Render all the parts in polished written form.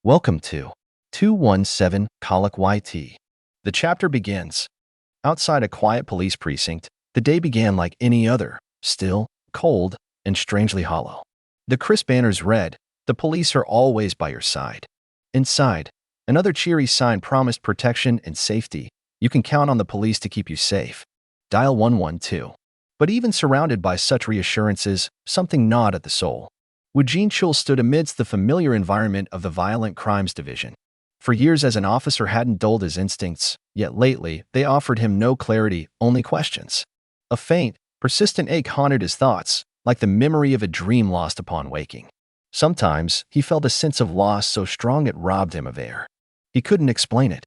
Welcome to 217 Colic YT. The chapter begins. Outside a quiet police precinct, the day began like any other, still, cold, and strangely hollow. The crisp banners read, "The police are always by your side." Inside, another cheery sign promised protection and safety. "You can count on the police to keep you safe. Dial 112. But even surrounded by such reassurances, something gnawed at the soul. Woo Jin-chul stood amidst the familiar environment of the Violent Crimes Division. For years as an officer hadn't dulled his instincts, yet lately they offered him no clarity, only questions. A faint, persistent ache haunted his thoughts, like the memory of a dream lost upon waking. Sometimes he felt a sense of loss so strong it robbed him of air. He couldn't explain it.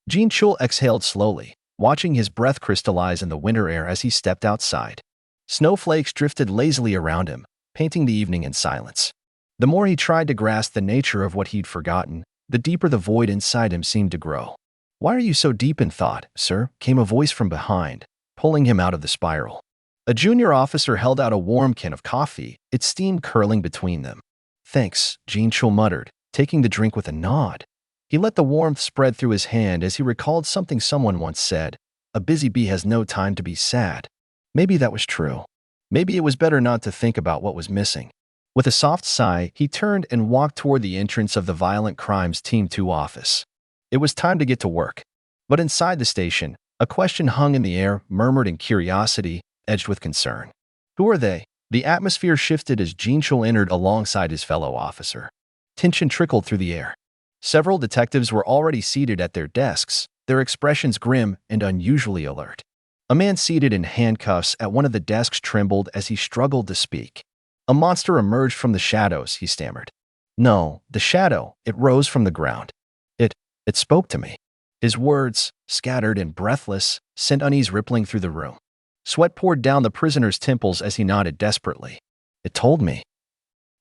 Jin-chul exhaled slowly, watching his breath crystallize in the winter air as he stepped outside. Snowflakes drifted lazily around him, painting the evening in silence. The more he tried to grasp the nature of what he'd forgotten, the deeper the void inside him seemed to grow. "Why are you so deep in thought, sir?" came a voice from behind, pulling him out of the spiral. A junior officer held out a warm can of coffee, its steam curling between them. "Thanks," Jin-chul muttered, taking the drink with a nod. He let the warmth spread through his hand as he recalled something someone once said, "A busy bee has no time to be sad." Maybe that was true. Maybe it was better not to think about what was missing. With a soft sigh, he turned and walked toward the entrance of the Violent Crimes Team 2 office. It was time to get to work. But inside the station, a question hung in the air, murmured in curiosity, edged with concern. Who are they? The atmosphere shifted as Jin-chul entered alongside his fellow officer. Tension trickled through the air. Several detectives were already seated at their desks, their expressions grim and unusually alert. A man seated in handcuffs at one of the desks trembled as he struggled to speak. "A monster emerged from the shadows," he stammered. "No, the shadow, it rose from the ground. It spoke to me." His words, scattered and breathless, sent unease rippling through the room. Sweat poured down the prisoner's temples as he nodded desperately. "It told me.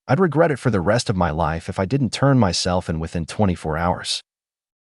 I'd regret it for the rest of my life if I didn't turn myself in within 24 hours.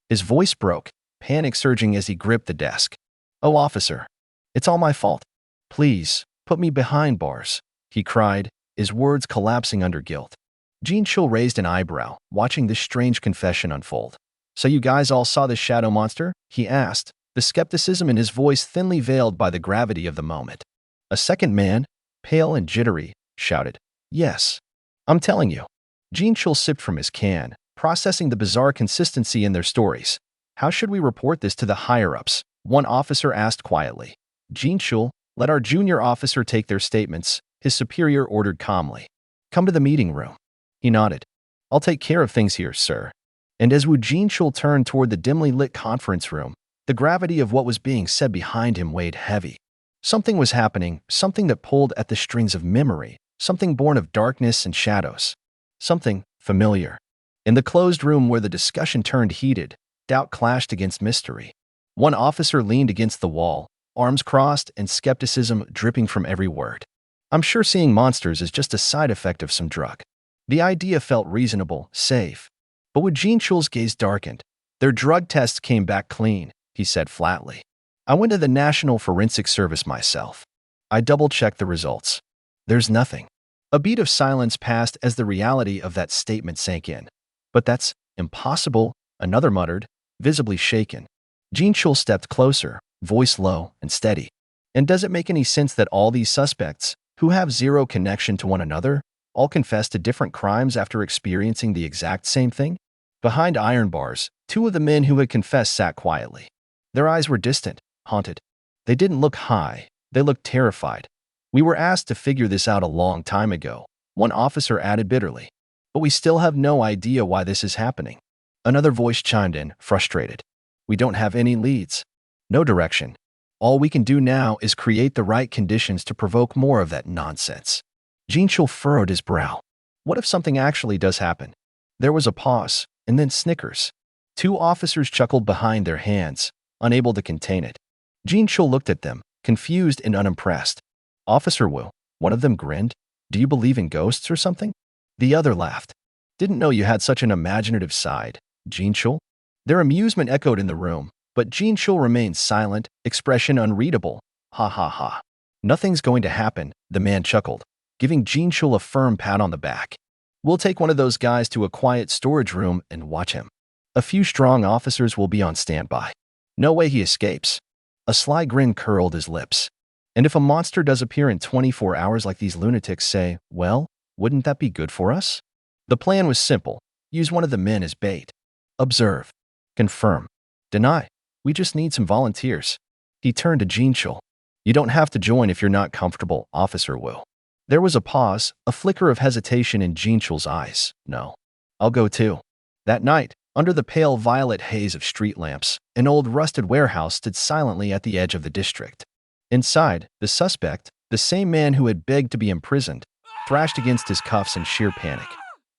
His voice broke, panic surging as he gripped the desk. "Oh, officer. It's all my fault. Please, put me behind bars," he cried, his words collapsing under guilt. Jin-chul raised an eyebrow, watching this strange confession unfold. "So you guys all saw this shadow monster?" he asked, the skepticism in his voice thinly veiled by the gravity of the moment. A second man, pale and jittery, shouted, "Yes. I'm telling you." Jin-chul sipped from his can, processing the bizarre consistency in their stories. "How should we report this to the higher-ups?" one officer asked quietly. "Jin-chul, let our junior officer take their statements," his superior ordered calmly. "Come to the meeting room." He nodded. "I'll take care of things here, sir." And as Woo Jin-chul turned toward the dimly lit conference room, the gravity of what was being said behind him weighed heavy. Something was happening, something that pulled at the strings of memory, something born of darkness and shadows. Something familiar. In the closed room where the discussion turned heated, doubt clashed against mystery. One officer leaned against the wall, arms crossed and skepticism dripping from every word. "I'm sure seeing monsters is just a side effect of some drug." The idea felt reasonable, safe. But Woo Jin-chul's gaze darkened. "Their drug tests came back clean," he said flatly. "I went to the National Forensic Service myself. I double-checked the results. There's nothing." A beat of silence passed as the reality of that statement sank in. "But that's impossible," another muttered, visibly shaken. Jin-chul stepped closer, voice low and steady. "And does it make any sense that all these suspects, who have zero connection to one another, all confess to different crimes after experiencing the exact same thing?" Behind iron bars, two of the men who had confessed sat quietly. Their eyes were distant, haunted. They didn't look high, they looked terrified. "We were asked to figure this out a long time ago," one officer added bitterly. "But we still have no idea why this is happening." Another voice chimed in, frustrated. "We don't have any leads. No direction. All we can do now is create the right conditions to provoke more of that nonsense." Jin-chul furrowed his brow. What if something actually does happen? There was a pause, and then snickers. Two officers chuckled behind their hands, unable to contain it. Jin-chul looked at them, confused and unimpressed. "Officer Woo," one of them grinned. "Do you believe in ghosts or something?" The other laughed. "Didn't know you had such an imaginative side, Jin-chul." Their amusement echoed in the room, but Jin-chul remained silent, expression unreadable. "Ha ha ha. Nothing's going to happen," the man chuckled, giving Jin-chul a firm pat on the back. We'll take one of those guys to a quiet storage room and watch him. A few strong officers will be on standby. No way he escapes. A sly grin curled his lips. And if a monster does appear in 24 hours like these lunatics say, well, wouldn't that be good for us? The plan was simple. Use one of the men as bait. Observe. Confirm. Deny. We just need some volunteers. He turned to Jinwoo. You don't have to join if you're not comfortable, Officer Wu. There was a pause, a flicker of hesitation in Jinwoo's eyes. No. I'll go too. That night, under the pale violet haze of street lamps, an old rusted warehouse stood silently at the edge of the district. Inside, the suspect, the same man who had begged to be imprisoned, thrashed against his cuffs in sheer panic.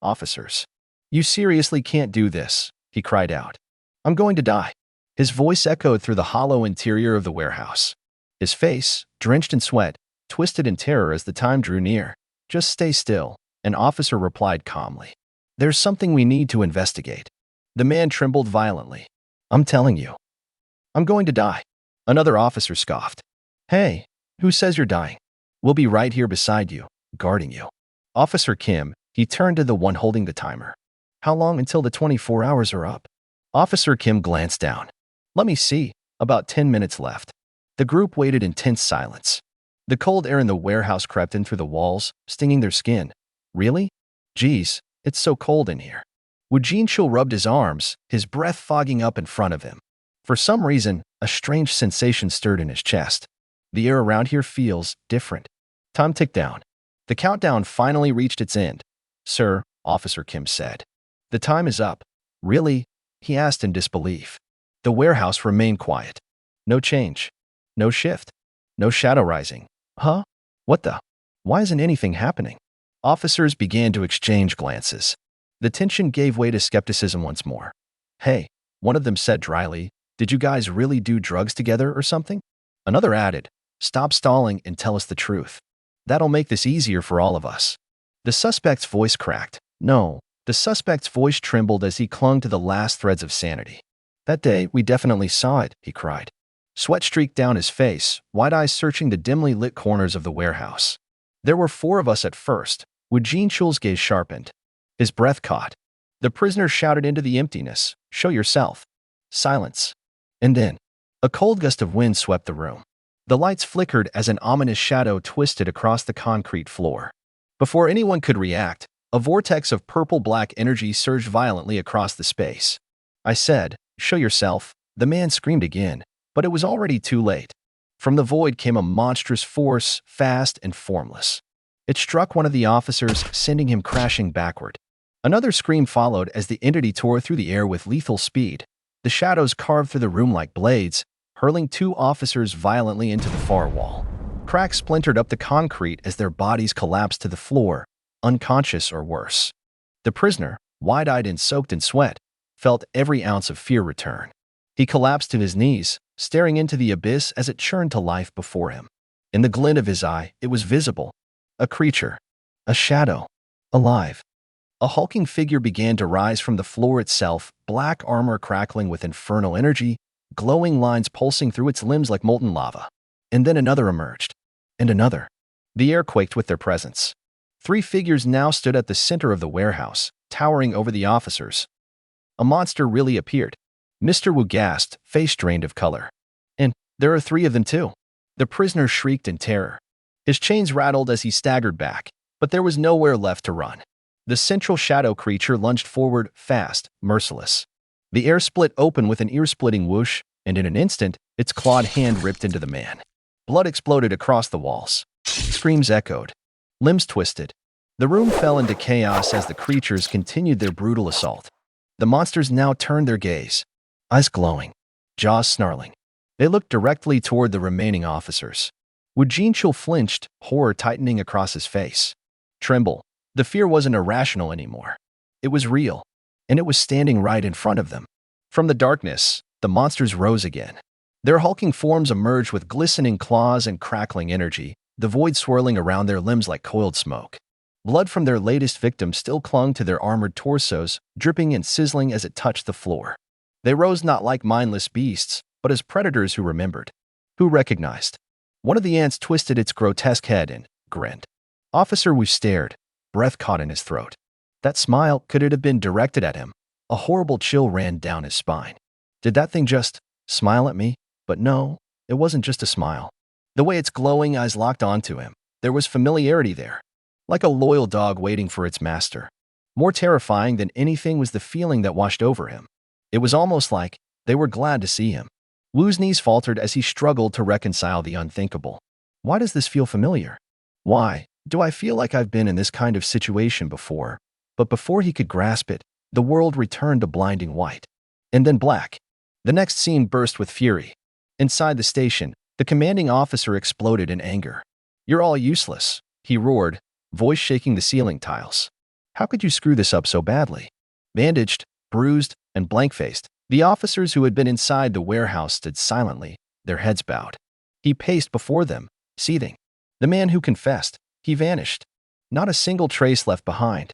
Officers. You seriously can't do this, he cried out. I'm going to die. His voice echoed through the hollow interior of the warehouse. His face, drenched in sweat, twisted in terror as the time drew near. Just stay still, an officer replied calmly. There's something we need to investigate. The man trembled violently. I'm telling you. I'm going to die. Another officer scoffed. Hey, who says you're dying? We'll be right here beside you, guarding you. Officer Kim, he turned to the one holding the timer. How long until the 24 hours are up? Officer Kim glanced down. Let me see. About 10 minutes left. The group waited in tense silence. The cold air in the warehouse crept in through the walls, stinging their skin. Really? Geez, it's so cold in here. Wu Jinwoo rubbed his arms, his breath fogging up in front of him. For some reason, a strange sensation stirred in his chest. The air around here feels different. Time ticked down. The countdown finally reached its end. Sir, Officer Kim said. The time is up. Really? He asked in disbelief. The warehouse remained quiet. No change. No shift. No shadow rising. Huh? What the? Why isn't anything happening? Officers began to exchange glances. The tension gave way to skepticism once more. Hey, one of them said dryly, did you guys really do drugs together or something? Another added, stop stalling and tell us the truth. That'll make this easier for all of us. The suspect's voice cracked. No, the suspect's voice trembled as he clung to the last threads of sanity. That day, we definitely saw it, he cried. Sweat streaked down his face, wide eyes searching the dimly lit corners of the warehouse. There were 4 of us at first. Wu Jinwoo's gaze sharpened. His breath caught. The prisoner shouted into the emptiness, show yourself. Silence. And then, a cold gust of wind swept the room. The lights flickered as an ominous shadow twisted across the concrete floor. Before anyone could react, a vortex of purple-black energy surged violently across the space. I said, show yourself. The man screamed again, but it was already too late. From the void came a monstrous force, fast and formless. It struck one of the officers, sending him crashing backward. Another scream followed as the entity tore through the air with lethal speed. The shadows carved through the room like blades, hurling 2 officers violently into the far wall. Cracks splintered up the concrete as their bodies collapsed to the floor, unconscious or worse. The prisoner, wide-eyed and soaked in sweat, felt every ounce of fear return. He collapsed to his knees, staring into the abyss as it churned to life before him. In the glint of his eye, it was visible. A creature. A shadow. Alive. A hulking figure began to rise from the floor itself, black armor crackling with infernal energy, glowing lines pulsing through its limbs like molten lava. And then another emerged. And another. The air quaked with their presence. 3 figures now stood at the center of the warehouse, towering over the officers. A monster really appeared. Mr. Wu gasped, face drained of color. And there are 3 of them too. The prisoner shrieked in terror. His chains rattled as he staggered back, but there was nowhere left to run. The central shadow creature lunged forward, fast, merciless. The air split open with an ear-splitting whoosh, and in an instant, its clawed hand ripped into the man. Blood exploded across the walls. Screams echoed. Limbs twisted. The room fell into chaos as the creatures continued their brutal assault. The monsters now turned their gaze. Eyes glowing. Jaws snarling. They looked directly toward the remaining officers. Wu Jinwoo flinched, horror tightening across his face. Tremble. The fear wasn't irrational anymore. It was real, and it was standing right in front of them. From the darkness, the monsters rose again. Their hulking forms emerged with glistening claws and crackling energy, the void swirling around their limbs like coiled smoke. Blood from their latest victim still clung to their armored torsos, dripping and sizzling as it touched the floor. They rose not like mindless beasts, but as predators who remembered, who recognized. One of the ants twisted its grotesque head and grinned. Officer Wu stared, breath caught in his throat. That smile, could it have been directed at him? A horrible chill ran down his spine. Did that thing just smile at me? But no, it wasn't just a smile. The way its glowing eyes locked onto him, there was familiarity there, like a loyal dog waiting for its master. More terrifying than anything was the feeling that washed over him. It was almost like they were glad to see him. Wu's knees faltered as he struggled to reconcile the unthinkable. Why does this feel familiar? Why do I feel like I've been in this kind of situation before? But before he could grasp it, the world returned to blinding white. And then black. The next scene burst with fury. Inside the station, the commanding officer exploded in anger. "You're all useless," he roared, voice shaking the ceiling tiles. "How could you screw this up so badly?" Bandaged, bruised, and blank-faced, the officers who had been inside the warehouse stood silently, their heads bowed. He paced before them, seething. The man who confessed, he vanished. Not a single trace left behind.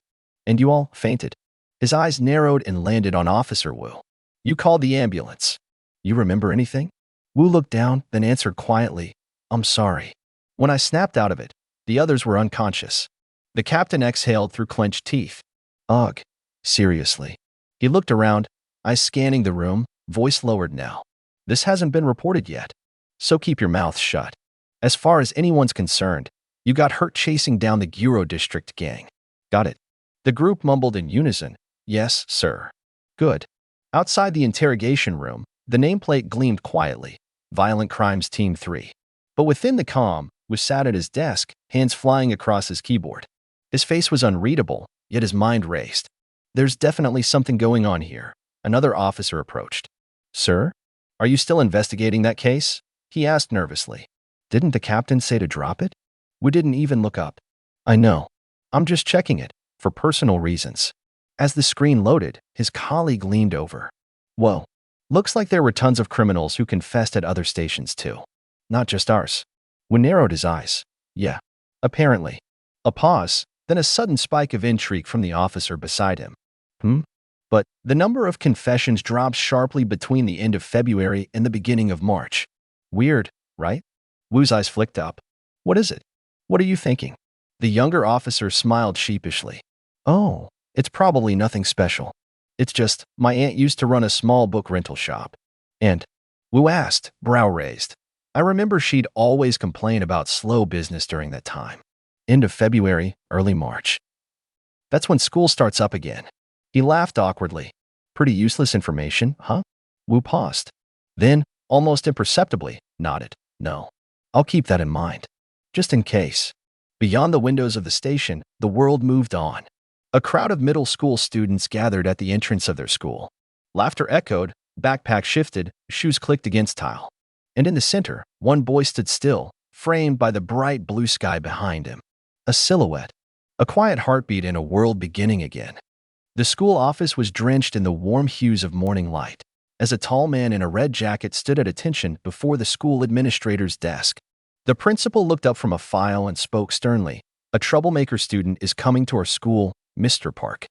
"And you all fainted." His eyes narrowed and landed on Officer Wu. "You called the ambulance. You remember anything?" Wu looked down, then answered quietly, "I'm sorry." When I snapped out of it, the others were unconscious. The captain exhaled through clenched teeth. "Ugh, seriously." He looked around, eyes scanning the room, voice lowered now. "This hasn't been reported yet, so keep your mouth shut. As far as anyone's concerned, you got hurt chasing down the Guro District gang. Got it?" The group mumbled in unison, "Yes, sir." "Good." Outside the interrogation room, the nameplate gleamed quietly, Violent Crimes Team 3. But within the comm, Wu sat at his desk, hands flying across his keyboard. His face was unreadable, yet his mind raced. "There's definitely something going on here." Another officer approached. "Sir, are you still investigating that case?" he asked nervously. "Didn't the captain say to drop it?" Wu didn't even look up. "I know. I'm just checking it, for personal reasons." As the screen loaded, his colleague leaned over. "Whoa. Looks like there were tons of criminals who confessed at other stations too. Not just ours." Wu narrowed his eyes. "Yeah, apparently." A pause, then a sudden spike of intrigue from the officer beside him. But the number of confessions dropped sharply between the end of February and the beginning of March. Weird, right? Wu's eyes flicked up. "What is it? What are you thinking?" The younger officer smiled sheepishly. "Oh, it's probably nothing special. It's just, my aunt used to run a small book rental shop. And," Wu asked, brow raised, "I remember she'd always complain about slow business during that time. End of February, early March. That's when school starts up again." He laughed awkwardly. "Pretty useless information, huh?" Wu paused. Then, almost imperceptibly, nodded. "No. I'll keep that in mind. Just in case." Beyond the windows of the station, the world moved on. A crowd of middle school students gathered at the entrance of their school. Laughter echoed, backpacks shifted, shoes clicked against tile. And in the center, one boy stood still, framed by the bright blue sky behind him. A silhouette. A quiet heartbeat in a world beginning again. The school office was drenched in the warm hues of morning light, as a tall man in a red jacket stood at attention before the school administrator's desk. The principal looked up from a file and spoke sternly. "A troublemaker student is coming to our school, Mr. Park."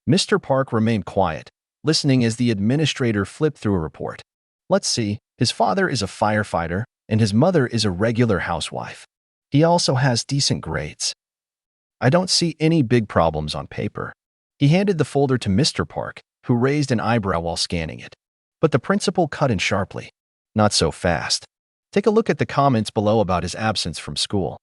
Mr. Park remained quiet, listening as the administrator flipped through a report. "Let's see, his father is a firefighter, and his mother is a regular housewife. He also has decent grades. I don't see any big problems on paper." He handed the folder to Mr. Park, who raised an eyebrow while scanning it. But the principal cut in sharply. "Not so fast. Take a look at the comments below about his absence from school."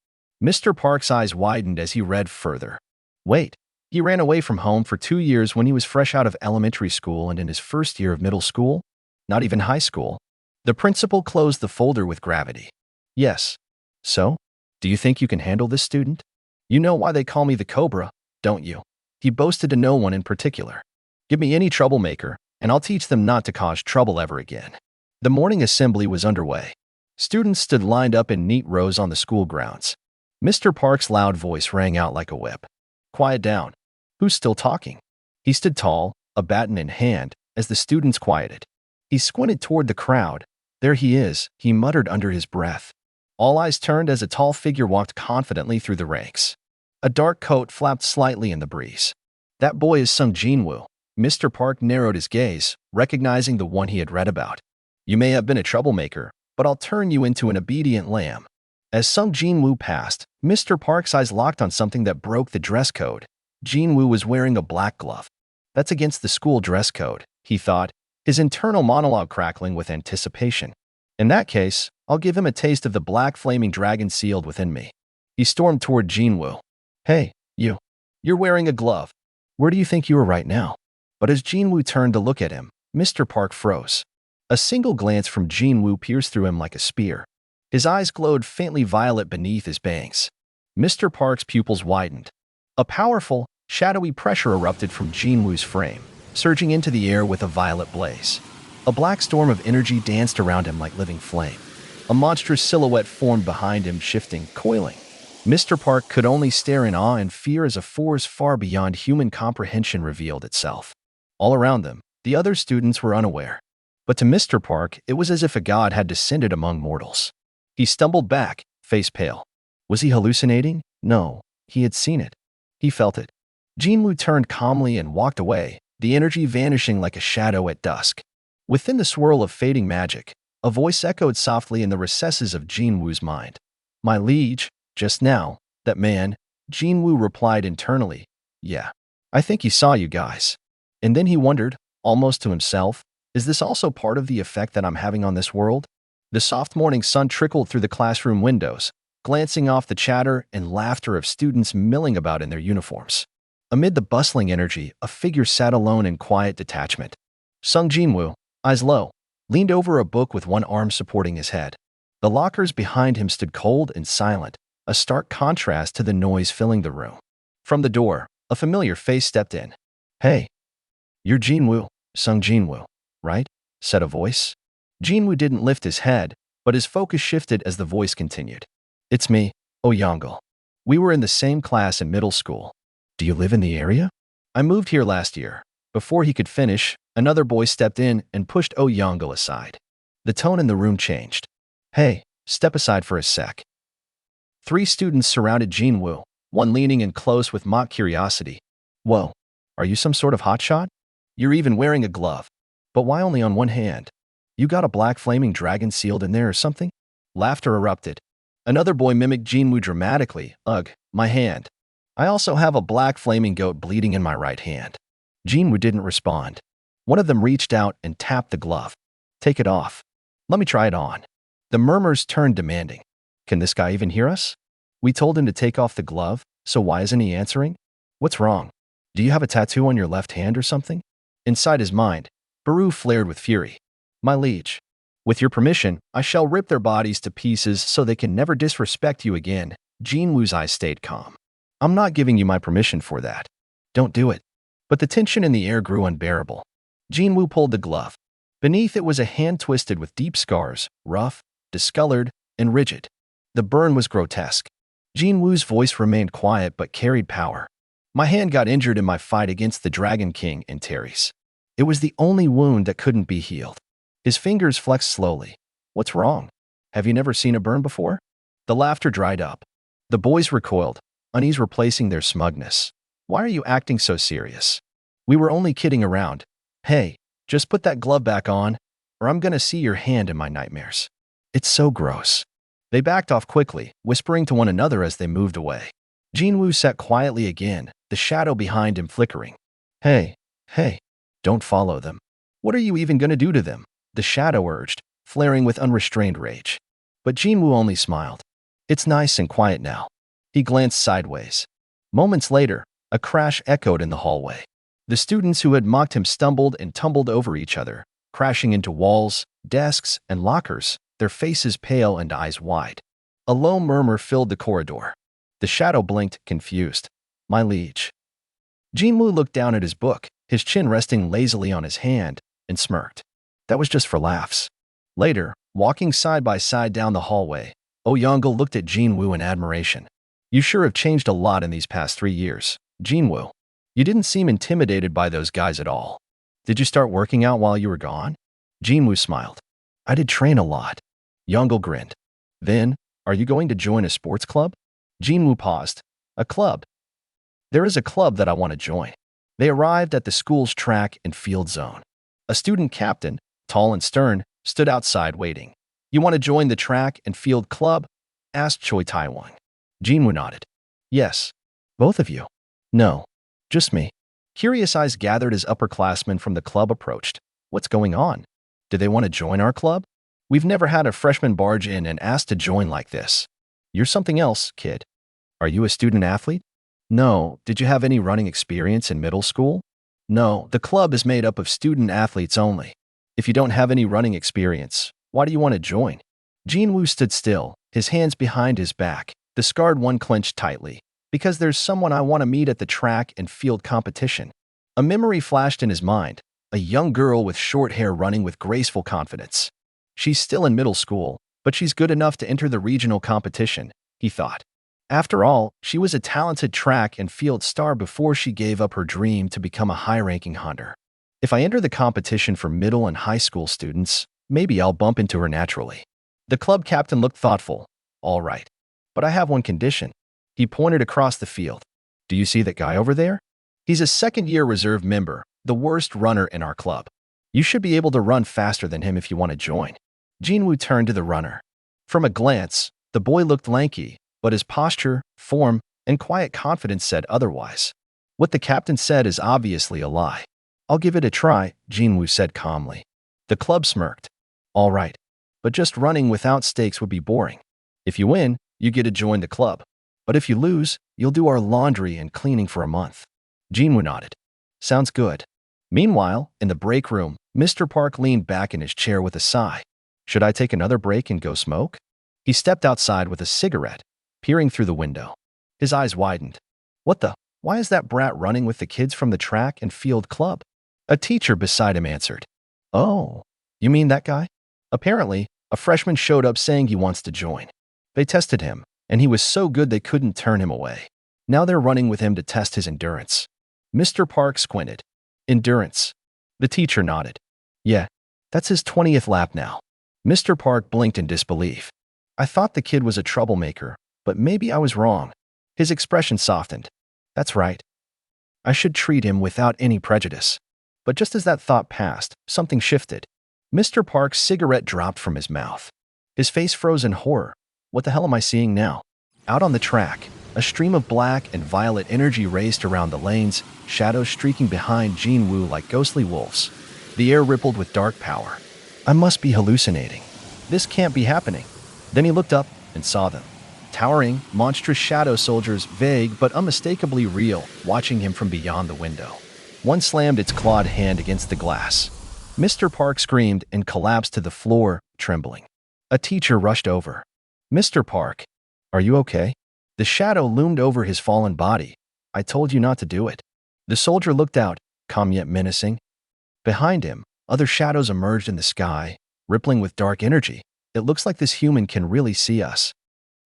Mr. Park's eyes widened as he read further. "Wait, he ran away from home for 2 years when he was fresh out of elementary school and in his first year of middle school? Not even high school." The principal closed the folder with gravity. "Yes. So? Do you think you can handle this student? You know why they call me the Cobra, don't you?" He boasted to no one in particular. "Give me any troublemaker, and I'll teach them not to cause trouble ever again." The morning assembly was underway. Students stood lined up in neat rows on the school grounds. Mr. Park's loud voice rang out like a whip. "Quiet down. Who's still talking?" He stood tall, a baton in hand, as the students quieted. He squinted toward the crowd. "There he is," he muttered under his breath. All eyes turned as a tall figure walked confidently through the ranks. A dark coat flapped slightly in the breeze. "That boy is some Jinwoo." Mr. Park narrowed his gaze, recognizing the one he had read about. "You may have been a troublemaker, but I'll turn you into an obedient lamb." As Sung Jinwoo passed, Mr. Park's eyes locked on something that broke the dress code. Jinwoo was wearing a black glove. That's against the school dress code, he thought, his internal monologue crackling with anticipation. In that case, I'll give him a taste of the black flaming dragon sealed within me. He stormed toward Jinwoo. Hey, you. You're wearing a glove. Where do you think you are right now? But as Jinwoo turned to look at him, Mr. Park froze. A single glance from Jinwoo pierced through him like a spear. His eyes glowed faintly violet beneath his bangs. Mr. Park's pupils widened. A powerful, shadowy pressure erupted from Jinwoo's frame, surging into the air with a violet blaze. A black storm of energy danced around him like living flame. A monstrous silhouette formed behind him, shifting, coiling. Mr. Park could only stare in awe and fear as a force far beyond human comprehension revealed itself. All around them, the other students were unaware. But to Mr. Park, it was as if a god had descended among mortals. He stumbled back, face pale. Was he hallucinating? No, he had seen it. He felt it. Jinwoo turned calmly and walked away, the energy vanishing like a shadow at dusk. Within the swirl of fading magic, a voice echoed softly in the recesses of Jinwoo's mind. My liege, just now, that man, Jinwoo replied internally. Yeah, I think he saw you guys. And then he wondered, almost to himself, is this also part of the effect that I'm having on this world? The soft morning sun trickled through the classroom windows, glancing off the chatter and laughter of students milling about in their uniforms. Amid the bustling energy, a figure sat alone in quiet detachment. Sung Jinwoo, eyes low, leaned over a book with one arm supporting his head. The lockers behind him stood cold and silent, a stark contrast to the noise filling the room. From the door, a familiar face stepped in. Hey, you're Jinwoo, Sung Jinwoo, right? Said a voice. Jinwoo didn't lift his head, but his focus shifted as the voice continued. It's me, Youngul. We were in the same class in middle school. Do you live in the area? I moved here last year. Before he could finish, another boy stepped in and pushed Youngul aside. The tone in the room changed. Hey, step aside for a sec. 3 students surrounded Jinwoo, one leaning in close with mock curiosity. Whoa, are you some sort of hotshot? You're even wearing a glove. But why only on one hand? You got a black flaming dragon sealed in there or something? Laughter erupted. Another boy mimicked Jinwoo dramatically. Ugh, my hand. I also have a black flaming goat bleeding in my right hand. Jinwoo didn't respond. One of them reached out and tapped the glove. Take it off. Let me try it on. The murmurs turned demanding. Can this guy even hear us? We told him to take off the glove, so why isn't he answering? What's wrong? Do you have a tattoo on your left hand or something? Inside his mind, Baru flared with fury. My liege, with your permission, I shall rip their bodies to pieces so they can never disrespect you again. Jinwoo's eyes stayed calm. I'm not giving you my permission for that. Don't do it. But the tension in the air grew unbearable. Jinwoo pulled the glove. Beneath it was a hand twisted with deep scars, rough, discolored, and rigid. The burn was grotesque. Jinwoo's voice remained quiet but carried power. My hand got injured in my fight against the Dragon King in Terry's. It was the only wound that couldn't be healed. His fingers flexed slowly. What's wrong? Have you never seen a burn before? The laughter dried up. The boys recoiled, unease replacing their smugness. Why are you acting so serious? We were only kidding around. Hey, just put that glove back on, or I'm gonna see your hand in my nightmares. It's so gross. They backed off quickly, whispering to one another as they moved away. Jinwoo sat quietly again, the shadow behind him flickering. Hey, don't follow them. What are you even gonna do to them? The shadow urged, flaring with unrestrained rage. But Jinwoo only smiled. It's nice and quiet now. He glanced sideways. Moments later, a crash echoed in the hallway. The students who had mocked him stumbled and tumbled over each other, crashing into walls, desks, and lockers, their faces pale and eyes wide. A low murmur filled the corridor. The shadow blinked, confused. My liege. Jinwoo looked down at his book, his chin resting lazily on his hand, and smirked. That was just for laughs. Later, walking side by side down the hallway, Youngul looked at Jinwoo in admiration. You sure have changed a lot in these past 3 years, Jinwoo. You didn't seem intimidated by those guys at all. Did you start working out while you were gone? Jinwoo smiled. I did train a lot. Youngul grinned. Then, are you going to join a sports club? Jinwoo paused. A club? There is a club that I want to join. They arrived at the school's track and field zone. A student captain, tall and stern, stood outside waiting. You want to join the track and field club? Asked Choi Taiwan. Jinwoo nodded. Yes. Both of you? No. Just me. Curious eyes gathered as upperclassmen from the club approached. What's going on? Do they want to join our club? We've never had a freshman barge in and ask to join like this. You're something else, kid. Are you a student athlete? No. Did you have any running experience in middle school? No. The club is made up of student athletes only. If you don't have any running experience, why do you want to join? Jinwoo stood still, his hands behind his back, the scarred one clenched tightly. Because there's someone I want to meet at the track and field competition. A memory flashed in his mind, a young girl with short hair running with graceful confidence. She's still in middle school, but she's good enough to enter the regional competition, he thought. After all, she was a talented track and field star before she gave up her dream to become a high-ranking hunter. If I enter the competition for middle and high school students, maybe I'll bump into her naturally. The club captain looked thoughtful. All right. But I have one condition. He pointed across the field. Do you see that guy over there? He's a second-year reserve member, the worst runner in our club. You should be able to run faster than him if you want to join. Jinwoo turned to the runner. From a glance, the boy looked lanky, but his posture, form, and quiet confidence said otherwise. What the captain said is obviously a lie. I'll give it a try, Jinwoo said calmly. The club smirked. All right, but just running without stakes would be boring. If you win, you get to join the club. But if you lose, you'll do our laundry and cleaning for a month. Jinwoo nodded. Sounds good. Meanwhile, in the break room, Mr. Park leaned back in his chair with a sigh. Should I take another break and go smoke? He stepped outside with a cigarette, peering through the window. His eyes widened. What the? Why is that brat running with the kids from the track and field club? A teacher beside him answered. Oh, you mean that guy? Apparently, a freshman showed up saying he wants to join. They tested him, and he was so good they couldn't turn him away. Now they're running with him to test his endurance. Mr. Park squinted. Endurance. The teacher nodded. Yeah, that's his 20th lap now. Mr. Park blinked in disbelief. I thought the kid was a troublemaker, but maybe I was wrong. His expression softened. That's right. I should treat him without any prejudice. But just as that thought passed, something shifted. Mr. Park's cigarette dropped from his mouth. His face froze in horror. What the hell am I seeing now? Out on the track, a stream of black and violet energy raced around the lanes, shadows streaking behind Jinwoo like ghostly wolves. The air rippled with dark power. I must be hallucinating. This can't be happening. Then he looked up and saw them. Towering, monstrous shadow soldiers, vague but unmistakably real, watching him from beyond the window. One slammed its clawed hand against the glass. Mr. Park screamed and collapsed to the floor, trembling. A teacher rushed over. Mr. Park, are you okay? The shadow loomed over his fallen body. I told you not to do it. The soldier looked out, calm yet menacing. Behind him, other shadows emerged in the sky, rippling with dark energy. It looks like this human can really see us.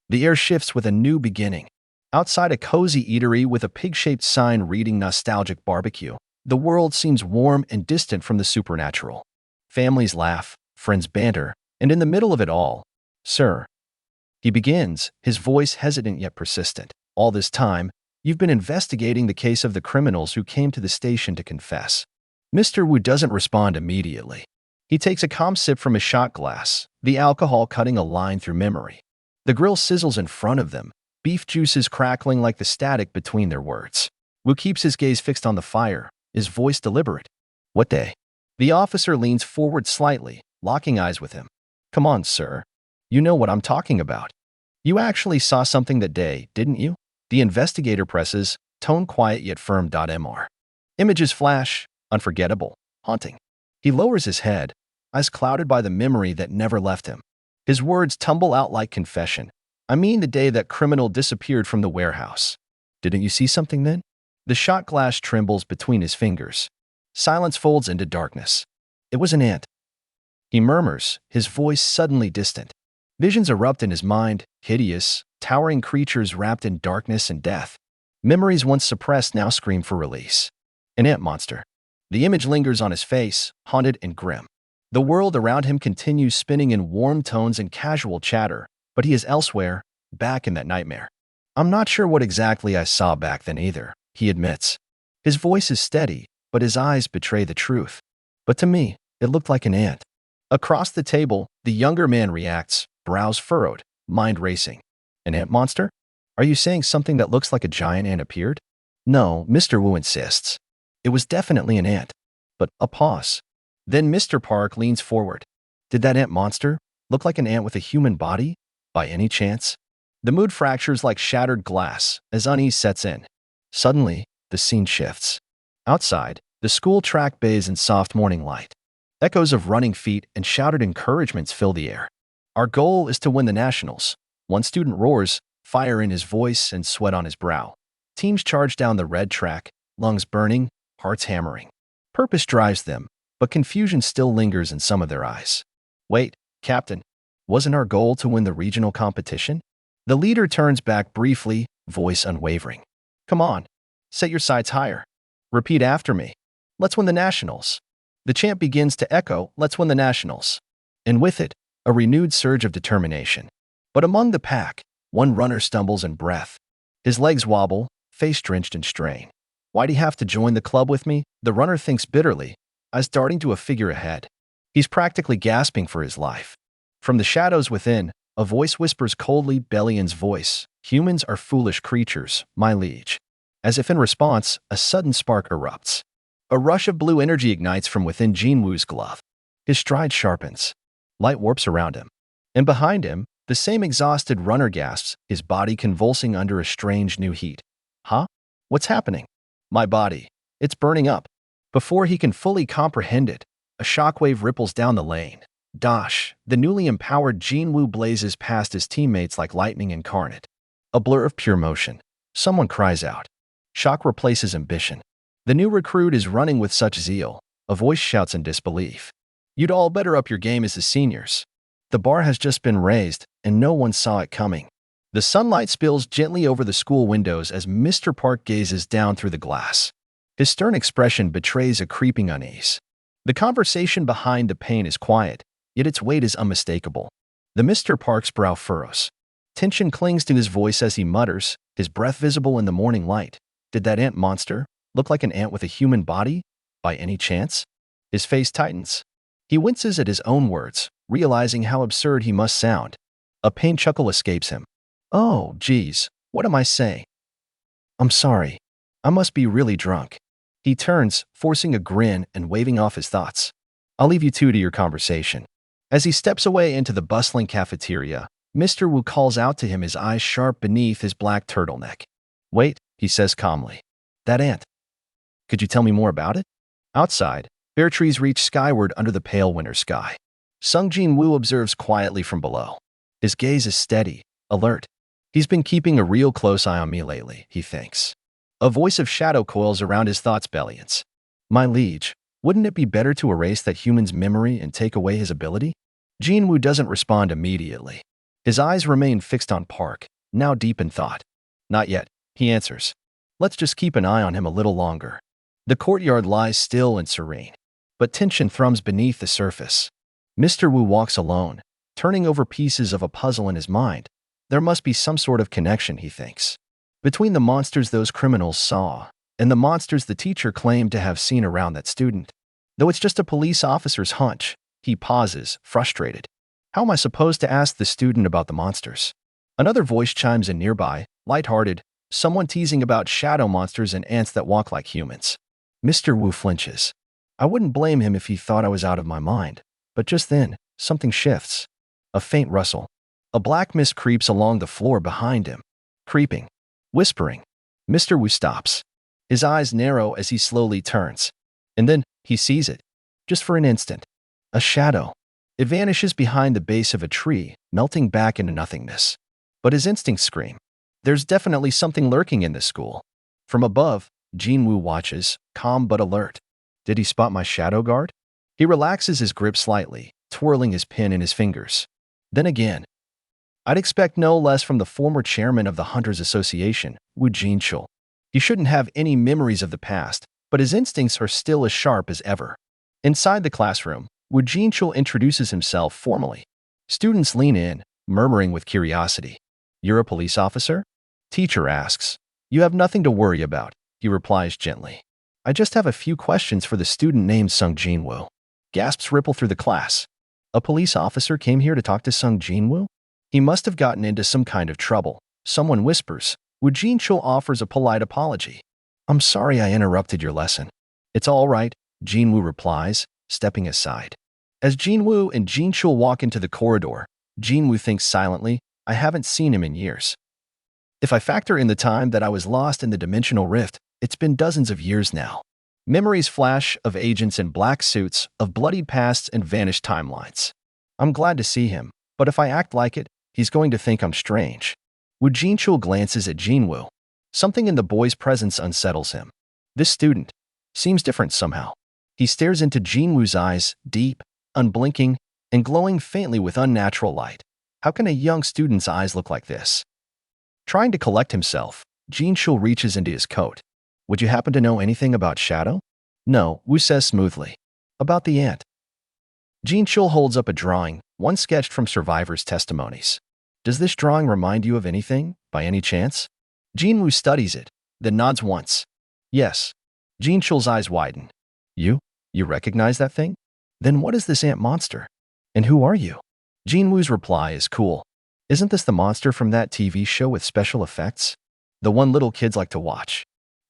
The air shifts with a new beginning. Outside a cozy eatery with a pig-shaped sign reading nostalgic barbecue, the world seems warm and distant from the supernatural. Families laugh, friends banter, and in the middle of it all, sir. He begins, his voice hesitant yet persistent. All this time, you've been investigating the case of the criminals who came to the station to confess. Mr. Wu doesn't respond immediately. He takes a calm sip from his shot glass, the alcohol cutting a line through memory. The grill sizzles in front of them, beef juices crackling like the static between their words. Wu keeps his gaze fixed on the fire, his voice deliberate. What day? The officer leans forward slightly, locking eyes with him. Come on, sir. You know what I'm talking about. You actually saw something that day, didn't you? The investigator presses, tone quiet yet firm. Mr. Images flash, unforgettable, haunting. He lowers his head, eyes clouded by the memory that never left him. His words tumble out like confession. I mean the day that criminal disappeared from the warehouse. Didn't you see something then? The shot glass trembles between his fingers. Silence folds into darkness. It was an ant. He murmurs, his voice suddenly distant. Visions erupt in his mind, hideous, towering creatures wrapped in darkness and death. Memories once suppressed now scream for release. An ant monster. The image lingers on his face, haunted and grim. The world around him continues spinning in warm tones and casual chatter, but he is elsewhere, back in that nightmare. I'm not sure what exactly I saw back then either, he admits. His voice is steady, but his eyes betray the truth. But to me, it looked like an ant. Across the table, the younger man reacts, brows furrowed, mind racing. An ant monster? Are you saying something that looks like a giant ant appeared? No, Mr. Wu insists. It was definitely an ant. But a pause. Then Mr. Park leans forward. Did that ant monster look like an ant with a human body, by any chance? The mood fractures like shattered glass as unease sets in. Suddenly, the scene shifts. Outside, the school track bathes in soft morning light. Echoes of running feet and shouted encouragements fill the air. Our goal is to win the nationals. One student roars, fire in his voice and sweat on his brow. Teams charge down the red track, lungs burning, hearts hammering. Purpose drives them, but confusion still lingers in some of their eyes. Wait, Captain, wasn't our goal to win the regional competition? The leader turns back briefly, voice unwavering. Come on, set your sights higher. Repeat after me. Let's win the nationals. The chant begins to echo, let's win the nationals. And with it, a renewed surge of determination. But among the pack, one runner stumbles in breath. His legs wobble, face drenched in strain. Why'd he have to join the club with me? The runner thinks bitterly, eyes darting to a figure ahead. He's practically gasping for his life. From the shadows within, a voice whispers coldly, Bellion's voice. Humans are foolish creatures, my liege. As if in response, a sudden spark erupts. A rush of blue energy ignites from within Jinwoo's glove. His stride sharpens. Light warps around him. And behind him, the same exhausted runner gasps, his body convulsing under a strange new heat. Huh? What's happening? My body. It's burning up. Before he can fully comprehend it, a shockwave ripples down the lane. Dash, the newly empowered Jinwoo blazes past his teammates like lightning incarnate. A blur of pure motion. Someone cries out. Shock replaces ambition. The new recruit is running with such zeal. A voice shouts in disbelief. You'd all better up your game as the seniors. The bar has just been raised, and no one saw it coming. The sunlight spills gently over the school windows as Mr. Park gazes down through the glass. His stern expression betrays a creeping unease. The conversation behind the pane is quiet, yet its weight is unmistakable. The Mr. Park's brow furrows. Tension clings to his voice as he mutters, his breath visible in the morning light. Did that ant monster look like an ant with a human body, by any chance? His face tightens. He winces at his own words, realizing how absurd he must sound. A pained chuckle escapes him. Oh, geez, what am I saying? I'm sorry. I must be really drunk. He turns, forcing a grin and waving off his thoughts. I'll leave you two to your conversation. As he steps away into the bustling cafeteria, Mr. Wu calls out to him, his eyes sharp beneath his black turtleneck. Wait, he says calmly. That ant. Could you tell me more about it? Outside, bare trees reach skyward under the pale winter sky. Sung Jinwoo observes quietly from below. His gaze is steady, alert. He's been keeping a real close eye on me lately, he thinks. A voice of shadow coils around his thoughts Bellions. My liege, wouldn't it be better to erase that human's memory and take away his ability? Jinwoo doesn't respond immediately. His eyes remain fixed on Park, now deep in thought. Not yet, he answers. Let's just keep an eye on him a little longer. The courtyard lies still and serene, but tension thrums beneath the surface. Mr. Wu walks alone, turning over pieces of a puzzle in his mind. There must be some sort of connection, he thinks, between the monsters those criminals saw and the monsters the teacher claimed to have seen around that student. Though it's just a police officer's hunch, he pauses, frustrated. How am I supposed to ask the student about the monsters? Another voice chimes in nearby, lighthearted, someone teasing about shadow monsters and ants that walk like humans. Mr. Wu flinches. I wouldn't blame him if he thought I was out of my mind. But just then, something shifts. A faint rustle. A black mist creeps along the floor behind him. Creeping. Whispering. Mr. Wu stops. His eyes narrow as he slowly turns. And then, he sees it. Just for an instant. A shadow. It vanishes behind the base of a tree, melting back into nothingness. But his instincts scream. There's definitely something lurking in this school. From above, Jinwoo watches, calm but alert. Did he spot my shadow guard? He relaxes his grip slightly, twirling his pen in his fingers. Then again. I'd expect no less from the former chairman of the Hunters Association, Wu Jinchul. He shouldn't have any memories of the past, but his instincts are still as sharp as ever. Inside the classroom, Wu Jinchul introduces himself formally. Students lean in, murmuring with curiosity. You're a police officer? Teacher asks. You have nothing to worry about, he replies gently. I just have a few questions for the student named Sung Jinwoo. Gasps ripple through the class. A police officer came here to talk to Sung Jinwoo? He must have gotten into some kind of trouble. Someone whispers. Wu Jinchul offers a polite apology. I'm sorry I interrupted your lesson. It's all right, Jinwoo replies, stepping aside. As Jinwoo and Jinchul walk into the corridor, Jinwoo thinks silently, I haven't seen him in years. If I factor in the time that I was lost in the dimensional rift, it's been dozens of years now. Memories flash of agents in black suits, of bloodied pasts and vanished timelines. I'm glad to see him, but if I act like it, he's going to think I'm strange. Wu Jinchul glances at Jinwoo. Something in the boy's presence unsettles him. This student seems different somehow. He stares into Jinwoo's eyes, deep, unblinking, and glowing faintly with unnatural light. How can a young student's eyes look like this? Trying to collect himself, Jinchul reaches into his coat. Would you happen to know anything about Shadow? No, Wu says smoothly. About the ant. Jinchul holds up a drawing, one sketched from survivors' testimonies. Does this drawing remind you of anything, by any chance? Jinwoo studies it, then nods once. Yes. Jinchul's eyes widen. You? You recognize that thing? Then what is this ant monster? And who are you? Jinwoo's reply is cool. Isn't this the monster from that TV show with special effects? The one little kids like to watch.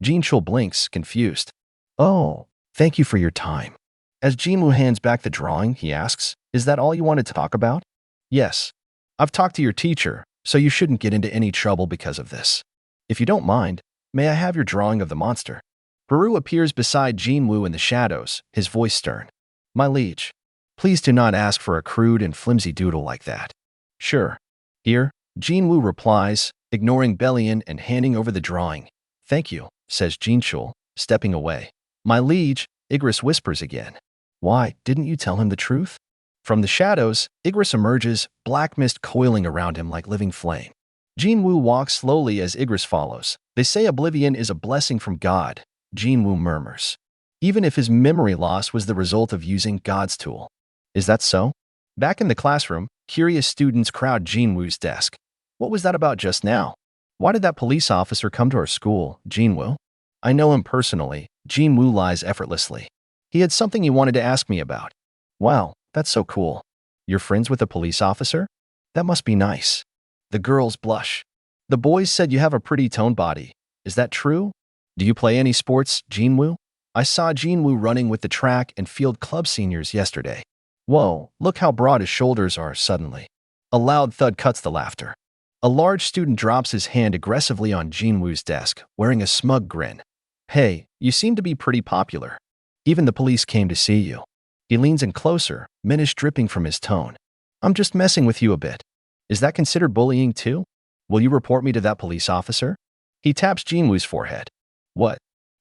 Jinchul blinks, confused. Oh, thank you for your time. As Jinwoo hands back the drawing, he asks, is that all you wanted to talk about? Yes. I've talked to your teacher, so you shouldn't get into any trouble because of this. If you don't mind, may I have your drawing of the monster? Baru appears beside Jinwoo in the shadows, his voice stern. My liege, please do not ask for a crude and flimsy doodle like that. Sure. Here, Jinwoo replies, ignoring Belian and handing over the drawing. Thank you, says Jinchul, stepping away. My liege, Igris whispers again. Why, didn't you tell him the truth? From the shadows, Igris emerges, black mist coiling around him like living flame. Jinwoo walks slowly as Igris follows. They say oblivion is a blessing from God, Jinwoo murmurs. Even if his memory loss was the result of using God's tool. Is that so? Back in the classroom, curious students crowd Jinwoo's desk. What was that about just now? Why did that police officer come to our school, Jinwoo? I know him personally, Jinwoo lies effortlessly. He had something he wanted to ask me about. Wow, that's so cool. You're friends with a police officer? That must be nice. The girls blush. The boys said you have a pretty toned body. Is that true? Do you play any sports, Jinwoo? I saw Jinwoo running with the track and field club seniors yesterday. Whoa, look how broad his shoulders are suddenly. A loud thud cuts the laughter. A large student drops his hand aggressively on Jinwoo's desk, wearing a smug grin. Hey, you seem to be pretty popular. Even the police came to see you. He leans in closer, menace dripping from his tone. I'm just messing with you a bit. Is that considered bullying too? Will you report me to that police officer? He taps Jinwoo's forehead. What?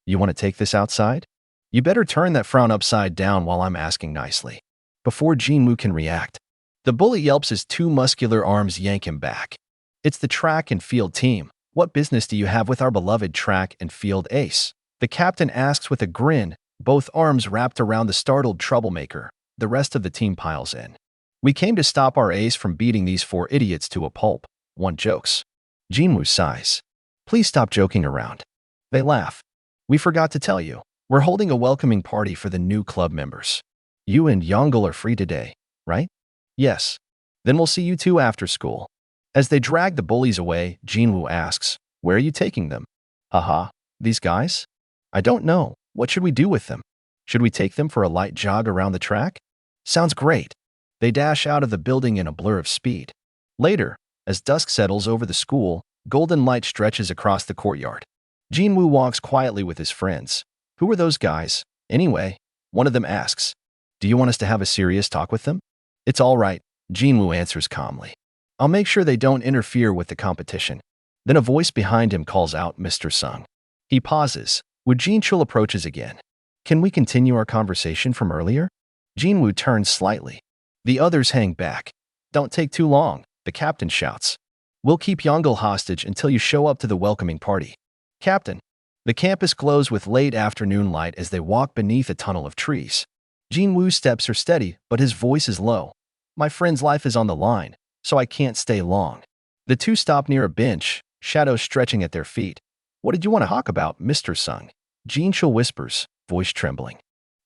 You want to take this outside? You better turn that frown upside down while I'm asking nicely. Before Jinwoo can react, the bully yelps as two muscular arms yank him back. It's the track and field team. What business do you have with our beloved track and field ace? The captain asks with a grin, both arms wrapped around the startled troublemaker. The rest of the team piles in. We came to stop our ace from beating these four idiots to a pulp, one jokes. Jinwoo sighs. Please stop joking around. They laugh. We forgot to tell you. We're holding a welcoming party for the new club members. You and Yongle are free today, right? Yes. Then we'll see you two after school. As they drag the bullies away, Jinwoo asks, where are you taking them? Haha, these guys? I don't know. What should we do with them? Should we take them for a light jog around the track? Sounds great. They dash out of the building in a blur of speed. Later, as dusk settles over the school, golden light stretches across the courtyard. Jinwoo walks quietly with his friends. Who are those guys? Anyway, one of them asks, do you want us to have a serious talk with them? It's all right, Jinwoo answers calmly. I'll make sure they don't interfere with the competition. Then a voice behind him calls out Mr. Sung. He pauses. Wu Jinchul approaches again. Can we continue our conversation from earlier? Jinwoo turns slightly. The others hang back. Don't take too long, the captain shouts. We'll keep Yongle hostage until you show up to the welcoming party. Captain. The campus glows with late afternoon light as they walk beneath a tunnel of trees. Jinwoo's steps are steady, but his voice is low. My friend's life is on the line, so I can't stay long. The two stop near a bench, shadows stretching at their feet. What did you want to talk about, Mr. Sung? Jinchul whispers, voice trembling.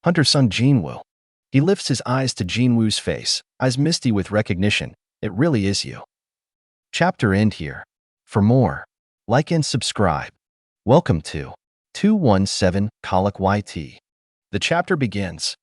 Hunter Son Jinwoo. He lifts his eyes to Jinwoo's face, eyes misty with recognition. It really is you. Chapter end here. For more, like and subscribe. Welcome to 217 Colic YT. The chapter begins.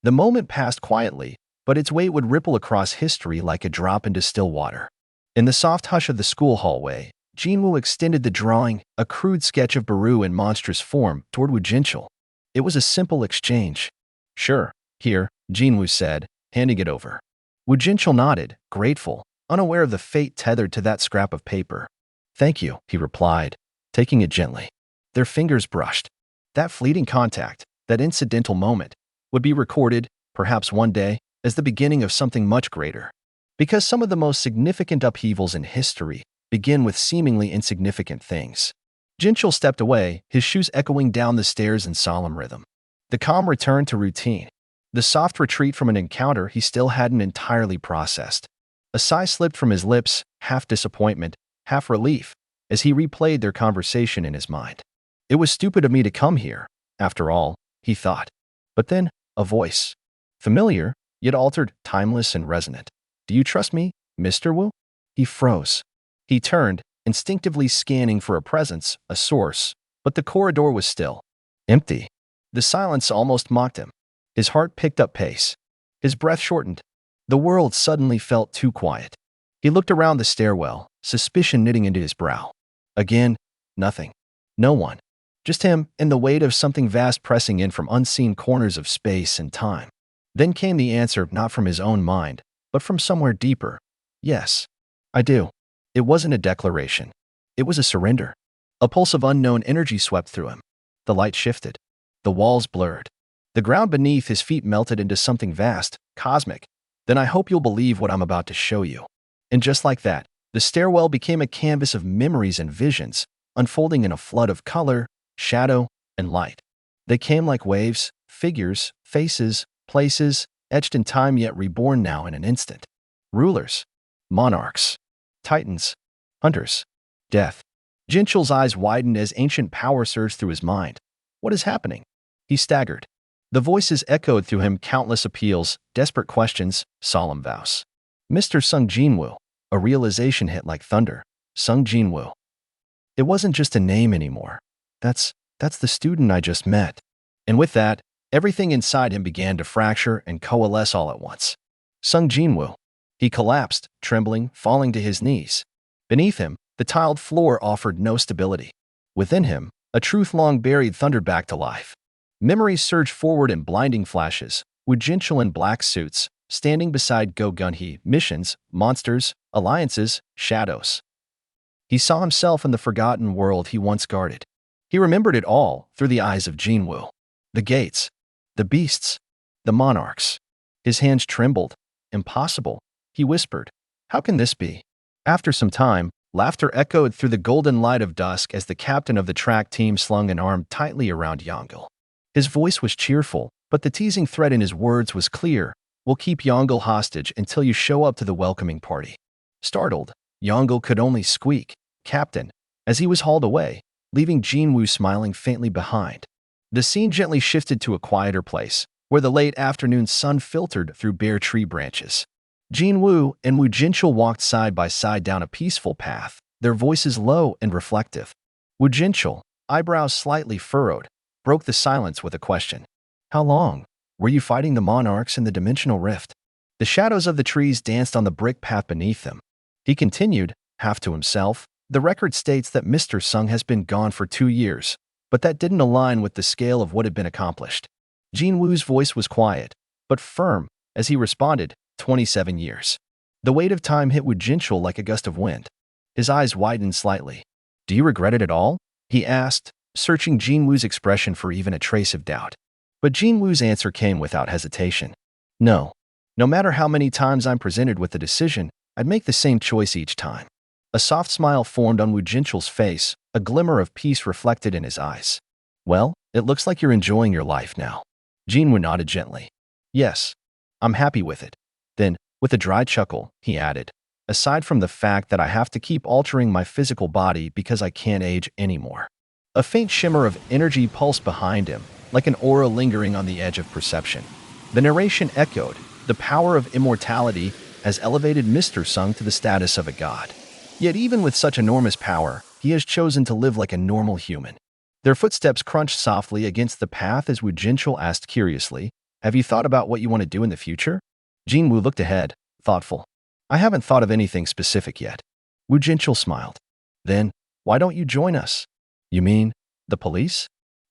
The moment passed quietly, but its weight would ripple across history like a drop into still water. In the soft hush of the school hallway, Jinwoo extended the drawing, a crude sketch of Baru in monstrous form, toward Woo Jinchul. It was a simple exchange. "Sure, here," Jinwoo said, handing it over. Woo Jinchul nodded, grateful, unaware of the fate tethered to that scrap of paper. "Thank you," he replied, taking it gently. Their fingers brushed. That fleeting contact, that incidental moment, would be recorded, perhaps one day, as the beginning of something much greater. Because some of the most significant upheavals in history begin with seemingly insignificant things. Jinchul stepped away, his shoes echoing down the stairs in solemn rhythm. The calm returned to routine. The soft retreat from an encounter he still hadn't entirely processed. A sigh slipped from his lips, half disappointment, half relief, as he replayed their conversation in his mind. It was stupid of me to come here, after all, he thought. But then, a voice. Familiar, yet altered, timeless and resonant. "Do you trust me, Mr. Wu?" He froze. He turned, instinctively scanning for a presence, a source, but the corridor was still. Empty. The silence almost mocked him. His heart picked up pace. His breath shortened. The world suddenly felt too quiet. He looked around the stairwell, suspicion knitting into his brow. Again, nothing. No one. Just him and the weight of something vast pressing in from unseen corners of space and time. Then came the answer, not from his own mind, but from somewhere deeper. "Yes, I do." It wasn't a declaration. It was a surrender. A pulse of unknown energy swept through him. The light shifted. The walls blurred. The ground beneath his feet melted into something vast, cosmic. "Then I hope you'll believe what I'm about to show you." And just like that, the stairwell became a canvas of memories and visions, unfolding in a flood of color, shadow, and light. They came like waves, figures, faces, places, etched in time yet reborn now in an instant. Rulers, monarchs, titans, hunters, death. Jinchul's eyes widened as ancient power surged through his mind. What is happening? He staggered. The voices echoed through him, countless appeals, desperate questions, solemn vows. "Mr. Sung Jinwoo." A realization hit like thunder. Sung Jinwoo. It wasn't just a name anymore. That's the student I just met. And with that, everything inside him began to fracture and coalesce all at once. Sung Jinwoo. He collapsed, trembling, falling to his knees. Beneath him, the tiled floor offered no stability. Within him, a truth long buried thundered back to life. Memories surged forward in blinding flashes, with Jinchul in black suits, standing beside Go Gunhee, missions, monsters, alliances, shadows. He saw himself in the forgotten world he once guarded. He remembered it all through the eyes of Jinwoo. The gates, the beasts, the monarchs. His hands trembled. "Impossible," he whispered. "How can this be?" After some time, laughter echoed through the golden light of dusk as the captain of the track team slung an arm tightly around Yongle. His voice was cheerful, but the teasing thread in his words was clear. "We'll keep Yongle hostage until you show up to the welcoming party." Startled, Yongle could only squeak, "Captain," as he was hauled away, leaving Jinwoo smiling faintly behind. The scene gently shifted to a quieter place, where the late afternoon sun filtered through bare tree branches. Jinwoo and Woo Jinchul walked side by side down a peaceful path, their voices low and reflective. Woo Jinchul, eyebrows slightly furrowed, broke the silence with a question. "How long were you fighting the monarchs in the dimensional rift?" The shadows of the trees danced on the brick path beneath them. He continued, half to himself, "The record states that Mr. Sung has been gone for 2 years, but that didn't align with the scale of what had been accomplished." Jinwoo's voice was quiet, but firm, as he responded, 27 years. The weight of time hit Woo Jinchul like a gust of wind. His eyes widened slightly. "Do you regret it at all?" he asked, searching Jinwoo's expression for even a trace of doubt. But Jinwoo's answer came without hesitation. "No. No matter how many times I'm presented with the decision, I'd make the same choice each time." A soft smile formed on Woo Jinchul's face, a glimmer of peace reflected in his eyes. "Well, it looks like you're enjoying your life now." Jinwoo nodded gently. "Yes, I'm happy with it." Then, with a dry chuckle, he added, "Aside from the fact that I have to keep altering my physical body because I can't age anymore." A faint shimmer of energy pulsed behind him, like an aura lingering on the edge of perception. The narration echoed, "The power of immortality has elevated Mr. Sung to the status of a god. Yet even with such enormous power, he has chosen to live like a normal human." Their footsteps crunched softly against the path as Wu Jinchul asked curiously, "Have you thought about what you want to do in the future?" Jinwoo looked ahead, thoughtful. "I haven't thought of anything specific yet." Wu Jinchul smiled. "Then, why don't you join us?" "You mean, the police?"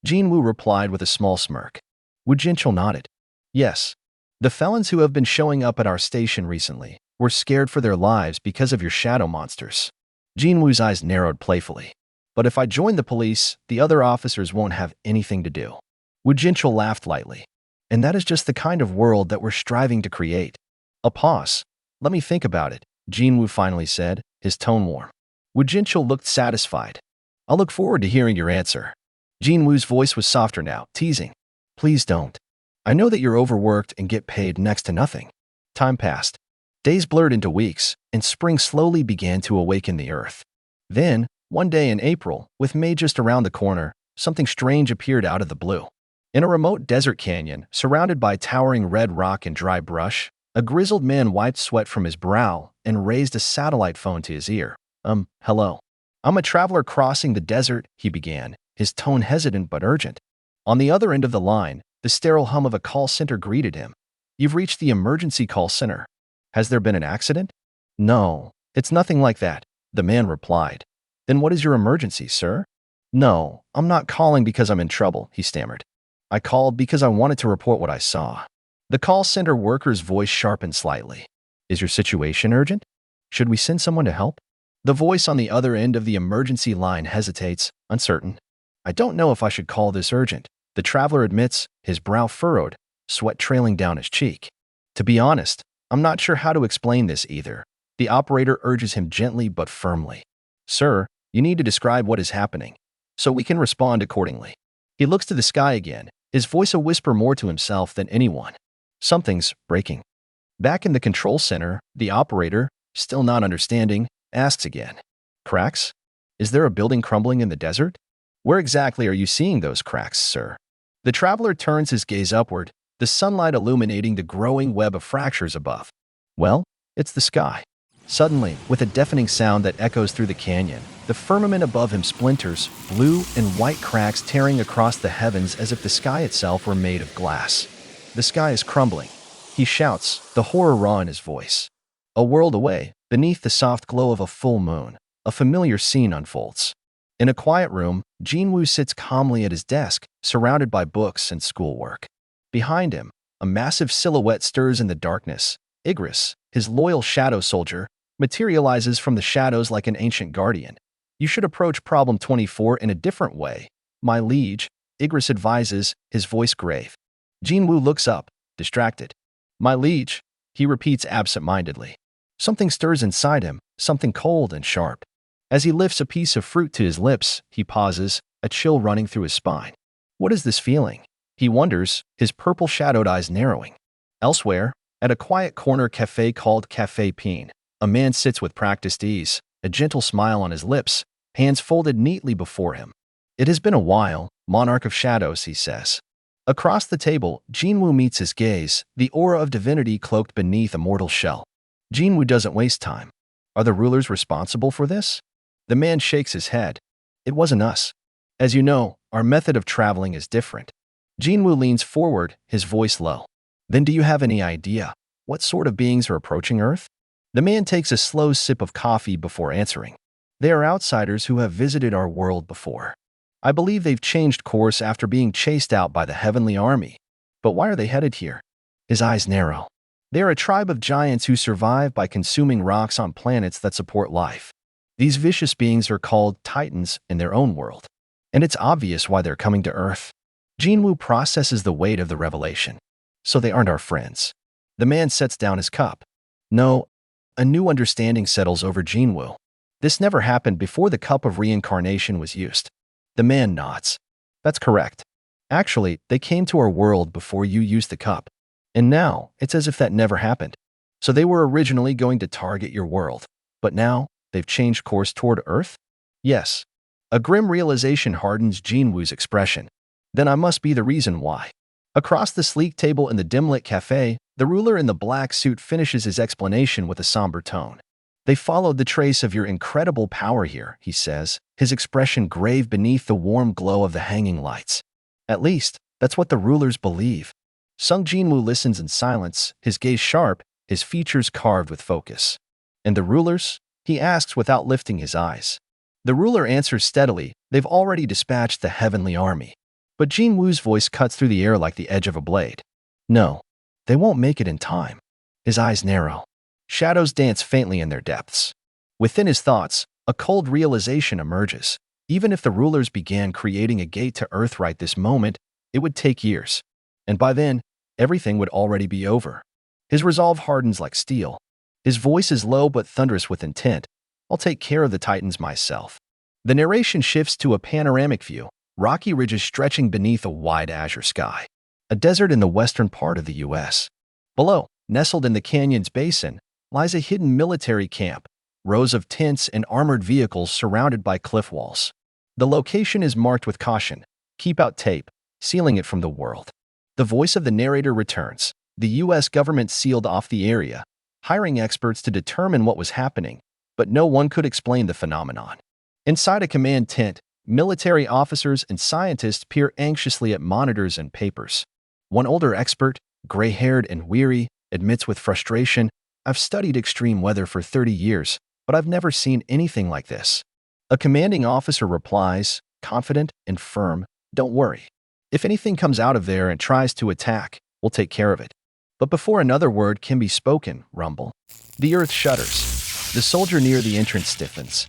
Jinwoo replied with a small smirk. Wu Jinchul nodded. "Yes. The felons who have been showing up at our station recently were scared for their lives because of your shadow monsters." Jinwoo's eyes narrowed playfully. "But if I join the police, the other officers won't have anything to do." Wu Jinchul laughed lightly. "And that is just the kind of world that we're striving to create." A pause. "Let me think about it," Jinwoo finally said, his tone warm. Wu Jinchul looked satisfied. "I'll look forward to hearing your answer." Jinwoo's voice was softer now, teasing. "Please don't. I know that you're overworked and get paid next to nothing." Time passed. Days blurred into weeks, and spring slowly began to awaken the earth. Then, one day in April, with May just around the corner, something strange appeared out of the blue. In a remote desert canyon, surrounded by towering red rock and dry brush, a grizzled man wiped sweat from his brow and raised a satellite phone to his ear. Hello. "I'm a traveler crossing the desert," he began, his tone hesitant but urgent. On the other end of the line, the sterile hum of a call center greeted him. "You've reached the emergency call center. Has there been an accident?" "No, it's nothing like that," the man replied. "Then what is your emergency, sir?" "No, I'm not calling because I'm in trouble," he stammered. "I called because I wanted to report what I saw." The call center worker's voice sharpened slightly. "Is your situation urgent? Should we send someone to help?" The voice on the other end of the emergency line hesitates, uncertain. "I don't know if I should call this urgent," the traveler admits, his brow furrowed, sweat trailing down his cheek. "To be honest, I'm not sure how to explain this either." The operator urges him gently but firmly. "Sir, you need to describe what is happening, so we can respond accordingly." He looks to the sky again, his voice a whisper more to himself than anyone. "Something's breaking." Back in the control center, the operator, still not understanding, asks again. "Cracks? Is there a building crumbling in the desert? Where exactly are you seeing those cracks, sir?" The traveler turns his gaze upward, the sunlight illuminating the growing web of fractures above. "Well, it's the sky." Suddenly, with a deafening sound that echoes through the canyon, the firmament above him splinters, blue and white cracks tearing across the heavens as if the sky itself were made of glass. "The sky is crumbling," he shouts, the horror raw in his voice. A world away, beneath the soft glow of a full moon, a familiar scene unfolds. In a quiet room, Jinwoo sits calmly at his desk, surrounded by books and schoolwork. Behind him, a massive silhouette stirs in the darkness. Igris, his loyal shadow soldier, materializes from the shadows like an ancient guardian. "You should approach problem 24 in a different way, my liege," Igris advises, his voice grave. Jinwoo looks up, distracted. "My liege," he repeats absent-mindedly. Something stirs inside him, something cold and sharp. As he lifts a piece of fruit to his lips, he pauses, a chill running through his spine. What is this feeling? He wonders, his purple-shadowed eyes narrowing. Elsewhere, at a quiet corner cafe called Café Peen, a man sits with practiced ease, a gentle smile on his lips, hands folded neatly before him. "It has been a while, monarch of shadows," he says. Across the table, Jinwoo meets his gaze, the aura of divinity cloaked beneath a mortal shell. Jinwoo doesn't waste time. "Are the rulers responsible for this?" The man shakes his head. "It wasn't us. As you know, our method of traveling is different." Jinwoo leans forward, his voice low. "Then do you have any idea what sort of beings are approaching Earth?" The man takes a slow sip of coffee before answering. "They are outsiders who have visited our world before. I believe they've changed course after being chased out by the heavenly army. But why are they headed here?" His eyes narrow. "They are a tribe of giants who survive by consuming rocks on planets that support life. These vicious beings are called Titans in their own world. And it's obvious why they're coming to Earth." Jinwoo processes the weight of the revelation. "So they aren't our friends." The man sets down his cup. "No." A new understanding settles over Jinwoo. This never happened before the cup of reincarnation was used. The man nods. "That's correct. Actually, they came to our world before you used the cup. And now, it's as if that never happened. So they were originally going to target your world, but now, they've changed course toward Earth?" "Yes." A grim realization hardens Jinwoo's expression. "Then I must be the reason why." Across the sleek table in the dim-lit cafe, the ruler in the black suit finishes his explanation with a somber tone. They followed the trace of your incredible power here, he says, his expression grave beneath the warm glow of the hanging lights. At least, that's what the rulers believe. Sung Jinwoo listens in silence, his gaze sharp, his features carved with focus. And the rulers? He asks without lifting his eyes. The ruler answers steadily, they've already dispatched the heavenly army. But Jinwoo's voice cuts through the air like the edge of a blade. No, they won't make it in time. His eyes narrow. Shadows dance faintly in their depths. Within his thoughts, a cold realization emerges. Even if the rulers began creating a gate to Earth right this moment, it would take years. And by then, everything would already be over. His resolve hardens like steel. His voice is low but thunderous with intent. I'll take care of the Titans myself. The narration shifts to a panoramic view, rocky ridges stretching beneath a wide azure sky. A desert in the western part of the U.S. Below, nestled in the canyon's basin, lies a hidden military camp, rows of tents and armored vehicles surrounded by cliff walls. The location is marked with caution, keep out tape, sealing it from the world. The voice of the narrator returns. The U.S. government sealed off the area, hiring experts to determine what was happening, but no one could explain the phenomenon. Inside a command tent, military officers and scientists peer anxiously at monitors and papers. One older expert, gray-haired and weary, admits with frustration, I've studied extreme weather for 30 years, but I've never seen anything like this. A commanding officer replies, confident and firm, don't worry. If anything comes out of there and tries to attack, we'll take care of it. But before another word can be spoken, rumble. The earth shudders. The soldier near the entrance stiffens.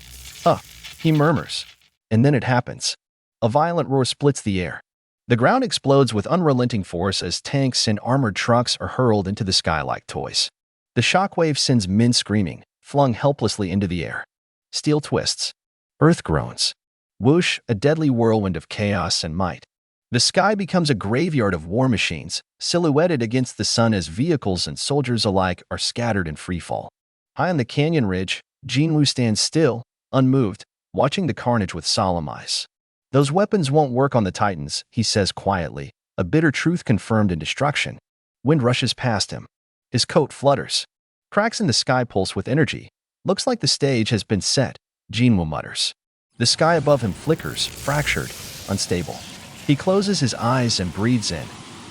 He murmurs. And then it happens. A violent roar splits the air. The ground explodes with unrelenting force as tanks and armored trucks are hurled into the sky like toys. The shockwave sends men screaming, flung helplessly into the air. Steel twists. Earth groans. Whoosh, a deadly whirlwind of chaos and might. The sky becomes a graveyard of war machines, silhouetted against the sun as vehicles and soldiers alike are scattered in freefall. High on the canyon ridge, Jinwoo stands still, unmoved, watching the carnage with solemn eyes. Those weapons won't work on the Titans, he says quietly, a bitter truth confirmed in destruction. Wind rushes past him. His coat flutters. Cracks in the sky pulse with energy. Looks like the stage has been set, Jinwoo mutters. The sky above him flickers, fractured, unstable. He closes his eyes and breathes in.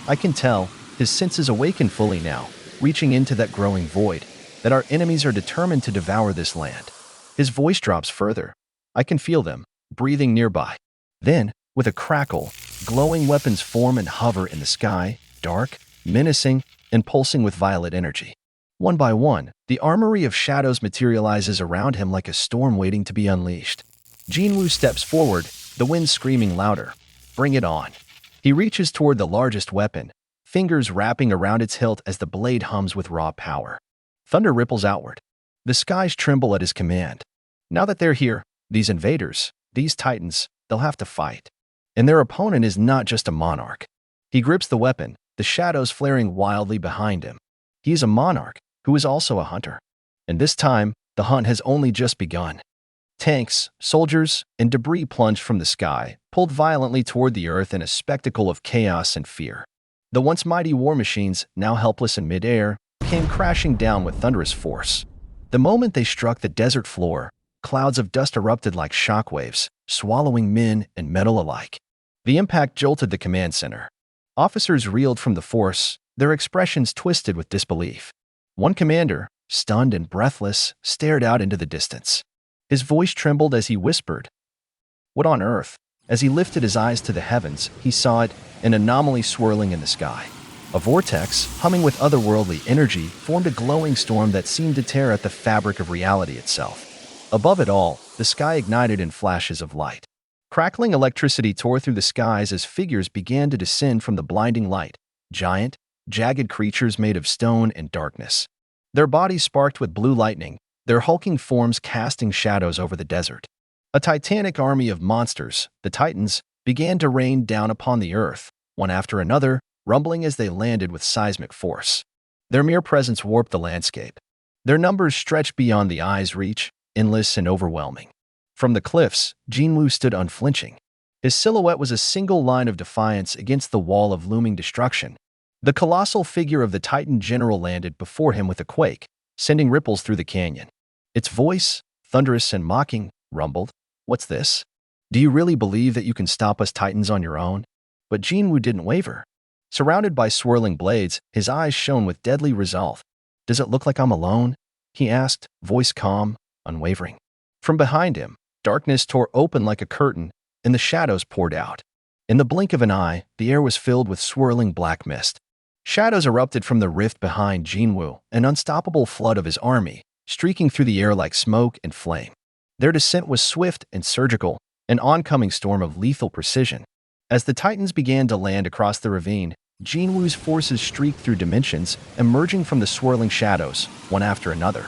I can tell, his senses awaken fully now, reaching into that growing void, that our enemies are determined to devour this land. His voice drops further. I can feel them, breathing nearby. Then, with a crackle, glowing weapons form and hover in the sky, dark, menacing, and pulsing with violet energy. One by one, the armory of shadows materializes around him like a storm waiting to be unleashed. Jinwoo steps forward, the wind screaming louder. Bring it on. He reaches toward the largest weapon, fingers wrapping around its hilt as the blade hums with raw power. Thunder ripples outward. The skies tremble at his command. Now that they're here, these invaders, these Titans, they'll have to fight. And their opponent is not just a monarch. He grips the weapon, the shadows flaring wildly behind him. He is a monarch, who is also a hunter. And this time, the hunt has only just begun. Tanks, soldiers, and debris plunged from the sky, pulled violently toward the earth in a spectacle of chaos and fear. The once mighty war machines, now helpless in midair, came crashing down with thunderous force. The moment they struck the desert floor, clouds of dust erupted like shockwaves, swallowing men and metal alike. The impact jolted the command center. Officers reeled from the force, their expressions twisted with disbelief. One commander, stunned and breathless, stared out into the distance. His voice trembled as he whispered, "What on earth?" As he lifted his eyes to the heavens, he saw it, an anomaly swirling in the sky. A vortex, humming with otherworldly energy, formed a glowing storm that seemed to tear at the fabric of reality itself. Above it all, the sky ignited in flashes of light. Crackling electricity tore through the skies as figures began to descend from the blinding light, giant, jagged creatures made of stone and darkness. Their bodies sparked with blue lightning, their hulking forms casting shadows over the desert. A titanic army of monsters, the Titans, began to rain down upon the earth, one after another, rumbling as they landed with seismic force. Their mere presence warped the landscape. Their numbers stretched beyond the eye's reach, endless and overwhelming. From the cliffs, Jinwoo stood unflinching. His silhouette was a single line of defiance against the wall of looming destruction. The colossal figure of the Titan general landed before him with a quake, sending ripples through the canyon. Its voice, thunderous and mocking, rumbled, "What's this? Do you really believe that you can stop us Titans on your own?" But Jinwoo didn't waver. Surrounded by swirling blades, his eyes shone with deadly resolve. "Does it look like I'm alone?" he asked, voice calm, unwavering. From behind him, darkness tore open like a curtain, and the shadows poured out. In the blink of an eye, the air was filled with swirling black mist. Shadows erupted from the rift behind Jinwoo, an unstoppable flood of his army, streaking through the air like smoke and flame. Their descent was swift and surgical, an oncoming storm of lethal precision. As the Titans began to land across the ravine, Jinwoo's forces streaked through dimensions, emerging from the swirling shadows, one after another.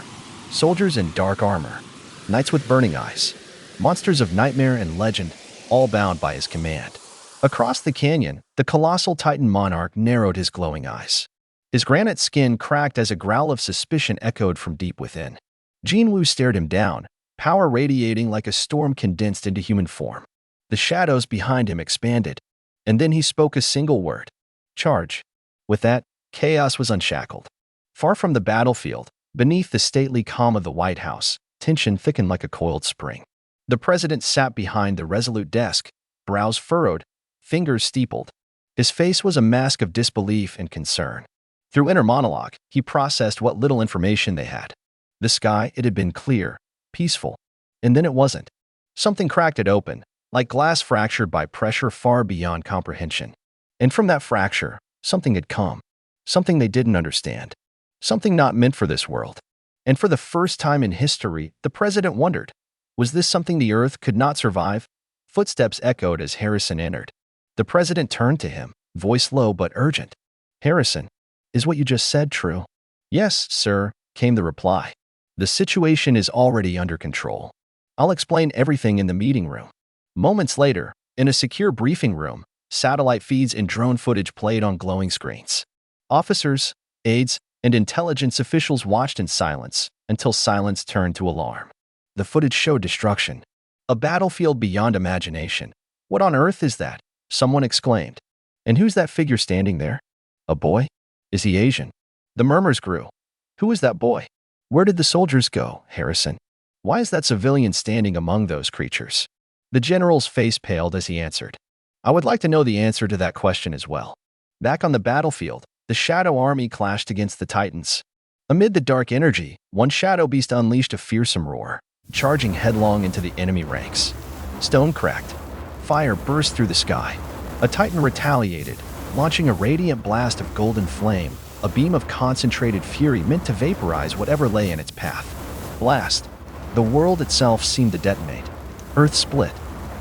Soldiers in dark armor, knights with burning eyes, monsters of nightmare and legend, all bound by his command. Across the canyon, the colossal Titan monarch narrowed his glowing eyes. His granite skin cracked as a growl of suspicion echoed from deep within. Jinwoo stared him down, power radiating like a storm condensed into human form. The shadows behind him expanded, and then he spoke a single word: "Charge." With that, chaos was unshackled. Far from the battlefield, beneath the stately calm of the White House, tension thickened like a coiled spring. The president sat behind the resolute desk, brows furrowed, fingers steepled. His face was a mask of disbelief and concern. Through inner monologue, he processed what little information they had. The sky, it had been clear, peaceful. And then it wasn't. Something cracked it open, like glass fractured by pressure far beyond comprehension. And from that fracture, something had come. Something they didn't understand. Something not meant for this world. And for the first time in history, the president wondered, was this something the Earth could not survive? Footsteps echoed as Harrison entered. The president turned to him, voice low but urgent. "Harrison, is what you just said true?" "Yes, sir," came the reply. "The situation is already under control. I'll explain everything in the meeting room." Moments later, in a secure briefing room, satellite feeds and drone footage played on glowing screens. Officers, aides, and intelligence officials watched in silence until silence turned to alarm. The footage showed destruction. A battlefield beyond imagination. "What on earth is that?" someone exclaimed. "And who's that figure standing there? A boy? Is he Asian?" The murmurs grew. "Who is that boy? Where did the soldiers go, Harrison? Why is that civilian standing among those creatures?" The general's face paled as he answered. "I would like to know the answer to that question as well." Back on the battlefield, the Shadow Army clashed against the Titans. Amid the dark energy, one shadow beast unleashed a fearsome roar, charging headlong into the enemy ranks. Stone cracked. Fire burst through the sky. A Titan retaliated, launching a radiant blast of golden flame, a beam of concentrated fury meant to vaporize whatever lay in its path. Blast. The world itself seemed to detonate. Earth split.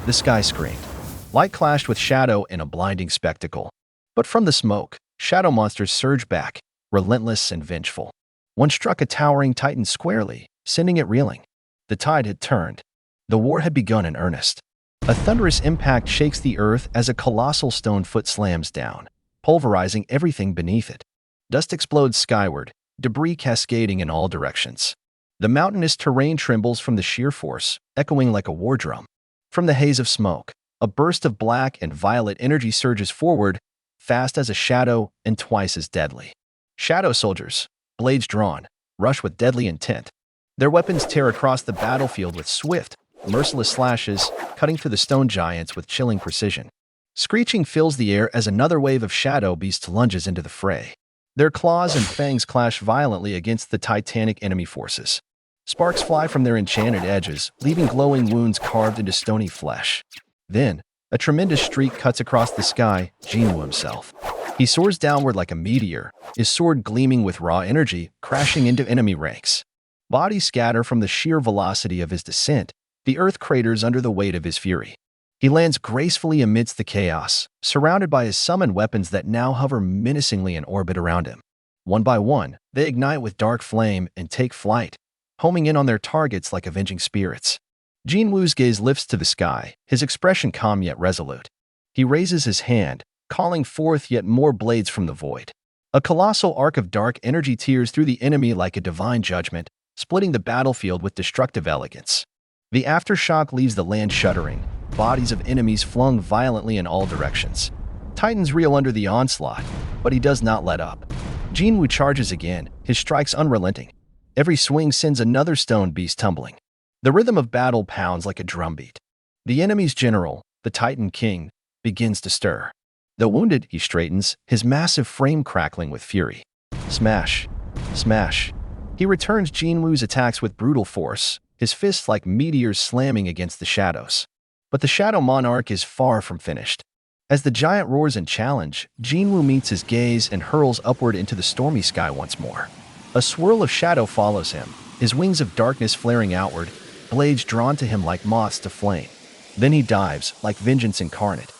The sky screamed. Light clashed with shadow in a blinding spectacle. But from the smoke, shadow monsters surged back, relentless and vengeful. One struck a towering Titan squarely, sending it reeling. The tide had turned. The war had begun in earnest. A thunderous impact shakes the earth as a colossal stone foot slams down, pulverizing everything beneath it. Dust explodes skyward, debris cascading in all directions. The mountainous terrain trembles from the sheer force, echoing like a war drum. From the haze of smoke, a burst of black and violet energy surges forward, fast as a shadow and twice as deadly. Shadow soldiers, blades drawn, rush with deadly intent. Their weapons tear across the battlefield with swift, merciless slashes, cutting through the stone giants with chilling precision. Screeching fills the air as another wave of shadow beasts lunges into the fray. Their claws and fangs clash violently against the titanic enemy forces. Sparks fly from their enchanted edges, leaving glowing wounds carved into stony flesh. Then, a tremendous streak cuts across the sky, Jinwoo himself. He soars downward like a meteor, his sword gleaming with raw energy, crashing into enemy ranks. Bodies scatter from the sheer velocity of his descent. The earth craters under the weight of his fury. He lands gracefully amidst the chaos, surrounded by his summoned weapons that now hover menacingly in orbit around him. One by one, they ignite with dark flame and take flight, homing in on their targets like avenging spirits. Jinwoo's gaze lifts to the sky, his expression calm yet resolute. He raises his hand, calling forth yet more blades from the void. A colossal arc of dark energy tears through the enemy like a divine judgment, splitting the battlefield with destructive elegance. The aftershock leaves the land shuddering, bodies of enemies flung violently in all directions. Titans reel under the onslaught, but he does not let up. Jinwoo charges again, his strikes unrelenting. Every swing sends another stone beast tumbling. The rhythm of battle pounds like a drumbeat. The enemy's general, the Titan King, begins to stir. Though wounded, he straightens, his massive frame crackling with fury. Smash! Smash! He returns Jinwoo's attacks with brutal force, his fists like meteors slamming against the shadows. But the Shadow Monarch is far from finished. As the giant roars in challenge, Jinwoo meets his gaze and hurls upward into the stormy sky once more. A swirl of shadow follows him, his wings of darkness flaring outward, blades drawn to him like moths to flame. Then he dives, like vengeance incarnate.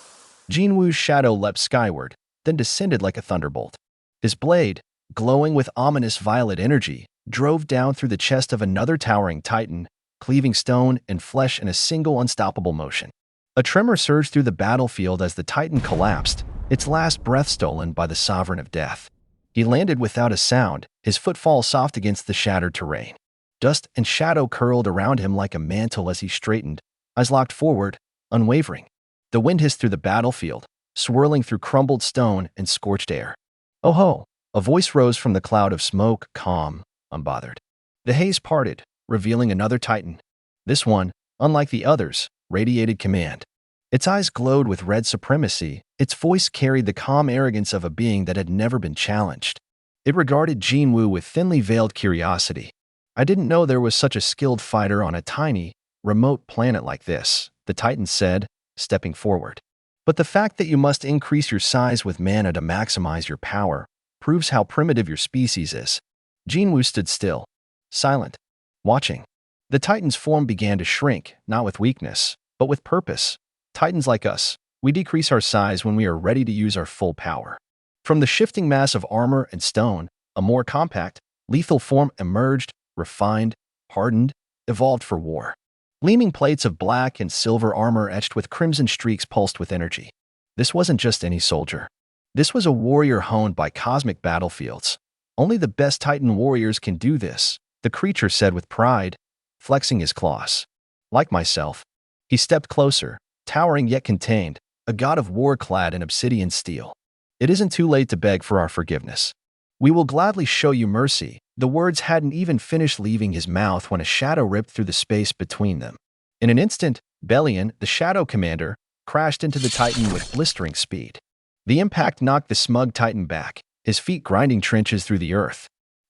Jinwoo's shadow leapt skyward, then descended like a thunderbolt. His blade, glowing with ominous violet energy, drove down through the chest of another towering titan, cleaving stone and flesh in a single unstoppable motion. A tremor surged through the battlefield as the titan collapsed, its last breath stolen by the sovereign of death. He landed without a sound, his footfall soft against the shattered terrain. Dust and shadow curled around him like a mantle as he straightened, eyes locked forward, unwavering. The wind hissed through the battlefield, swirling through crumbled stone and scorched air. "Oh ho!" A voice rose from the cloud of smoke, calm, unbothered. The haze parted, revealing another titan. This one, unlike the others, radiated command. Its eyes glowed with red supremacy, its voice carried the calm arrogance of a being that had never been challenged. It regarded Jinwoo with thinly veiled curiosity. "I didn't know there was such a skilled fighter on a tiny, remote planet like this," the titan said, stepping forward. "But the fact that you must increase your size with mana to maximize your power proves how primitive your species is." Jinwoo stood still, silent, watching. The titan's form began to shrink, not with weakness, but with purpose. Titans like us, we decrease our size when we are ready to use our full power. From the shifting mass of armor and stone, a more compact, lethal form emerged, refined, hardened, evolved for war. Gleaming plates of black and silver armor etched with crimson streaks pulsed with energy. This wasn't just any soldier. This was a warrior honed by cosmic battlefields. "Only the best Titan warriors can do this," the creature said with pride, flexing his claws. "Like myself." He stepped closer, towering yet contained, a god of war clad in obsidian steel. "It isn't too late to beg for our forgiveness. We will gladly show you mercy." The words hadn't even finished leaving his mouth when a shadow ripped through the space between them. In an instant, Belian, the shadow commander, crashed into the titan with blistering speed. The impact knocked the smug titan back, his feet grinding trenches through the earth.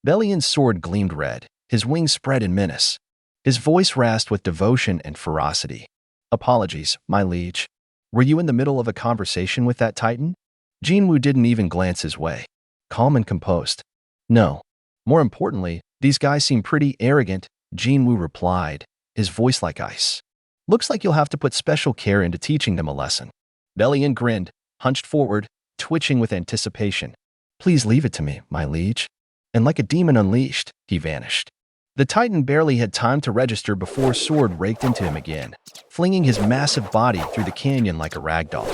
Belian's sword gleamed red, his wings spread in menace. His voice rasped with devotion and ferocity. "Apologies, my liege. Were you in the middle of a conversation with that titan?" Jinwoo didn't even glance his way. Calm and composed. "No. More importantly, these guys seem pretty arrogant," Jinwoo replied, his voice like ice. "Looks like you'll have to put special care into teaching them a lesson." Belian grinned, hunched forward, twitching with anticipation. "Please leave it to me, my liege." And like a demon unleashed, he vanished. The titan barely had time to register before sword raked into him again, flinging his massive body through the canyon like a ragdoll.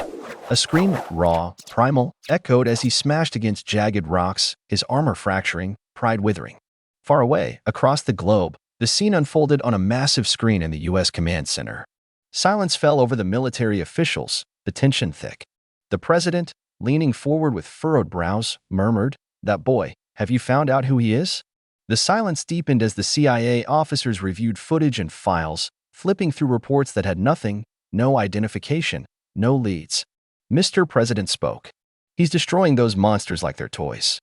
A scream, raw, primal, echoed as he smashed against jagged rocks, his armor fracturing, pride withering. Far away, across the globe, the scene unfolded on a massive screen in the U.S. Command Center. Silence fell over the military officials, the tension thick. The president, leaning forward with furrowed brows, murmured, "That boy, have you found out who he is?" The silence deepened as the CIA officers reviewed footage and files, flipping through reports that had nothing, no identification, no leads. Mr. President spoke. "He's destroying those monsters like they're toys.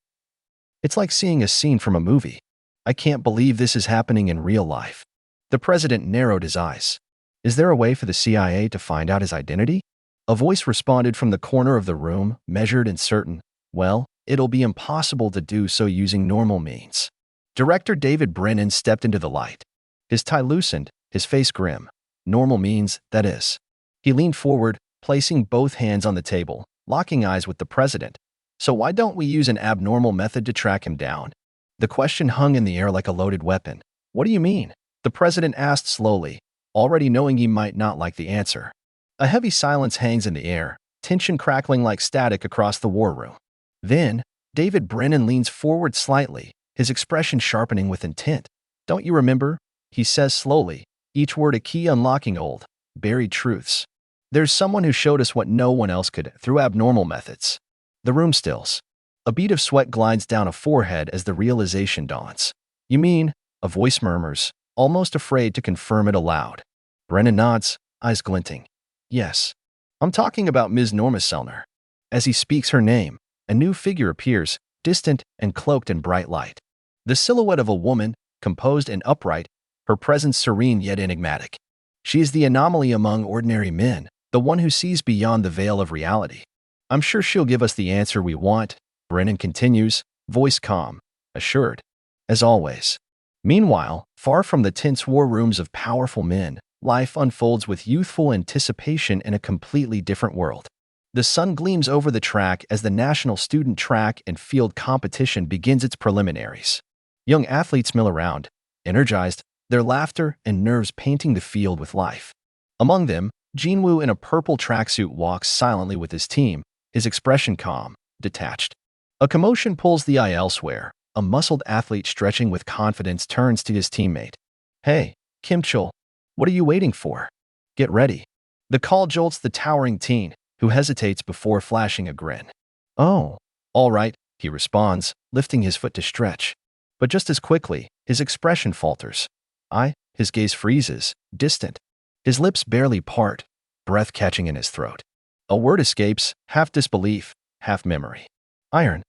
It's like seeing a scene from a movie. I can't believe this is happening in real life." The president narrowed his eyes. "Is there a way for the CIA to find out his identity?" A voice responded from the corner of the room, measured and certain. "Well, it'll be impossible to do so using normal means." Director David Brennan stepped into the light. His tie loosened, his face grim. "Normal means, that is." He leaned forward, placing both hands on the table, locking eyes with the president. "So why don't we use an abnormal method to track him down?" The question hung in the air like a loaded weapon. "What do you mean?" the president asked slowly, already knowing he might not like the answer. A heavy silence hangs in the air, tension crackling like static across the war room. Then, David Brennan leans forward slightly, his expression sharpening with intent. "Don't you remember?" he says slowly, each word a key unlocking old, buried truths. "There's someone who showed us what no one else could through abnormal methods." The room stills. A bead of sweat glides down a forehead as the realization dawns. "You mean, A voice murmurs, almost afraid to confirm it aloud. Brennan nods, eyes glinting. Yes, I'm talking about Ms. Norma Selner. As he speaks her name, a new figure appears, distant and cloaked in bright light. The silhouette of a woman, composed and upright, her presence serene yet enigmatic. She is the anomaly among ordinary men, the one who sees beyond the veil of reality. I'm sure she'll give us the answer we want, Brennan continues, voice calm, assured, as always. Meanwhile, far from the tense war rooms of powerful men, life unfolds with youthful anticipation in a completely different world. The sun gleams over the track as the National Student Track and Field Competition begins its preliminaries. Young athletes mill around, energized, their laughter and nerves painting the field with life. Among them, Jinwoo in a purple tracksuit walks silently with his team, his expression calm, detached. A commotion pulls the eye elsewhere. A muscled athlete stretching with confidence turns to his teammate. Hey, Kim Chul, what are you waiting for? Get ready. The call jolts the towering teen, who hesitates before flashing a grin. Oh, all right, he responds, lifting his foot to stretch. But just as quickly, his expression falters. His gaze freezes, distant. His lips barely part, breath catching in his throat. A word escapes, half disbelief, half memory. Iron.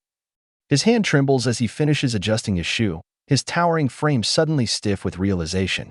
His hand trembles as he finishes adjusting his shoe, his towering frame suddenly stiff with realization.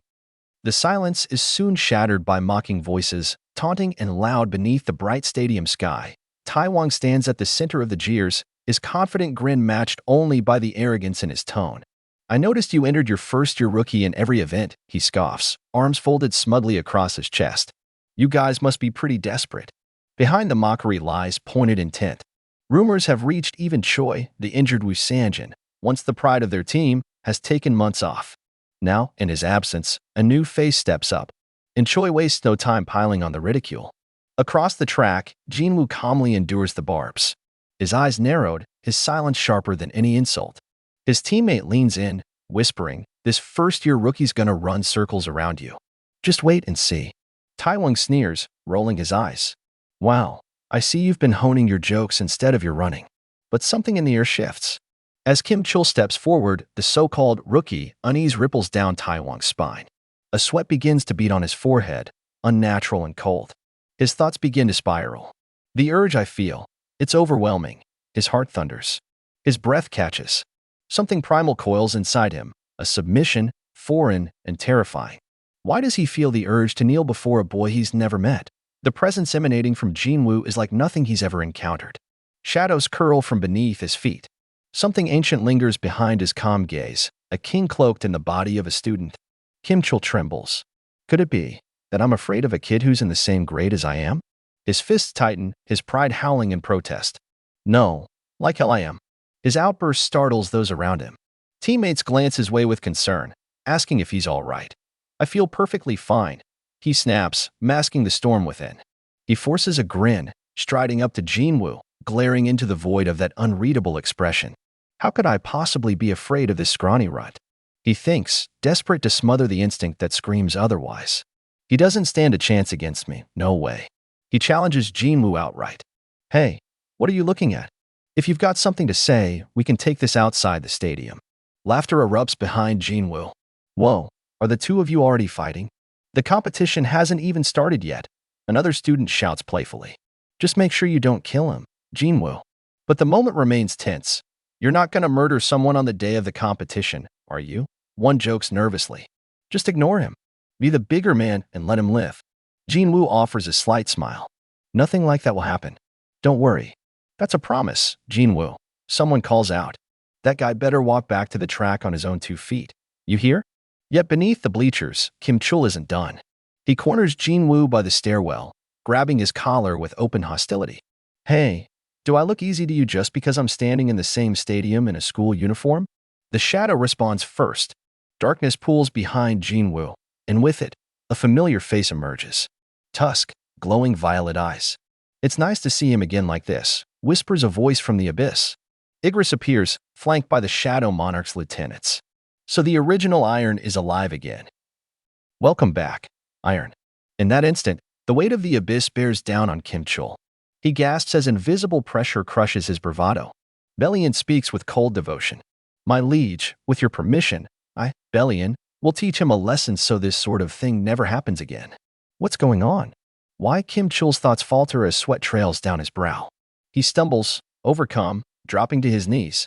The silence is soon shattered by mocking voices, taunting and loud beneath the bright stadium sky. Taiwan stands at the center of the jeers, his confident grin matched only by the arrogance in his tone. I noticed you entered your first-year rookie in every event, he scoffs, arms folded smugly across his chest. You guys must be pretty desperate. Behind the mockery lies pointed intent. Rumors have reached even Choi, the injured Wu Sanjin, once the pride of their team, has taken months off. Now, in his absence, a new face steps up, and Choi wastes no time piling on the ridicule. Across the track, Jinwoo calmly endures the barbs. His eyes narrowed, his silence sharper than any insult. His teammate leans in, whispering, this first-year rookie's gonna run circles around you. Just wait and see. Taiwan sneers, rolling his eyes. Wow, I see you've been honing your jokes instead of your running. But something in the air shifts. As Kim Chul steps forward, the so-called rookie, unease ripples down Taiwan's spine. A sweat begins to beat on his forehead, unnatural and cold. His thoughts begin to spiral. The urge I feel, it's overwhelming. His heart thunders. His breath catches. Something primal coils inside him, a submission, foreign and terrifying. Why does he feel the urge to kneel before a boy he's never met? The presence emanating from Jinwoo is like nothing he's ever encountered. Shadows curl from beneath his feet. Something ancient lingers behind his calm gaze, a king cloaked in the body of a student. Kim Chul trembles. Could it be that I'm afraid of a kid who's in the same grade as I am? His fists tighten, his pride howling in protest. No, like hell I am. His outburst startles those around him. Teammates glance his way with concern, asking if he's all right. I feel perfectly fine. He snaps, masking the storm within. He forces a grin, striding up to Jinwoo, glaring into the void of that unreadable expression. How could I possibly be afraid of this scrawny runt? He thinks, desperate to smother the instinct that screams otherwise. He doesn't stand a chance against me, no way. He challenges Jinwoo outright. Hey, what are you looking at? If you've got something to say, we can take this outside the stadium. Laughter erupts behind Jinwoo. Whoa, are the two of you already fighting? The competition hasn't even started yet. Another student shouts playfully. Just make sure you don't kill him, Jinwoo. But the moment remains tense. You're not going to murder someone on the day of the competition, are you? One jokes nervously. Just ignore him. Be the bigger man and let him live. Jinwoo offers a slight smile. Nothing like that will happen. Don't worry. That's a promise, Jinwoo. Someone calls out. That guy better walk back to the track on his own 2 feet. You hear? Yet beneath the bleachers, Kim Chul isn't done. He corners Jinwoo by the stairwell, grabbing his collar with open hostility. Hey, do I look easy to you just because I'm standing in the same stadium in a school uniform? The shadow responds first. Darkness pools behind Jinwoo, and with it, a familiar face emerges. Tusk, glowing violet eyes. It's nice to see him again like this, whispers a voice from the abyss. Igris appears, flanked by the Shadow Monarch's lieutenants. So the original Iron is alive again. Welcome back, Iron. In that instant, the weight of the abyss bears down on Kim Chul. He gasps as invisible pressure crushes his bravado. Belian speaks with cold devotion. My liege, with your permission, Bellion, we'll teach him a lesson so this sort of thing never happens again. What's going on? Why? Kim Chul's thoughts falter as sweat trails down his brow. He stumbles, overcome, dropping to his knees.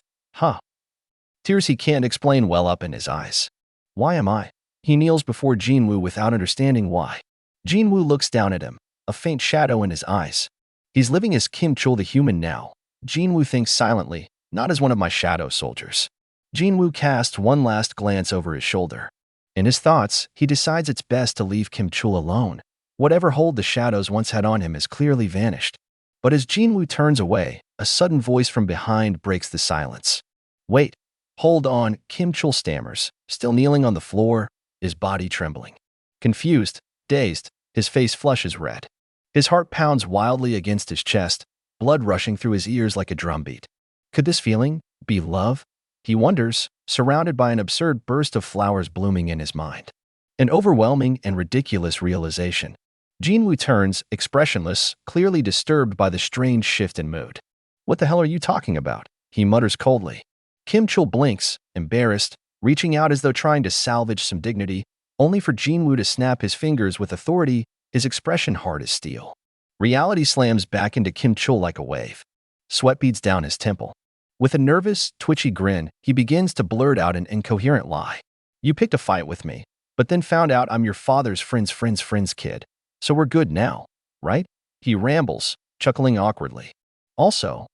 Tears he can't explain well up in his eyes. Why am I? He kneels before Jinwoo without understanding why. Jinwoo looks down at him, a faint shadow in his eyes. He's living as Kim Chul the human now. Jinwoo thinks silently, not as one of my shadow soldiers. Jinwoo casts one last glance over his shoulder. In his thoughts, he decides it's best to leave Kim Chul alone. Whatever hold the shadows once had on him has clearly vanished. But as Jinwoo turns away, a sudden voice from behind breaks the silence. Wait, hold on, Kim Chul stammers, still kneeling on the floor, his body trembling. Confused, dazed, his face flushes red. His heart pounds wildly against his chest, blood rushing through his ears like a drumbeat. Could this feeling be love? He wonders, surrounded by an absurd burst of flowers blooming in his mind. An overwhelming and ridiculous realization. Jinwoo turns, expressionless, clearly disturbed by the strange shift in mood. What the hell are you talking about? He mutters coldly. Kim Chul blinks, embarrassed, reaching out as though trying to salvage some dignity, only for Jinwoo to snap his fingers with authority, his expression hard as steel. Reality slams back into Kim Chul like a wave. Sweat beads down his temple. With a nervous, twitchy grin, he begins to blurt out an incoherent lie. You picked a fight with me, but then found out I'm your father's friend's kid. So we're good now, right? He rambles, chuckling awkwardly. Also,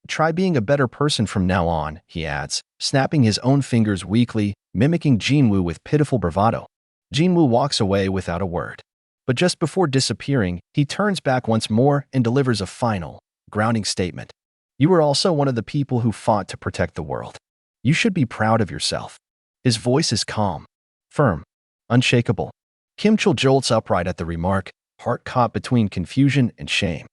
try being a better person from now on, he adds, snapping his own fingers weakly, mimicking Jinwoo with pitiful bravado. Jinwoo walks away without a word. But just before disappearing, he turns back once more and delivers a final, grounding statement. You were also one of the people who fought to protect the world. You should be proud of yourself. His voice is calm, firm, unshakable. Kim Chul jolts upright at the remark, heart caught between confusion and shame.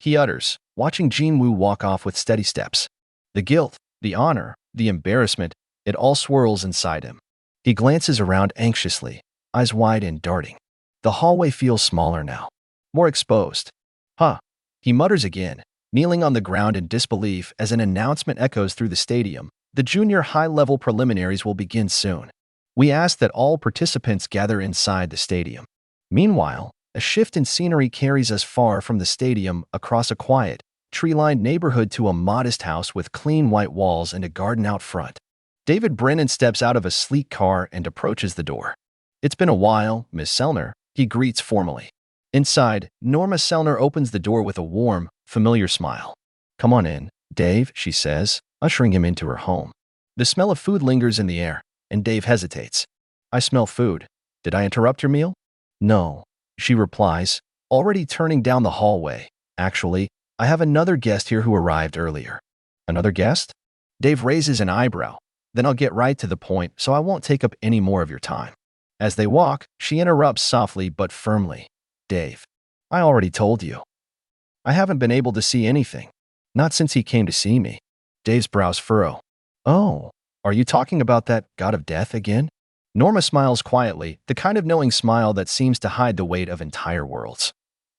He utters, watching Jinwoo walk off with steady steps. The guilt, the honor, the embarrassment, it all swirls inside him. He glances around anxiously, eyes wide and darting. The hallway feels smaller now, more exposed. He mutters again, kneeling on the ground in disbelief as an announcement echoes through the stadium. The junior high-level preliminaries will begin soon. We ask that all participants gather inside the stadium. Meanwhile, a shift in scenery carries us far from the stadium across a quiet, tree-lined neighborhood to a modest house with clean white walls and a garden out front. David Brennan steps out of a sleek car and approaches the door. It's been a while, Miss Sellner, he greets formally. Inside, Norma Sellner opens the door with a warm, familiar smile. Come on in, Dave, she says, ushering him into her home. The smell of food lingers in the air, and Dave hesitates. I smell food. Did I interrupt your meal? No, she replies, already turning down the hallway. Actually, I have another guest here who arrived earlier. Another guest? Dave raises an eyebrow. Then I'll get right to the point so I won't take up any more of your time. As they walk, she interrupts softly but firmly. Dave, I already told you. I haven't been able to see anything. Not since he came to see me. Dave's brows furrow. Oh, are you talking about that god of death again? Norma smiles quietly, the kind of knowing smile that seems to hide the weight of entire worlds.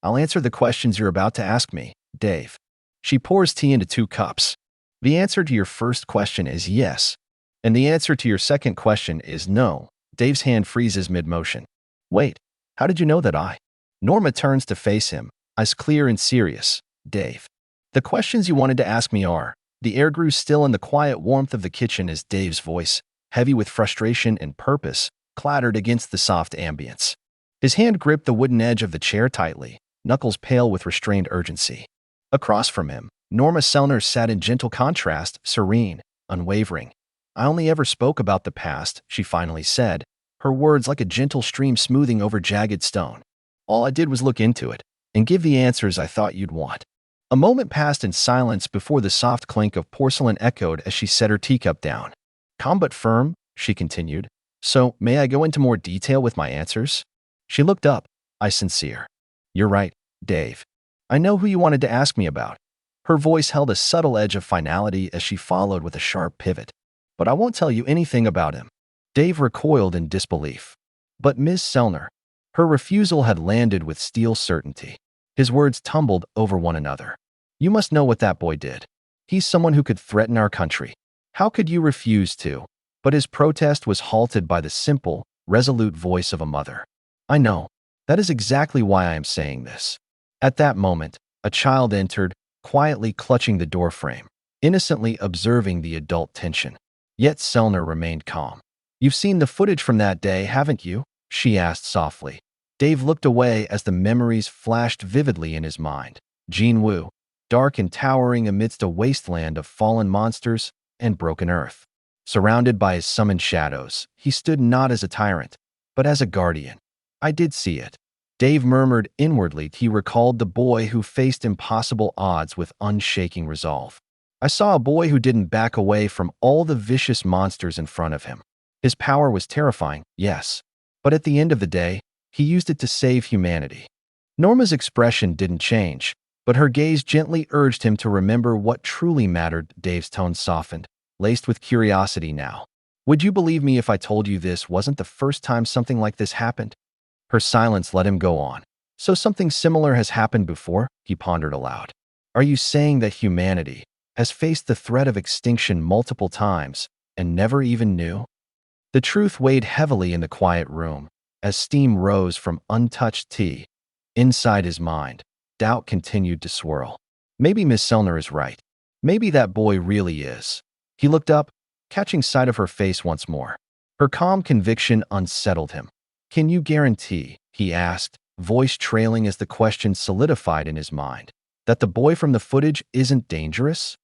I'll answer the questions you're about to ask me, Dave. She pours tea into 2 cups. The answer to your first question is yes, and the answer to your second question is no. Dave's hand freezes mid-motion. Wait, how did you know that I? Norma turns to face him, eyes clear and serious. Dave, the questions you wanted to ask me are. The air grew still in the quiet warmth of the kitchen as Dave's voice, heavy with frustration and purpose, clattered against the soft ambience. His hand gripped the wooden edge of the chair tightly, knuckles pale with restrained urgency. Across from him, Norma Sellner sat in gentle contrast, serene, unwavering. I only ever spoke about the past, she finally said, her words like a gentle stream smoothing over jagged stone. All I did was look into it and give the answers I thought you'd want. A moment passed in silence before the soft clink of porcelain echoed as she set her teacup down. Calm but firm, she continued. So, may I go into more detail with my answers? She looked up. I sincere. You're right, Dave. I know who you wanted to ask me about. Her voice held a subtle edge of finality as she followed with a sharp pivot. But I won't tell you anything about him. Dave recoiled in disbelief. But Ms. Sellner. Her refusal had landed with steel certainty. His words tumbled over one another. You must know what that boy did. He's someone who could threaten our country. How could you refuse to? But his protest was halted by the simple, resolute voice of a mother. I know. That is exactly why I am saying this. At that moment, a child entered, quietly clutching the doorframe, innocently observing the adult tension. Yet Selner remained calm. You've seen the footage from that day, haven't you? She asked softly. Dave looked away as the memories flashed vividly in his mind. Jinwoo, dark and towering amidst a wasteland of fallen monsters and broken earth. Surrounded by his summoned shadows, he stood not as a tyrant, but as a guardian. I did see it. Dave murmured inwardly. He recalled the boy who faced impossible odds with unshaking resolve. I saw a boy who didn't back away from all the vicious monsters in front of him. His power was terrifying, yes, but at the end of the day, he used it to save humanity. Norma's expression didn't change, but her gaze gently urged him to remember what truly mattered. Dave's tone softened, laced with curiosity now. Would you believe me if I told you this wasn't the first time something like this happened? Her silence let him go on. So something similar has happened before? He pondered aloud. Are you saying that humanity has faced the threat of extinction multiple times and never even knew? The truth weighed heavily in the quiet room as steam rose from untouched tea. Inside his mind, doubt continued to swirl. Maybe Miss Selner is right. Maybe that boy really is. He looked up, catching sight of her face once more. Her calm conviction unsettled him. Can you guarantee, he asked, voice trailing as the question solidified in his mind, that the boy from the footage isn't dangerous?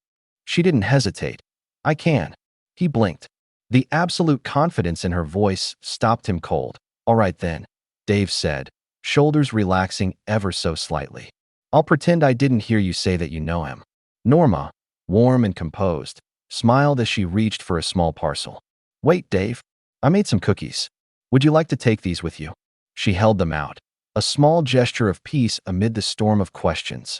She didn't hesitate. I can. He blinked. The absolute confidence in her voice stopped him cold. All right then, Dave said, shoulders relaxing ever so slightly. I'll pretend I didn't hear you say that you know him. Norma, warm and composed, smiled as she reached for a small parcel. Wait, Dave. I made some cookies. Would you like to take these with you? She held them out, a small gesture of peace amid the storm of questions.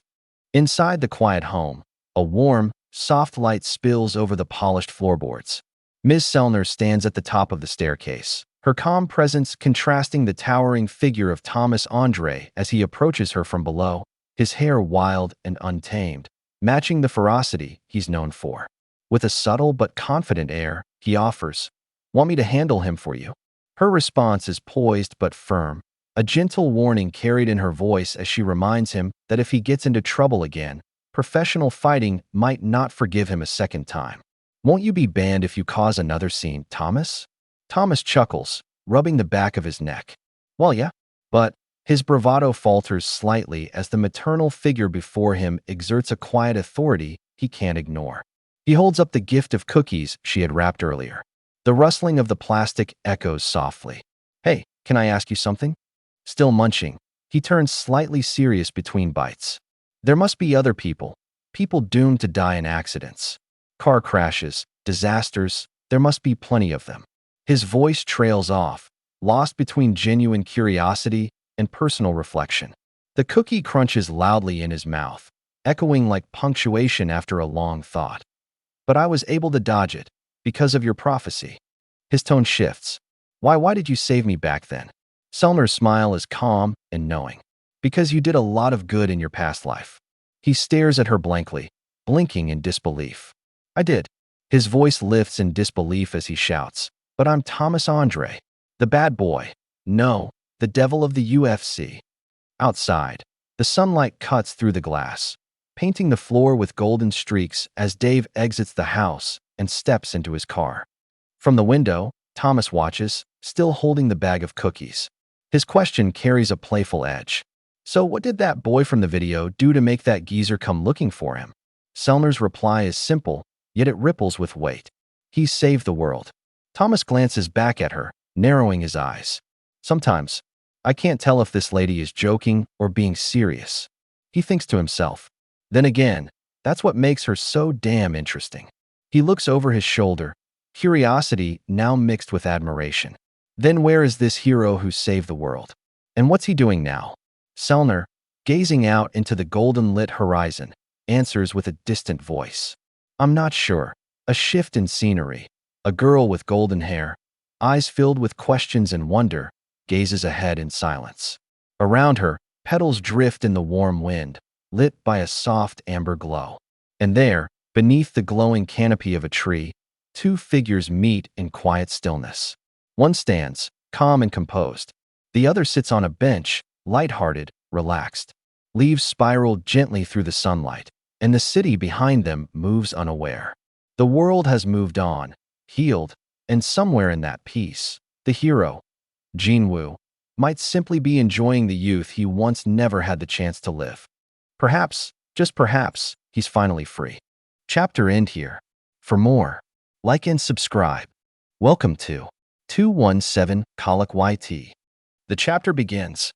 Inside the quiet home, a warm, soft light spills over the polished floorboards. Ms. Selner stands at the top of the staircase, her calm presence contrasting the towering figure of Thomas Andre as he approaches her from below, his hair wild and untamed, matching the ferocity he's known for. With a subtle but confident air, he offers, "Want me to handle him for you?" Her response is poised but firm, a gentle warning carried in her voice as she reminds him that if he gets into trouble again, professional fighting might not forgive him a second time. Won't you be banned if you cause another scene, Thomas? Thomas chuckles, rubbing the back of his neck. Well, yeah, but his bravado falters slightly as the maternal figure before him exerts a quiet authority he can't ignore. He holds up the gift of cookies she had wrapped earlier. The rustling of the plastic echoes softly. Hey, can I ask you something? Still munching, he turns slightly serious between bites. There must be other people doomed to die in accidents. Car crashes, disasters, there must be plenty of them. His voice trails off, lost between genuine curiosity and personal reflection. The cookie crunches loudly in his mouth, echoing like punctuation after a long thought. But I was able to dodge it, because of your prophecy. His tone shifts. Why did you save me back then? Selner's smile is calm and knowing. Because you did a lot of good in your past life. He stares at her blankly, blinking in disbelief. I did. His voice lifts in disbelief as he shouts. But I'm Thomas Andre, the bad boy. No, the devil of the UFC. Outside, the sunlight cuts through the glass, painting the floor with golden streaks as Dave exits the house and steps into his car. From the window, Thomas watches, still holding the bag of cookies. His question carries a playful edge. So what did that boy from the video do to make that geezer come looking for him? Selner's reply is simple, yet it ripples with weight. He saved the world. Thomas glances back at her, narrowing his eyes. Sometimes, I can't tell if this lady is joking or being serious. He thinks to himself. Then again, that's what makes her so damn interesting. He looks over his shoulder, curiosity now mixed with admiration. Then where is this hero who saved the world? And what's he doing now? Selner, gazing out into the golden-lit horizon, answers with a distant voice. I'm not sure. A shift in scenery. A girl with golden hair, eyes filled with questions and wonder, gazes ahead in silence. Around her, petals drift in the warm wind, lit by a soft amber glow. And there, beneath the glowing canopy of a tree, Two figures meet in quiet stillness. One stands, calm and composed. The other sits on a bench, light-hearted, relaxed. Leaves spiral gently through the sunlight, and the city behind them moves unaware. The world has moved on, healed, and somewhere in that peace, the hero, Jinwoo, might simply be enjoying the youth he once never had the chance to live. Perhaps, just perhaps, he's finally free. Chapter end here. For more, like and subscribe. Welcome to 217 Colic YT. The chapter begins.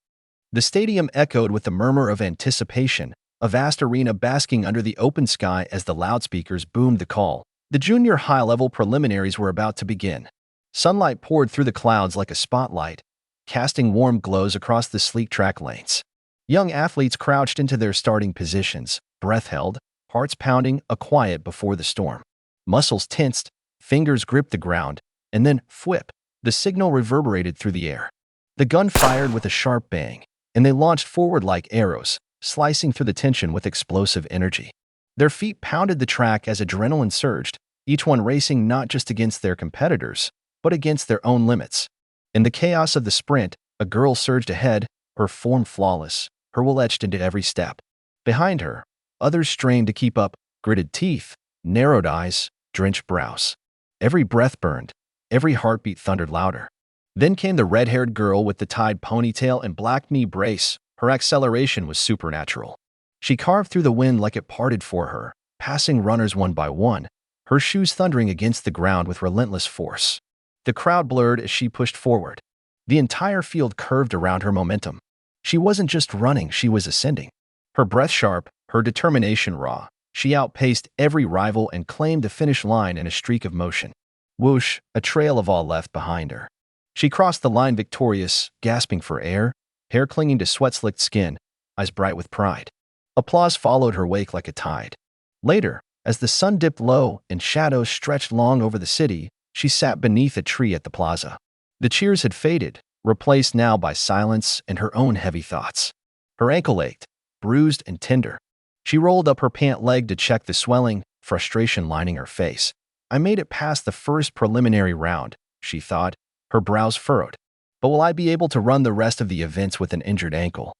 The stadium echoed with the murmur of anticipation, a vast arena basking under the open sky as the loudspeakers boomed the call. The junior high-level preliminaries were about to begin. Sunlight poured through the clouds like a spotlight, casting warm glows across the sleek track lanes. Young athletes crouched into their starting positions, breath held, hearts pounding, a quiet before the storm. Muscles tensed, fingers gripped the ground, and then, whip, the signal reverberated through the air. The gun fired with a sharp bang, and they launched forward like arrows, slicing through the tension with explosive energy. Their feet pounded the track as adrenaline surged, each one racing not just against their competitors, but against their own limits. In the chaos of the sprint, a girl surged ahead, her form flawless, her will etched into every step. Behind her, others strained to keep up, gritted teeth, narrowed eyes, drenched brows. Every breath burned, every heartbeat thundered louder. Then came the red-haired girl with the tied ponytail and black knee brace. Her acceleration was supernatural. She carved through the wind like it parted for her, passing runners one by one, her shoes thundering against the ground with relentless force. The crowd blurred as she pushed forward. The entire field curved around her momentum. She wasn't just running, she was ascending. Her breath sharp, her determination raw. She outpaced every rival and claimed the finish line in a streak of motion. Whoosh, a trail of all left behind her. She crossed the line victorious, gasping for air, hair clinging to sweat-slicked skin, eyes bright with pride. Applause followed her wake like a tide. Later, as the sun dipped low and shadows stretched long over the city, she sat beneath a tree at the plaza. The cheers had faded, replaced now by silence and her own heavy thoughts. Her ankle ached, bruised and tender. She rolled up her pant leg to check the swelling, frustration lining her face. I made it past the first preliminary round, she thought, her brows furrowed. But will I be able to run the rest of the events with an injured ankle?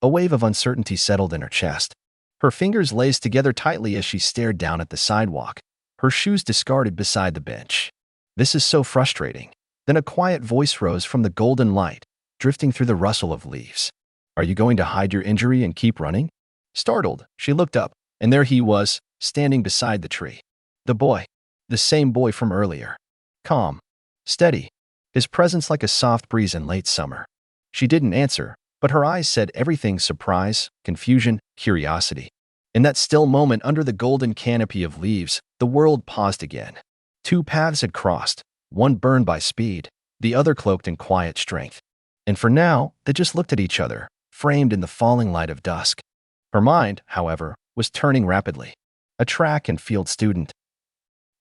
A wave of uncertainty settled in her chest. Her fingers laced together tightly as she stared down at the sidewalk, her shoes discarded beside the bench. This is so frustrating. Then a quiet voice rose from the golden light, drifting through the rustle of leaves. Are you going to hide your injury and keep running? Startled, she looked up, and there he was, standing beside the tree. The boy. The same boy from earlier. Calm. Steady. His presence like a soft breeze in late summer. She didn't answer, but her eyes said everything: surprise, confusion, curiosity. In that still moment under the golden canopy of leaves, the world paused again. Two paths had crossed, one burned by speed, the other cloaked in quiet strength. And for now, they just looked at each other, framed in the falling light of dusk. Her mind, however, was turning rapidly. A track and field student.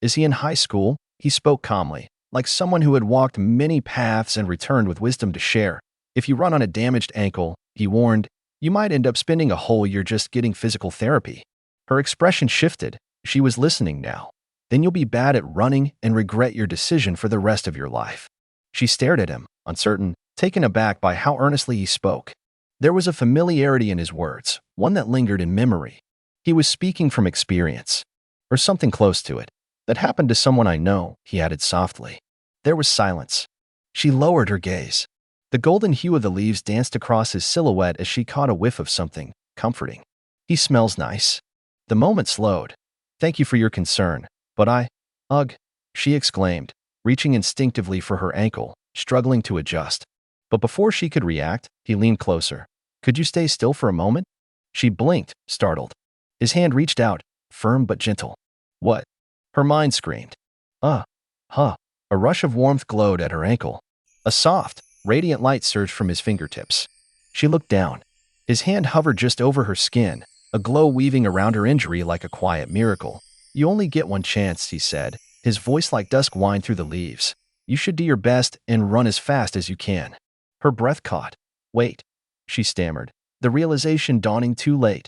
Is he in high school? He spoke calmly, like someone who had walked many paths and returned with wisdom to share. If you run on a damaged ankle, he warned, you might end up spending a whole year just getting physical therapy. Her expression shifted. She was listening now. Then you'll be bad at running and regret your decision for the rest of your life. She stared at him, uncertain, taken aback by how earnestly he spoke. There was a familiarity in his words, one that lingered in memory. He was speaking from experience, or something close to it. That happened to someone I know, he added softly. There was silence. She lowered her gaze. The golden hue of the leaves danced across his silhouette as she caught a whiff of something comforting. He smells nice. The moment slowed. Thank you for your concern, but ugh, she exclaimed, reaching instinctively for her ankle, struggling to adjust. But before she could react, he leaned closer. Could you stay still for a moment? She blinked, startled. His hand reached out, firm but gentle. What? Her mind screamed. Huh. A rush of warmth glowed at her ankle. A soft, radiant light surged from his fingertips. She looked down. His hand hovered just over her skin, a glow weaving around her injury like a quiet miracle. You only get one chance, he said, his voice like dusk whined through the leaves. You should do your best and run as fast as you can. Her breath caught. Wait, she stammered, the realization dawning too late.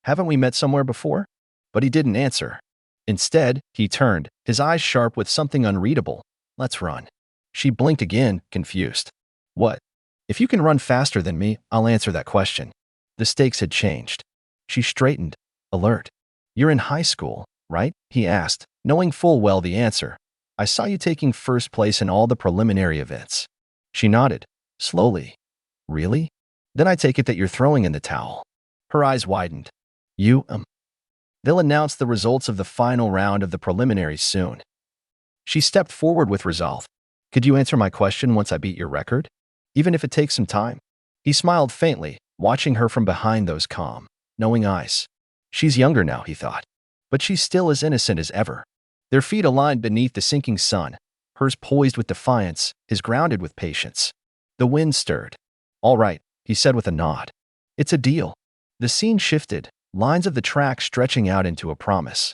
Haven't we met somewhere before? But he didn't answer. Instead, he turned, his eyes sharp with something unreadable. Let's run. She blinked again, confused. What? If you can run faster than me, I'll answer that question. The stakes had changed. She straightened, alert. You're in high school, right? He asked, knowing full well the answer. I saw you taking first place in all the preliminary events. She nodded, slowly. Really? Then I take it that you're throwing in the towel. Her eyes widened. They'll announce the results of the final round of the preliminaries soon. She stepped forward with resolve. Could you answer my question once I beat your record? Even if it takes some time? He smiled faintly, watching her from behind those calm, knowing eyes. She's younger now, he thought. But she's still as innocent as ever. Their feet aligned beneath the sinking sun, hers poised with defiance, his grounded with patience. The wind stirred. All right, he said with a nod. It's a deal. The scene shifted, lines of the track stretching out into a promise.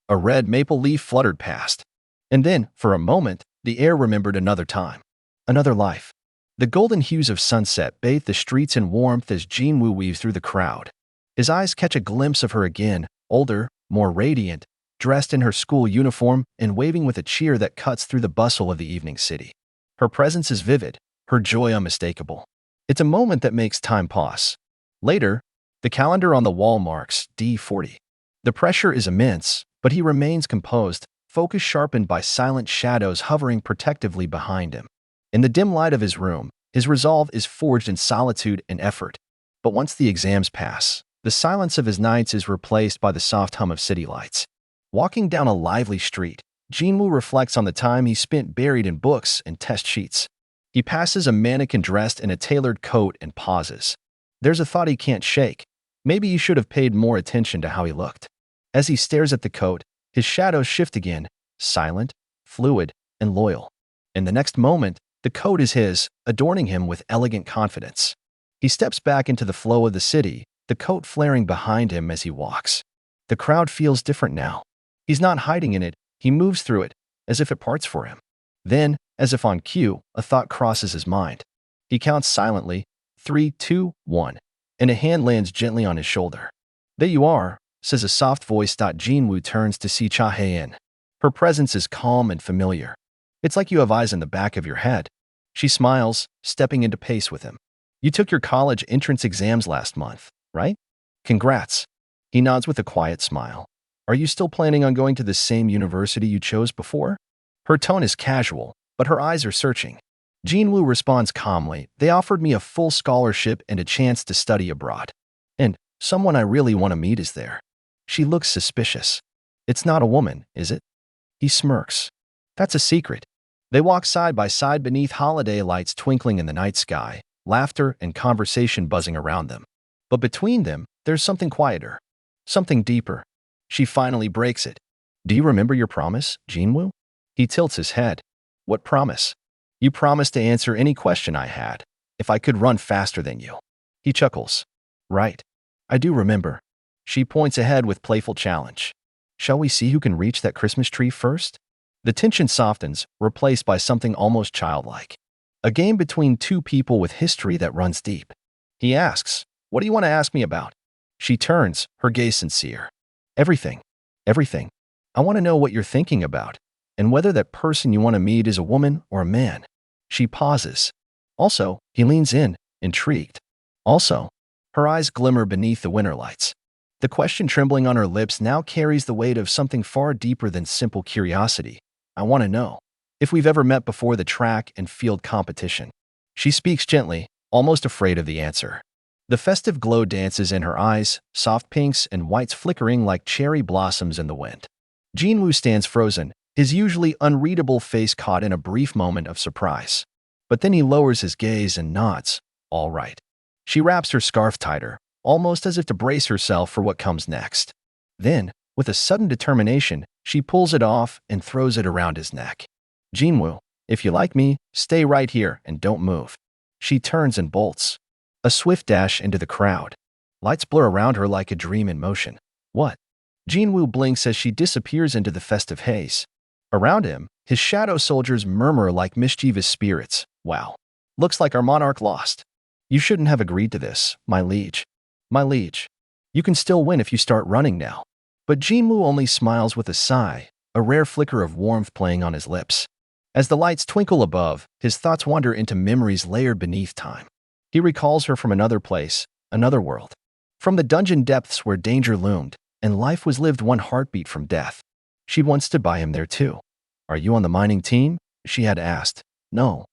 A red maple leaf fluttered past. And then, for a moment, the air remembered another time. Another life. The golden hues of sunset bathed the streets in warmth as Jinwoo weaves through the crowd. His eyes catch a glimpse of her again, older, more radiant, dressed in her school uniform and waving with a cheer that cuts through the bustle of the evening city. Her presence is vivid, her joy unmistakable. It's a moment that makes time pause. Later, the calendar on the wall marks D40. The pressure is immense, but he remains composed, focus sharpened by silent shadows hovering protectively behind him. In the dim light of his room, his resolve is forged in solitude and effort. But once the exams pass, the silence of his nights is replaced by the soft hum of city lights. Walking down a lively street, Jinwoo reflects on the time he spent buried in books and test sheets. He passes a mannequin dressed in a tailored coat and pauses. There's a thought he can't shake. Maybe he should have paid more attention to how he looked. As he stares at the coat, his shadows shift again, silent, fluid, and loyal. In the next moment, the coat is his, adorning him with elegant confidence. He steps back into the flow of the city, the coat flaring behind him as he walks. The crowd feels different now. He's not hiding in it, he moves through it, as if it parts for him. Then, as if on cue, a thought crosses his mind. He counts silently, 3, 2, 1, and a hand lands gently on his shoulder. There you are, says a soft voice. Jinwoo turns to see Cha-hae-in. Her presence is calm and familiar. It's like you have eyes in the back of your head. She smiles, stepping into pace with him. You took your college entrance exams last month, right? Congrats. He nods with a quiet smile. Are you still planning on going to the same university you chose before? Her tone is casual, but her eyes are searching. Jinwoo responds calmly. They offered me a full scholarship and a chance to study abroad. And someone I really want to meet is there. She looks suspicious. It's not a woman, is it? He smirks. That's a secret. They walk side by side beneath holiday lights twinkling in the night sky, laughter and conversation buzzing around them. But between them, there's something quieter. Something deeper. She finally breaks it. Do you remember your promise, Jinwoo? He tilts his head. What promise? You promised to answer any question I had, if I could run faster than you. He chuckles. Right. I do remember. She points ahead with playful challenge. Shall we see who can reach that Christmas tree first? The tension softens, replaced by something almost childlike. A game between two people with history that runs deep. He asks, what do you want to ask me about? She turns, her gaze sincere. Everything. Everything. I want to know what you're thinking about, and whether that person you want to meet is a woman or a man. She pauses. Also, he leans in, intrigued. Also, her eyes glimmer beneath the winter lights. The question trembling on her lips now carries the weight of something far deeper than simple curiosity. I want to know if we've ever met before the track and field competition. She speaks gently, almost afraid of the answer. The festive glow dances in her eyes, soft pinks and whites flickering like cherry blossoms in the wind. Jinwoo stands frozen, his usually unreadable face caught in a brief moment of surprise. But then he lowers his gaze and nods. All right. She wraps her scarf tighter, almost as if to brace herself for what comes next. Then, with a sudden determination, she pulls it off and throws it around his neck. Jinwoo, if you like me, stay right here and don't move. She turns and bolts. A swift dash into the crowd. Lights blur around her like a dream in motion. What? Jinwoo blinks as she disappears into the festive haze. Around him, his shadow soldiers murmur like mischievous spirits. Wow. Looks like our monarch lost. You shouldn't have agreed to this, my liege. My liege. You can still win if you start running now. But Jinwoo only smiles with a sigh, a rare flicker of warmth playing on his lips. As the lights twinkle above, his thoughts wander into memories layered beneath time. He recalls her from another place, another world. From the dungeon depths where danger loomed, and life was lived one heartbeat from death. She'd once stood by him there too. "Are you on the mining team?" she had asked. "No."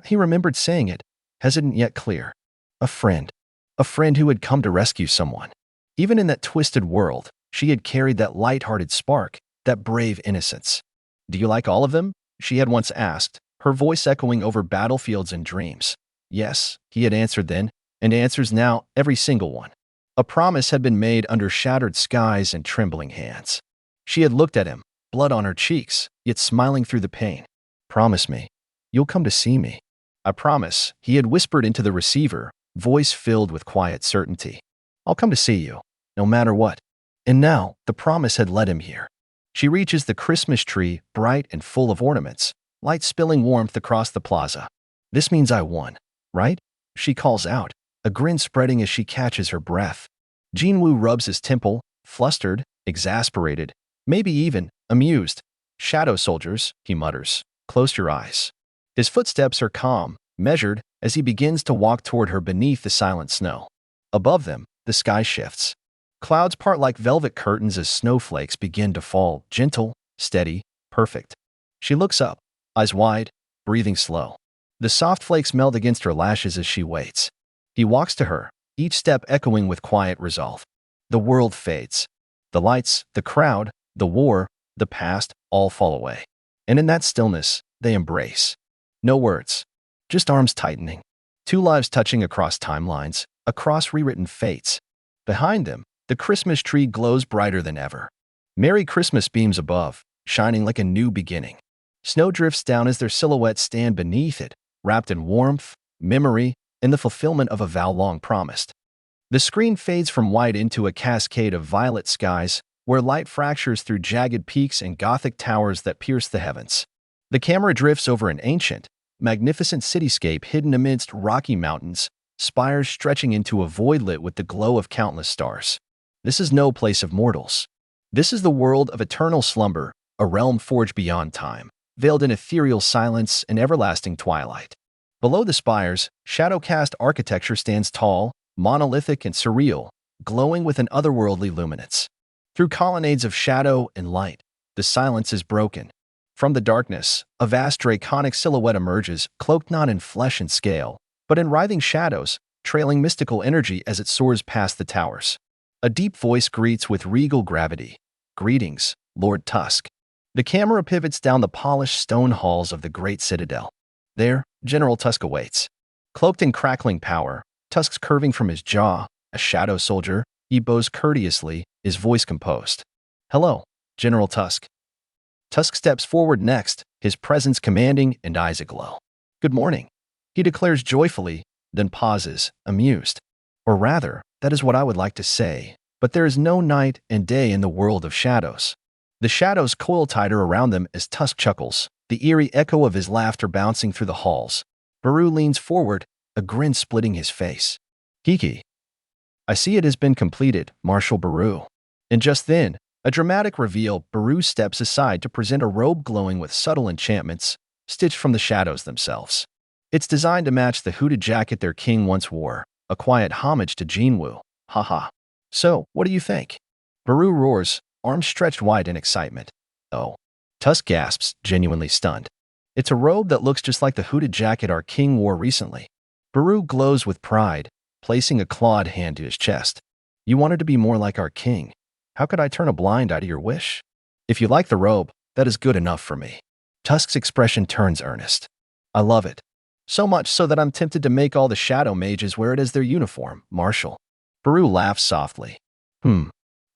He remembered saying it, hesitant yet clear. A friend. A friend who had come to rescue someone. Even in that twisted world, she had carried that light-hearted spark, that brave innocence. "Do you like all of them?" she had once asked, her voice echoing over battlefields and dreams. Yes, he had answered then, and answers now, every single one. A promise had been made under shattered skies and trembling hands. She had looked at him, blood on her cheeks, yet smiling through the pain. "Promise me. You'll come to see me." "I promise," he had whispered into the receiver, voice filled with quiet certainty. "I'll come to see you, no matter what." And now, the promise had led him here. She reaches the Christmas tree, bright and full of ornaments, light spilling warmth across the plaza. "This means I won, right?" she calls out, a grin spreading as she catches her breath. Jinwoo rubs his temple, flustered, exasperated, maybe even amused. "Shadow soldiers," he mutters, "close your eyes." His footsteps are calm, measured, as he begins to walk toward her beneath the silent snow. Above them, the sky shifts. Clouds part like velvet curtains as snowflakes begin to fall, gentle, steady, perfect. She looks up, eyes wide, breathing slow. The soft flakes melt against her lashes as she waits. He walks to her, each step echoing with quiet resolve. The world fades. The lights, the crowd, the war, the past, all fall away. And in that stillness, they embrace. No words, just arms tightening. Two lives touching across timelines, across rewritten fates. Behind them, the Christmas tree glows brighter than ever. Merry Christmas beams above, shining like a new beginning. Snow drifts down as their silhouettes stand beneath it, wrapped in warmth, memory, and the fulfillment of a vow long promised. The screen fades from white into a cascade of violet skies, where light fractures through jagged peaks and Gothic towers that pierce the heavens. The camera drifts over an ancient, magnificent cityscape hidden amidst rocky mountains, spires stretching into a void lit with the glow of countless stars. This is no place of mortals. This is the world of eternal slumber, a realm forged beyond time, veiled in ethereal silence and everlasting twilight. Below the spires, shadow-cast architecture stands tall, monolithic and surreal, glowing with an otherworldly luminance. Through colonnades of shadow and light, the silence is broken. From the darkness, a vast draconic silhouette emerges, cloaked not in flesh and scale, but in writhing shadows, trailing mystical energy as it soars past the towers. A deep voice greets with regal gravity. "Greetings, Lord Tusk." The camera pivots down the polished stone halls of the great citadel. There, General Tusk awaits. Cloaked in crackling power, tusks curving from his jaw, a shadow soldier, he bows courteously, his voice composed. "Hello, General Tusk." Tusk steps forward next, his presence commanding and eyes aglow. "Good morning," he declares joyfully, then pauses, amused. "Or rather, that is what I would like to say, but there is no night and day in the world of shadows." The shadows coil tighter around them as Tusk chuckles, the eerie echo of his laughter bouncing through the halls. Baru leans forward, a grin splitting his face. "Kiki, I see it has been completed, Marshal Baru." And just then, a dramatic reveal, Baru steps aside to present a robe glowing with subtle enchantments, stitched from the shadows themselves. It's designed to match the hooded jacket their king once wore, a quiet homage to Jinwoo. Haha. "So, what do you think?" Baru roars, arms stretched wide in excitement. "Oh." Tusk gasps, genuinely stunned. "It's a robe that looks just like the hooded jacket our king wore recently." Baru glows with pride, placing a clawed hand to his chest. "You wanted to be more like our king. How could I turn a blind eye to your wish? If you like the robe, that is good enough for me." Tusk's expression turns earnest. "I love it. So much so that I'm tempted to make all the shadow mages wear it as their uniform, Marshal." Baru laughs softly.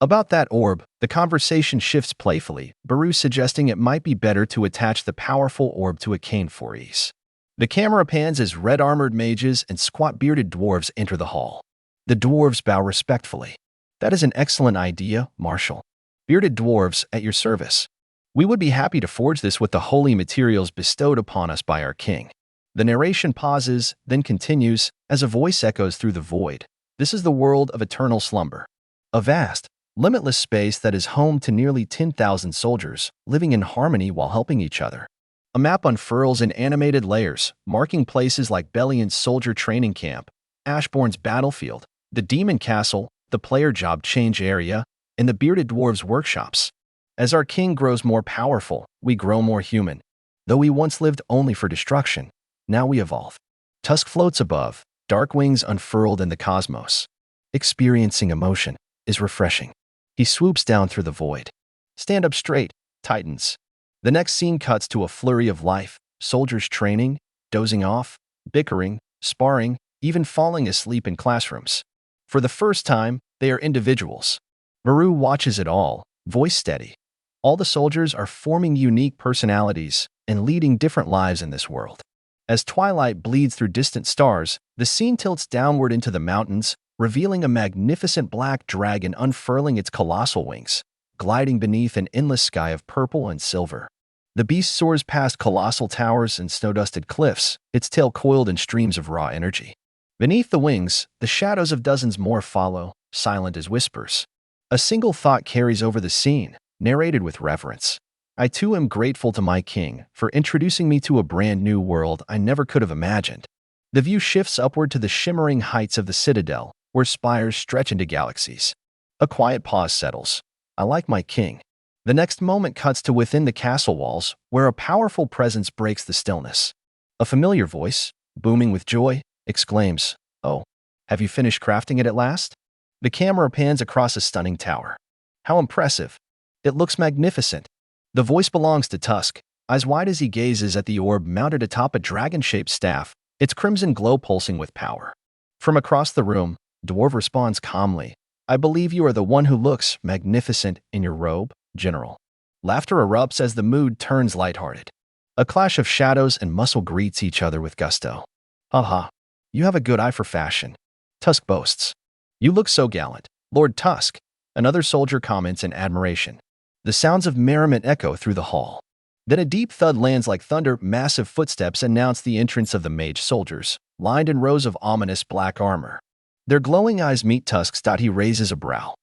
About that orb, the conversation shifts playfully, Baru suggesting it might be better to attach the powerful orb to a cane for ease. The camera pans as red-armored mages and squat-bearded dwarves enter the hall. The dwarves bow respectfully. "That is an excellent idea, Marshal. Bearded dwarves, at your service. We would be happy to forge this with the holy materials bestowed upon us by our king." The narration pauses, then continues, as a voice echoes through the void. "This is the world of eternal slumber. A vast, Limitless space that is home to nearly 10,000 soldiers living in harmony while helping each other. A map unfurls in animated layers, marking places like Bellion's soldier training camp, Ashbourne's battlefield, the demon castle, the player job change area, and the bearded dwarves' workshops. As our king grows more powerful, we grow more human. Though we once lived only for destruction, now we evolve. Tusk floats above, dark wings unfurled in the cosmos. Experiencing emotion is refreshing. He swoops down through the void. Stand up straight, Titans. The next scene cuts to a flurry of life, soldiers training, dozing off, bickering, sparring, even falling asleep in classrooms. For the first time, they are individuals. Maru watches it all, voice steady. All the soldiers are forming unique personalities and leading different lives in this world. As twilight bleeds through distant stars, the scene tilts downward into the mountains, revealing a magnificent black dragon unfurling its colossal wings, gliding beneath an endless sky of purple and silver. The beast soars past colossal towers and snow-dusted cliffs, its tail coiled in streams of raw energy. Beneath the wings, the shadows of dozens more follow, silent as whispers. A single thought carries over the scene, narrated with reverence. I too am grateful to my king for introducing me to a brand new world I never could have imagined. The view shifts upward to the shimmering heights of the citadel, where spires stretch into galaxies. A quiet pause settles. I like my king. The next moment cuts to within the castle walls, where a powerful presence breaks the stillness. A familiar voice, booming with joy, exclaims, "Oh, have you finished crafting it at last?" The camera pans across a stunning tower. How impressive. It looks magnificent. The voice belongs to Tusk, eyes wide as he gazes at the orb mounted atop a dragon-shaped staff, its crimson glow pulsing with power. From across the room, Dwarf responds calmly, "I believe you are the one who looks magnificent in your robe, General." Laughter erupts as the mood turns lighthearted. A clash of shadows and muscle greets each other with gusto. "Haha, you have a good eye for fashion," Tusk boasts. "You look so gallant, Lord Tusk," another soldier comments in admiration. The sounds of merriment echo through the hall. Then a deep thud lands like thunder. Massive footsteps announce the entrance of the mage soldiers, lined in rows of ominous black armor. Their glowing eyes meet Tusk's. He raises a brow.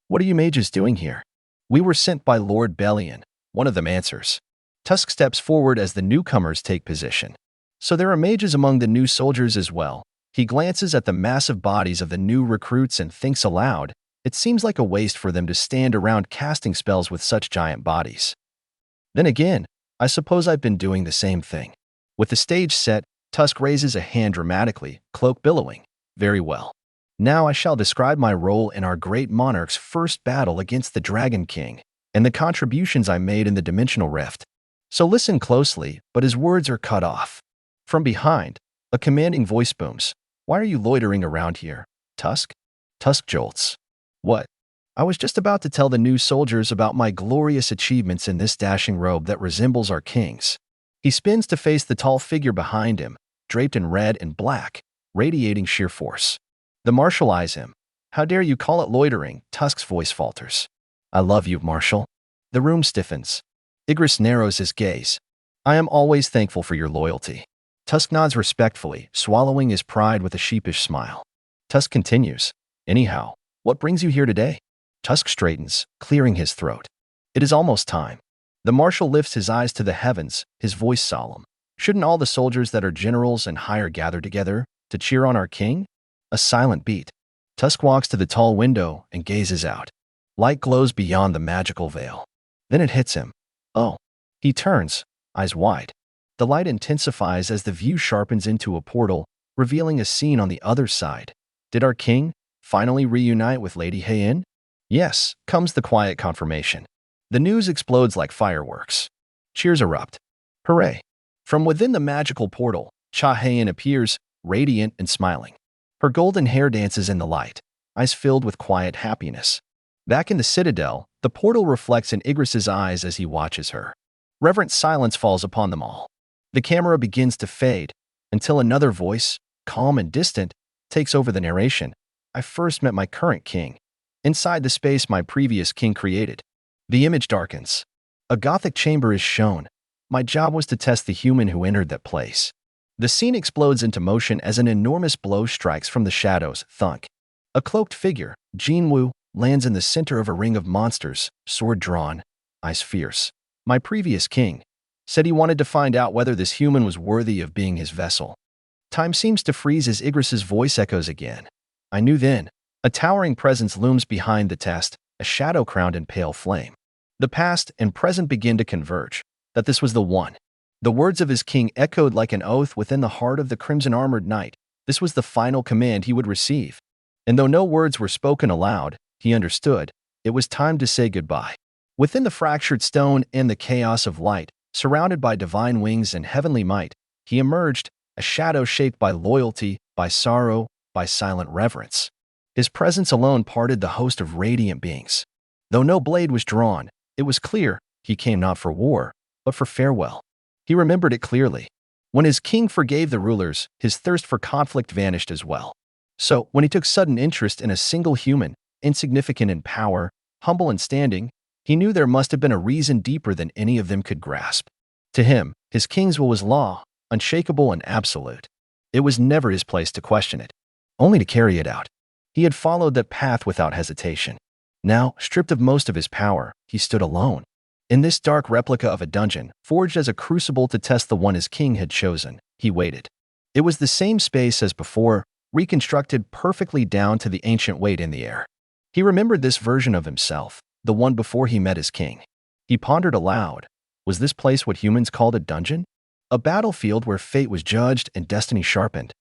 What are you mages doing here?" "We were sent by Lord Bellion," one of them answers. Tusk steps forward as the newcomers take position. "So there are mages among the new soldiers as well." He glances at the massive bodies of the new recruits and thinks aloud, it seems like a waste for them to stand around casting spells with such giant bodies. Then again, I suppose I've been doing the same thing. With the stage set, Tusk raises a hand dramatically, cloak billowing. "Very well. Now I shall describe my role in our great monarch's first battle against the Dragon King, and the contributions I made in the dimensional rift. So listen closely," but his words are cut off. From behind, a commanding voice booms. "Why are you loitering around here, Tusk?" Tusk jolts. "What?" "I was just about to tell the new soldiers about my glorious achievements in this dashing robe that resembles our king's." He spins to face the tall figure behind him, draped in red and black, radiating sheer force. The marshal eyes him. "How dare you call it loitering?" Tusk's voice falters. "I love you, Marshal." The room stiffens. Igris narrows his gaze. "I am always thankful for your loyalty." Tusk nods respectfully, swallowing his pride with a sheepish smile. Tusk continues. "Anyhow, what brings you here today?" Tusk straightens, clearing his throat. "It is almost time." The marshal lifts his eyes to the heavens, his voice solemn. "Shouldn't all the soldiers that are generals and higher gather together to cheer on our king?" A silent beat. Tusk walks to the tall window and gazes out. Light glows beyond the magical veil. Then it hits him. "Oh." He turns, eyes wide. The light intensifies as the view sharpens into a portal, revealing a scene on the other side. Did our king finally reunite with Lady Heian? "Yes," comes the quiet confirmation. The news explodes like fireworks. Cheers erupt. "Hooray." From within the magical portal, Cha Heian appears, radiant and smiling. Her golden hair dances in the light, eyes filled with quiet happiness. Back in the citadel, the portal reflects in Igris's eyes as he watches her. Reverent silence falls upon them all. The camera begins to fade, until another voice, calm and distant, takes over the narration. "I first met my current king, inside the space my previous king created." The image darkens. A Gothic chamber is shown. My job was to test the human who entered that place. The scene explodes into motion as an enormous blow strikes from the shadows. Thunk. A cloaked figure, Jinwoo, lands in the center of a ring of monsters, sword drawn, eyes fierce. My previous king said he wanted to find out whether this human was worthy of being his vessel. Time seems to freeze as Igris's voice echoes again. I knew then. A towering presence looms behind the test, a shadow crowned in pale flame. The past and present begin to converge, that this was the one. The words of his king echoed like an oath within the heart of the crimson-armored knight. This was the final command he would receive. And though no words were spoken aloud, he understood. It was time to say goodbye. Within the fractured stone and the chaos of light, surrounded by divine wings and heavenly might, he emerged, a shadow shaped by loyalty, by sorrow, by silent reverence. His presence alone parted the host of radiant beings. Though no blade was drawn, it was clear he came not for war, but for farewell. He remembered it clearly. When his king forgave the rulers, his thirst for conflict vanished as well. So, when he took sudden interest in a single human, insignificant in power, humble in standing, he knew there must have been a reason deeper than any of them could grasp. To him, his king's will was law, unshakable and absolute. It was never his place to question it, only to carry it out. He had followed that path without hesitation. Now, stripped of most of his power, he stood alone. In this dark replica of a dungeon, forged as a crucible to test the one his king had chosen, he waited. It was the same space as before, reconstructed perfectly down to the ancient weight in the air. He remembered this version of himself, the one before he met his king. He pondered aloud, was this place what humans called a dungeon? A battlefield where fate was judged and destiny sharpened.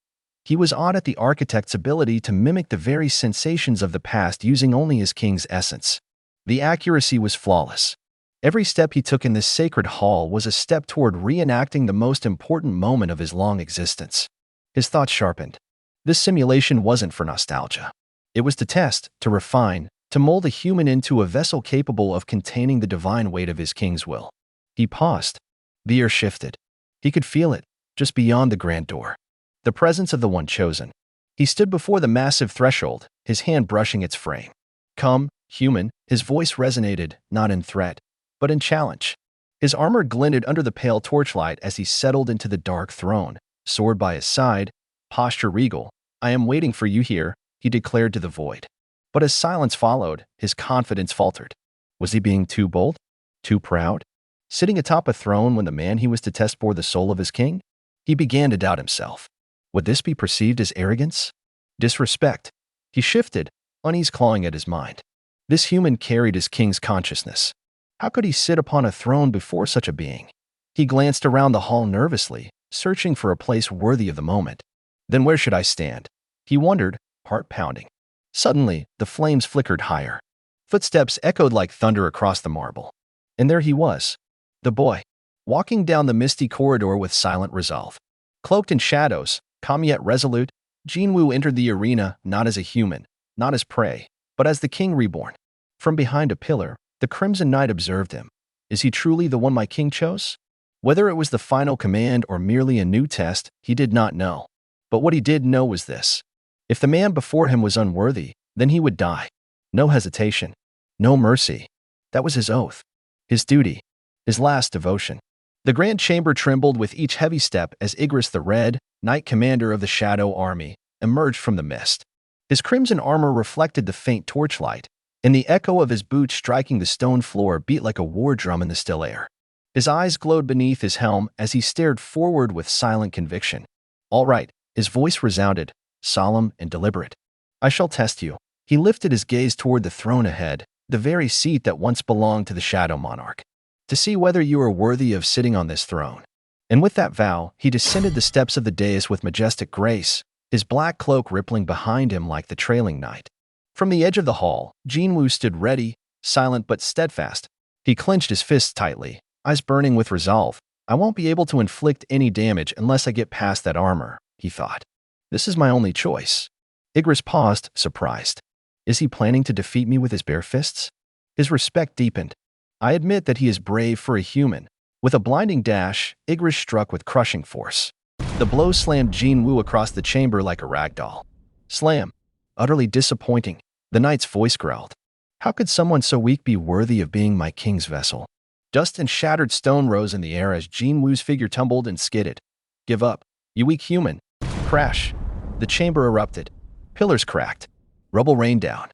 He was awed at the architect's ability to mimic the very sensations of the past using only his king's essence. The accuracy was flawless. Every step he took in this sacred hall was a step toward reenacting the most important moment of his long existence. His thoughts sharpened. This simulation wasn't for nostalgia. It was to test, to refine, to mold a human into a vessel capable of containing the divine weight of his king's will. He paused. The air shifted. He could feel it, just beyond the grand door. The presence of the one chosen. He stood before the massive threshold, his hand brushing its frame. Come, human, his voice resonated, not in threat, but in challenge. His armor glinted under the pale torchlight as he settled into the dark throne, sword by his side, posture regal. I am waiting for you here, he declared to the void. But as silence followed, his confidence faltered. Was he being too bold? Too proud? Sitting atop a throne when the man he was to test bore the soul of his king? He began to doubt himself. Would this be perceived as arrogance? Disrespect? He shifted, unease clawing at his mind. This human carried his king's consciousness. How could he sit upon a throne before such a being? He glanced around the hall nervously, searching for a place worthy of the moment. Then where should I stand? He wondered, heart pounding. Suddenly, the flames flickered higher. Footsteps echoed like thunder across the marble. And there he was, the boy, walking down the misty corridor with silent resolve. Cloaked in shadows, calm yet resolute, Jinwoo entered the arena not as a human, not as prey, but as the king reborn. From behind a pillar, the Crimson Knight observed him. Is he truly the one my king chose? Whether it was the final command or merely a new test, he did not know. But what he did know was this. If the man before him was unworthy, then he would die. No hesitation. No mercy. That was his oath. His duty. His last devotion. The grand chamber trembled with each heavy step as Igris the Red, Knight Commander of the Shadow Army, emerged from the mist. His crimson armor reflected the faint torchlight, and the echo of his boots striking the stone floor beat like a war drum in the still air. His eyes glowed beneath his helm as he stared forward with silent conviction. All right, his voice resounded, solemn and deliberate. I shall test you. He lifted his gaze toward the throne ahead, the very seat that once belonged to the Shadow Monarch. To see whether you are worthy of sitting on this throne. And with that vow, he descended the steps of the dais with majestic grace, his black cloak rippling behind him like the trailing night. From the edge of the hall, Jinwoo stood ready, silent but steadfast. He clenched his fists tightly, eyes burning with resolve. I won't be able to inflict any damage unless I get past that armor, he thought. This is my only choice. Igris paused, surprised. Is he planning to defeat me with his bare fists? His respect deepened. I admit that he is brave for a human. With a blinding dash, Igris struck with crushing force. The blow slammed Jinwoo across the chamber like a ragdoll. Slam. Utterly disappointing. The knight's voice growled. How could someone so weak be worthy of being my king's vessel? Dust and shattered stone rose in the air as Jinwoo's figure tumbled and skidded. Give up, you weak human. Crash. The chamber erupted. Pillars cracked. Rubble rained down.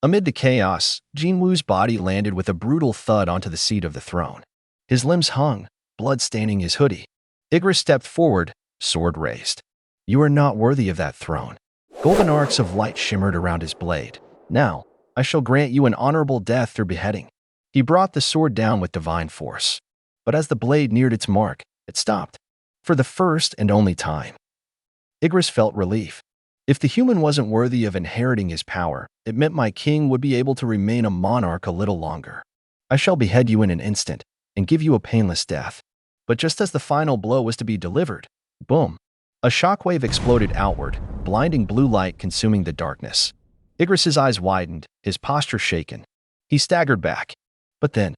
Amid the chaos, Jinwoo's body landed with a brutal thud onto the seat of the throne. His limbs hung, blood staining his hoodie. Igris stepped forward, sword raised. You are not worthy of that throne. Golden arcs of light shimmered around his blade. Now, I shall grant you an honorable death through beheading. He brought the sword down with divine force. But as the blade neared its mark, it stopped. For the first and only time. Igris felt relief. If the human wasn't worthy of inheriting his power, it meant my king would be able to remain a monarch a little longer. I shall behead you in an instant and give you a painless death. But just as the final blow was to be delivered, boom, a shockwave exploded outward, blinding blue light consuming the darkness. Igris's eyes widened, his posture shaken. He staggered back. But then,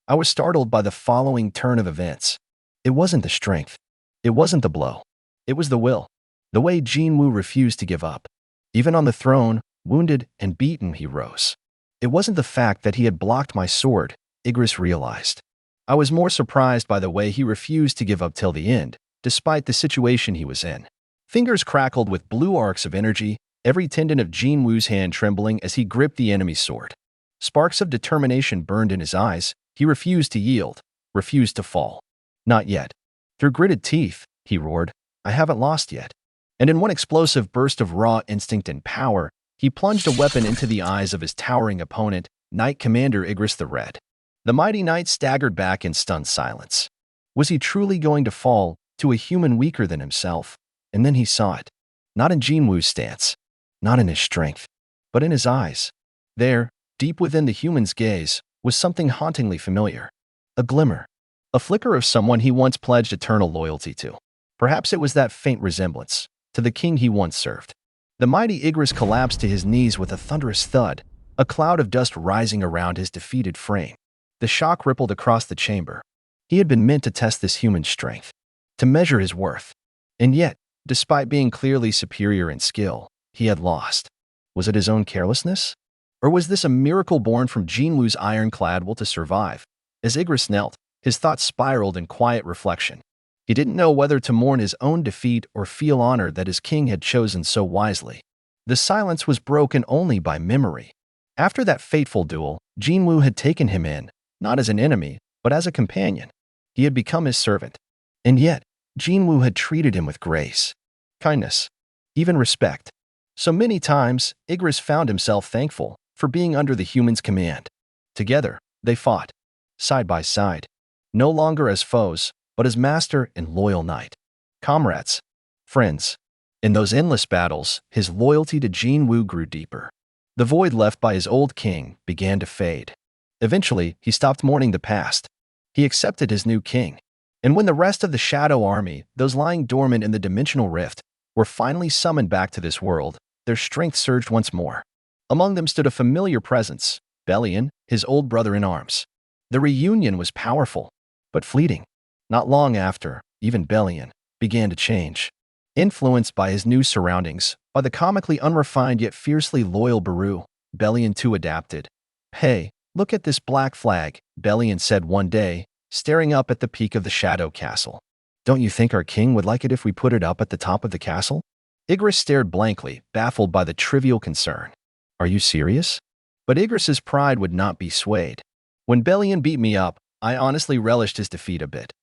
I was startled by the following turn of events. It wasn't the strength. It wasn't the blow. It was the will. The way Jinwoo refused to give up. Even on the throne, wounded and beaten, he rose. It wasn't the fact that he had blocked my sword, Igris realized. I was more surprised by the way he refused to give up till the end, despite the situation he was in. Fingers crackled with blue arcs of energy, every tendon of Jinwoo's hand trembling as he gripped the enemy's sword. Sparks of determination burned in his eyes. He refused to yield, refused to fall. Not yet. Through gritted teeth, he roared, I haven't lost yet. And in one explosive burst of raw instinct and power, he plunged a weapon into the eyes of his towering opponent, Knight Commander Igris the Red. The mighty knight staggered back in stunned silence. Was he truly going to fall to a human weaker than himself? And then he saw it. Not in Jinwoo's stance, not in his strength, but in his eyes. There, deep within the human's gaze, was something hauntingly familiar. A glimmer. A flicker of someone he once pledged eternal loyalty to. Perhaps it was that faint resemblance to the king he once served. The mighty Igris collapsed to his knees with a thunderous thud, a cloud of dust rising around his defeated frame. The shock rippled across the chamber. He had been meant to test this human's strength, to measure his worth. And yet, despite being clearly superior in skill, he had lost. Was it his own carelessness? Or was this a miracle born from Jinwoo's ironclad will to survive? As Igris knelt, his thoughts spiraled in quiet reflection. He didn't know whether to mourn his own defeat or feel honored that his king had chosen so wisely. The silence was broken only by memory. After that fateful duel, Jinwoo had taken him in, not as an enemy, but as a companion. He had become his servant. And yet, Jinwoo had treated him with grace, kindness, even respect. So many times, Igris found himself thankful for being under the human's command. Together, they fought, side by side, no longer as foes, but as master and loyal knight. Comrades, friends. In those endless battles, his loyalty to Jinwoo grew deeper. The void left by his old king began to fade. Eventually, he stopped mourning the past. He accepted his new king. And when the rest of the Shadow Army, those lying dormant in the dimensional rift, were finally summoned back to this world, their strength surged once more. Among them stood a familiar presence, Bellion, his old brother-in-arms. The reunion was powerful, but fleeting. Not long after, even Bellion began to change. Influenced by his new surroundings, by the comically unrefined yet fiercely loyal Baru, Bellion too adapted. Hey, look at this black flag, Bellion said one day, staring up at the peak of the Shadow Castle. Don't you think our king would like it if we put it up at the top of the castle? Igris stared blankly, baffled by the trivial concern. Are you serious? But Igris's pride would not be swayed. When Bellion beat me up, I honestly relished his defeat a bit.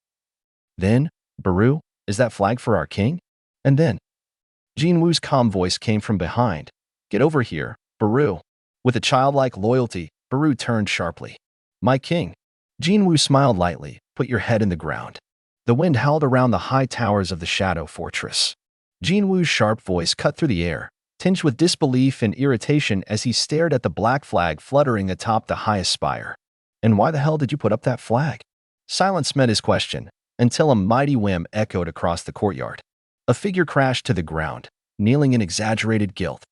Then, Baru, is that flag for our king? And then, Jinwoo's calm voice came from behind. Get over here, Baru. With a childlike loyalty, Baru turned sharply. My king. Jinwoo smiled lightly. Put your head in the ground. The wind howled around the high towers of the Shadow Fortress. Jinwoo's sharp voice cut through the air, tinged with disbelief and irritation as he stared at the black flag fluttering atop the highest spire. And why the hell did you put up that flag? Silence met his question, until a mighty whim echoed across the courtyard. A figure crashed to the ground, kneeling in exaggerated guilt.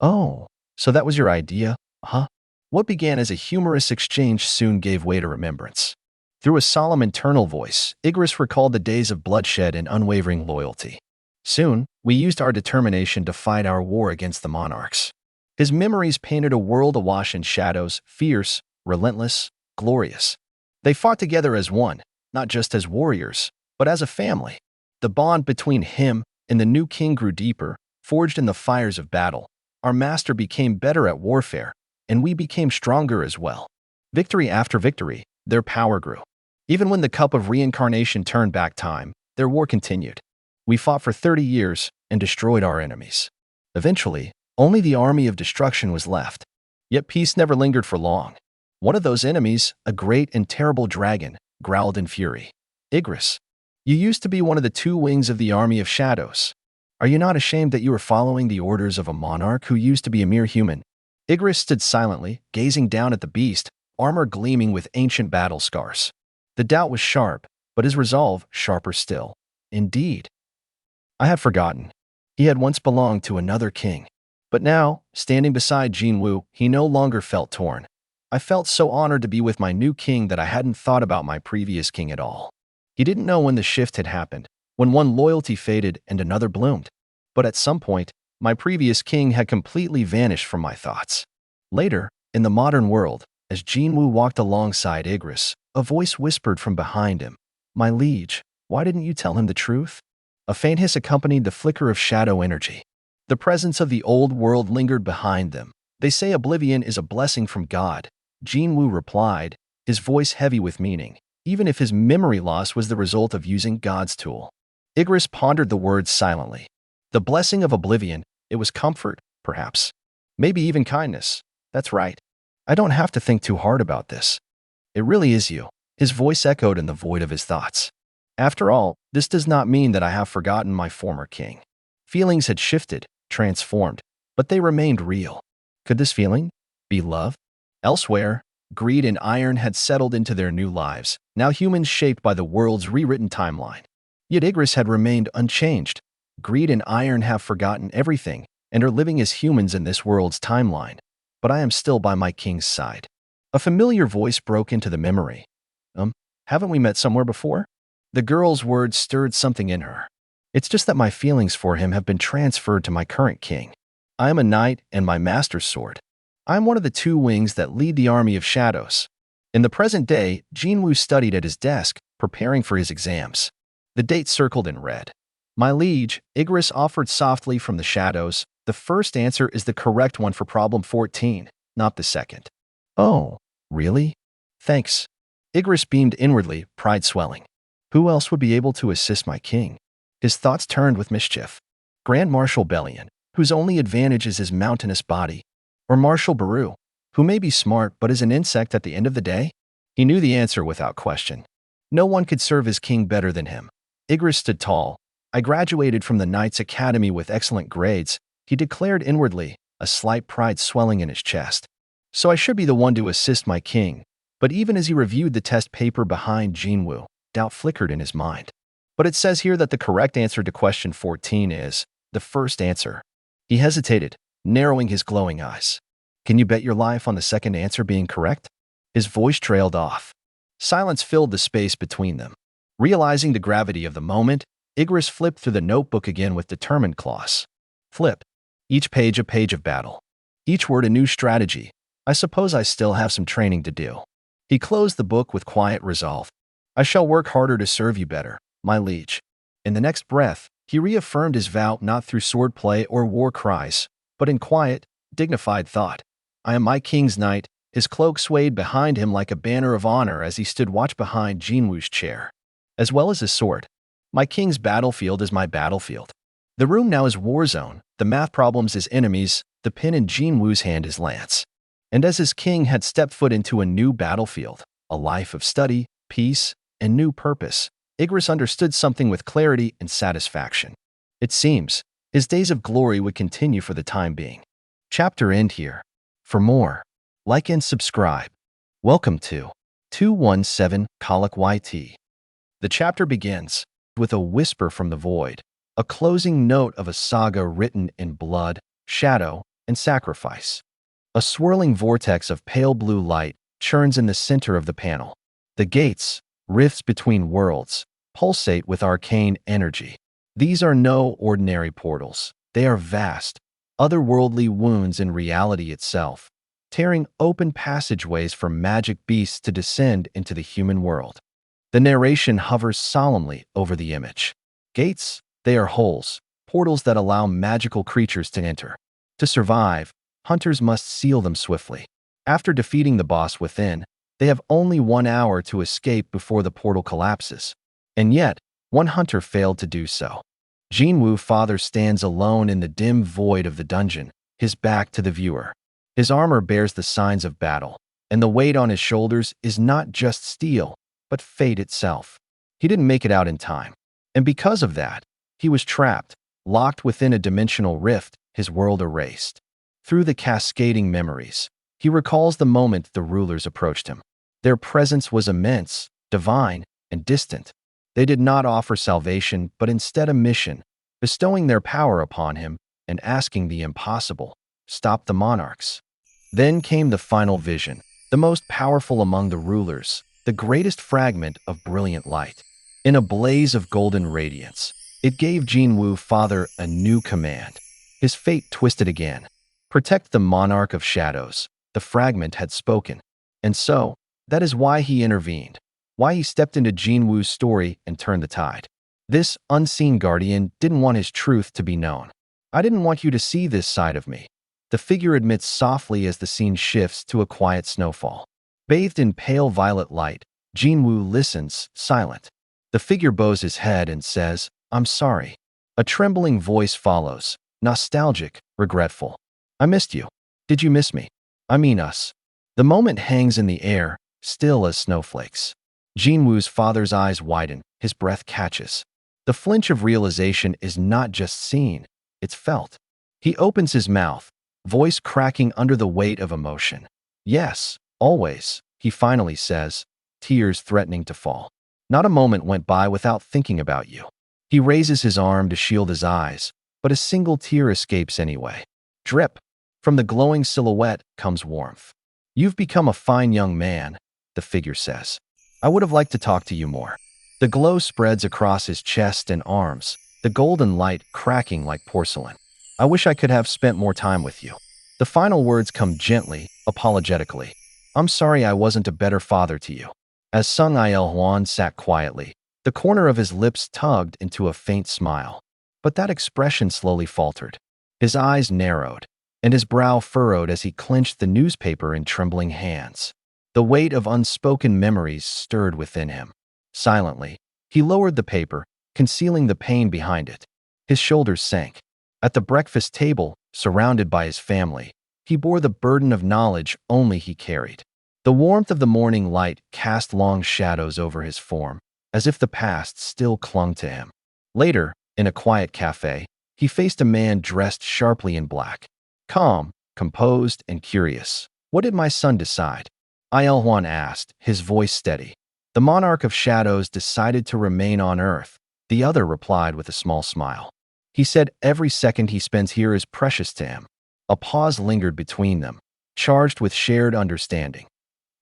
Oh, so that was your idea, huh? What began as a humorous exchange soon gave way to remembrance. Through a solemn internal voice, Igris recalled the days of bloodshed and unwavering loyalty. Soon, we used our determination to fight our war against the monarchs. His memories painted a world awash in shadows, fierce, relentless, glorious. They fought together as one, not just as warriors, but as a family. The bond between him and the new king grew deeper, forged in the fires of battle. Our master became better at warfare, and we became stronger as well. Victory after victory, their power grew. Even when the cup of reincarnation turned back time, their war continued. We fought for 30 years and destroyed our enemies. Eventually, only the army of destruction was left. Yet peace never lingered for long. One of those enemies, a great and terrible dragon, growled in fury. Igris, you used to be one of the two wings of the army of shadows. Are you not ashamed that you are following the orders of a monarch who used to be a mere human? Igris stood silently, gazing down at the beast, armor gleaming with ancient battle scars. The doubt was sharp, but his resolve sharper still. Indeed. I had forgotten. He had once belonged to another king. But now, standing beside Jinwoo, he no longer felt torn. I felt so honored to be with my new king that I hadn't thought about my previous king at all. He didn't know when the shift had happened, when one loyalty faded and another bloomed. But at some point, my previous king had completely vanished from my thoughts. Later, in the modern world, as Jinwoo walked alongside Igris, a voice whispered from behind him, "My liege, why didn't you tell him the truth?" A faint hiss accompanied the flicker of shadow energy. The presence of the old world lingered behind them. "They say oblivion is a blessing from God," Jinwoo replied, his voice heavy with meaning, even if his memory loss was the result of using God's tool. Igris pondered the words silently. The blessing of oblivion, it was comfort, perhaps. Maybe even kindness. That's right. I don't have to think too hard about this. It really is you. His voice echoed in the void of his thoughts. After all, this does not mean that I have forgotten my former king. Feelings had shifted, transformed, but they remained real. Could this feeling be love? Elsewhere, greed and iron had settled into their new lives, now humans shaped by the world's rewritten timeline. Yet Igris had remained unchanged. Greed and iron have forgotten everything and are living as humans in this world's timeline. But I am still by my king's side. A familiar voice broke into the memory. Haven't we met somewhere before? The girl's words stirred something in her. It's just that my feelings for him have been transferred to my current king. I am a knight and my master's sword. I am one of the two wings that lead the army of shadows. In the present day, Jinwoo studied at his desk, preparing for his exams. The date circled in red. "My liege," Igris offered softly from the shadows, "the first answer is the correct one for problem 14, not the second." "Oh, really? Thanks." Igris beamed inwardly, pride swelling. Who else would be able to assist my king? His thoughts turned with mischief. Grand Marshal Bellion, whose only advantage is his mountainous body. Or Marshal Baru, who may be smart but is an insect at the end of the day? He knew the answer without question. No one could serve his king better than him. Igris stood tall. "I graduated from the Knights Academy with excellent grades," he declared inwardly, a slight pride swelling in his chest. "So I should be the one to assist my king." But even as he reviewed the test paper behind Jinwoo, doubt flickered in his mind. "But it says here that the correct answer to question 14 is the first answer." He hesitated, narrowing his glowing eyes. "Can you bet your life on the second answer being correct?" His voice trailed off. Silence filled the space between them. Realizing the gravity of the moment, Igris flipped through the notebook again with determined claws. Flip. Each page a page of battle. Each word a new strategy. I suppose I still have some training to do. He closed the book with quiet resolve. "I shall work harder to serve you better, my liege." In the next breath, he reaffirmed his vow not through swordplay or war cries, but in quiet, dignified thought. "I am my king's knight." His cloak swayed behind him like a banner of honor as he stood watch behind Jinwoo's chair. As well as his sword. "My king's battlefield is my battlefield." The room now is war zone, the math problems his enemies, the pen in Jinwoo's hand his lance. And as his king had stepped foot into a new battlefield, a life of study, peace, and new purpose, Igris understood something with clarity and satisfaction. It seems, his days of glory would continue for the time being. Chapter end here. For more, like and subscribe. Welcome to 217 Colic YT. The chapter begins with a whisper from the void, a closing note of a saga written in blood, shadow, and sacrifice. A swirling vortex of pale blue light churns in the center of the panel. The gates, rifts between worlds, pulsate with arcane energy. These are no ordinary portals. They are vast, otherworldly wounds in reality itself, tearing open passageways for magic beasts to descend into the human world. The narration hovers solemnly over the image. Gates, they are holes, portals that allow magical creatures to enter. To survive, hunters must seal them swiftly. After defeating the boss within, they have only 1 hour to escape before the portal collapses. And yet, one hunter failed to do so. Jinwoo father stands alone in the dim void of the dungeon, his back to the viewer. His armor bears the signs of battle, and the weight on his shoulders is not just steel, but fate itself. He didn't make it out in time, and because of that, he was trapped, locked within a dimensional rift, his world erased. Through the cascading memories, he recalls the moment the rulers approached him. Their presence was immense, divine, and distant. They did not offer salvation, but instead a mission, bestowing their power upon him and asking the impossible: stop the monarchs. Then came the final vision, the most powerful among the rulers, the greatest fragment of brilliant light. In a blaze of golden radiance, it gave Jinwoo father a new command. His fate twisted again. Protect the monarch of shadows. The fragment had spoken. And so, that is why he intervened, why he stepped into Jinwoo's story and turned the tide. This unseen guardian didn't want his truth to be known. I didn't want you to see this side of me. The figure admits softly as the scene shifts to a quiet snowfall. Bathed in pale violet light, Jinwoo listens, silent. The figure bows his head and says, "I'm sorry." A trembling voice follows, nostalgic, regretful. "I missed you. Did you miss me? I mean us." The moment hangs in the air, still as snowflakes. Jinwoo's father's eyes widen, his breath catches. The flinch of realization is not just seen, it's felt. He opens his mouth, voice cracking under the weight of emotion. "Yes, always," he finally says, tears threatening to fall. "Not a moment went by without thinking about you." He raises his arm to shield his eyes, but a single tear escapes anyway. Drip. From the glowing silhouette comes warmth. "You've become a fine young man," the figure says. "I would have liked to talk to you more." The glow spreads across his chest and arms, the golden light cracking like porcelain. "I wish I could have spent more time with you." The final words come gently, apologetically. "I'm sorry I wasn't a better father to you." As Sung Il-hwan sat quietly, the corner of his lips tugged into a faint smile. But that expression slowly faltered. His eyes narrowed, and his brow furrowed as he clenched the newspaper in trembling hands. The weight of unspoken memories stirred within him. Silently, he lowered the paper, concealing the pain behind it. His shoulders sank. At the breakfast table, surrounded by his family, he bore the burden of knowledge only he carried. The warmth of the morning light cast long shadows over his form, as if the past still clung to him. Later, in a quiet cafe, he faced a man dressed sharply in black. Calm, composed, and curious. "What did my son decide?" Il-hwan asked, his voice steady. "The monarch of shadows decided to remain on Earth," the other replied with a small smile. "He said every second he spends here is precious to him." A pause lingered between them, charged with shared understanding.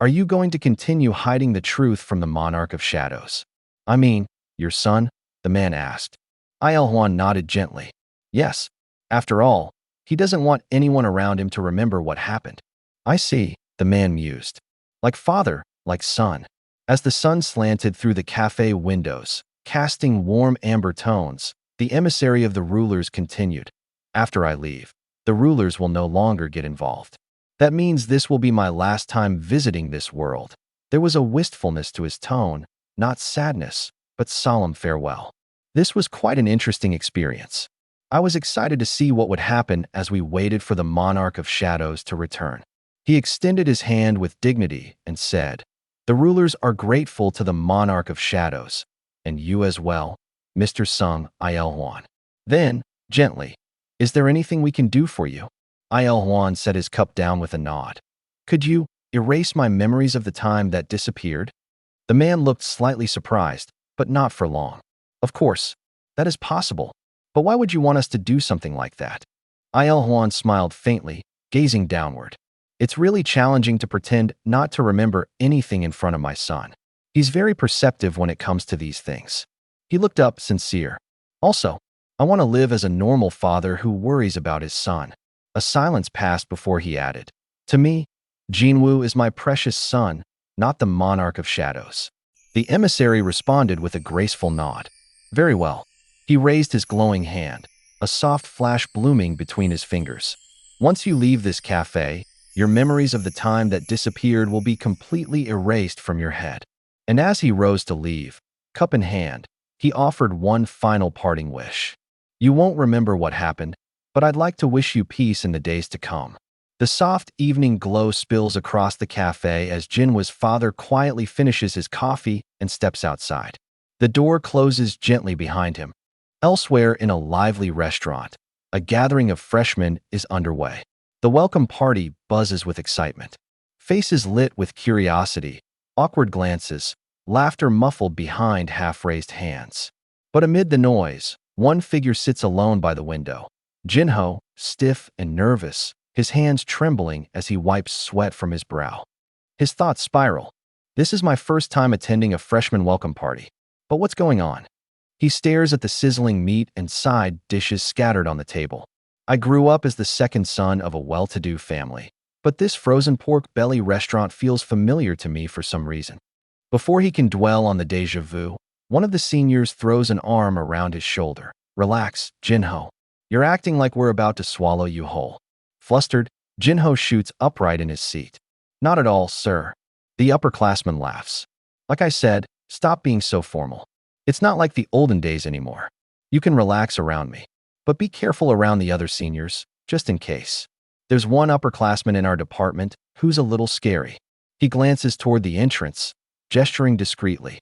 "Are you going to continue hiding the truth from the monarch of shadows?" "I mean, your son?" the man asked. Il-hwan nodded gently. "Yes. After all, he doesn't want anyone around him to remember what happened." "I see," the man mused. "Like father, like son." As the sun slanted through the cafe windows, casting warm amber tones, the emissary of the rulers continued. "After I leave, the rulers will no longer get involved. That means this will be my last time visiting this world." There was a wistfulness to his tone, not sadness, but solemn farewell. This was quite an interesting experience. I was excited to see what would happen as we waited for the monarch of shadows to return. He extended his hand with dignity and said, "The rulers are grateful to the monarch of shadows, and you as well, Mr. Sung Il-hwan." Then, gently, "Is there anything we can do for you?" Il-hwan set his cup down with a nod. "Could you erase my memories of the time that disappeared?" The man looked slightly surprised, but not for long. "Of course, that is possible. But why would you want us to do something like that?" Il-hwan smiled faintly, gazing downward. "It's really challenging to pretend not to remember anything in front of my son. He's very perceptive when it comes to these things." He looked up, sincere. "Also, I want to live as a normal father who worries about his son." A silence passed before he added, "To me, Jinwoo is my precious son, not the monarch of shadows." The emissary responded with a graceful nod. "Very well." He raised his glowing hand, a soft flash blooming between his fingers. "Once you leave this cafe, Your memories of the time that disappeared will be completely erased from your head. And as he rose to leave, cup in hand, he offered one final parting wish. You won't remember what happened, but I'd like to wish you peace in the days to come. The soft evening glow spills across the cafe as Jinwoo's father quietly finishes his coffee and steps outside. The door closes gently behind him. Elsewhere in a lively restaurant, a gathering of freshmen is underway. The welcome party buzzes with excitement. Faces lit with curiosity, awkward glances, laughter muffled behind half-raised hands. But amid the noise, one figure sits alone by the window. Jinwoo, stiff and nervous, his hands trembling as he wipes sweat from his brow. His thoughts spiral. This is my first time attending a freshman welcome party. But what's going on? He stares at the sizzling meat and side dishes scattered on the table. I grew up as the second son of a well-to-do family, but this frozen pork belly restaurant feels familiar to me for some reason. Before he can dwell on the déjà vu, one of the seniors throws an arm around his shoulder. Relax, Jinwoo. You're acting like we're about to swallow you whole. Flustered, Jinwoo shoots upright in his seat. Not at all, sir. The upperclassman laughs. Like I said, stop being so formal. It's not like the olden days anymore. You can relax around me. But be careful around the other seniors, just in case. There's one upperclassman in our department who's a little scary. He glances toward the entrance, gesturing discreetly.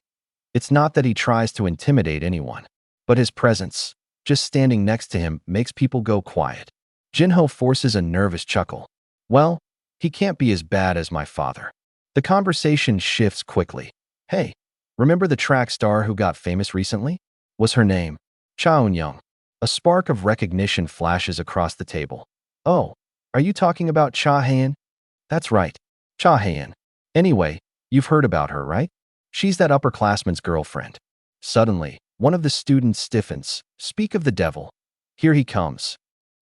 It's not that he tries to intimidate anyone, but his presence, just standing next to him, makes people go quiet. Jinwoo forces a nervous chuckle. Well, he can't be as bad as my father. The conversation shifts quickly. Hey, remember the track star who got famous recently? Was her name Cha Eun-young? A spark of recognition flashes across the table. Oh, are you talking about Cha Hae-in? That's right, Cha Hae-in. Anyway, you've heard about her, right? She's that upperclassman's girlfriend. Suddenly, one of the students stiffens. Speak of the devil. Here he comes.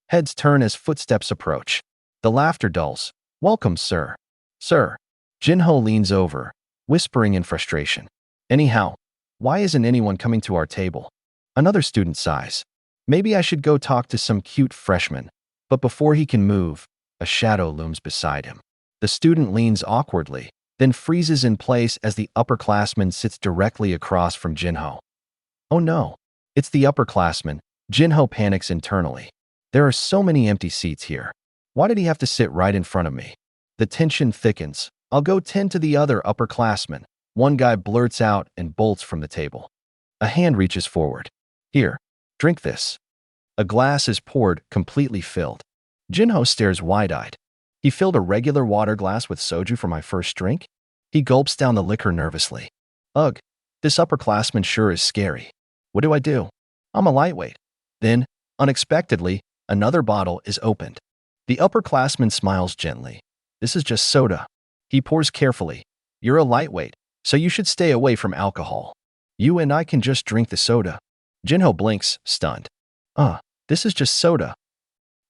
Heads turn as footsteps approach. The laughter dulls. Welcome, sir. Sir. Jinwoo leans over, whispering in frustration. Anyhow, why isn't anyone coming to our table? Another student sighs. Maybe I should go talk to some cute freshman. But before he can move, a shadow looms beside him. The student leans awkwardly, then freezes in place as the upperclassman sits directly across from Jinwoo. Oh no, it's the upperclassman. Jinwoo panics internally. There are so many empty seats here. Why did he have to sit right in front of me? The tension thickens. I'll go tend to the other upperclassmen. One guy blurts out and bolts from the table. A hand reaches forward. Here, drink this. A glass is poured, completely filled. Jinwoo stares wide-eyed. He filled a regular water glass with soju for my first drink? He gulps down the liquor nervously. Ugh, this upperclassman sure is scary. What do I do? I'm a lightweight. Then, unexpectedly, another bottle is opened. The upperclassman smiles gently. This is just soda. He pours carefully. You're a lightweight, so you should stay away from alcohol. You and I can just drink the soda. Jinwoo blinks, stunned. This is just soda.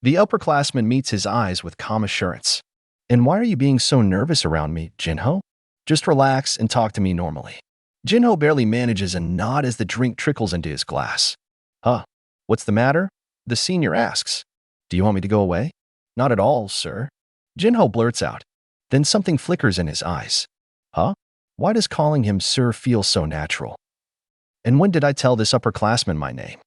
The upperclassman meets his eyes with calm assurance. And why are you being so nervous around me, Jinwoo? Just relax and talk to me normally. Jinwoo barely manages a nod as the drink trickles into his glass. What's the matter? The senior asks. Do you want me to go away? Not at all, sir. Jinwoo blurts out. Then something flickers in his eyes. Why does calling him sir feel so natural? And when did I tell this upperclassman my name?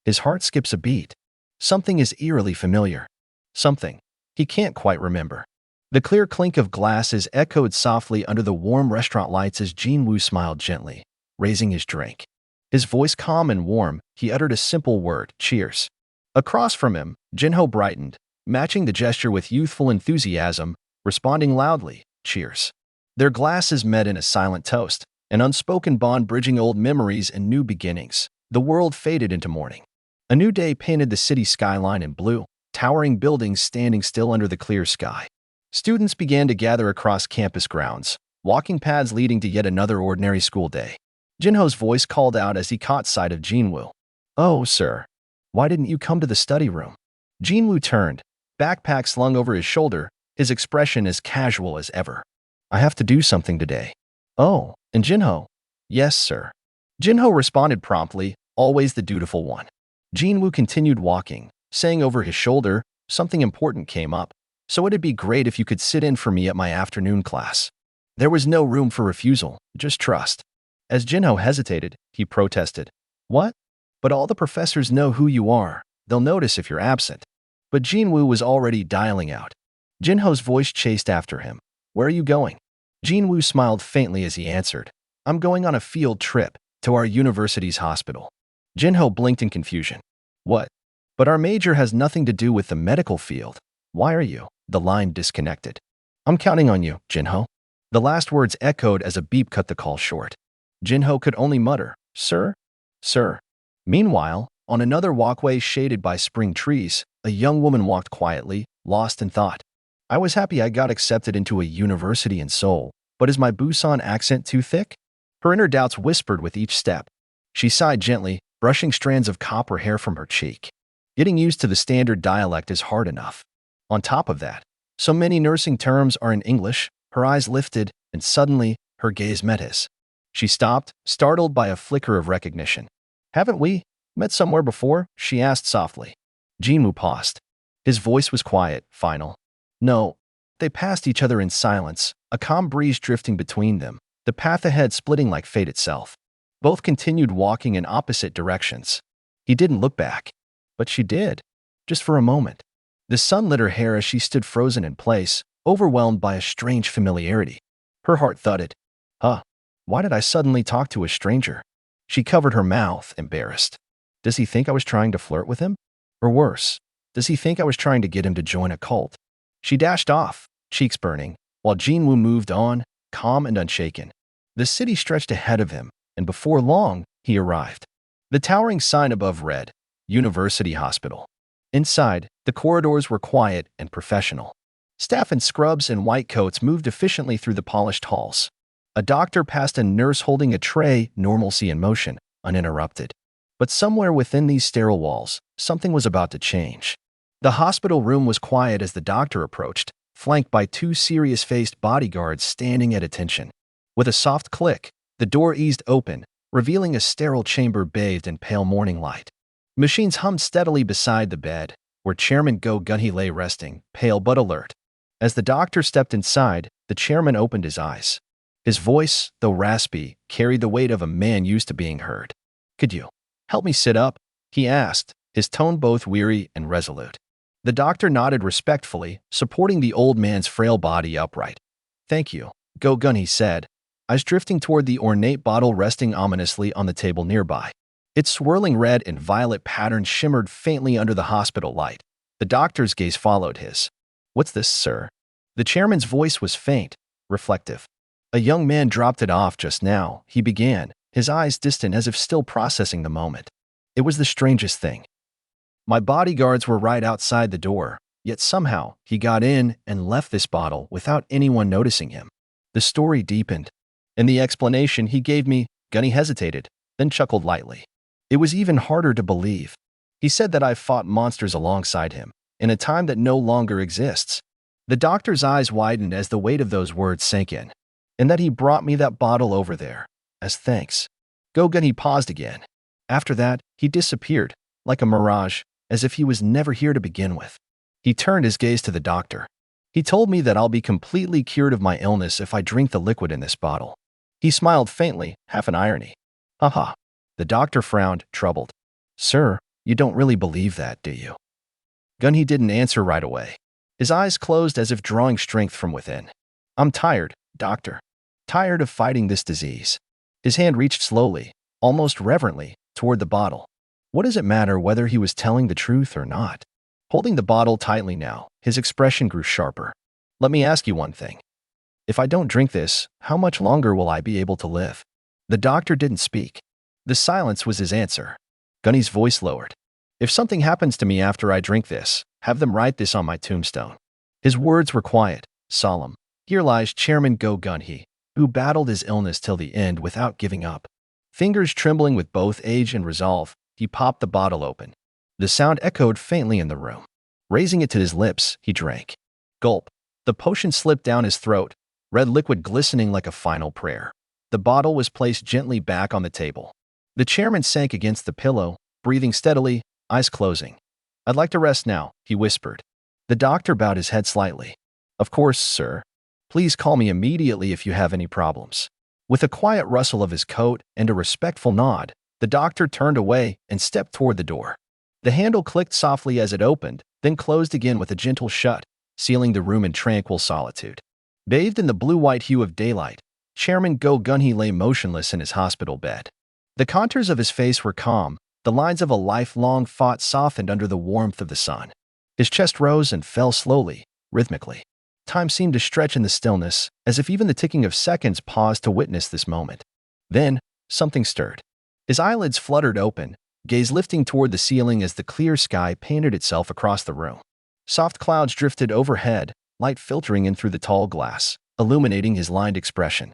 His heart skips a beat. Something is eerily familiar. Something he can't quite remember. The clear clink of glasses echoed softly under the warm restaurant lights as Jinwoo smiled gently, raising his drink. His voice calm and warm, he uttered a simple word, cheers. Across from him, Jinwoo brightened, matching the gesture with youthful enthusiasm, responding loudly, cheers. Their glasses met in a silent toast, an unspoken bond bridging old memories and new beginnings. The world faded into morning. A new day painted the city skyline in blue, towering buildings standing still under the clear sky. Students began to gather across campus grounds, walking paths leading to yet another ordinary school day. Jinwoo's voice called out as he caught sight of Jinwoo. Oh, sir. Why didn't you come to the study room? Jinwoo turned, backpack slung over his shoulder, his expression as casual as ever. I have to do something today. Oh, and Jinwoo? Yes, sir. Jinwoo responded promptly, always the dutiful one. Jinwoo continued walking, saying over his shoulder, something important came up. so it'd be great if you could sit in for me at my afternoon class. There was no room for refusal, just trust. As Jinho hesitated, he protested. What? But all the professors know who you are. They'll notice if you're absent. But Jinwoo was already dialing out. Jinho's voice chased after him. Where are you going? Jinwoo smiled faintly as he answered. I'm going on a field trip to our university's hospital. Jinho blinked in confusion. What? But our major has nothing to do with the medical field. Why are you? The line disconnected. I'm counting on you, Jinho. The last words echoed as a beep cut the call short. Jinho could only mutter, Sir? Sir. Meanwhile, on another walkway shaded by spring trees, a young woman walked quietly, lost in thought. I was happy I got accepted into a university in Seoul, but is my Busan accent too thick? Her inner doubts whispered with each step. She sighed gently, brushing strands of copper hair from her cheek. Getting used to the standard dialect is hard enough. On top of that, so many nursing terms are in English. Her eyes lifted, and suddenly, her gaze met his. She stopped, startled by a flicker of recognition. Haven't we met somewhere before? She asked softly. Jinwoo paused. His voice was quiet, final. No. They passed each other in silence, a calm breeze drifting between them, the path ahead splitting like fate itself. Both continued walking in opposite directions. He didn't look back. But she did. Just for a moment. The sun lit her hair as she stood frozen in place, overwhelmed by a strange familiarity. Her heart thudded. Huh. Why did I suddenly talk to a stranger? She covered her mouth, embarrassed. Does he think I was trying to flirt with him? Or worse, does he think I was trying to get him to join a cult? She dashed off, cheeks burning, while Jinwoo moved on, calm and unshaken. The city stretched ahead of him, and before long, he arrived. The towering sign above read, University Hospital. Inside, the corridors were quiet and professional. Staff in scrubs and white coats moved efficiently through the polished halls. A doctor passed a nurse holding a tray, normalcy in motion, uninterrupted. But somewhere within these sterile walls, something was about to change. The hospital room was quiet as the doctor approached, flanked by two serious-faced bodyguards standing at attention. With a soft click, the door eased open, revealing a sterile chamber bathed in pale morning light. Machines hummed steadily beside the bed, where Chairman Go Gun-hee lay resting, pale but alert. As the doctor stepped inside, the chairman opened his eyes. His voice, though raspy, carried the weight of a man used to being heard. Could you help me sit up? He asked, his tone both weary and resolute. The doctor nodded respectfully, supporting the old man's frail body upright. Thank you, Go Gun-hee said, eyes drifting toward the ornate bottle resting ominously on the table nearby. Its swirling red and violet pattern shimmered faintly under the hospital light. The doctor's gaze followed his. What's this, sir? The chairman's voice was faint, reflective. A young man dropped it off just now, he began, his eyes distant as if still processing the moment. It was the strangest thing. My bodyguards were right outside the door, yet somehow he got in and left this bottle without anyone noticing him. The story deepened. In the explanation he gave me, Gunny hesitated, then chuckled lightly. It was even harder to believe. He said that I fought monsters alongside him, in a time that no longer exists. The doctor's eyes widened as the weight of those words sank in. And that he brought me that bottle over there, as thanks. Go Gun-hee paused again. After that, he disappeared, like a mirage, as if he was never here to begin with. He turned his gaze to the doctor. He told me that I'll be completely cured of my illness if I drink the liquid in this bottle. He smiled faintly, half in irony. Haha. The doctor frowned, troubled. Sir, you don't really believe that, do you? Gun-hee didn't answer right away. His eyes closed as if drawing strength from within. I'm tired, doctor. Tired of fighting this disease. His hand reached slowly, almost reverently, toward the bottle. What does it matter whether he was telling the truth or not? Holding the bottle tightly now, his expression grew sharper. Let me ask you one thing. If I don't drink this, how much longer will I be able to live? The doctor didn't speak. The silence was his answer. Gunny's voice lowered. If something happens to me after I drink this, have them write this on my tombstone. His words were quiet, solemn. Here lies Chairman Go Gun-hee, who battled his illness till the end without giving up. Fingers trembling with both age and resolve, he popped the bottle open. The sound echoed faintly in the room. Raising it to his lips, he drank. Gulp. The potion slipped down his throat, red liquid glistening like a final prayer. The bottle was placed gently back on the table. The chairman sank against the pillow, breathing steadily, eyes closing. I'd like to rest now, he whispered. The doctor bowed his head slightly. Of course, sir. Please call me immediately if you have any problems. With a quiet rustle of his coat and a respectful nod, the doctor turned away and stepped toward the door. The handle clicked softly as it opened, then closed again with a gentle shut, sealing the room in tranquil solitude. Bathed in the blue-white hue of daylight, Chairman Go Gunhee lay motionless in his hospital bed. The contours of his face were calm, the lines of a lifelong fight softened under the warmth of the sun. His chest rose and fell slowly, rhythmically. Time seemed to stretch in the stillness, as if even the ticking of seconds paused to witness this moment. Then, something stirred. His eyelids fluttered open, gaze lifting toward the ceiling as the clear sky painted itself across the room. Soft clouds drifted overhead, light filtering in through the tall glass, illuminating his lined expression.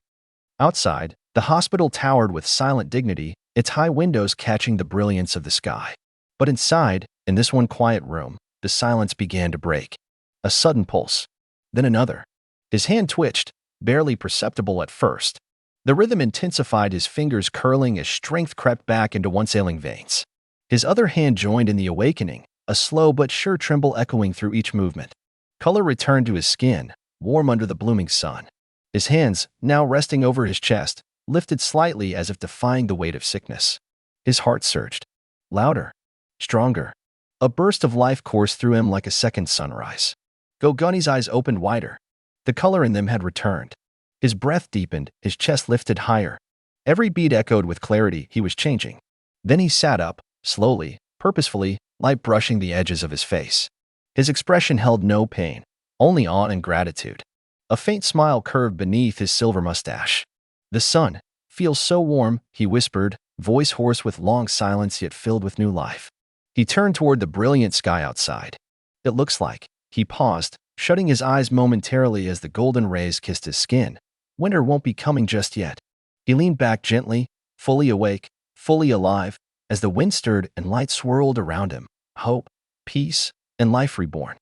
Outside, the hospital towered with silent dignity, its high windows catching the brilliance of the sky. But inside, in this one quiet room, the silence began to break. A sudden pulse. Then another. His hand twitched, barely perceptible at first. The rhythm intensified, his fingers curling as strength crept back into once ailing veins. His other hand joined in the awakening, a slow but sure tremble echoing through each movement. Color returned to his skin, warm under the blooming sun. His hands, now resting over his chest, lifted slightly as if defying the weight of sickness. His heart surged. Louder. Stronger. A burst of life coursed through him like a second sunrise. Go Gunny's eyes opened wider. The color in them had returned. His breath deepened, his chest lifted higher. Every beat echoed with clarity. He was changing. Then he sat up, slowly, purposefully, light brushing the edges of his face. His expression held no pain, only awe and gratitude. A faint smile curved beneath his silver mustache. The sun feels so warm, he whispered, voice hoarse with long silence yet filled with new life. He turned toward the brilliant sky outside. It looks like, he paused, shutting his eyes momentarily as the golden rays kissed his skin. Winter won't be coming just yet. He leaned back gently, fully awake, fully alive, as the wind stirred and light swirled around him. Hope, peace, and life reborn.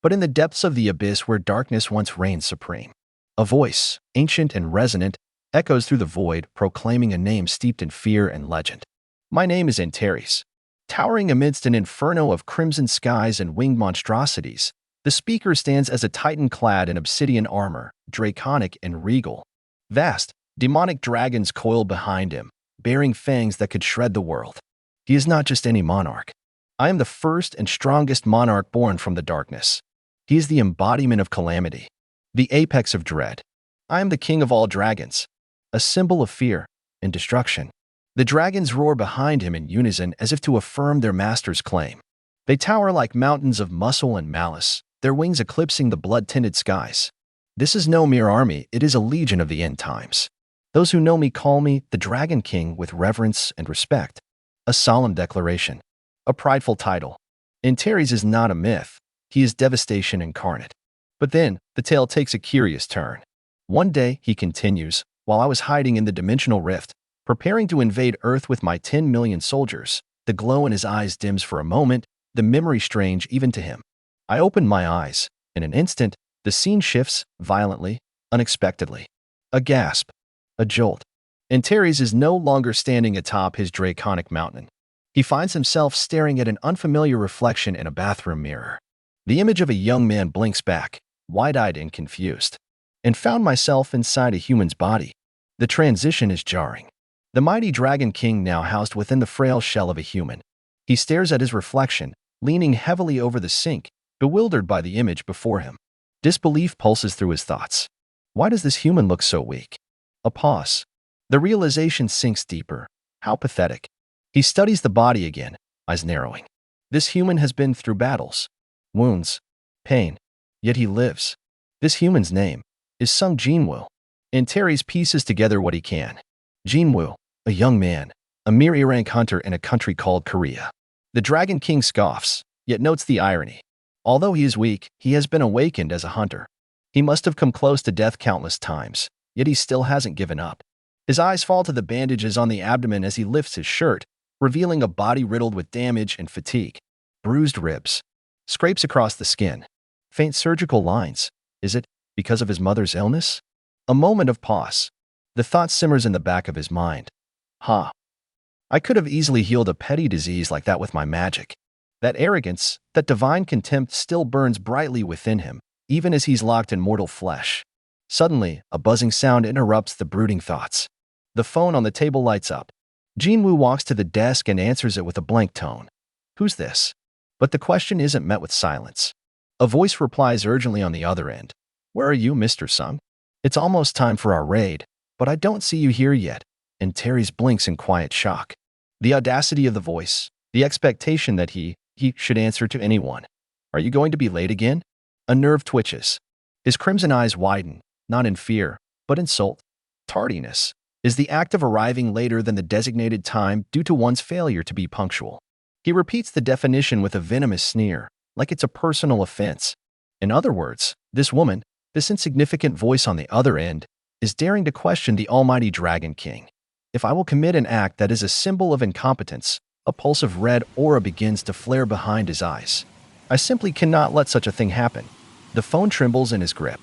But in the depths of the abyss where darkness once reigned supreme, a voice, ancient and resonant, echoes through the void, proclaiming a name steeped in fear and legend. My name is Antares. Towering amidst an inferno of crimson skies and winged monstrosities, the speaker stands as a titan clad in obsidian armor, draconic and regal. Vast, demonic dragons coil behind him, bearing fangs that could shred the world. He is not just any monarch. I am the first and strongest monarch born from the darkness. He is the embodiment of calamity, the apex of dread. I am the king of all dragons, a symbol of fear and destruction. The dragons roar behind him in unison as if to affirm their master's claim. They tower like mountains of muscle and malice, their wings eclipsing the blood-tinted skies. This is no mere army, it is a legion of the end times. Those who know me call me the Dragon King with reverence and respect. A solemn declaration. A prideful title. Antares is not a myth. He is devastation incarnate. But then, the tale takes a curious turn. One day, he continues, while I was hiding in the dimensional rift, preparing to invade Earth with my 10 million soldiers, the glow in his eyes dims for a moment, the memory strange even to him. I opened my eyes. In an instant, the scene shifts, violently, unexpectedly. A gasp. A jolt. Antares is no longer standing atop his draconic mountain. He finds himself staring at an unfamiliar reflection in a bathroom mirror. The image of a young man blinks back, wide-eyed and confused, and found myself inside a human's body. The transition is jarring. The mighty Dragon King now housed within the frail shell of a human. He stares at his reflection, leaning heavily over the sink, bewildered by the image before him. Disbelief pulses through his thoughts. Why does this human look so weak? A pause. The realization sinks deeper. How pathetic. He studies the body again, eyes narrowing. This human has been through battles, wounds, pain, yet he lives. This human's name is Sung Jinwoo. Antares pieces together what he can. Jinwoo, a young man, a mere E-rank hunter in a country called Korea. The Dragon King scoffs, yet notes the irony. Although he is weak, he has been awakened as a hunter. He must have come close to death countless times, yet he still hasn't given up. His eyes fall to the bandages on the abdomen as he lifts his shirt, revealing a body riddled with damage and fatigue. Bruised ribs, scrapes across the skin, faint surgical lines. Is it because of his mother's illness? A moment of pause. The thought simmers in the back of his mind. I could have easily healed a petty disease like that with my magic. That arrogance, that divine contempt still burns brightly within him, even as he's locked in mortal flesh. Suddenly, a buzzing sound interrupts the brooding thoughts. The phone on the table lights up. Jinwoo walks to the desk and answers it with a blank tone. Who's this? But the question isn't met with silence. A voice replies urgently on the other end. Where are you, Mr. Sung? It's almost time for our raid, but I don't see you here yet. And Terry's blinks in quiet shock. The audacity of the voice, the expectation that he should answer to anyone. Are you going to be late again? A nerve twitches. His crimson eyes widen, not in fear, but insult. Tardiness is the act of arriving later than the designated time due to one's failure to be punctual. He repeats the definition with a venomous sneer, like it's a personal offense. In other words, this woman, this insignificant voice on the other end, is daring to question the almighty Dragon King. If I will commit an act that is a symbol of incompetence, a pulse of red aura begins to flare behind his eyes. I simply cannot let such a thing happen. The phone trembles in his grip.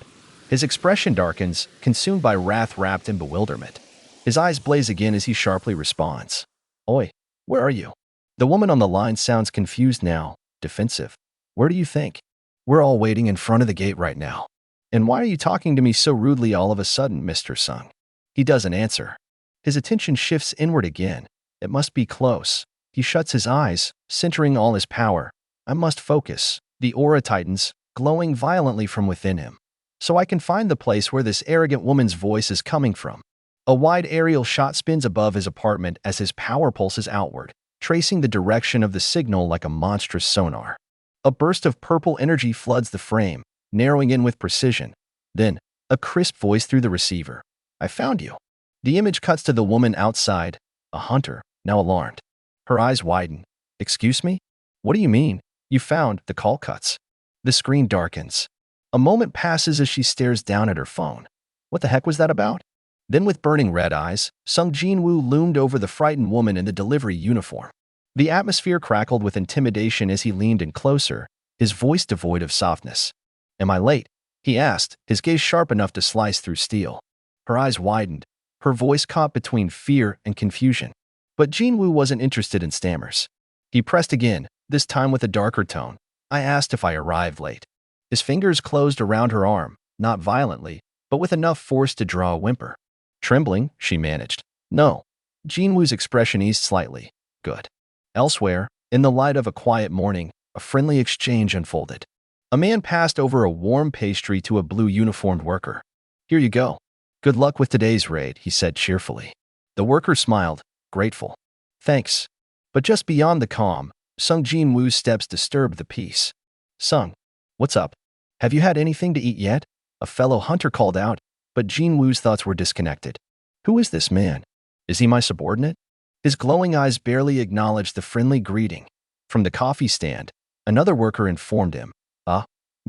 His expression darkens, consumed by wrath wrapped in bewilderment. His eyes blaze again as he sharply responds. Oi, where are you? The woman on the line sounds confused now, defensive. Where do you think? We're all waiting in front of the gate right now. And why are you talking to me so rudely all of a sudden, Mr. Sung? He doesn't answer. His attention shifts inward again. It must be close. He shuts his eyes, centering all his power. I must focus. The aura tightens, glowing violently from within him. So I can find the place where this arrogant woman's voice is coming from. A wide aerial shot spins above his apartment as his power pulses outward, tracing the direction of the signal like a monstrous sonar. A burst of purple energy floods the frame, narrowing in with precision. Then, a crisp voice through the receiver. I found you. The image cuts to the woman outside, a hunter, now alarmed. Her eyes widen. Excuse me? What do you mean? You found, the call cuts. The screen darkens. A moment passes as she stares down at her phone. What the heck was that about? Then with burning red eyes, Sung Jinwoo loomed over the frightened woman in the delivery uniform. The atmosphere crackled with intimidation as he leaned in closer, his voice devoid of softness. Am I late? He asked, his gaze sharp enough to slice through steel. Her eyes widened, her voice caught between fear and confusion. But Jinwoo wasn't interested in stammers. He pressed again, this time with a darker tone. I asked if I arrived late. His fingers closed around her arm, not violently, but with enough force to draw a whimper. Trembling, she managed. No. Jinwoo's expression eased slightly. Good. Elsewhere, in the light of a quiet morning, a friendly exchange unfolded. A man passed over a warm pastry to a blue uniformed worker. Here you go. Good luck with today's raid, he said cheerfully. The worker smiled, grateful. Thanks. But just beyond the calm, Sung Jinwoo's steps disturbed the peace. Sung, what's up? Have you had anything to eat yet? A fellow hunter called out, but Jinwoo's thoughts were disconnected. Who is this man? Is he my subordinate? His glowing eyes barely acknowledged the friendly greeting. From the coffee stand, another worker informed him.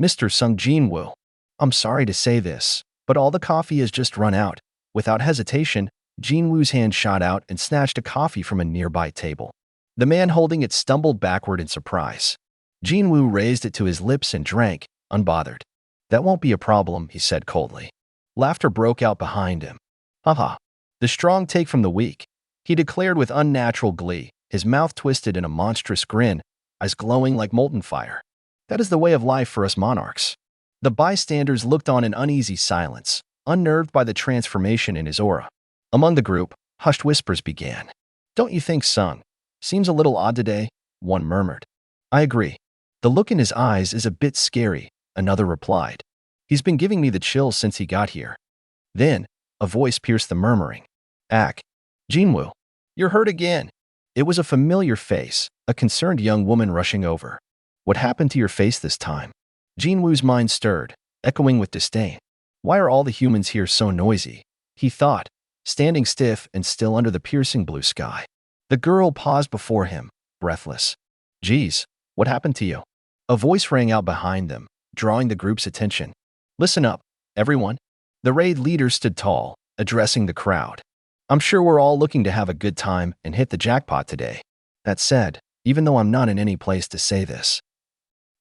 Mr. Sung Jinwoo. I'm sorry to say this, but all the coffee has just run out. Without hesitation, Jinwoo's hand shot out and snatched a coffee from a nearby table. The man holding it stumbled backward in surprise. Jinwoo raised it to his lips and drank, unbothered. That won't be a problem, he said coldly. Laughter broke out behind him. Haha. The strong take from the weak, he declared with unnatural glee, his mouth twisted in a monstrous grin, eyes glowing like molten fire. That is the way of life for us monarchs. The bystanders looked on in uneasy silence, unnerved by the transformation in his aura. Among the group, hushed whispers began. Don't you think, Sung? Seems a little odd today, one murmured. I agree. The look in his eyes is a bit scary, another replied. He's been giving me the chills since he got here. Then, a voice pierced the murmuring. Jinwoo, you're hurt again. It was a familiar face, a concerned young woman rushing over. What happened to your face this time? Jinwoo's mind stirred, echoing with disdain. Why are all the humans here so noisy? He thought, standing stiff and still under the piercing blue sky. The girl paused before him, breathless. Geez, what happened to you? A voice rang out behind them, drawing the group's attention. Listen up, everyone. The raid leader stood tall, addressing the crowd. I'm sure we're all looking to have a good time and hit the jackpot today. That said, even though I'm not in any place to say this,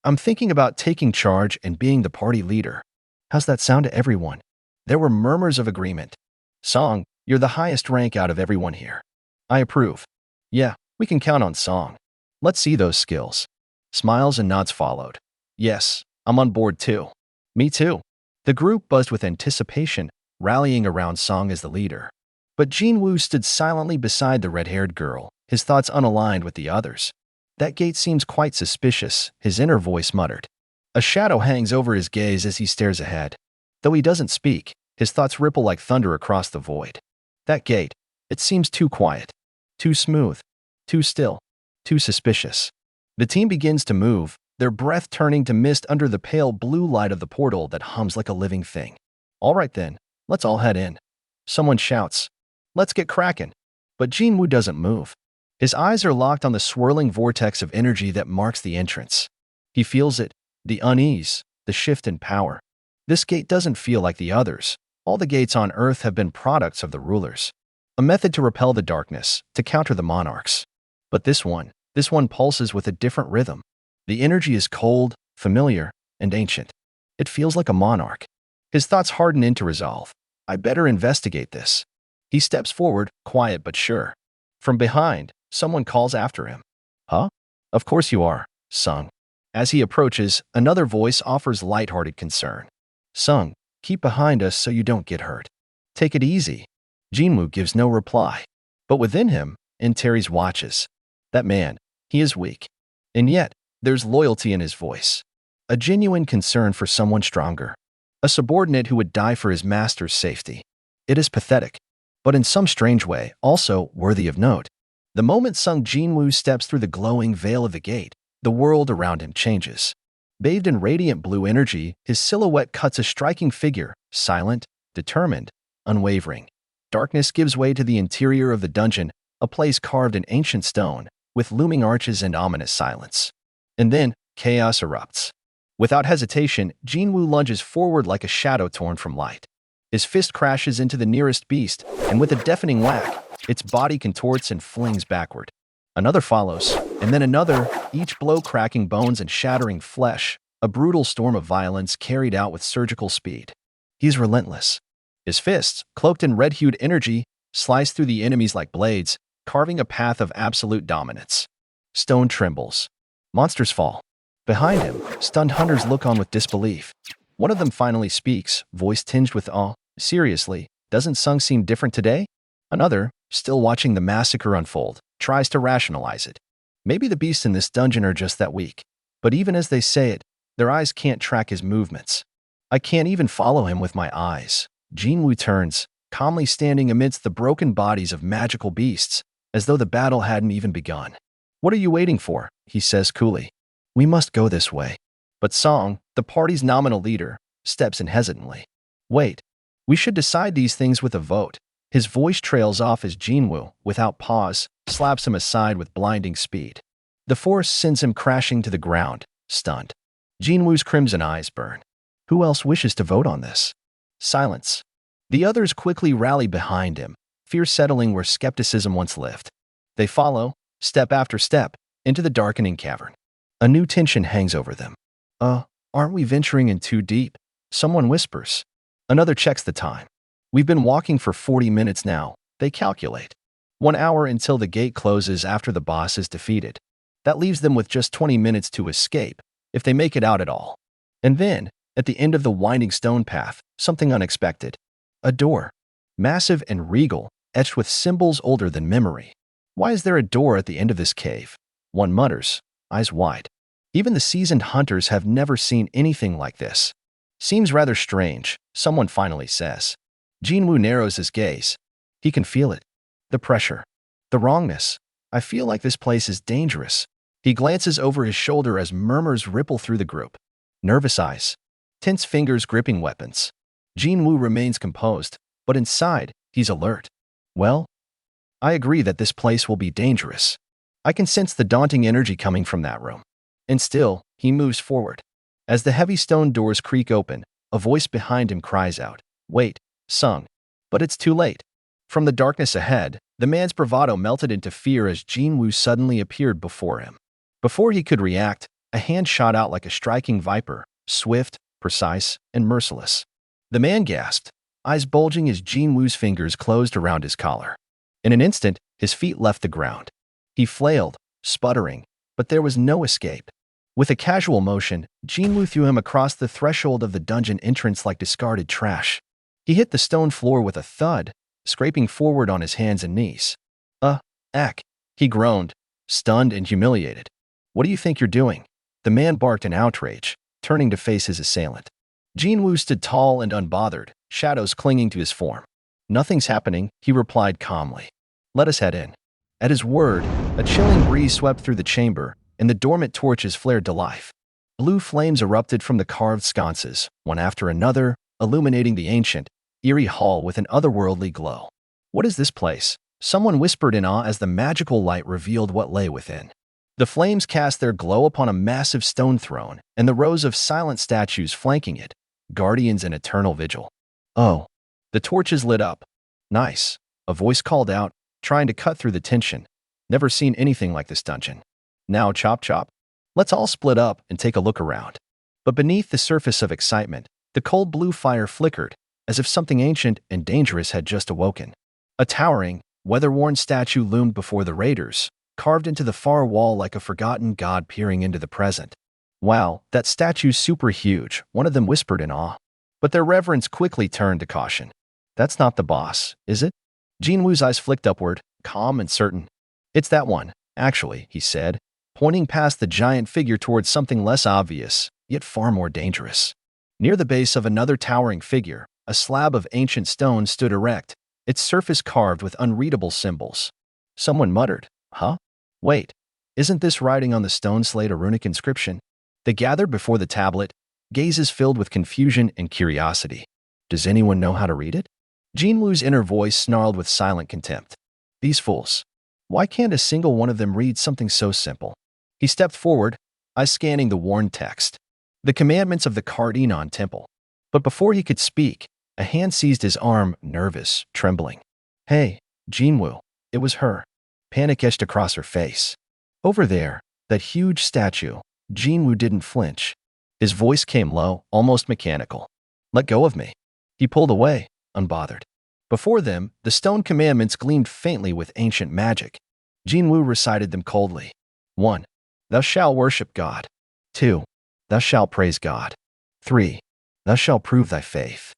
I'm thinking about taking charge and being the party leader. How's that sound to everyone? There were murmurs of agreement. Song, you're the highest rank out of everyone here. I approve. Yeah, we can count on Song. Let's see those skills. Smiles and nods followed. Yes, I'm on board too. Me too. The group buzzed with anticipation, rallying around Song as the leader. But Jinwoo stood silently beside the red-haired girl, his thoughts unaligned with the others. That gate seems quite suspicious, his inner voice muttered. A shadow hangs over his gaze as he stares ahead. Though he doesn't speak, his thoughts ripple like thunder across the void. That gate, it seems too quiet, too smooth, too still, too suspicious. The team begins to move, their breath turning to mist under the pale blue light of the portal that hums like a living thing. All right then, let's all head in. Someone shouts, let's get cracking. But Jinwoo doesn't move. His eyes are locked on the swirling vortex of energy that marks the entrance. He feels it, the unease, the shift in power. This gate doesn't feel like the others. All the gates on Earth have been products of the rulers. A method to repel the darkness, to counter the monarchs. But this one pulses with a different rhythm. The energy is cold, familiar, and ancient. It feels like a monarch. His thoughts harden into resolve. I better investigate this. He steps forward, quiet but sure. From behind, someone calls after him. Huh? Of course you are, Sung. As he approaches, another voice offers lighthearted concern. Sung, keep behind us so you don't get hurt. Take it easy. Jinwoo gives no reply. But within him, Terry's watches. That man, he is weak. And yet, there's loyalty in his voice. A genuine concern for someone stronger. A subordinate who would die for his master's safety. It is pathetic, but in some strange way, also worthy of note. The moment Sung Jinwoo steps through the glowing veil of the gate, the world around him changes. Bathed in radiant blue energy, his silhouette cuts a striking figure, silent, determined, unwavering. Darkness gives way to the interior of the dungeon, a place carved in ancient stone, with looming arches and ominous silence. And then, chaos erupts. Without hesitation, Jinwoo lunges forward like a shadow torn from light. His fist crashes into the nearest beast, and with a deafening whack, its body contorts and flings backward. Another follows, and then another, each blow cracking bones and shattering flesh, a brutal storm of violence carried out with surgical speed. He's relentless. His fists, cloaked in red-hued energy, slice through the enemies like blades, carving a path of absolute dominance. Stone trembles. Monsters fall. Behind him, stunned hunters look on with disbelief. One of them finally speaks, voice tinged with awe. Seriously, doesn't Sung seem different today? Another, still watching the massacre unfold, tries to rationalize it. Maybe the beasts in this dungeon are just that weak. But even as they say it, their eyes can't track his movements. I can't even follow him with my eyes. Jinwoo turns, calmly standing amidst the broken bodies of magical beasts, as though the battle hadn't even begun. What are you waiting for? He says coolly. We must go this way. But Song, the party's nominal leader, steps in hesitantly. Wait, we should decide these things with a vote. His voice trails off as Jinwoo, without pause, slaps him aside with blinding speed. The force sends him crashing to the ground, stunned. Jinwoo's crimson eyes burn. Who else wishes to vote on this? Silence. The others quickly rally behind him, fear settling where skepticism once lived. They follow, step after step, into the darkening cavern. A new tension hangs over them. Aren't we venturing in too deep? Someone whispers. Another checks the time. We've been walking for 40 minutes now, they calculate. 1 hour until the gate closes after the boss is defeated. That leaves them with just 20 minutes to escape, if they make it out at all. And then, at the end of the winding stone path, something unexpected. A door. Massive and regal, etched with symbols older than memory. Why is there a door at the end of this cave? One mutters, eyes wide. Even the seasoned hunters have never seen anything like this. Seems rather strange, someone finally says. Jinwoo narrows his gaze. He can feel it. The pressure. The wrongness. I feel like this place is dangerous. He glances over his shoulder as murmurs ripple through the group. Nervous eyes. Tense fingers gripping weapons. Jinwoo remains composed, but inside, he's alert. Well, I agree that this place will be dangerous. I can sense the daunting energy coming from that room. And still, he moves forward. As the heavy stone doors creak open, a voice behind him cries out, Wait, Sung. But it's too late. From the darkness ahead, the man's bravado melted into fear as Jinwoo suddenly appeared before him. Before he could react, a hand shot out like a striking viper, swift, precise, and merciless. The man gasped, eyes bulging as Jinwoo's fingers closed around his collar. In an instant, his feet left the ground. He flailed, sputtering, but there was no escape. With a casual motion, Jinwoo threw him across the threshold of the dungeon entrance like discarded trash. He hit the stone floor with a thud, scraping forward on his hands and knees. Ack, he groaned, stunned and humiliated. What do you think you're doing? The man barked in outrage, turning to face his assailant. Jinwoo stood tall and unbothered, shadows clinging to his form. Nothing's happening, he replied calmly. Let us head in. At his word, a chilling breeze swept through the chamber, and the dormant torches flared to life. Blue flames erupted from the carved sconces, one after another, illuminating the ancient, eerie hall with an otherworldly glow. What is this place? Someone whispered in awe as the magical light revealed what lay within. The flames cast their glow upon a massive stone throne and the rows of silent statues flanking it, guardians in eternal vigil. Oh. The torches lit up. Nice. A voice called out, trying to cut through the tension. Never seen anything like this dungeon. Now chop chop. Let's all split up and take a look around. But beneath the surface of excitement, the cold blue fire flickered, as if something ancient and dangerous had just awoken. A towering, weather-worn statue loomed before the raiders, carved into the far wall like a forgotten god peering into the present. Wow, that statue's super huge, one of them whispered in awe. But their reverence quickly turned to caution. That's not the boss, is it? Jinwoo's eyes flicked upward, calm and certain. It's that one, actually, he said, pointing past the giant figure towards something less obvious, yet far more dangerous. Near the base of another towering figure, a slab of ancient stone stood erect, its surface carved with unreadable symbols. Someone muttered, Huh? Wait, isn't this writing on the stone slate a runic inscription? They gathered before the tablet, gazes filled with confusion and curiosity. Does anyone know how to read it? Jinwoo's inner voice snarled with silent contempt. These fools. Why can't a single one of them read something so simple? He stepped forward, eyes scanning the worn text. The commandments of the Cardinal Temple. But before he could speak, a hand seized his arm, nervous, trembling. Hey, Jinwoo. It was her. Panic etched across her face. Over there, that huge statue. Jinwoo didn't flinch. His voice came low, almost mechanical. Let go of me. He pulled away, unbothered. Before them, the stone commandments gleamed faintly with ancient magic. Jinwoo recited them coldly. 1. Thou shalt worship God. 2. Thou shalt praise God. 3. Thou shalt prove thy faith.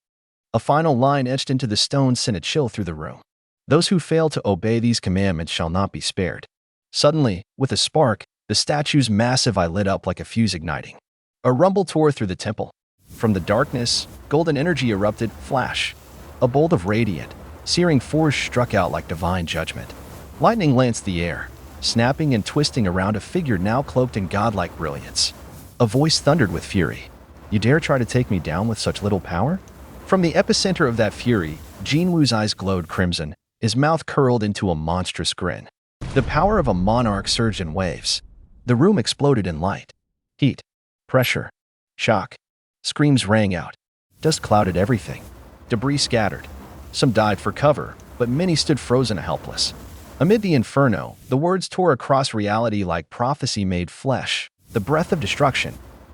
A final line etched into the stone sent a chill through the room. Those who fail to obey these commandments shall not be spared. Suddenly, with a spark, the statue's massive eye lit up like a fuse igniting. A rumble tore through the temple. From the darkness, golden energy erupted, flash. A bolt of radiant, searing force struck out like divine judgment. Lightning lanced the air, snapping and twisting around a figure now cloaked in godlike brilliance. A voice thundered with fury. You dare try to take me down with such little power? From the epicenter of that fury, Jinwoo's eyes glowed crimson, his mouth curled into a monstrous grin. The power of a monarch surged in waves. The room exploded in light. Heat, pressure, shock. Screams rang out. Dust clouded everything. Debris scattered. Some died for cover, but many stood frozen and helpless. Amid the inferno, the words tore across reality like prophecy made flesh, the breath of destruction.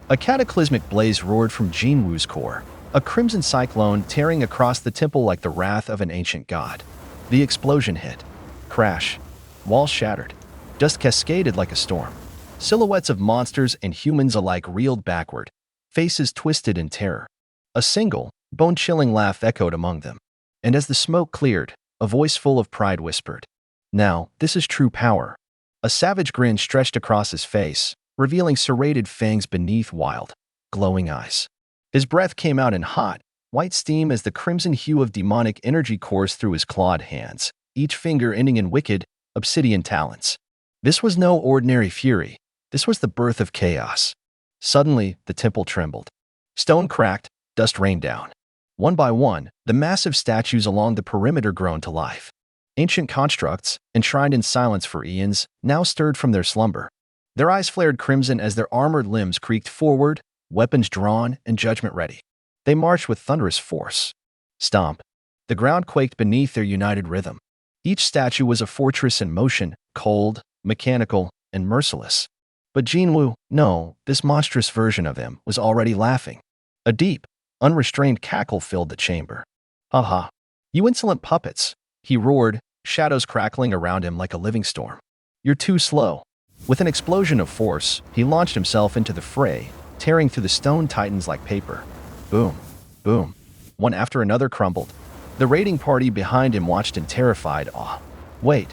A cataclysmic blaze roared from Jinwoo's core, a crimson cyclone tearing across the temple like the wrath of an ancient god. The explosion hit. Crash. Walls shattered. Dust cascaded like a storm. Silhouettes of monsters and humans alike reeled backward, faces twisted in terror. A single, bone-chilling laugh echoed among them. And as the smoke cleared, a voice full of pride whispered, Now, this is true power. A savage grin stretched across his face, revealing serrated fangs beneath wild, glowing eyes. His breath came out in hot, white steam as the crimson hue of demonic energy coursed through his clawed hands, each finger ending in wicked, obsidian talons. This was no ordinary fury. This was the birth of chaos. Suddenly, the temple trembled. Stone cracked, dust rained down. One by one, the massive statues along the perimeter groaned to life. Ancient constructs, enshrined in silence for eons, now stirred from their slumber. Their eyes flared crimson as their armored limbs creaked forward, weapons drawn and judgment ready. They marched with thunderous force. Stomp. The ground quaked beneath their united rhythm. Each statue was a fortress in motion, cold, mechanical, and merciless. But Jinwoo, no, this monstrous version of him, was already laughing. A deep, unrestrained cackle filled the chamber. Ha ha. You insolent puppets, he roared, shadows crackling around him like a living storm. You're too slow. With an explosion of force, he launched himself into the fray, tearing through the stone titans like paper. Boom, boom. One after another crumbled. The raiding party behind him watched in terrified awe. Wait,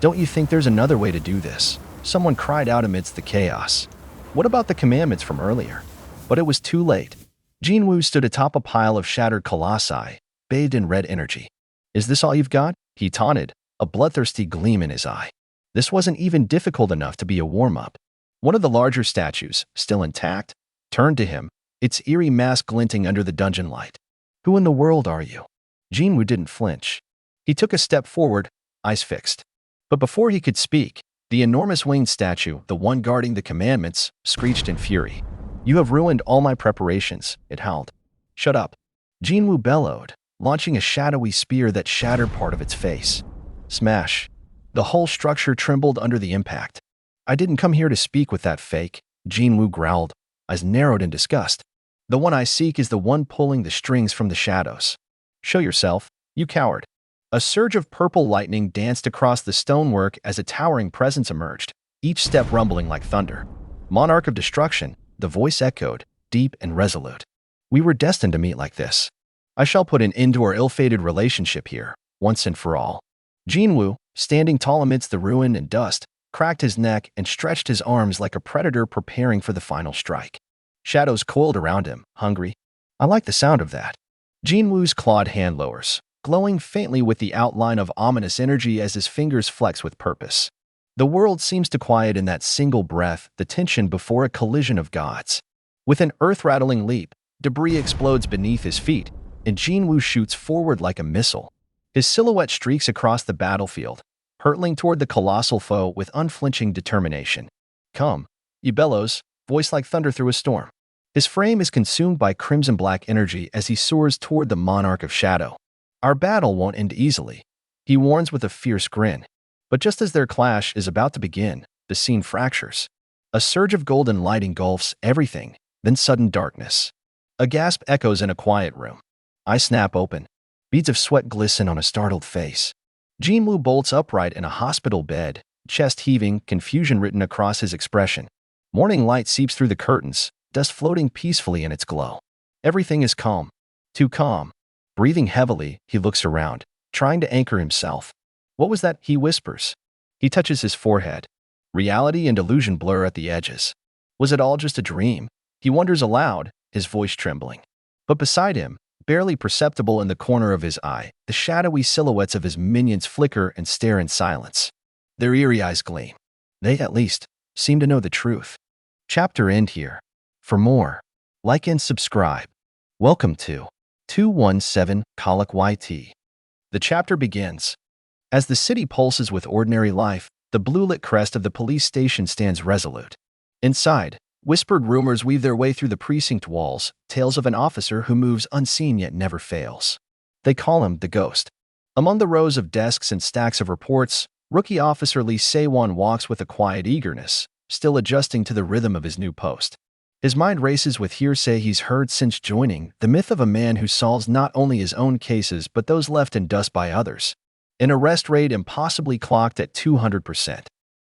don't you think there's another way to do this? Someone cried out amidst the chaos. What about the commandments from earlier? But it was too late. Jinwoo stood atop a pile of shattered colossi, bathed in red energy. Is this all you've got? He taunted, a bloodthirsty gleam in his eye. This wasn't even difficult enough to be a warm-up. One of the larger statues, still intact, turned to him, its eerie mask glinting under the dungeon light. Who in the world are you? Jinwoo didn't flinch. He took a step forward, eyes fixed. But before he could speak, the enormous winged statue, the one guarding the commandments, screeched in fury. You have ruined all my preparations, it howled. Shut up. Jinwoo bellowed, launching a shadowy spear that shattered part of its face. Smash. The whole structure trembled under the impact. I didn't come here to speak with that fake, Jinwoo growled, eyes narrowed in disgust. The one I seek is the one pulling the strings from the shadows. Show yourself, you coward. A surge of purple lightning danced across the stonework as a towering presence emerged, each step rumbling like thunder. Monarch of destruction, the voice echoed, deep and resolute. We were destined to meet like this. I shall put an end to our ill-fated relationship here, once and for all. Jinwoo, standing tall amidst the ruin and dust, cracked his neck and stretched his arms like a predator preparing for the final strike. Shadows coiled around him, hungry. I like the sound of that. Jinwoo's clawed hand lowers, glowing faintly with the outline of ominous energy as his fingers flex with purpose. The world seems to quiet in that single breath, the tension before a collision of gods. With an earth-rattling leap, debris explodes beneath his feet, and Jinwoo shoots forward like a missile. His silhouette streaks across the battlefield, hurtling toward the colossal foe with unflinching determination. Come, he bellows, voice like thunder through a storm. His frame is consumed by crimson-black energy as he soars toward the monarch of shadow. Our battle won't end easily, he warns with a fierce grin. But just as their clash is about to begin, the scene fractures. A surge of golden light engulfs everything, then sudden darkness. A gasp echoes in a quiet room. Eyes snap open. Beads of sweat glisten on a startled face. Jinwoo bolts upright in a hospital bed, chest heaving, confusion written across his expression. Morning light seeps through the curtains, dust floating peacefully in its glow. Everything is calm. Too calm. Breathing heavily, he looks around, trying to anchor himself. What was that? He whispers. He touches his forehead. Reality and illusion blur at the edges. Was it all just a dream? He wonders aloud, his voice trembling. But beside him, barely perceptible in the corner of his eye, the shadowy silhouettes of his minions flicker and stare in silence. Their eerie eyes gleam. They, at least, seem to know the truth. Chapter end here. For more, like and subscribe. Welcome to 217 Colic YT. The chapter begins. As the city pulses with ordinary life, the blue-lit crest of the police station stands resolute. Inside, whispered rumors weave their way through the precinct walls, tales of an officer who moves unseen yet never fails. They call him the Ghost. Among the rows of desks and stacks of reports, rookie officer Lee Se-won walks with a quiet eagerness, still adjusting to the rhythm of his new post. His mind races with hearsay he's heard since joining, the myth of a man who solves not only his own cases but those left in dust by others. An arrest rate impossibly clocked at 200%.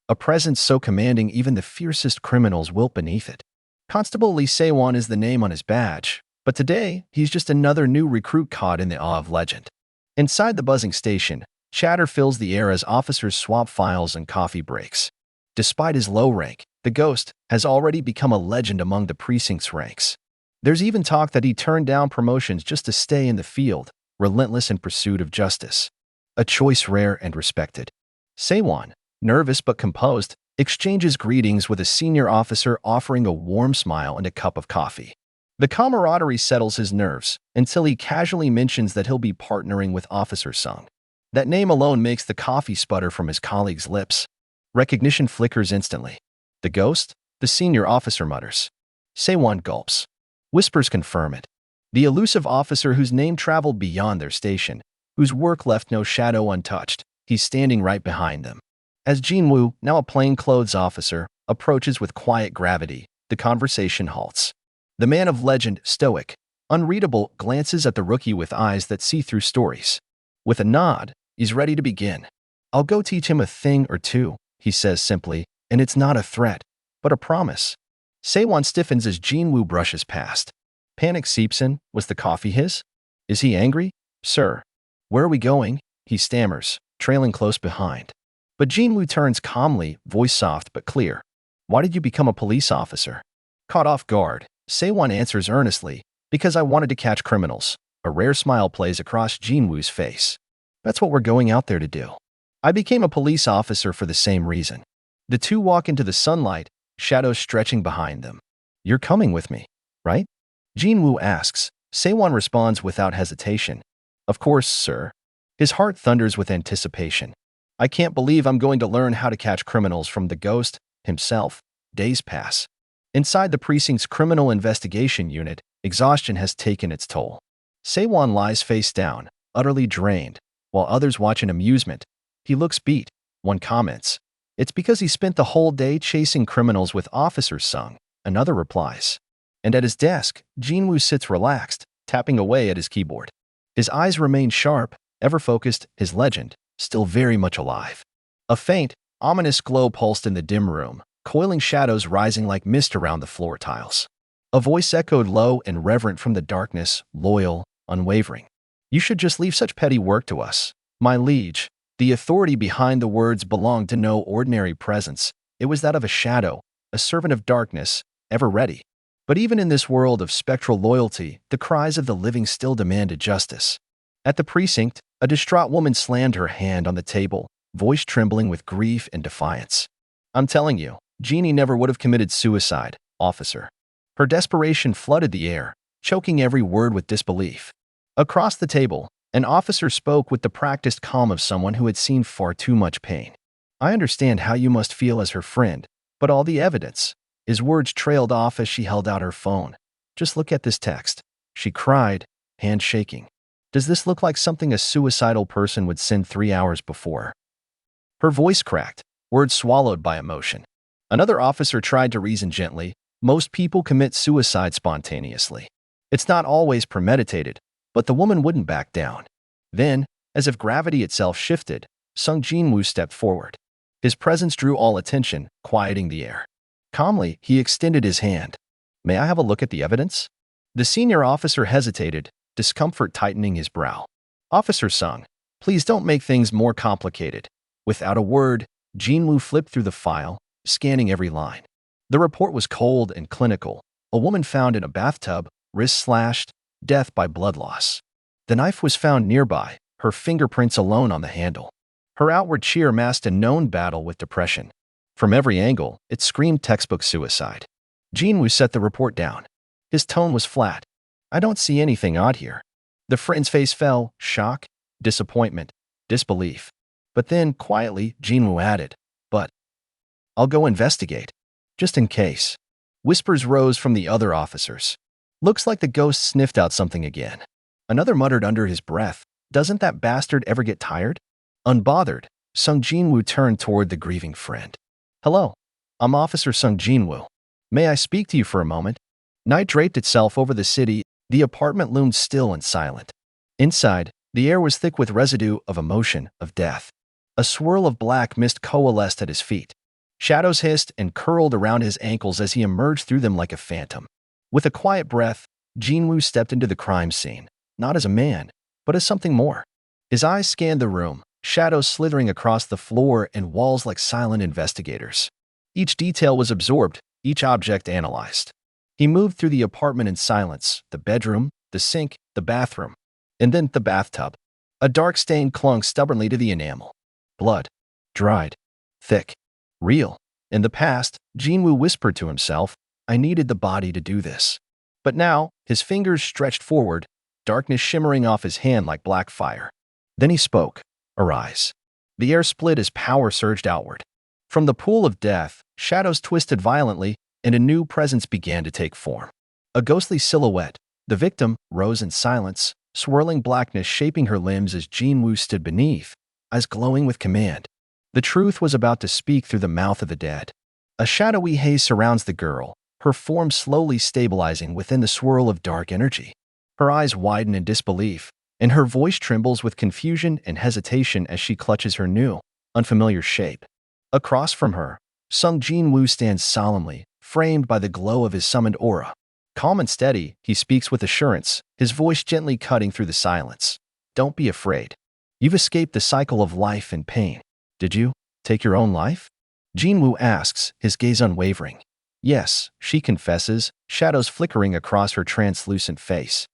A presence so commanding even the fiercest criminals wilt beneath it. Constable Lee Se-won is the name on his badge, but today he's just another new recruit caught in the awe of legend. Inside the buzzing station, chatter fills the air as officers swap files and coffee breaks. Despite his low rank, the Ghost has already become a legend among the precinct's ranks. There's even talk that he turned down promotions just to stay in the field, relentless in pursuit of justice. A choice rare and respected. Se-won, nervous but composed, exchanges greetings with a senior officer offering a warm smile and a cup of coffee. The camaraderie settles his nerves until he casually mentions that he'll be partnering with Officer Sung. That name alone makes the coffee sputter from his colleague's lips. Recognition flickers instantly. The Ghost? The senior officer mutters. Se-won gulps. Whispers confirm it. The elusive officer whose name traveled beyond their station, whose work left no shadow untouched, he's standing right behind them. As Jinwoo, now a plainclothes officer, approaches with quiet gravity, the conversation halts. The man of legend, stoic, unreadable, glances at the rookie with eyes that see through stories. With a nod, he's ready to begin. I'll go teach him a thing or two, he says simply, And it's not a threat, but a promise. Saewon stiffens as Jinwoo brushes past. Panic seeps in. Was the coffee his? Is he angry? Sir. Where are we going? He stammers, trailing close behind. But Jinwoo turns calmly, voice soft but clear. Why did you become a police officer? Caught off guard, Saewon answers earnestly, because I wanted to catch criminals. A rare smile plays across Jinwoo's face. That's what we're going out there to do. I became a police officer for the same reason. The two walk into the sunlight, shadows stretching behind them. You're coming with me, right? Jinwoo asks. Saewon responds without hesitation. Of course, sir. His heart thunders with anticipation. I can't believe I'm going to learn how to catch criminals from the ghost himself. Days pass. Inside the precinct's criminal investigation unit, exhaustion has taken its toll. Saewon lies face down, utterly drained, while others watch in amusement. He looks beat. One comments. It's because he spent the whole day chasing criminals with Officer Sung. Another replies. And at his desk, Jinwoo sits relaxed, tapping away at his keyboard. His eyes remain sharp, ever focused, his legend, still very much alive. A faint, ominous glow pulsed in the dim room, coiling shadows rising like mist around the floor tiles. A voice echoed low and reverent from the darkness, loyal, unwavering. You should just leave such petty work to us, my liege. The authority behind the words belonged to no ordinary presence. It was that of a shadow, a servant of darkness, ever ready. But even in this world of spectral loyalty, the cries of the living still demanded justice. At the precinct, a distraught woman slammed her hand on the table, voice trembling with grief and defiance. I'm telling you, Jeannie never would have committed suicide, officer. Her desperation flooded the air, choking every word with disbelief. Across the table, an officer spoke with the practiced calm of someone who had seen far too much pain. I understand how you must feel as her friend, but all the evidence. His words trailed off as she held out her phone. Just look at this text. She cried, hand shaking. Does this look like something a suicidal person would send 3 hours before? Her voice cracked, words swallowed by emotion. Another officer tried to reason gently. Most people commit suicide spontaneously. It's not always premeditated, but the woman wouldn't back down. Then, as if gravity itself shifted, Sung Jinwoo stepped forward. His presence drew all attention, quieting the air. Calmly, he extended his hand. May I have a look at the evidence? The senior officer hesitated, discomfort tightening his brow. Officer Sung, please don't make things more complicated. Without a word, Jinwoo flipped through the file, scanning every line. The report was cold and clinical. A woman found in a bathtub, wrist slashed, death by blood loss. The knife was found nearby, her fingerprints alone on the handle. Her outward cheer masked a known battle with depression. From every angle, it screamed textbook suicide. Jinwoo set the report down. His tone was flat. I don't see anything odd here. The friend's face fell, shock, disappointment, disbelief. But then, quietly, Jinwoo added, but I'll go investigate. Just in case. Whispers rose from the other officers. Looks like the ghost sniffed out something again. Another muttered under his breath, doesn't that bastard ever get tired? Unbothered, Sung Jinwoo turned toward the grieving friend. Hello, I'm Officer Sung Jinwoo. May I speak to you for a moment? Night draped itself over the city. The apartment loomed still and silent. Inside, the air was thick with residue of emotion, of death. A swirl of black mist coalesced at his feet. Shadows hissed and curled around his ankles as he emerged through them like a phantom. With a quiet breath, Jinwoo stepped into the crime scene, not as a man, but as something more. His eyes scanned the room, shadows slithering across the floor and walls like silent investigators. Each detail was absorbed, each object analyzed. He moved through the apartment in silence, the bedroom, the sink, the bathroom, and then the bathtub. A dark stain clung stubbornly to the enamel. Blood. Dried. Thick. Real. In the past, Jinwoo whispered to himself, I needed the body to do this. But now, his fingers stretched forward, darkness shimmering off his hand like black fire. Then he spoke. Arise. The air split as power surged outward. From the pool of death, shadows twisted violently, and a new presence began to take form. A ghostly silhouette, the victim, rose in silence, swirling blackness shaping her limbs as Jinwoo stood beneath, eyes glowing with command. The truth was about to speak through the mouth of the dead. A shadowy haze surrounds the girl, her form slowly stabilizing within the swirl of dark energy. Her eyes widen in disbelief, and her voice trembles with confusion and hesitation as she clutches her new, unfamiliar shape. Across from her, Sung Jinwoo stands solemnly, framed by the glow of his summoned aura. Calm and steady, he speaks with assurance, his voice gently cutting through the silence. Don't be afraid. You've escaped the cycle of life and pain. Did you take your own life? Jinwoo asks, his gaze unwavering. Yes, she confesses, shadows flickering across her translucent face.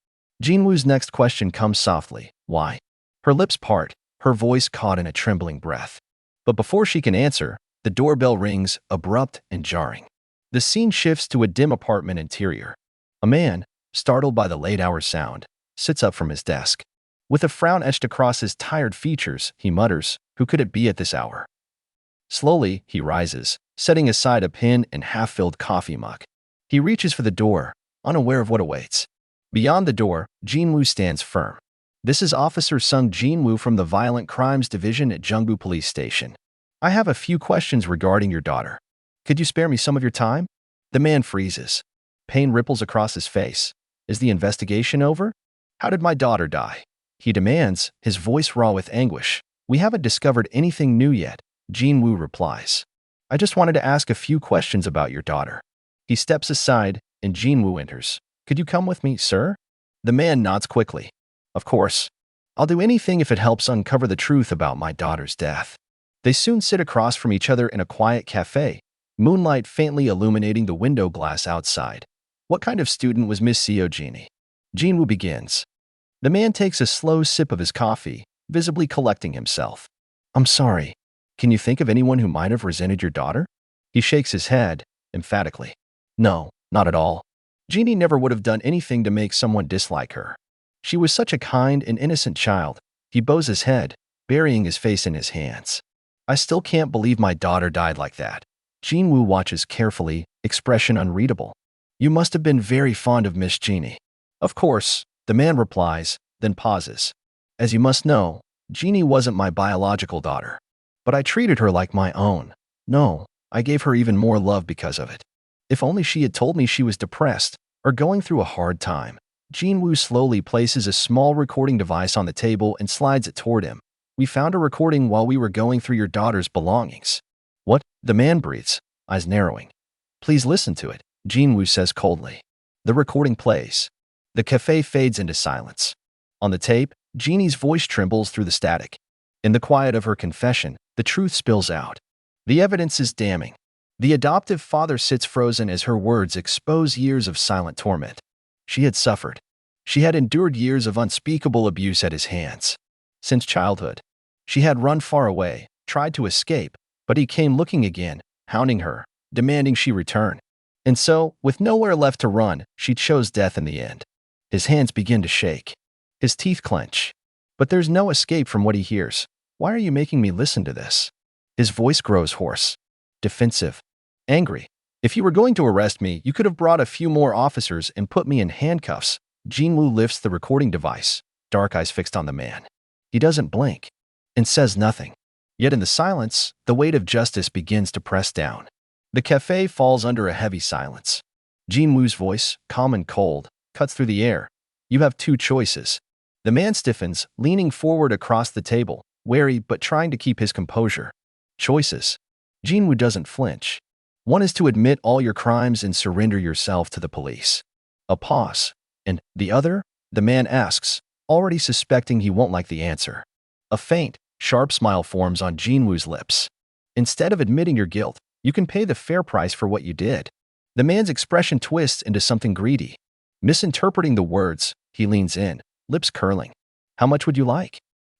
Jinwoo's next question comes softly. Why? Her lips part, her voice caught in a trembling breath. But before she can answer, the doorbell rings, abrupt and jarring. The scene shifts to a dim apartment interior. A man, startled by the late-hour sound, sits up from his desk. With a frown etched across his tired features, he mutters, "Who could it be at this hour?" Slowly, he rises, setting aside a pen and half-filled coffee mug. He reaches for the door, unaware of what awaits. Beyond the door, Jinwoo stands firm. This is Officer Sung Jinwoo from the Violent Crimes Division at Jinwoo Police Station. I have a few questions regarding your daughter. Could you spare me some of your time? The man freezes. Pain ripples across his face. Is the investigation over? How did my daughter die? He demands, his voice raw with anguish. We haven't discovered anything new yet, Jinwoo replies. I just wanted to ask a few questions about your daughter. He steps aside, and Jinwoo enters. Could you come with me, sir? The man nods quickly. Of course. I'll do anything if it helps uncover the truth about my daughter's death. They soon sit across from each other in a quiet cafe, moonlight faintly illuminating the window glass outside. What kind of student was Miss Seojini? Jinwoo begins. The man takes a slow sip of his coffee, visibly collecting himself. I'm sorry. Can you think of anyone who might have resented your daughter? He shakes his head, emphatically. No, not at all. Jeannie never would have done anything to make someone dislike her. She was such a kind and innocent child. He bows his head, burying his face in his hands. I still can't believe my daughter died like that. Jinwoo watches carefully, expression unreadable. You must have been very fond of Miss Jeannie. Of course, the man replies, then pauses. As you must know, Jeannie wasn't my biological daughter. But I treated her like my own. No, I gave her even more love because of it. If only she had told me she was depressed or going through a hard time. Jinwoo slowly places a small recording device on the table and slides it toward him. We found a recording while we were going through your daughter's belongings. What? The man breathes, eyes narrowing. Please listen to it, Jinwoo says coldly. The recording plays. The cafe fades into silence. On the tape, Jeannie's voice trembles through the static. In the quiet of her confession, the truth spills out. The evidence is damning. The adoptive father sits frozen as her words expose years of silent torment. She had suffered. She had endured years of unspeakable abuse at his hands. Since childhood, she had run far away, tried to escape, but he came looking again, hounding her, demanding she return. And so, with nowhere left to run, she chose death in the end. His hands begin to shake. His teeth clench. But there's no escape from what he hears. Why are you making me listen to this? His voice grows hoarse, defensive, angry. If you were going to arrest me, you could have brought a few more officers and put me in handcuffs. Jinwoo lifts the recording device, dark eyes fixed on the man. He doesn't blink and says nothing. Yet in the silence, the weight of justice begins to press down. The cafe falls under a heavy silence. Jinwoo's voice, calm and cold, cuts through the air. You have two choices. The man stiffens, leaning forward across the table, wary but trying to keep his composure. Choices. Jinwoo doesn't flinch. One is to admit all your crimes and surrender yourself to the police. A pause. And the other? The man asks, already suspecting he won't like the answer. A faint, sharp smile forms on Jinwoo's lips. Instead of admitting your guilt, you can pay the fair price for what you did. The man's expression twists into something greedy. Misinterpreting the words, he leans in, lips curling. How much would you like?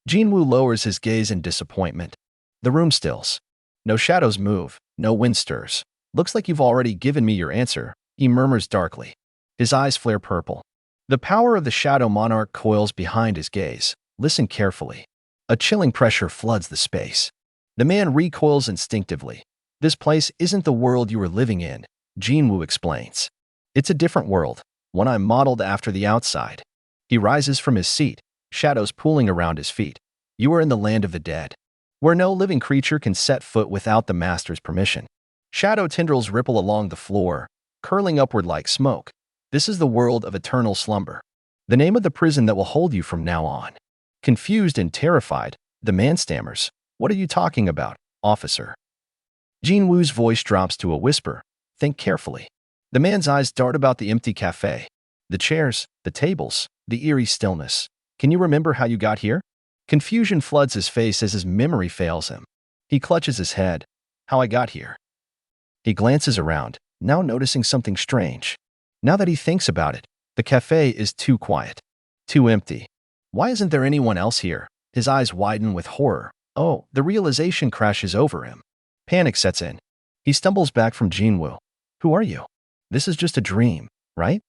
Jinwoo lowers his gaze in disappointment. The room stills. No shadows move, no wind stirs. Looks like you've already given me your answer, he murmurs darkly. His eyes flare purple. The power of the shadow monarch coils behind his gaze. Listen carefully. A chilling pressure floods the space. The man recoils instinctively. This place isn't the world you are living in, Jinwoo explains. It's a different world, one I'm modeled after the outside. He rises from his seat, shadows pooling around his feet. You are in the land of the dead, where no living creature can set foot without the master's permission. Shadow tendrils ripple along the floor, curling upward like smoke. This is the world of eternal slumber. The name of the prison that will hold you from now on. Confused and terrified, the man stammers. What are you talking about, officer? Jinwoo's voice drops to a whisper. Think carefully. The man's eyes dart about the empty cafe. The chairs, the tables, the eerie stillness. Can you remember how you got here? Confusion floods his face as his memory fails him. He clutches his head. How I got here. He glances around, now noticing something strange. Now that he thinks about it, the cafe is too quiet. Too empty. Why isn't there anyone else here? His eyes widen with horror. Oh, the realization crashes over him. Panic sets in. He stumbles back from Jinwoo. Who are you? This is just a dream, right?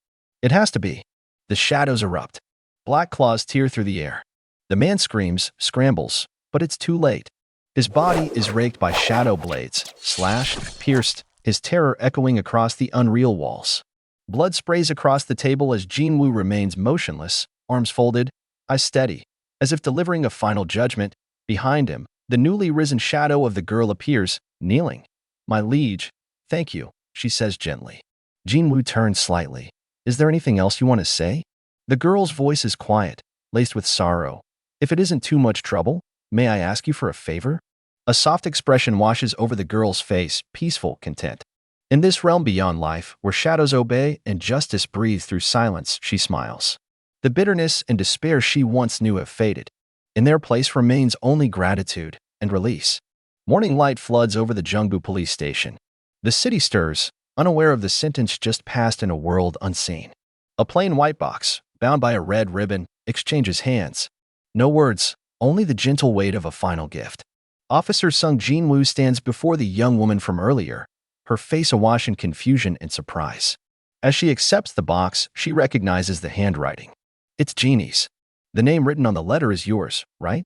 It has to be. The shadows erupt. Black claws tear through the air. The man screams, scrambles, but it's too late. His body is raked by shadow blades, slashed, pierced, his terror echoing across the unreal walls. Blood sprays across the table as Jinwoo remains motionless, arms folded, eyes steady, as if delivering a final judgment. Behind him, the newly risen shadow of the girl appears, kneeling. My liege, thank you, she says gently. Jinwoo turns slightly. Is there anything else you want to say? The girl's voice is quiet, laced with sorrow. If it isn't too much trouble, may I ask you for a favor? A soft expression washes over the girl's face, peaceful content. In this realm beyond life, where shadows obey and justice breathes through silence, she smiles. The bitterness and despair she once knew have faded. In their place remains only gratitude and release. Morning light floods over the Jinwoo police station. The city stirs, unaware of the sentence just passed in a world unseen. A plain white box, bound by a red ribbon, exchanges hands. No words, only the gentle weight of a final gift. Officer Sung Jinwoo stands before the young woman from earlier, her face awash in confusion and surprise. As she accepts the box, she recognizes the handwriting. It's Jeannie's. The name written on the letter is yours, right?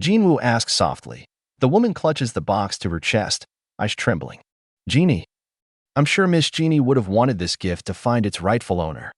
Jinwoo asks softly. The woman clutches the box to her chest, eyes trembling. Jeannie. I'm sure Miss Jeannie would have wanted this gift to find its rightful owner.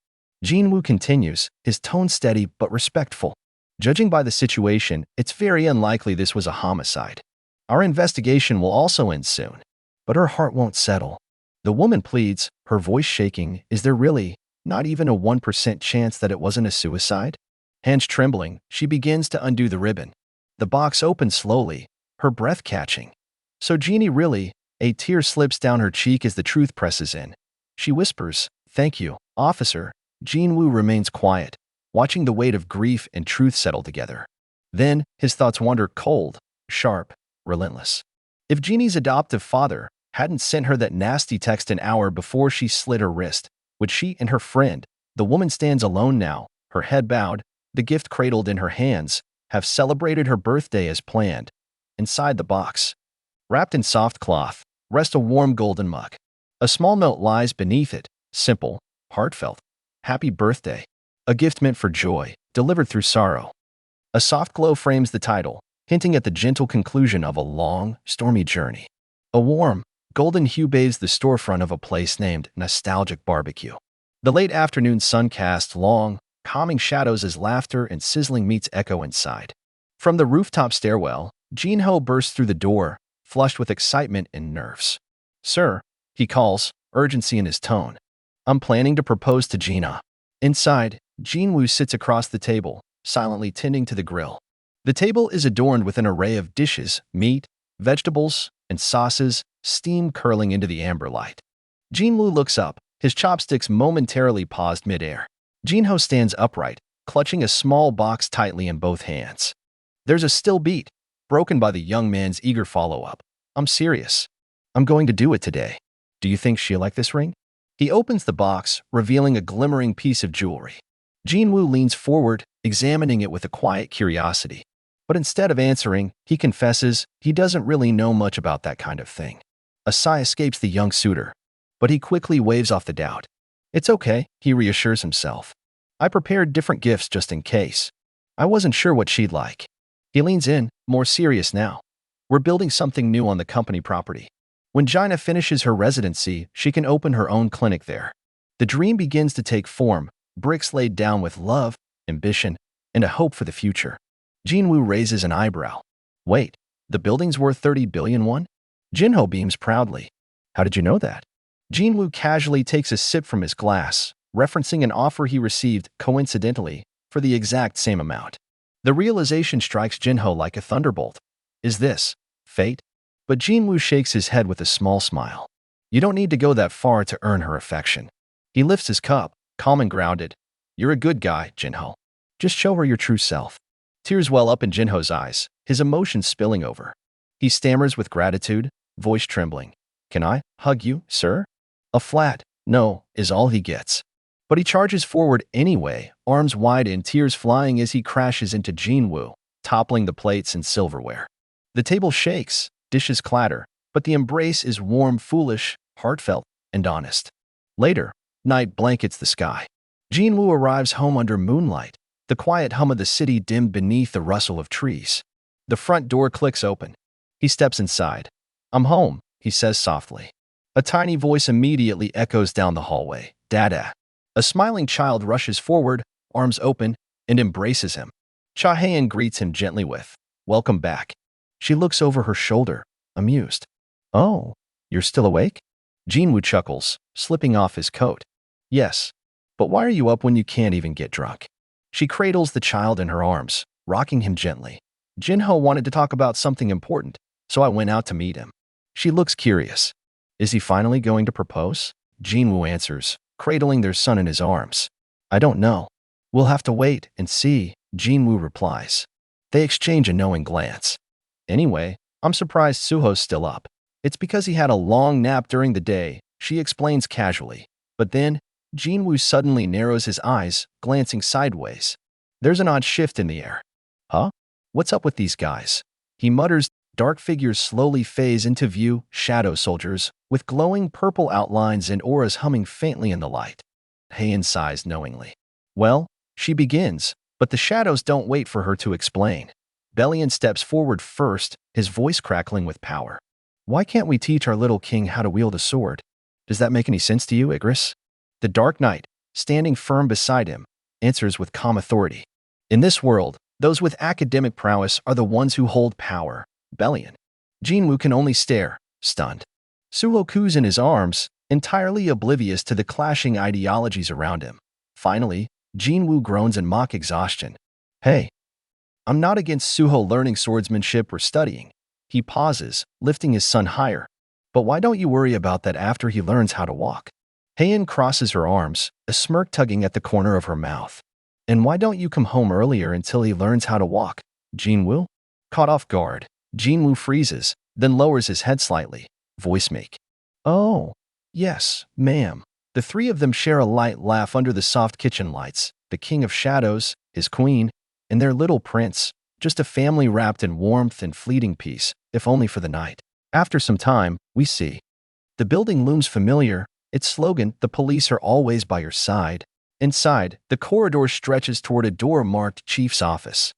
Jinwoo continues, his tone steady but respectful. Judging by the situation, it's very unlikely this was a homicide. Our investigation will also end soon. But her heart won't settle. The woman pleads, her voice shaking. Is there really not even a 1% chance that it wasn't a suicide? Hands trembling, she begins to undo the ribbon. The box opens slowly, her breath catching. So Jeannie really, a tear slips down her cheek as the truth presses in. She whispers, thank you, officer. Jinwoo remains quiet, watching the weight of grief and truth settle together. Then, his thoughts wander cold, sharp, relentless. If Jeannie's adoptive father hadn't sent her that nasty text an hour before she slit her wrist, would she and her friend, the woman stands alone now, her head bowed, the gift cradled in her hands, have celebrated her birthday as planned. Inside the box, wrapped in soft cloth, rests a warm golden mug. A small note lies beneath it, simple, heartfelt. Happy birthday. A gift meant for joy, delivered through sorrow. A soft glow frames the title, hinting at the gentle conclusion of a long, stormy journey. A warm, golden hue bathes the storefront of a place named Nostalgic Barbecue. The late afternoon sun casts long, calming shadows as laughter and sizzling meats echo inside. From the rooftop stairwell, Jinho bursts through the door, flushed with excitement and nerves. Sir, he calls, urgency in his tone. I'm planning to propose to Gina. Inside, Jinwoo sits across the table, silently tending to the grill. The table is adorned with an array of dishes, meat, vegetables, and sauces, steam curling into the amber light. Jinwoo looks up, his chopsticks momentarily paused midair. Jinho stands upright, clutching a small box tightly in both hands. There's a still beat, broken by the young man's eager follow-up. I'm serious. I'm going to do it today. Do you think she'll like this ring? He opens the box, revealing a glimmering piece of jewelry. Jinwoo leans forward, examining it with a quiet curiosity. But instead of answering, he confesses he doesn't really know much about that kind of thing. A sigh escapes the young suitor, but he quickly waves off the doubt. It's okay, he reassures himself. I prepared different gifts just in case. I wasn't sure what she'd like. He leans in, more serious now. We're building something new on the company property. When Gina finishes her residency, she can open her own clinic there. The dream begins to take form, bricks laid down with love, ambition, and a hope for the future. Jinwoo raises an eyebrow. Wait, the building's worth 30 billion won? Jinho beams proudly. How did you know that? Jinwoo casually takes a sip from his glass, referencing an offer he received, coincidentally, for the exact same amount. The realization strikes Jinho like a thunderbolt. Is this fate? But Jinwoo shakes his head with a small smile. You don't need to go that far to earn her affection. He lifts his cup, calm and grounded. You're a good guy, Jinho. Just show her your true self. Tears well up in Jinho's eyes, his emotions spilling over. He stammers with gratitude, voice trembling. Can I hug you, sir? A flat no is all he gets. But he charges forward anyway, arms wide and tears flying as he crashes into Jinwoo, toppling the plates and silverware. The table shakes, dishes clatter, but the embrace is warm, foolish, heartfelt, and honest. Later, night blankets the sky. Jinwoo arrives home under moonlight, the quiet hum of the city dimmed beneath the rustle of trees. The front door clicks open. He steps inside. I'm home, he says softly. A tiny voice immediately echoes down the hallway. Dada. A smiling child rushes forward, arms open, and embraces him. Cha-haen greets him gently with, welcome back. She looks over her shoulder, amused. Oh, you're still awake? Jinwoo chuckles, slipping off his coat. Yes, but why are you up when you can't even get drunk? She cradles the child in her arms, rocking him gently. Jinho wanted to talk about something important, so I went out to meet him. She looks curious. Is he finally going to propose? Jinwoo answers, cradling their son in his arms. I don't know. We'll have to wait and see, Jinwoo replies. They exchange a knowing glance. Anyway, I'm surprised Suho's still up. It's because he had a long nap during the day, she explains casually. But then, Jinwoo suddenly narrows his eyes, glancing sideways. There's an odd shift in the air. Huh? What's up with these guys? He mutters. Dark figures slowly phase into view, shadow soldiers, with glowing purple outlines and auras humming faintly in the light. Haen sighs knowingly. Well, she begins, but the shadows don't wait for her to explain. Bellion steps forward first, his voice crackling with power. Why can't we teach our little king how to wield a sword? Does that make any sense to you, Igris? The Dark Knight, standing firm beside him, answers with calm authority. In this world, those with academic prowess are the ones who hold power. Bellion. Jinwoo can only stare, stunned. Suho coos in his arms, entirely oblivious to the clashing ideologies around him. Finally, Jinwoo groans in mock exhaustion. Hey, I'm not against Suho learning swordsmanship or studying. He pauses, lifting his son higher. But why don't you worry about that after he learns how to walk? Haen crosses her arms, a smirk tugging at the corner of her mouth. And why don't you come home earlier until he learns how to walk? Jinwoo? Caught off guard, Jinwoo freezes, then lowers his head slightly, voice make. Oh, yes, ma'am. The three of them share a light laugh under the soft kitchen lights, the king of shadows, his queen, and their little prince, just a family wrapped in warmth and fleeting peace, if only for the night. After some time, we see. The building looms familiar, its slogan, the police are always by your side. Inside, the corridor stretches toward a door marked Chief's office.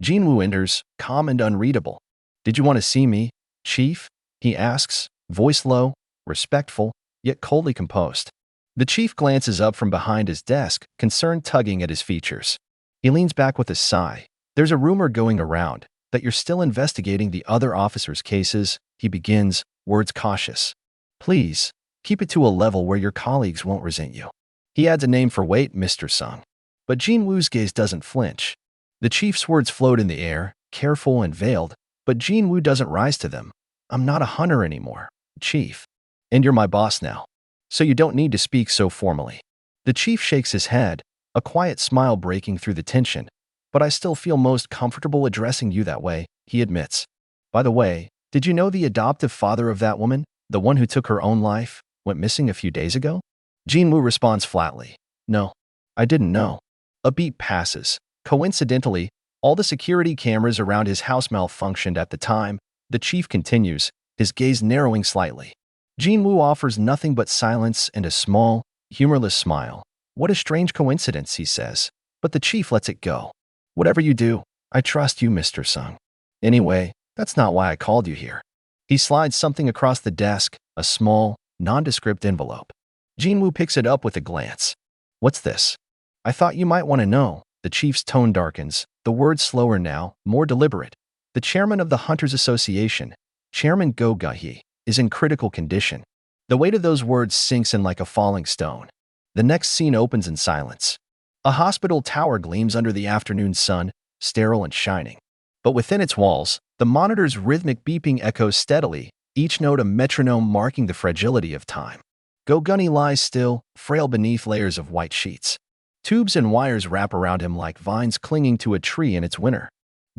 Jinwoo enters, calm and unreadable. Did you want to see me, Chief? He asks, voice low, respectful, yet coldly composed. The chief glances up from behind his desk, concern tugging at his features. He leans back with a sigh. There's a rumor going around that you're still investigating the other officers' cases, he begins, words cautious. Please, keep it to a level where your colleagues won't resent you. He adds a name for weight, Mr. Sung. But Jinwoo's gaze doesn't flinch. The chief's words float in the air, careful and veiled, but Jinwoo doesn't rise to them. I'm not a hunter anymore, Chief. And you're my boss now. So you don't need to speak so formally. The chief shakes his head, a quiet smile breaking through the tension. But I still feel most comfortable addressing you that way, he admits. By the way, did you know the adoptive father of that woman, the one who took her own life, went missing a few days ago? Jinwoo responds flatly. No, I didn't know. A beat passes. Coincidentally, all the security cameras around his house malfunctioned at the time. The chief continues, his gaze narrowing slightly. Jinwoo offers nothing but silence and a small, humorless smile. What a strange coincidence, he says. But the chief lets it go. Whatever you do, I trust you, Mr. Sung. Anyway, that's not why I called you here. He slides something across the desk, a small, nondescript envelope. Jinwoo picks it up with a glance. What's this? I thought you might want to know. The chief's tone darkens, the words slower now, more deliberate. The chairman of the Hunters Association, Chairman Go Gahi, is in critical condition. The weight of those words sinks in like a falling stone. The next scene opens in silence. A hospital tower gleams under the afternoon sun, sterile and shining. But within its walls, the monitor's rhythmic beeping echoes steadily, each note a metronome marking the fragility of time. Go-Gunny lies still, frail beneath layers of white sheets. Tubes and wires wrap around him like vines clinging to a tree in its winter.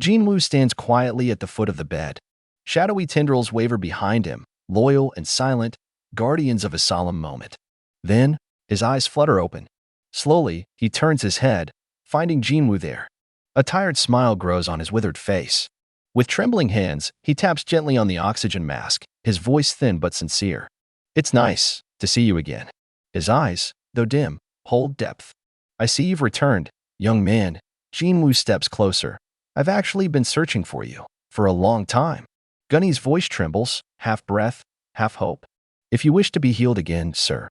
Jinwoo stands quietly at the foot of the bed. Shadowy tendrils waver behind him, loyal and silent, guardians of a solemn moment. Then, his eyes flutter open. Slowly, he turns his head, finding Jinwoo there. A tired smile grows on his withered face. With trembling hands, he taps gently on the oxygen mask, his voice thin but sincere. "It's nice to see you again." His eyes, though dim, hold depth. "I see you've returned, young man." Jinwoo steps closer. "I've actually been searching for you, for a long time." Gunny's voice trembles, half breath, half hope. "If you wish to be healed again, sir."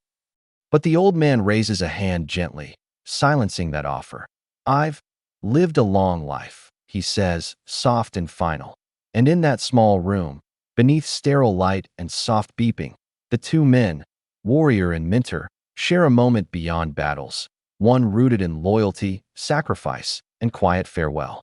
But the old man raises a hand gently, silencing that offer. "I've lived a long life," he says, soft and final. And in that small room, beneath sterile light and soft beeping, the two men, warrior and mentor, share a moment beyond battles, one rooted in loyalty, sacrifice, and quiet farewell.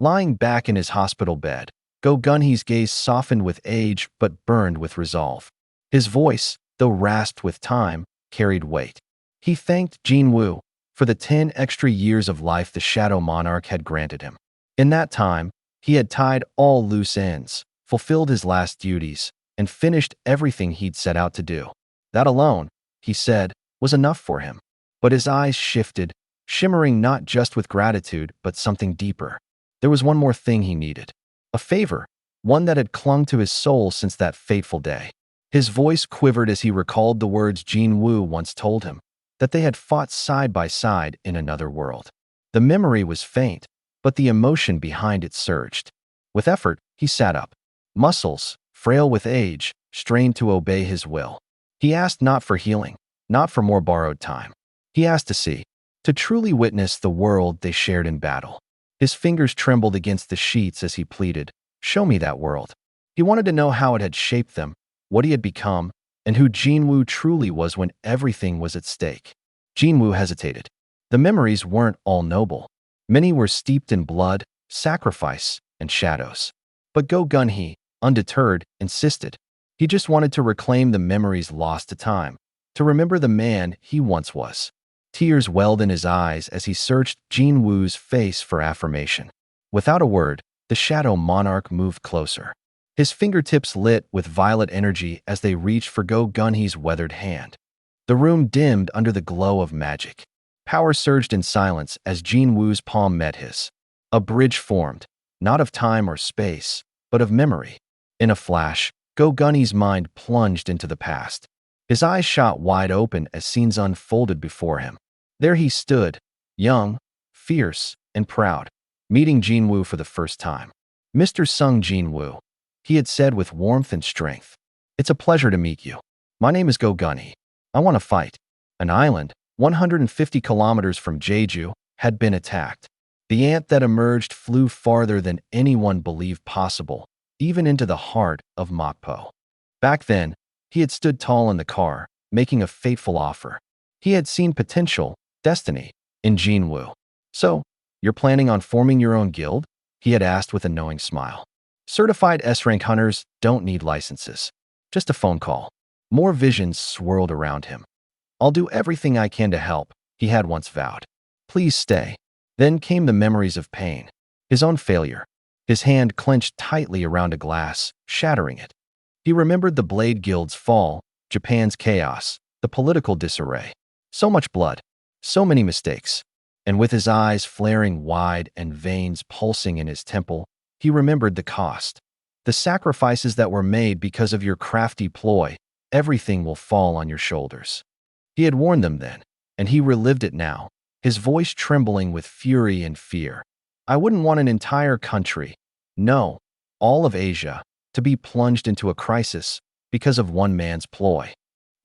Lying back in his hospital bed, Go-Gunhee's gaze softened with age but burned with resolve. His voice, though rasped with time, carried weight. He thanked Jinwoo for the 10 extra years of life the Shadow Monarch had granted him. In that time, he had tied all loose ends, fulfilled his last duties, and finished everything he'd set out to do. That alone, he said, was enough for him. But his eyes shifted, shimmering not just with gratitude but something deeper. There was one more thing he needed. A favor, one that had clung to his soul since that fateful day. His voice quivered as he recalled the words Jinwoo once told him, that they had fought side by side in another world. The memory was faint, but the emotion behind it surged. With effort, he sat up. Muscles, frail with age, strained to obey his will. He asked not for healing, not for more borrowed time. He asked to see, to truly witness the world they shared in battle. His fingers trembled against the sheets as he pleaded, "Show me that world." He wanted to know how it had shaped them, what he had become, and who Jinwoo truly was when everything was at stake. Jinwoo hesitated. The memories weren't all noble. Many were steeped in blood, sacrifice, and shadows. But Go-Gunhee, undeterred, insisted. He just wanted to reclaim the memories lost to time, to remember the man he once was. Tears welled in his eyes as he searched Jinwoo's face for affirmation. Without a word, the Shadow Monarch moved closer. His fingertips lit with violet energy as they reached for Go-Gunhee's weathered hand. The room dimmed under the glow of magic. Power surged in silence as Jinwoo's palm met his. A bridge formed, not of time or space, but of memory. In a flash, Go-Gunhee's mind plunged into the past. His eyes shot wide open as scenes unfolded before him. There he stood, young, fierce, and proud, meeting Jinwoo for the first time. "Mr. Sung Jinwoo," he had said with warmth and strength. "It's a pleasure to meet you. My name is Go-Gunhee. I want to fight." An island, 150 kilometers from Jeju, had been attacked. The ant that emerged flew farther than anyone believed possible, even into the heart of Mokpo. Back then, he had stood tall in the car, making a fateful offer. He had seen potential, destiny, in Jinwoo. "So, you're planning on forming your own guild?" he had asked with a knowing smile. "Certified S-rank hunters don't need licenses. Just a phone call." More visions swirled around him. "I'll do everything I can to help," he had once vowed. "Please stay." Then came the memories of pain. His own failure. His hand clenched tightly around a glass, shattering it. He remembered the Blade Guild's fall, Japan's chaos, the political disarray. So much blood. So many mistakes. And with his eyes flaring wide and veins pulsing in his temple, he remembered the cost. The sacrifices that were made because of your crafty ploy. Everything will fall on your shoulders. He had warned them then, and he relived it now, his voice trembling with fury and fear. "I wouldn't want an entire country, no, all of Asia, to be plunged into a crisis because of one man's ploy."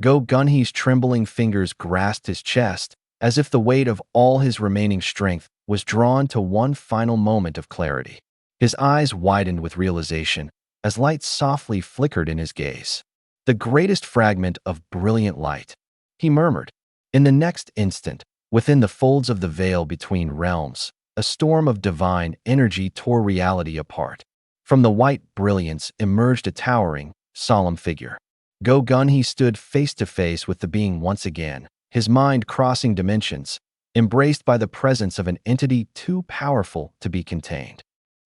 Go-Gunhee's trembling fingers grasped his chest, as if the weight of all his remaining strength was drawn to one final moment of clarity. His eyes widened with realization as light softly flickered in his gaze. "The greatest fragment of brilliant light," he murmured. In the next instant, within the folds of the veil between realms, a storm of divine energy tore reality apart. From the white brilliance emerged a towering, solemn figure. Go Gunhee stood face to face with the being once again, his mind crossing dimensions, embraced by the presence of an entity too powerful to be contained.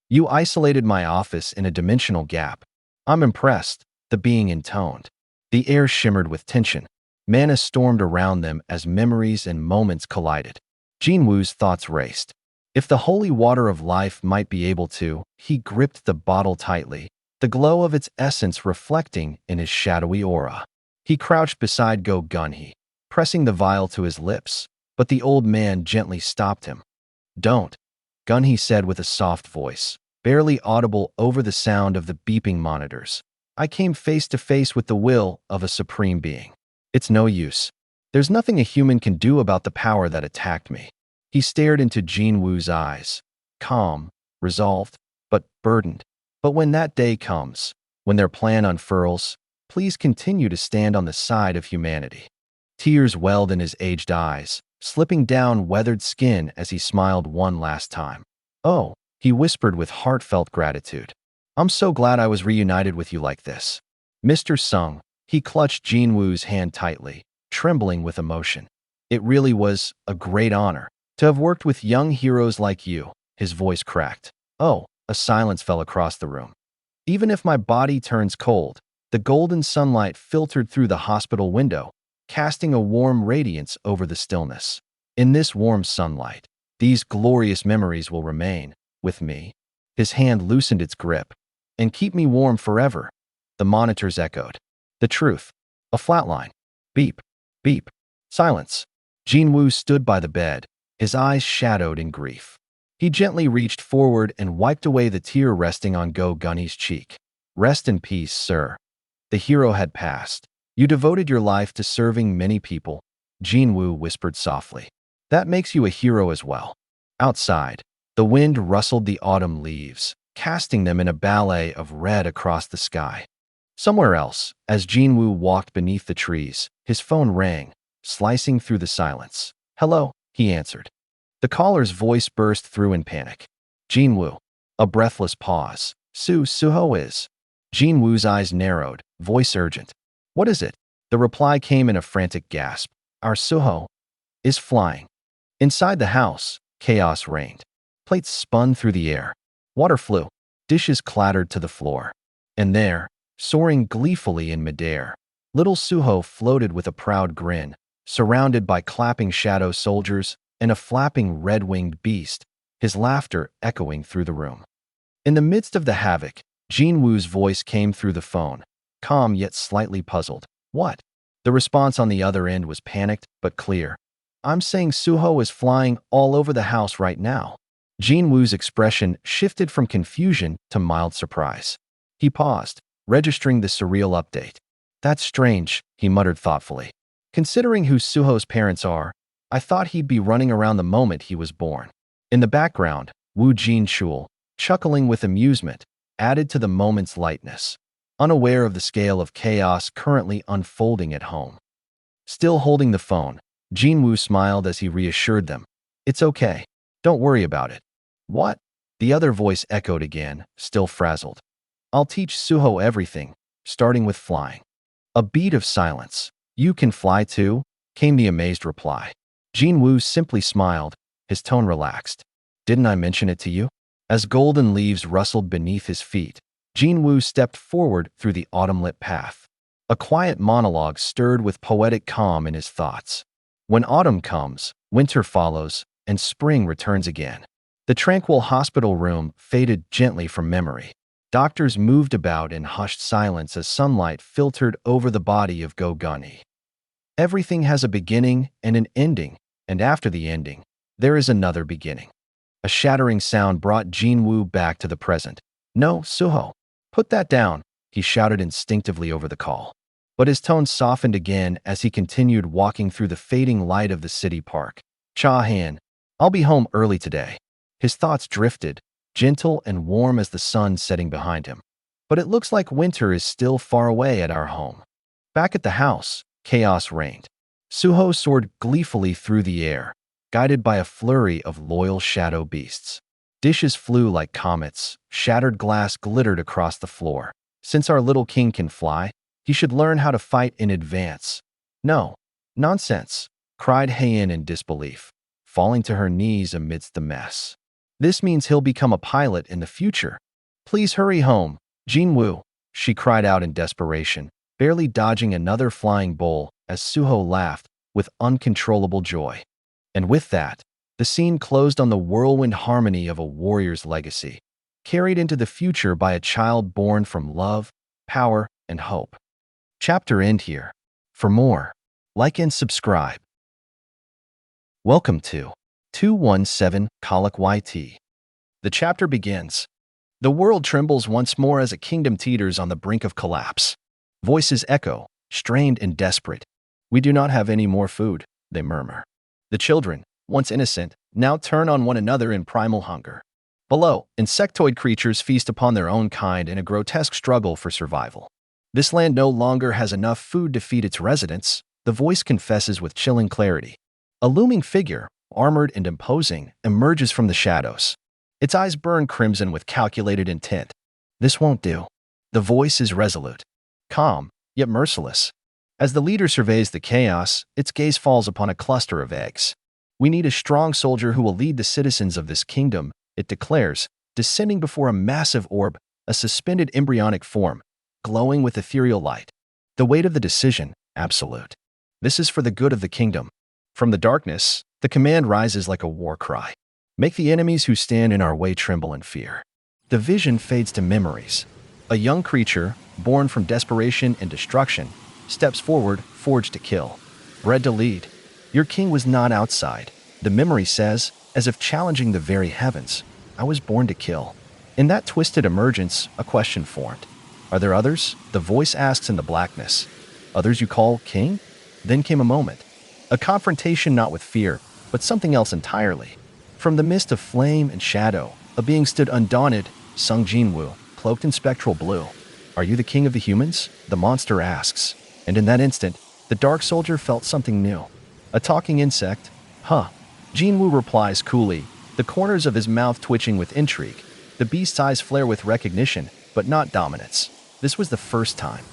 You isolated my office in a dimensional gap. I'm impressed, the being intoned. The air shimmered with tension. Mana stormed around them as memories and moments collided. Jinwoo's thoughts raced. If the holy water of life might be able to, he gripped the bottle tightly, the glow of its essence reflecting in his shadowy aura. He crouched beside Go Gunhee, pressing the vial to his lips, but the old man gently stopped him. Don't, Gunhee said with a soft voice, barely audible over the sound of the beeping monitors. I came face to face with the will of a supreme being. It's no use. There's nothing a human can do about the power that attacked me. He stared into Jinwoo's eyes, calm, resolved, but burdened. But when that day comes, when their plan unfurls, please continue to stand on the side of humanity. Tears welled in his aged eyes, slipping down weathered skin as he smiled one last time. Oh, he whispered with heartfelt gratitude. I'm so glad I was reunited with you like this. Mr. Sung, he clutched Jinwoo's hand tightly, trembling with emotion. It really was a great honor to have worked with young heroes like you, his voice cracked. Oh, a silence fell across the room. Even if my body turns cold, the golden sunlight filtered through the hospital window, casting a warm radiance over the stillness. In this warm sunlight, these glorious memories will remain with me. His hand loosened its grip. And keep me warm forever. The monitors echoed. The truth. A flatline. Beep. Beep. Silence. Jinwoo stood by the bed, his eyes shadowed in grief. He gently reached forward and wiped away the tear resting on Go Gunhee's cheek. Rest in peace, sir. The hero had passed. You devoted your life to serving many people, Jinwoo whispered softly. That makes you a hero as well. Outside, the wind rustled the autumn leaves, casting them in a ballet of red across the sky. Somewhere else, as Jinwoo walked beneath the trees, his phone rang, slicing through the silence. Hello, he answered. The caller's voice burst through in panic. Jinwoo. A breathless pause. Suho is. Jinwoo's eyes narrowed, voice urgent. What is it? The reply came in a frantic gasp. Our Suho is flying. Inside the house, chaos reigned. Plates spun through the air. Water flew. Dishes clattered to the floor. And there, soaring gleefully in midair, little Suho floated with a proud grin, surrounded by clapping shadow soldiers and a flapping red-winged beast, his laughter echoing through the room. In the midst of the havoc, Jinwoo's voice came through the phone, calm yet slightly puzzled. What? The response on the other end was panicked but clear. I'm saying Suho is flying all over the house right now. Jinwoo's expression shifted from confusion to mild surprise. He paused, registering the surreal update. That's strange, he muttered thoughtfully. Considering who Suho's parents are, I thought he'd be running around the moment he was born. In the background, Wu Jinchul, chuckling with amusement, added to the moment's lightness, unaware of the scale of chaos currently unfolding at home. Still holding the phone, Jinwoo smiled as he reassured them. It's okay. Don't worry about it. What? The other voice echoed again, still frazzled. I'll teach Suho everything, starting with flying. A beat of silence. You can fly too? Came the amazed reply. Jinwoo simply smiled, his tone relaxed. Didn't I mention it to you? As golden leaves rustled beneath his feet, Jinwoo stepped forward through the autumn-lit path. A quiet monologue stirred with poetic calm in his thoughts. When autumn comes, winter follows, and spring returns again. The tranquil hospital room faded gently from memory. Doctors moved about in hushed silence as sunlight filtered over the body of Go Gunhee. Everything has a beginning and an ending, and after the ending, there is another beginning. A shattering sound brought Jinwoo back to the present. No, Suho. Put that down, he shouted instinctively over the call. But his tone softened again as he continued walking through the fading light of the city park. Cha-han, I'll be home early today. His thoughts drifted, gentle and warm as the sun setting behind him. But it looks like winter is still far away at our home. Back at the house, chaos reigned. Suho soared gleefully through the air, guided by a flurry of loyal shadow beasts. Dishes flew like comets, shattered glass glittered across the floor. Since our little king can fly, he should learn how to fight in advance. No, nonsense, cried Heian in disbelief, falling to her knees amidst the mess. This means he'll become a pilot in the future. Please hurry home, Jinwoo, she cried out in desperation, barely dodging another flying bowl as Suho laughed with uncontrollable joy. And with that, the scene closed on the whirlwind harmony of a warrior's legacy, carried into the future by a child born from love, power, and hope. Chapter end here. For more, like and subscribe. Welcome to 217 Colic YT. The chapter begins. The world trembles once more as a kingdom teeters on the brink of collapse. Voices echo, strained and desperate. We do not have any more food, they murmur. The children, once innocent, now turn on one another in primal hunger. Below, insectoid creatures feast upon their own kind in a grotesque struggle for survival. This land no longer has enough food to feed its residents, the voice confesses with chilling clarity. A looming figure, armored and imposing, emerges from the shadows. Its eyes burn crimson with calculated intent. This won't do. The voice is resolute, calm, yet merciless. As the leader surveys the chaos, its gaze falls upon a cluster of eggs. We need a strong soldier who will lead the citizens of this kingdom, it declares, descending before a massive orb, a suspended embryonic form, glowing with ethereal light. The weight of the decision, absolute. This is for the good of the kingdom. From the darkness, the command rises like a war cry. Make the enemies who stand in our way tremble in fear. The vision fades to memories. A young creature, born from desperation and destruction, steps forward, forged to kill. Bred to lead. Your king was not outside, the memory says, as if challenging the very heavens. I was born to kill. In that twisted emergence, a question formed. Are there others? The voice asks in the blackness. Others you call king? Then came a moment. A confrontation not with fear, but something else entirely. From the mist of flame and shadow, a being stood undaunted, Sung Jinwoo, cloaked in spectral blue. Are you the king of the humans? The monster asks. And in that instant, the dark soldier felt something new. A talking insect? Huh. Jinwoo replies coolly, the corners of his mouth twitching with intrigue. The beast's eyes flare with recognition, but not dominance. This was the first time.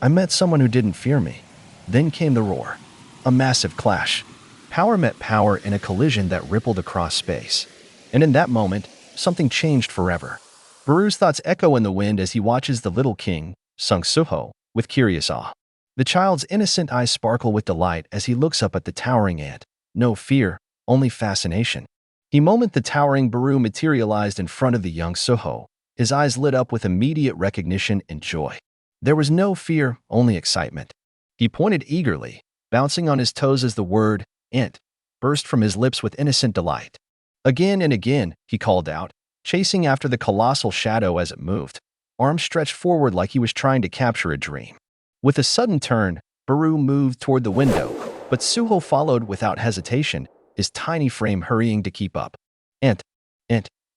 I met someone who didn't fear me. Then came the roar. A massive clash. Power met power in a collision that rippled across space. And in that moment, something changed forever. Baru's thoughts echo in the wind as he watches the little king, Sung Suho, with curious awe. The child's innocent eyes sparkle with delight as he looks up at the towering ant. No fear, only fascination. The moment the towering Baru materialized in front of the young Suho, his eyes lit up with immediate recognition and joy. There was no fear, only excitement. He pointed eagerly, bouncing on his toes as the word, ant, burst from his lips with innocent delight. Again and again, he called out, chasing after the colossal shadow as it moved, arms stretched forward like he was trying to capture a dream. With a sudden turn, Baru moved toward the window, but Suho followed without hesitation, his tiny frame hurrying to keep up. Ant,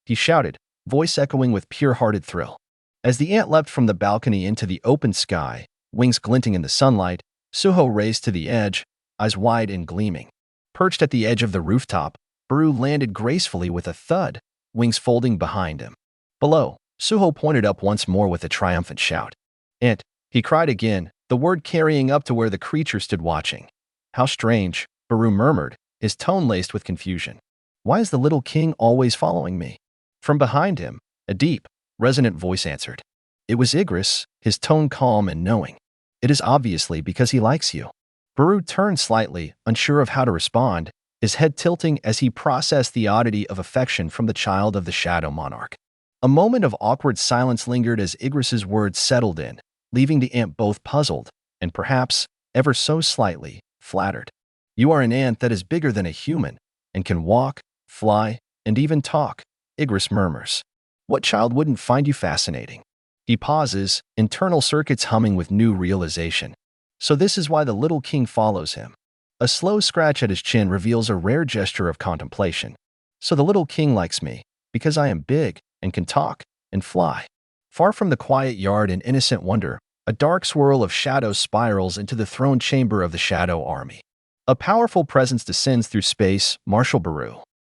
he shouted, voice echoing with pure-hearted thrill. As the ant leapt from the balcony into the open sky, wings glinting in the sunlight, Suho raced to the edge, eyes wide and gleaming. Perched at the edge of the rooftop, Baru landed gracefully with a thud, wings folding behind him. Below, Suho pointed up once more with a triumphant shout. Ant, he cried again, the word carrying up to where the creature stood watching. How strange, Baru murmured, his tone laced with confusion. Why is the little king always following me? From behind him, a deep, resonant voice answered. It was Igris, his tone calm and knowing. It is obviously because he likes you. Baru turned slightly, unsure of how to respond, his head tilting as he processed the oddity of affection from the child of the Shadow Monarch. A moment of awkward silence lingered as Igris's words settled in, leaving the ant both puzzled and perhaps, ever so slightly, flattered. You are an ant that is bigger than a human and can walk, fly, and even talk, Igris murmurs. What child wouldn't find you fascinating? He pauses, internal circuits humming with new realization. So this is why the little king follows him. A slow scratch at his chin reveals a rare gesture of contemplation. So the little king likes me, because I am big and can talk and fly. Far from the quiet yard in innocent wonder, a dark swirl of shadows spirals into the throne chamber of the Shadow Army. A powerful presence descends through space, Marshal Baru.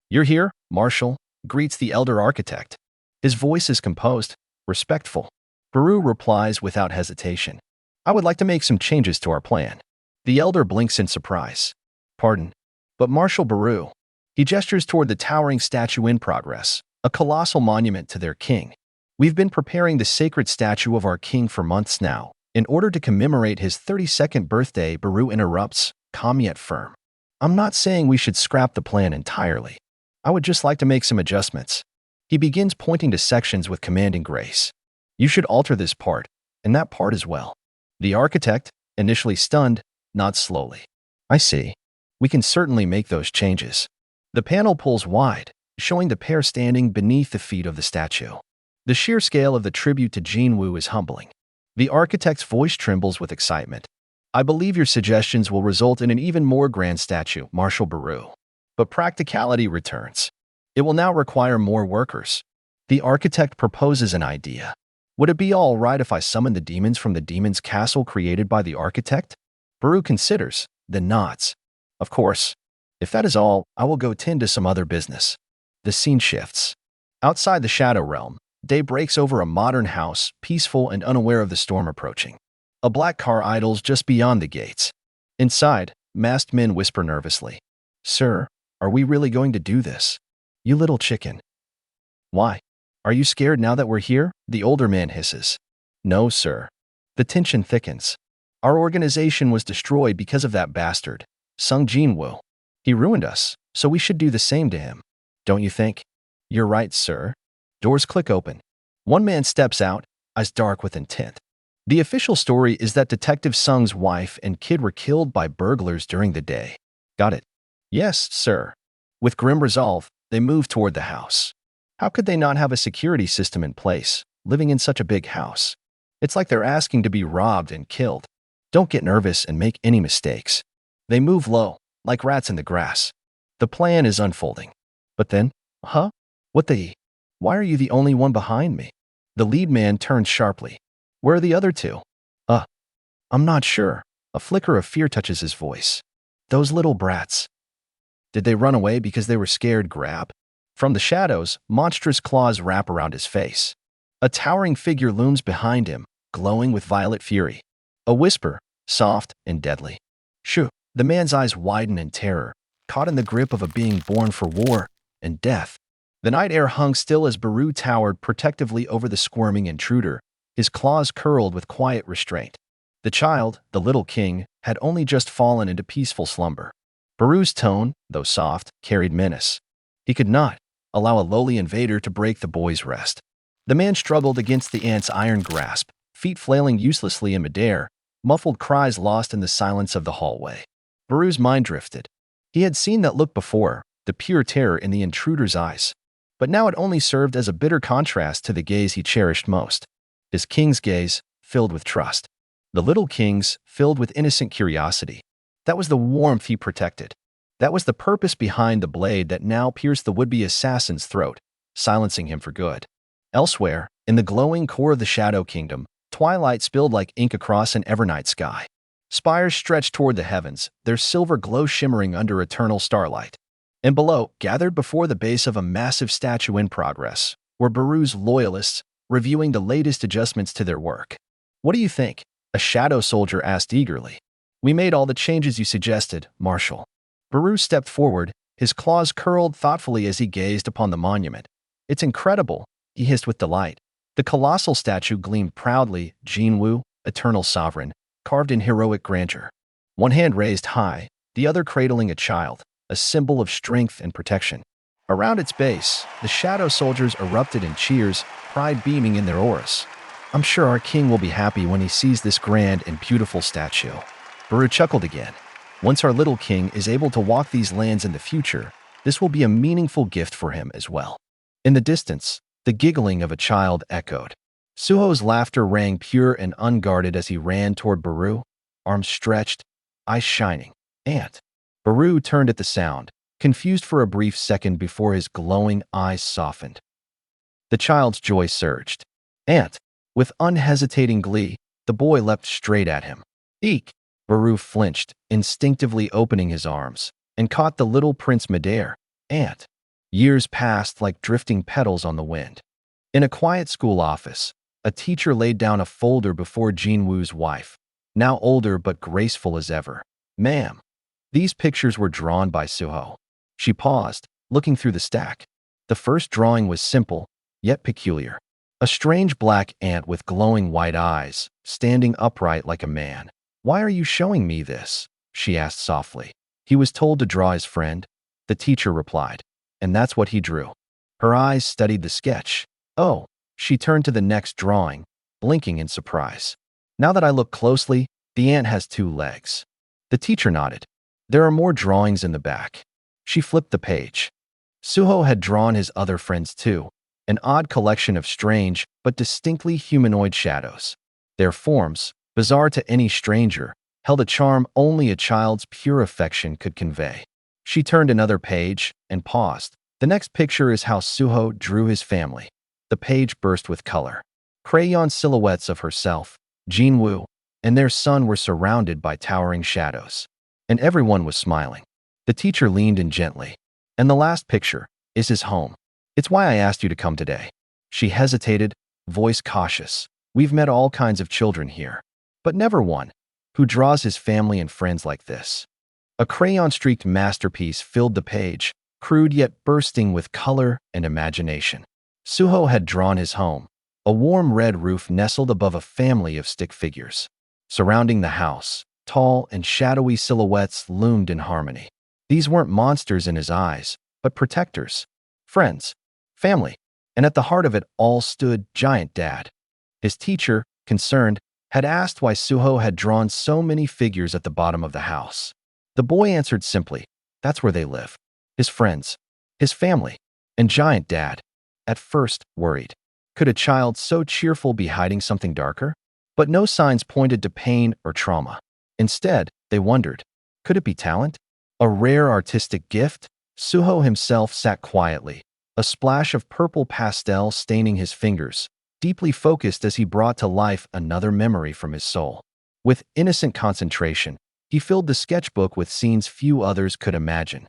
You're here, Marshal, greets the elder architect. His voice is composed, respectful. Baru replies without hesitation. I would like to make some changes to our plan. The elder blinks in surprise. Pardon, but Marshal Baru. He gestures toward the towering statue in progress, a colossal monument to their king. We've been preparing the sacred statue of our king for months now. In order to commemorate his 32nd birthday, Baru interrupts, calm yet firm. I'm not saying we should scrap the plan entirely. I would just like to make some adjustments. He begins pointing to sections with commanding grace. You should alter this part, and that part as well. The architect, initially stunned, nods slowly. I see. We can certainly make those changes. The panel pulls wide, showing the pair standing beneath the feet of the statue. The sheer scale of the tribute to Jinwoo is humbling. The architect's voice trembles with excitement. I believe your suggestions will result in an even more grand statue, Marshal Baru. But practicality returns. It will now require more workers. The architect proposes an idea. Would it be all right if I summon the demons from the demon's castle created by the architect? Baru considers, then nods. Of course. If that is all, I will go tend to some other business. The scene shifts. Outside the Shadow Realm, day breaks over a modern house, peaceful and unaware of the storm approaching. A black car idles just beyond the gates. Inside, masked men whisper nervously. Sir, are we really going to do this? You little chicken. Why? Are you scared now that we're here? The older man hisses. No, sir. The tension thickens. Our organization was destroyed because of that bastard, Sung Jinwoo. He ruined us, so we should do the same to him. Don't you think? You're right, sir. Doors click open. One man steps out, eyes dark with intent. The official story is that Detective Sung's wife and kid were killed by burglars during the day. Got it? Yes, sir. With grim resolve, they move toward the house. How could they not have a security system in place, living in such a big house? It's like they're asking to be robbed and killed. Don't get nervous and make any mistakes. They move low, like rats in the grass. The plan is unfolding. But then, What the? Why are you the only one behind me? The lead man turns sharply. Where are the other two? I'm not sure. A flicker of fear touches his voice. Those little brats. Did they run away because they were scared? Grab. From the shadows, monstrous claws wrap around his face. A towering figure looms behind him, glowing with violet fury. A whisper, soft and deadly. Shoo! The man's eyes widen in terror, caught in the grip of a being born for war and death. The night air hung still as Baru towered protectively over the squirming intruder, his claws curled with quiet restraint. The child, the little king, had only just fallen into peaceful slumber. Baru's tone, though soft, carried menace. He could not allow a lowly invader to break the boy's rest. The man struggled against the ant's iron grasp, feet flailing uselessly in midair, muffled cries lost in the silence of the hallway. Baru's mind drifted. He had seen that look before, the pure terror in the intruder's eyes. But now it only served as a bitter contrast to the gaze he cherished most. His king's gaze, filled with trust. The little king's, filled with innocent curiosity. That was the warmth he protected. That was the purpose behind the blade that now pierced the would-be assassin's throat, silencing him for good. Elsewhere, in the glowing core of the Shadow Kingdom, twilight spilled like ink across an evernight sky. Spires stretched toward the heavens, their silver glow shimmering under eternal starlight. And below, gathered before the base of a massive statue in progress, were Baru's loyalists, reviewing the latest adjustments to their work. What do you think? A shadow soldier asked eagerly. We made all the changes you suggested, Marshal. Baru stepped forward, his claws curled thoughtfully as he gazed upon the monument. It's incredible, he hissed with delight. The colossal statue gleamed proudly, Jinwoo, eternal sovereign, carved in heroic grandeur. One hand raised high, the other cradling a child, a symbol of strength and protection. Around its base, the shadow soldiers erupted in cheers, pride beaming in their auras. I'm sure our king will be happy when he sees this grand and beautiful statue. Baru chuckled again. Once our little king is able to walk these lands in the future, this will be a meaningful gift for him as well. In the distance, the giggling of a child echoed. Suho's laughter rang pure and unguarded as he ran toward Baru, arms stretched, eyes shining. Aunt. Baru turned at the sound, confused for a brief second before his glowing eyes softened. The child's joy surged. Aunt. With unhesitating glee, the boy leapt straight at him. Eek! Baru flinched, instinctively opening his arms, and caught the little prince midair. Aunt. Years passed like drifting petals on the wind. In a quiet school office, A teacher laid down a folder before Jinwoo's wife, now older but graceful as ever. Ma'am. These pictures were drawn by Suho. She paused, looking through the stack. The first drawing was simple, yet peculiar. A strange black ant with glowing white eyes, standing upright like a man. Why are you showing me this? She asked softly. He was told to draw his friend. The teacher replied. And that's what he drew. Her eyes studied the sketch. Oh, she turned to the next drawing, blinking in surprise. Now that I look closely, the ant has 2 legs. The teacher nodded. There are more drawings in the back. She flipped the page. Suho had drawn his other friends too, an odd collection of strange but distinctly humanoid shadows. Their forms, bizarre to any stranger, held a charm only a child's pure affection could convey. She turned another page and paused. The next picture is how Suho drew his family. The page burst with color. Crayon silhouettes of herself, Jinwoo, and their son were surrounded by towering shadows. And everyone was smiling. The teacher leaned in gently. And the last picture is his home. It's why I asked you to come today. She hesitated, voice cautious. We've met all kinds of children here, but never one who draws his family and friends like this. A crayon-streaked masterpiece filled the page, crude yet bursting with color and imagination. Suho had drawn his home, a warm red roof nestled above a family of stick figures. Surrounding the house, tall and shadowy silhouettes loomed in harmony. These weren't monsters in his eyes, but protectors, friends, family, and at the heart of it all stood Giant Dad. His teacher, concerned, had asked why Suho had drawn so many figures at the bottom of the house. The boy answered simply, that's where they live. His friends, his family, and Giant Dad, at first worried. Could a child so cheerful be hiding something darker? But no signs pointed to pain or trauma. Instead, they wondered, could it be talent? A rare artistic gift? Suho himself sat quietly, a splash of purple pastel staining his fingers, deeply focused as he brought to life another memory from his soul. With innocent concentration, he filled the sketchbook with scenes few others could imagine.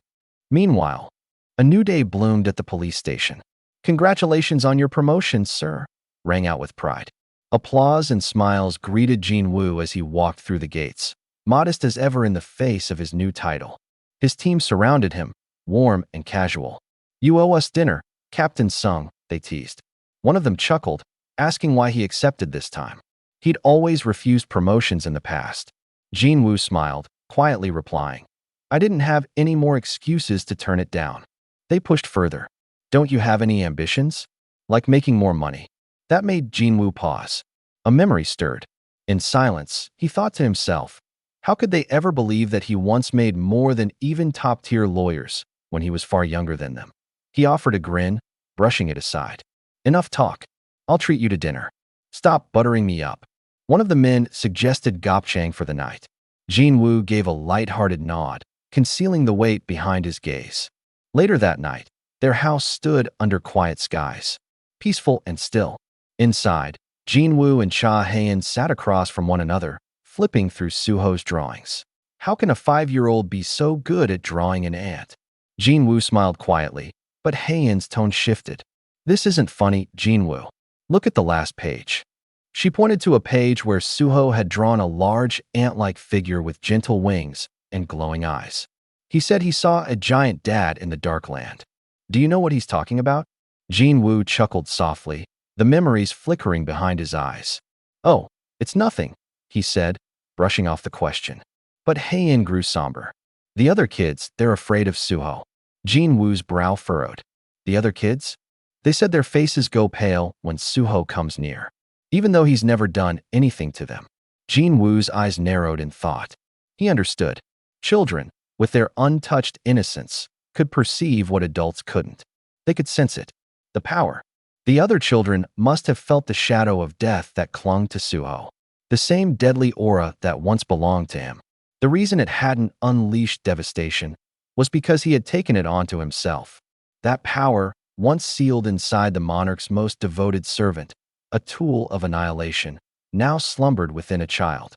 Meanwhile, a new day bloomed at the police station. Congratulations on your promotion, sir, rang out with pride. Applause and smiles greeted Jinwoo as he walked through the gates, modest as ever in the face of his new title. His team surrounded him, warm and casual. You owe us dinner, Captain Sung, they teased. One of them chuckled, asking why he accepted this time. He'd always refused promotions in the past. Jinwoo smiled, quietly replying, I didn't have any more excuses to turn it down. They pushed further. Don't you have any ambitions? Like making more money? That made Jinwoo pause. A memory stirred. In silence, he thought to himself, how could they ever believe that he once made more than even top-tier lawyers when he was far younger than them? He offered a grin, brushing it aside. Enough talk. I'll treat you to dinner. Stop buttering me up. One of the men suggested gopchang for the night. Jinwoo gave a light-hearted nod, concealing the weight behind his gaze. Later that night, their house stood under quiet skies, peaceful and still. Inside, Jinwoo and Cha Haein sat across from one another, flipping through Suho's drawings. How can a 5-year-old be so good at drawing an ant? Jinwoo smiled quietly, but Haein's tone shifted. This isn't funny, Jinwoo. Look at the last page. She pointed to a page where Suho had drawn a large ant-like figure with gentle wings and glowing eyes. He said he saw a giant dad in the dark land. Do you know what he's talking about? Jinwoo chuckled softly, the memories flickering behind his eyes. Oh, it's nothing, he said, brushing off the question. But Haein grew somber. The other kids, they're afraid of Suho. Jinwoo's brow furrowed. The other kids? They said their faces go pale when Suho comes near, even though he's never done anything to them. Jinwoo's eyes narrowed in thought. He understood. Children, with their untouched innocence, could perceive what adults couldn't. They could sense it. The power. The other children must have felt the shadow of death that clung to Suho. The same deadly aura that once belonged to him. The reason it hadn't unleashed devastation was because he had taken it onto himself. That power, once sealed inside the monarch's most devoted servant, a tool of annihilation, now slumbered within a child.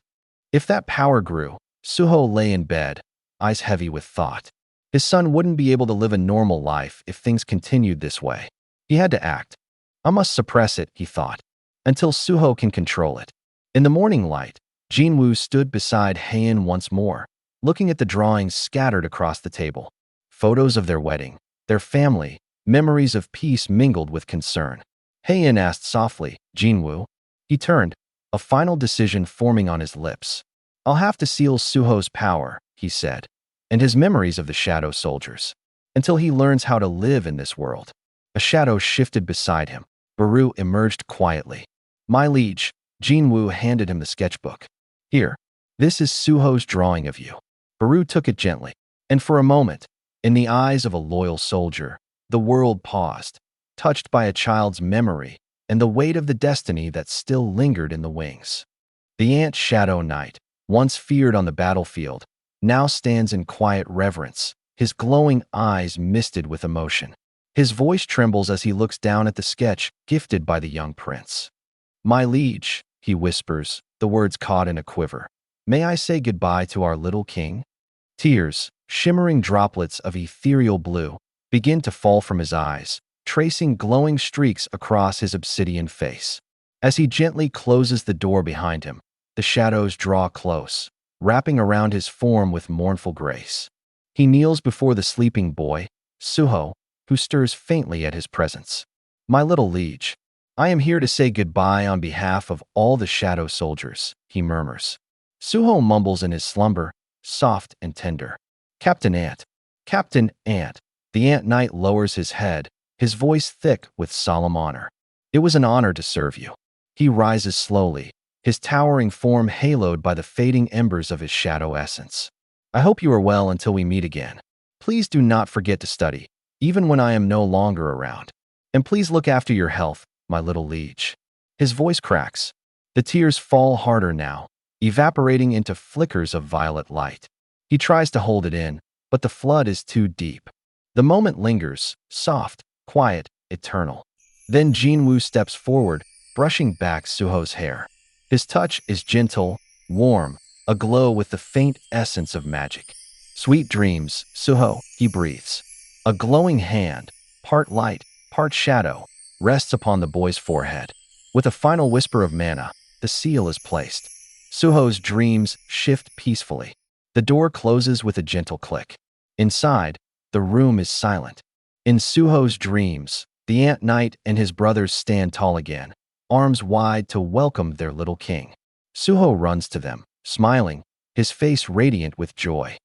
If that power grew, Suho lay in bed, eyes heavy with thought. His son wouldn't be able to live a normal life if things continued this way. He had to act. I must suppress it, he thought. until Suho can control it. In the morning light, Jinwoo stood beside Heian once more, looking at the drawings scattered across the table. Photos of their wedding, their family, memories of peace mingled with concern. Heian asked softly, "Jinwoo?" He turned, a final decision forming on his lips. "I'll have to seal Suho's power," he said, "and his memories of the shadow soldiers, until he learns how to live in this world." A shadow shifted beside him. Baru emerged quietly. "My liege," Jinwoo handed him the sketchbook. "Here, this is Suho's drawing of you." Baru took it gently, and for a moment, in the eyes of a loyal soldier, the world paused, touched by a child's memory and the weight of the destiny that still lingered in the wings. The ant Shadow Knight, once feared on the battlefield, now stands in quiet reverence, his glowing eyes misted with emotion. His voice trembles as he looks down at the sketch gifted by the young prince. "My liege," he whispers, the words caught in a quiver. "May I say goodbye to our little king?" Tears, shimmering droplets of ethereal blue, begin to fall from his eyes, tracing glowing streaks across his obsidian face. As he gently closes the door behind him, the shadows draw close, wrapping around his form with mournful grace. He kneels before the sleeping boy, Suho, who stirs faintly at his presence. "My little liege, I am here to say goodbye on behalf of all the shadow soldiers," he murmurs. Suho mumbles in his slumber, soft and tender. "Captain Ant, Captain Ant." The Ant Knight lowers his head, his voice thick with solemn honor. "It was an honor to serve you." He rises slowly, his towering form haloed by the fading embers of his shadow essence. "I hope you are well until we meet again. Please do not forget to study, even when I am no longer around. And please look after your health, my little liege." His voice cracks. The tears fall harder now, evaporating into flickers of violet light. He tries to hold it in, but the flood is too deep. The moment lingers, soft, quiet, eternal. Then Jinwoo steps forward, brushing back Suho's hair. His touch is gentle, warm, aglow with the faint essence of magic. "Sweet dreams, Suho," he breathes. A glowing hand, part light, part shadow, rests upon the boy's forehead. With a final whisper of mana, the seal is placed. Suho's dreams shift peacefully. The door closes with a gentle click. Inside, the room is silent. In Suho's dreams, the Ant Knight and his brothers stand tall again, arms wide to welcome their little king. Suho runs to them, smiling, his face radiant with joy.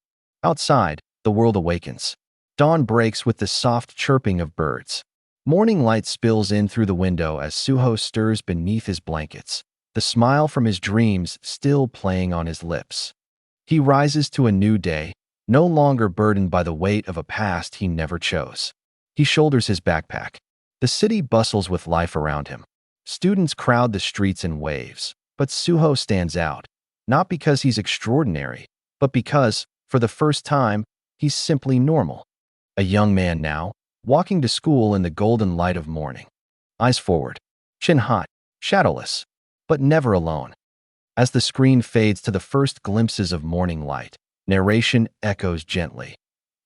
Outside, the world awakens. Dawn breaks with the soft chirping of birds. Morning light spills in through the window as Suho stirs beneath his blankets, the smile from his dreams still playing on his lips. He rises to a new day, no longer burdened by the weight of a past he never chose. He shoulders his backpack. The city bustles with life around him. Students crowd the streets in waves, but Suho stands out, not because he's extraordinary, but because, for the first time, he's simply normal. A young man now, walking to school in the golden light of morning. Eyes forward, chin hot, shadowless, but never alone. As the screen fades to the first glimpses of morning light, narration echoes gently.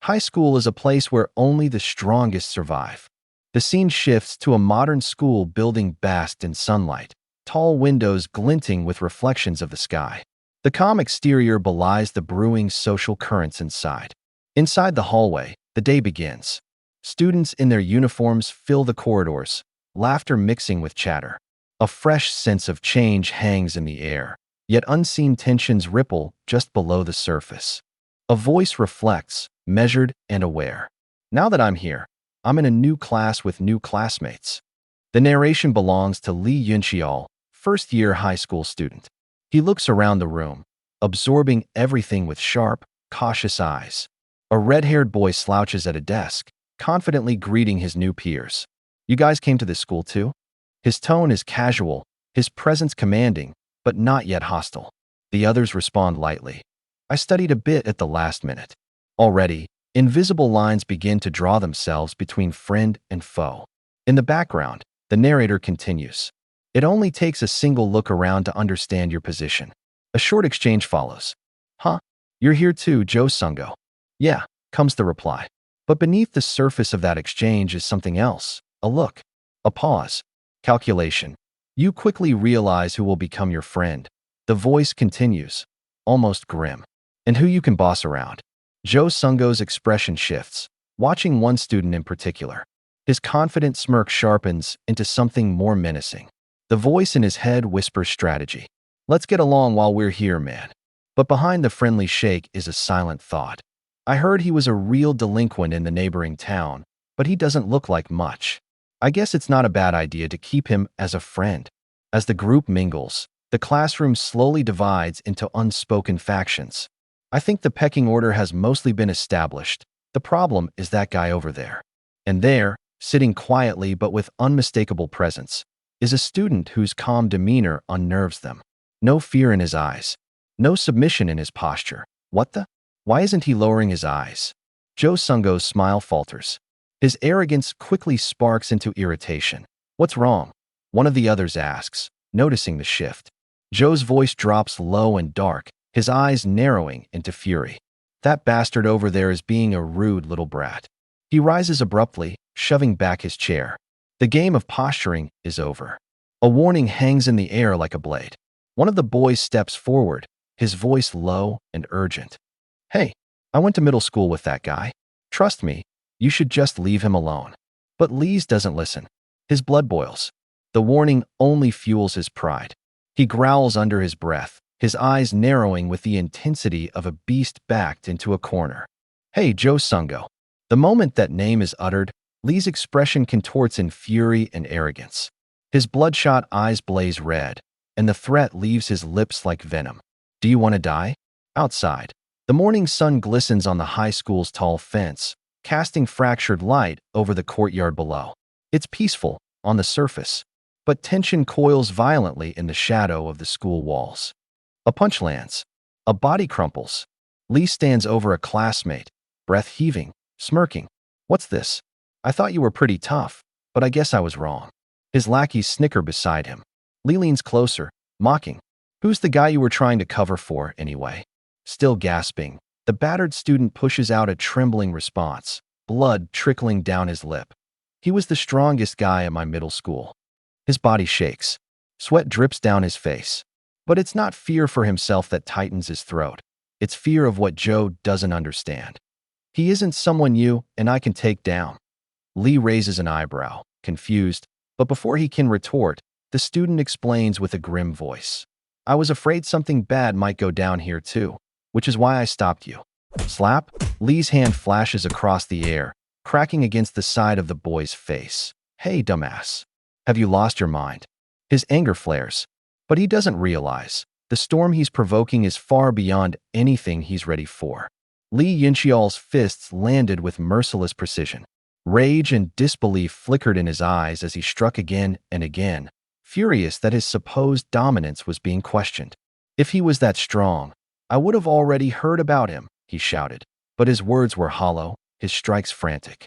High school is a place where only the strongest survive. The scene shifts to a modern school building basked in sunlight, tall windows glinting with reflections of the sky. The calm exterior belies the brewing social currents inside. Inside the hallway, the day begins. Students in their uniforms fill the corridors, laughter mixing with chatter. A fresh sense of change hangs in the air, yet unseen tensions ripple just below the surface. A voice reflects, measured and aware. "Now that I'm here, I'm in a new class with new classmates." The narration belongs to Lee Yunxiao, first-year high school student. He looks around the room, absorbing everything with sharp, cautious eyes. A red-haired boy slouches at a desk, confidently greeting his new peers. "You guys came to this school too?" His tone is casual, his presence commanding, but not yet hostile. The others respond lightly. "I studied a bit at the last minute." Already, invisible lines begin to draw themselves between friend and foe. In the background, the narrator continues. "It only takes a single look around to understand your position." A short exchange follows. "Huh? You're here too, Joe Sungo?" "Yeah," comes the reply. But beneath the surface of that exchange is something else. A look. A pause. Calculation. You quickly realize who will become your friend. The voice continues, almost grim. And who you can boss around. Jo Sung-go's expression shifts, watching one student in particular. His confident smirk sharpens into something more menacing. The voice in his head whispers strategy. Let's get along while we're here, man. But behind the friendly shake is a silent thought. I heard he was a real delinquent in the neighboring town, but he doesn't look like much. I guess it's not a bad idea to keep him as a friend. As the group mingles, the classroom slowly divides into unspoken factions. I think the pecking order has mostly been established. The problem is that guy over there. And there, sitting quietly but with unmistakable presence, is a student whose calm demeanor unnerves them. No fear in his eyes. No submission in his posture. What the? Why isn't he lowering his eyes? Jo Sung-go's smile falters. His arrogance quickly sparks into irritation. What's wrong? One of the others asks, noticing the shift. Joe's voice drops low and dark, his eyes narrowing into fury. That bastard over there is being a rude little brat. He rises abruptly, shoving back his chair. The game of posturing is over. A warning hangs in the air like a blade. One of the boys steps forward, his voice low and urgent. Hey, I went to middle school with that guy. Trust me, you should just leave him alone. But Lee's doesn't listen. His blood boils. The warning only fuels his pride. He growls under his breath, his eyes narrowing with the intensity of a beast backed into a corner. Hey, Jo Sung-go. The moment that name is uttered, Lee's expression contorts in fury and arrogance. His bloodshot eyes blaze red, and the threat leaves his lips like venom. Do you want to die? Outside, the morning sun glistens on the high school's tall fence, casting fractured light over the courtyard below. It's peaceful, on the surface, but tension coils violently in the shadow of the school walls. A punch lands. A body crumples. Lee stands over a classmate, breath heaving, smirking. What's this? I thought you were pretty tough, but I guess I was wrong. His lackeys snicker beside him. Lee leans closer, mocking. Who's the guy you were trying to cover for, anyway? Still gasping, the battered student pushes out a trembling response, blood trickling down his lip. He was the strongest guy at my middle school. His body shakes. Sweat drips down his face. But it's not fear for himself that tightens his throat. It's fear of what Joe doesn't understand. He isn't someone you and I can take down. Lee raises an eyebrow, confused, but before he can retort, the student explains with a grim voice. I was afraid something bad might go down here too, which is why I stopped you. Slap? Lee's hand flashes across the air, cracking against the side of the boy's face. Hey, dumbass. Have you lost your mind? His anger flares, but he doesn't realize the storm he's provoking is far beyond anything he's ready for. Lee Yincheol's fists landed with merciless precision. Rage and disbelief flickered in his eyes as he struck again and again, furious that his supposed dominance was being questioned. If he was that strong, I would have already heard about him, he shouted. But his words were hollow, his strikes frantic.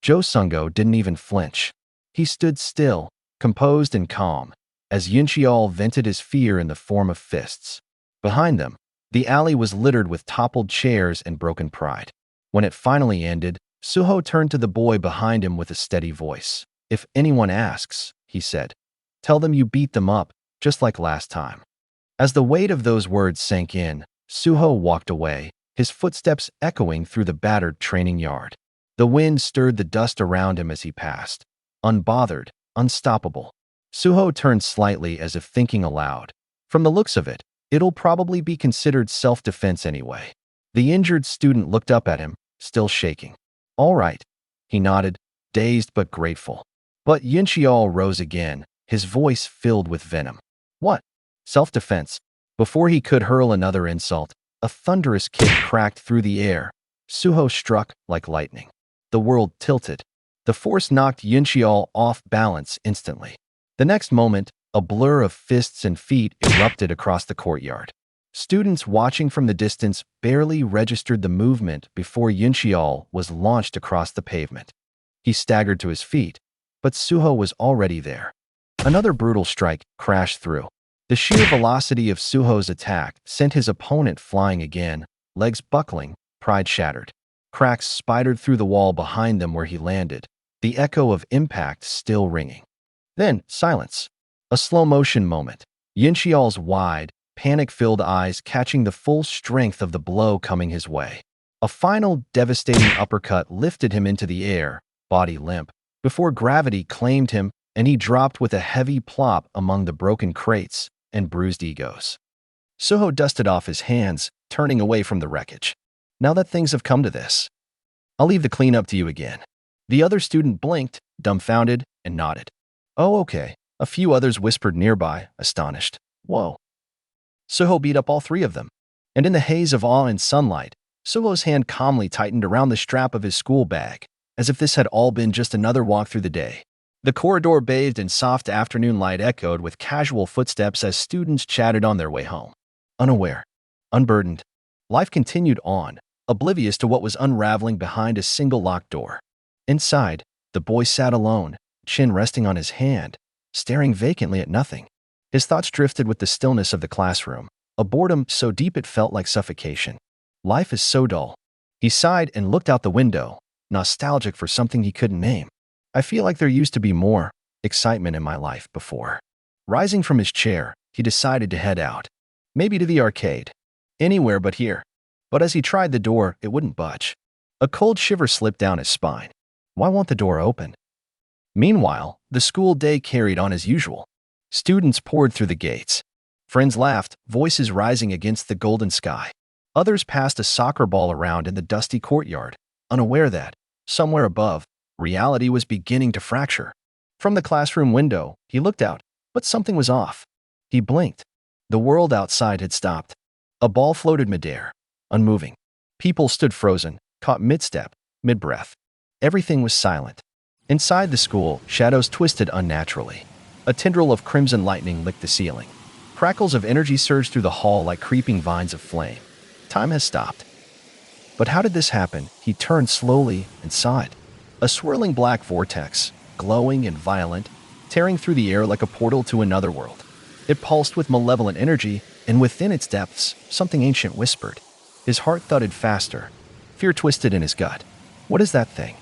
Jo Sung-go didn't even flinch. He stood still, composed and calm, as Yincheol vented his fear in the form of fists. Behind them, the alley was littered with toppled chairs and broken pride. When it finally ended, Suho turned to the boy behind him with a steady voice. If anyone asks, he said, tell them you beat them up, just like last time. As the weight of those words sank in, Suho walked away, his footsteps echoing through the battered training yard. The wind stirred the dust around him as he passed. Unbothered, unstoppable. Suho turned slightly as if thinking aloud. From the looks of it, it'll probably be considered self-defense anyway. The injured student looked up at him, still shaking. All right, he nodded, dazed but grateful. But Yincheol rose again, his voice filled with venom. What? Self-defense? Before he could hurl another insult, a thunderous kick cracked through the air. Suho struck like lightning. The world tilted. The force knocked Yincheol off balance instantly. The next moment, a blur of fists and feet erupted across the courtyard. Students watching from the distance barely registered the movement before Yincheol was launched across the pavement. He staggered to his feet, but Suho was already there. Another brutal strike crashed through. The sheer velocity of Suho's attack sent his opponent flying again, legs buckling, pride shattered. Cracks spidered through the wall behind them where he landed, the echo of impact still ringing. Then, silence. A slow-motion moment. Yin wide, panic-filled eyes catching the full strength of the blow coming his way. A final devastating uppercut lifted him into the air, body limp, before gravity claimed him and he dropped with a heavy plop among the broken crates and bruised egos. Suho dusted off his hands, turning away from the wreckage. Now that things have come to this, I'll leave the cleanup to you again. The other student blinked, dumbfounded, and nodded. Oh, okay. A few others whispered nearby, astonished. Whoa. Suho beat up all three of them. And in the haze of awe and sunlight, Suho's hand calmly tightened around the strap of his school bag, as if this had all been just another walk through the day. The corridor bathed in soft afternoon light echoed with casual footsteps as students chatted on their way home. Unaware, unburdened, life continued on, oblivious to what was unraveling behind a single locked door. Inside, the boy sat alone, chin resting on his hand, staring vacantly at nothing. His thoughts drifted with the stillness of the classroom, a boredom so deep it felt like suffocation. Life is so dull. He sighed and looked out the window, nostalgic for something he couldn't name. I feel like there used to be more excitement in my life before. Rising from his chair, he decided to head out. Maybe to the arcade. Anywhere but here. But as he tried the door, it wouldn't budge. A cold shiver slipped down his spine. Why won't the door open? Meanwhile, the school day carried on as usual. Students poured through the gates. Friends laughed, voices rising against the golden sky. Others passed a soccer ball around in the dusty courtyard, unaware that, somewhere above, reality was beginning to fracture. From the classroom window, he looked out, but something was off. He blinked. The world outside had stopped. A ball floated midair, unmoving. People stood frozen, caught mid-step, mid-breath. Everything was silent. Inside the school, shadows twisted unnaturally. A tendril of crimson lightning licked the ceiling. Crackles of energy surged through the hall like creeping vines of flame. Time has stopped. But how did this happen? He turned slowly and saw it. A swirling black vortex, glowing and violent, tearing through the air like a portal to another world. It pulsed with malevolent energy, and within its depths, something ancient whispered. His heart thudded faster. Fear twisted in his gut. What is that thing?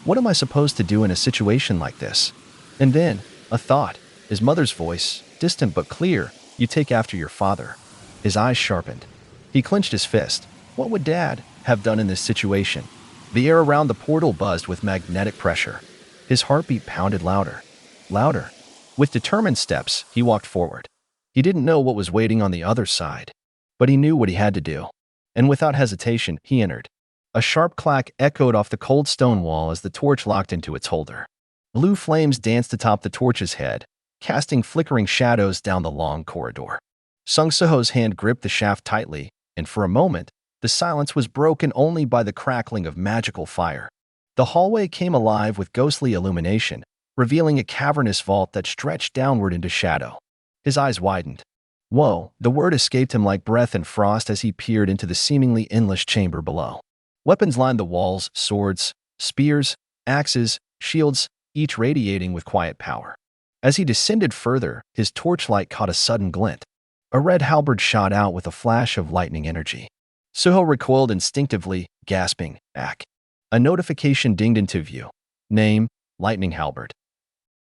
What am I supposed to do in a situation like this? And then, a thought. His mother's voice, distant but clear. You take after your father. His eyes sharpened. He clenched his fist. What would Dad have done in this situation? The air around the portal buzzed with magnetic pressure. His heartbeat pounded louder. Louder. With determined steps, he walked forward. He didn't know what was waiting on the other side, but he knew what he had to do. And without hesitation, he entered. A sharp clack echoed off the cold stone wall as the torch locked into its holder. Blue flames danced atop the torch's head, casting flickering shadows down the long corridor. Sung Suho's hand gripped the shaft tightly, and for a moment, the silence was broken only by the crackling of magical fire. The hallway came alive with ghostly illumination, revealing a cavernous vault that stretched downward into shadow. His eyes widened. Whoa, the word escaped him like breath and frost as he peered into the seemingly endless chamber below. Weapons lined the walls, swords, spears, axes, shields, each radiating with quiet power. As he descended further, his torchlight caught a sudden glint. A red halberd shot out with a flash of lightning energy. Suho recoiled instinctively, gasping, "Ack." A notification dinged into view. Name, Lightning Halberd.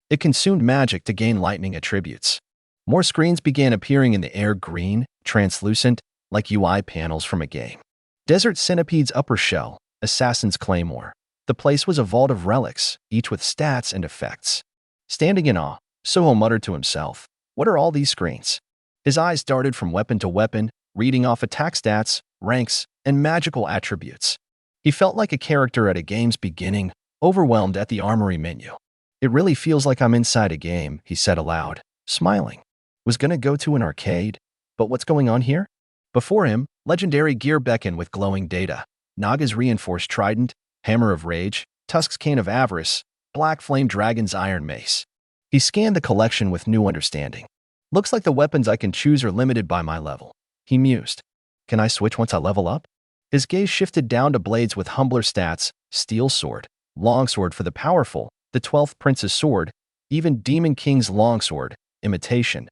It consumed magic to gain lightning attributes. More screens began appearing in the air, green, translucent, like UI panels from a game. Desert Centipede's upper shell, Assassin's Claymore. The place was a vault of relics, each with stats and effects. Standing in awe, Suho muttered to himself, "What are all these screens?" His eyes darted from weapon to weapon, reading off attack stats, ranks, and magical attributes. He felt like a character at a game's beginning, overwhelmed at the armory menu. "It really feels like I'm inside a game," he said aloud, smiling. Was gonna go to an arcade, but what's going on here? Before him, legendary gear beckoned with glowing data. Naga's reinforced trident, Hammer of Rage, Tusk's Cane of Avarice, Black Flame Dragon's Iron Mace. He scanned the collection with new understanding. Looks like the weapons I can choose are limited by my level. He mused. Can I switch once I level up? His gaze shifted down to blades with humbler stats, Steel Sword, Longsword for the powerful, the 12th Prince's Sword, even Demon King's Longsword, Imitation.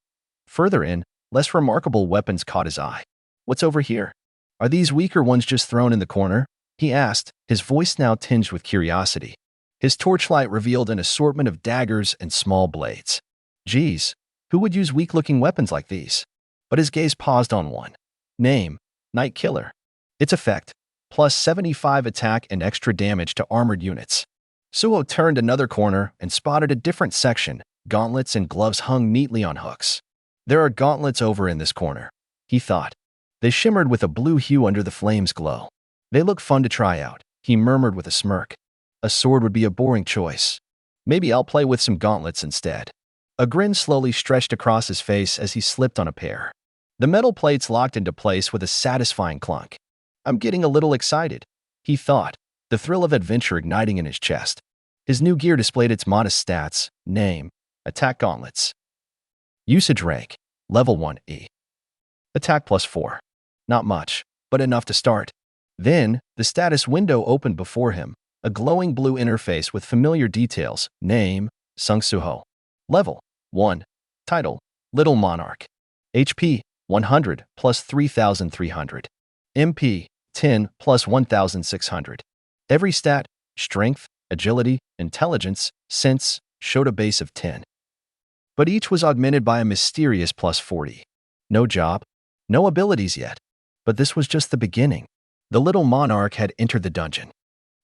Further in, less remarkable weapons caught his eye. What's over here? Are these weaker ones just thrown in the corner? He asked, his voice now tinged with curiosity. His torchlight revealed an assortment of daggers and small blades. Geez, Who would use weak-looking weapons like these? But his gaze paused on one. Name, Night Killer. Its effect, plus 75 attack and extra damage to armored units. Suho turned another corner and spotted a different section. Gauntlets and gloves hung neatly on hooks. There are gauntlets over in this corner, he thought. They shimmered with a blue hue under the flame's glow. They look fun to try out, he murmured with a smirk. A sword would be a boring choice. Maybe I'll play with some gauntlets instead. A grin slowly stretched across his face as he slipped on a pair. The metal plates locked into place with a satisfying clunk. I'm getting a little excited, he thought, the thrill of adventure igniting in his chest. His new gear displayed its modest stats, name, attack gauntlets. Usage rank, level 1E. Attack plus 4. Not much, but enough to start. Then, the status window opened before him, a glowing blue interface with familiar details, name, Sung Suho. Level, 1. Title, Little Monarch. HP, 100 plus 3,300. MP, 10 plus 1,600. Every stat, strength, agility, intelligence, sense, showed a base of 10. But each was augmented by a mysterious plus 40. No job, no abilities yet. But this was just the beginning. The little monarch had entered the dungeon.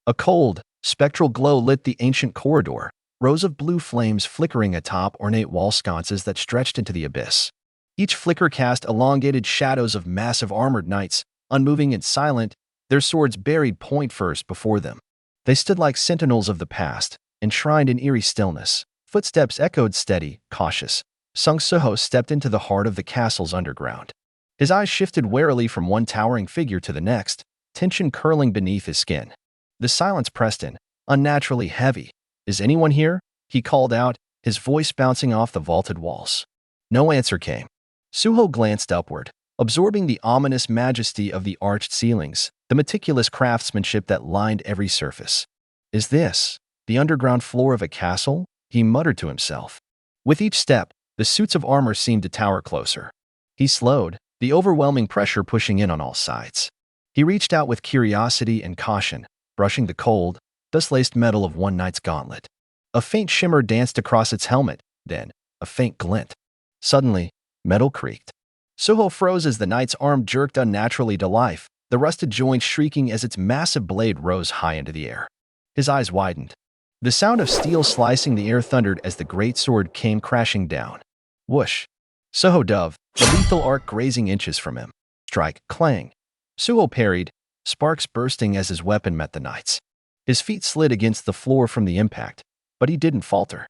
A cold, spectral glow lit the ancient corridor, rows of blue flames flickering atop ornate wall sconces that stretched into the abyss. Each flicker cast elongated shadows of massive armored knights, unmoving and silent, their swords buried point first before them. They stood like sentinels of the past, enshrined in eerie stillness. Footsteps echoed steady, cautious. Sung Suho stepped into the heart of the castle's underground. His eyes shifted warily from one towering figure to the next, tension curling beneath his skin. The silence pressed in, unnaturally heavy. Is anyone here? He called out, his voice bouncing off the vaulted walls. No answer came. Suho glanced upward, absorbing the ominous majesty of the arched ceilings, the meticulous craftsmanship that lined every surface. Is this the underground floor of a castle? He muttered to himself. With each step, the suits of armor seemed to tower closer. He slowed, the overwhelming pressure pushing in on all sides. He reached out with curiosity and caution, brushing the cold, dust-laced metal of one knight's gauntlet. A faint shimmer danced across its helmet, then a faint glint. Suddenly, metal creaked. Suho froze as the knight's arm jerked unnaturally to life, the rusted joint shrieking as its massive blade rose high into the air. His eyes widened. The sound of steel slicing the air thundered as the great sword came crashing down. Whoosh. Suho dove, the lethal arc grazing inches from him. Strike, clang. Suho parried, sparks bursting as his weapon met the knight's. His feet slid against the floor from the impact, but he didn't falter.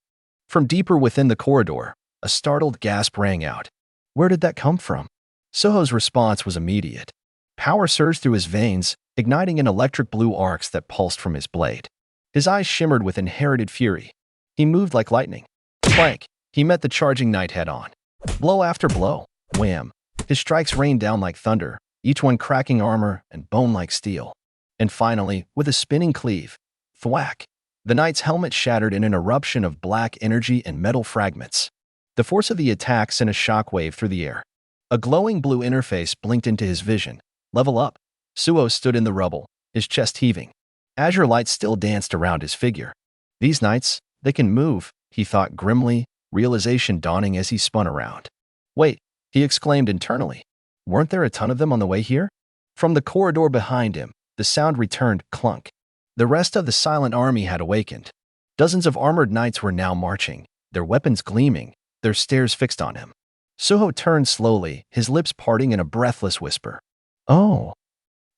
From deeper within the corridor, a startled gasp rang out. Where did that come from? Suho's response was immediate. Power surged through his veins, igniting in electric blue arcs that pulsed from his blade. His eyes shimmered with inherited fury. He moved like lightning. Clank! He met the charging knight head-on. Blow after blow. Wham! His strikes rained down like thunder, each one cracking armor and bone like steel. And finally, with a spinning cleave, thwack! The knight's helmet shattered in an eruption of black energy and metal fragments. The force of the attack sent a shockwave through the air. A glowing blue interface blinked into his vision. Level up. Suho stood in the rubble, his chest heaving. Azure light still danced around his figure. These knights, they can move, he thought grimly, realization dawning as he spun around. Wait, he exclaimed internally. Weren't there a ton of them on the way here? From the corridor behind him, the sound returned, clunk. The rest of the silent army had awakened. Dozens of armored knights were now marching, their weapons gleaming, their stares fixed on him. Suho turned slowly, his lips parting in a breathless whisper. Oh,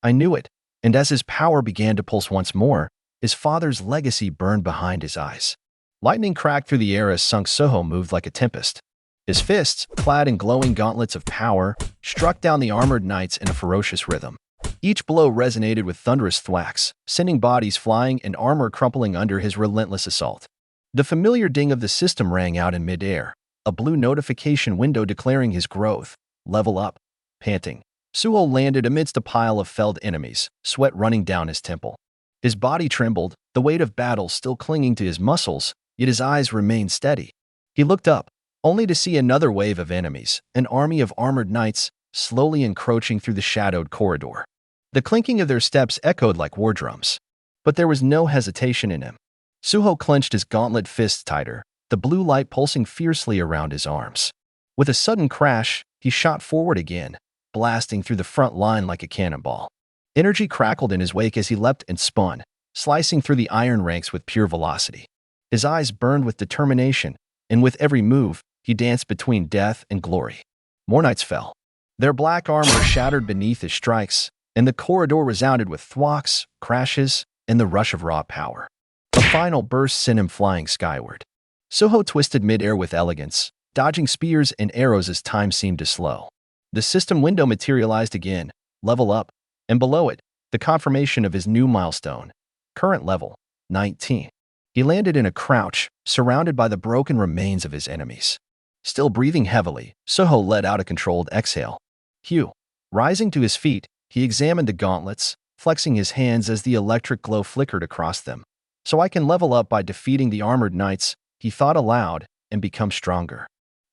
I knew it. And as his power began to pulse once more, his father's legacy burned behind his eyes. Lightning cracked through the air as Sung Suho moved like a tempest. His fists, clad in glowing gauntlets of power, struck down the armored knights in a ferocious rhythm. Each blow resonated with thunderous thwacks, sending bodies flying and armor crumpling under his relentless assault. The familiar ding of the system rang out in midair, a blue notification window declaring his growth. Level up. Panting, Suho landed amidst a pile of felled enemies, sweat running down his temple. His body trembled, the weight of battle still clinging to his muscles, yet his eyes remained steady. He looked up, only to see another wave of enemies, an army of armored knights, slowly encroaching through the shadowed corridor. The clinking of their steps echoed like war drums. But there was no hesitation in him. Suho clenched his gauntlet fists tighter, the blue light pulsing fiercely around his arms. With a sudden crash, he shot forward again, blasting through the front line like a cannonball. Energy crackled in his wake as he leapt and spun, slicing through the iron ranks with pure velocity. His eyes burned with determination, and with every move, he danced between death and glory. More knights fell. Their black armor shattered beneath his strikes, and the corridor resounded with thwacks, crashes, and the rush of raw power. A final burst sent him flying skyward. Suho twisted mid-air with elegance, dodging spears and arrows as time seemed to slow. The system window materialized again, level up, and below it, the confirmation of his new milestone. Current level, 19. He landed in a crouch, surrounded by the broken remains of his enemies. Still breathing heavily, Suho let out a controlled exhale. Hugh. Rising to his feet, he examined the gauntlets, flexing his hands as the electric glow flickered across them. So I can level up by defeating the armored knights, he thought aloud, and become stronger.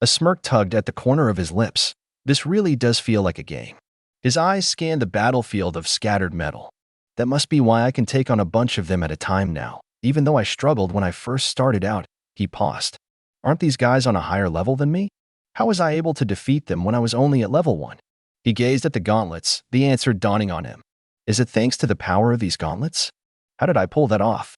A smirk tugged at the corner of his lips. This really does feel like a game. His eyes scanned the battlefield of scattered metal. That must be why I can take on a bunch of them at a time now. Even though I struggled when I first started out, he paused. Aren't these guys on a higher level than me? How was I able to defeat them when I was only at level 1? He gazed at the gauntlets, the answer dawning on him. Is it thanks to the power of these gauntlets? How did I pull that off?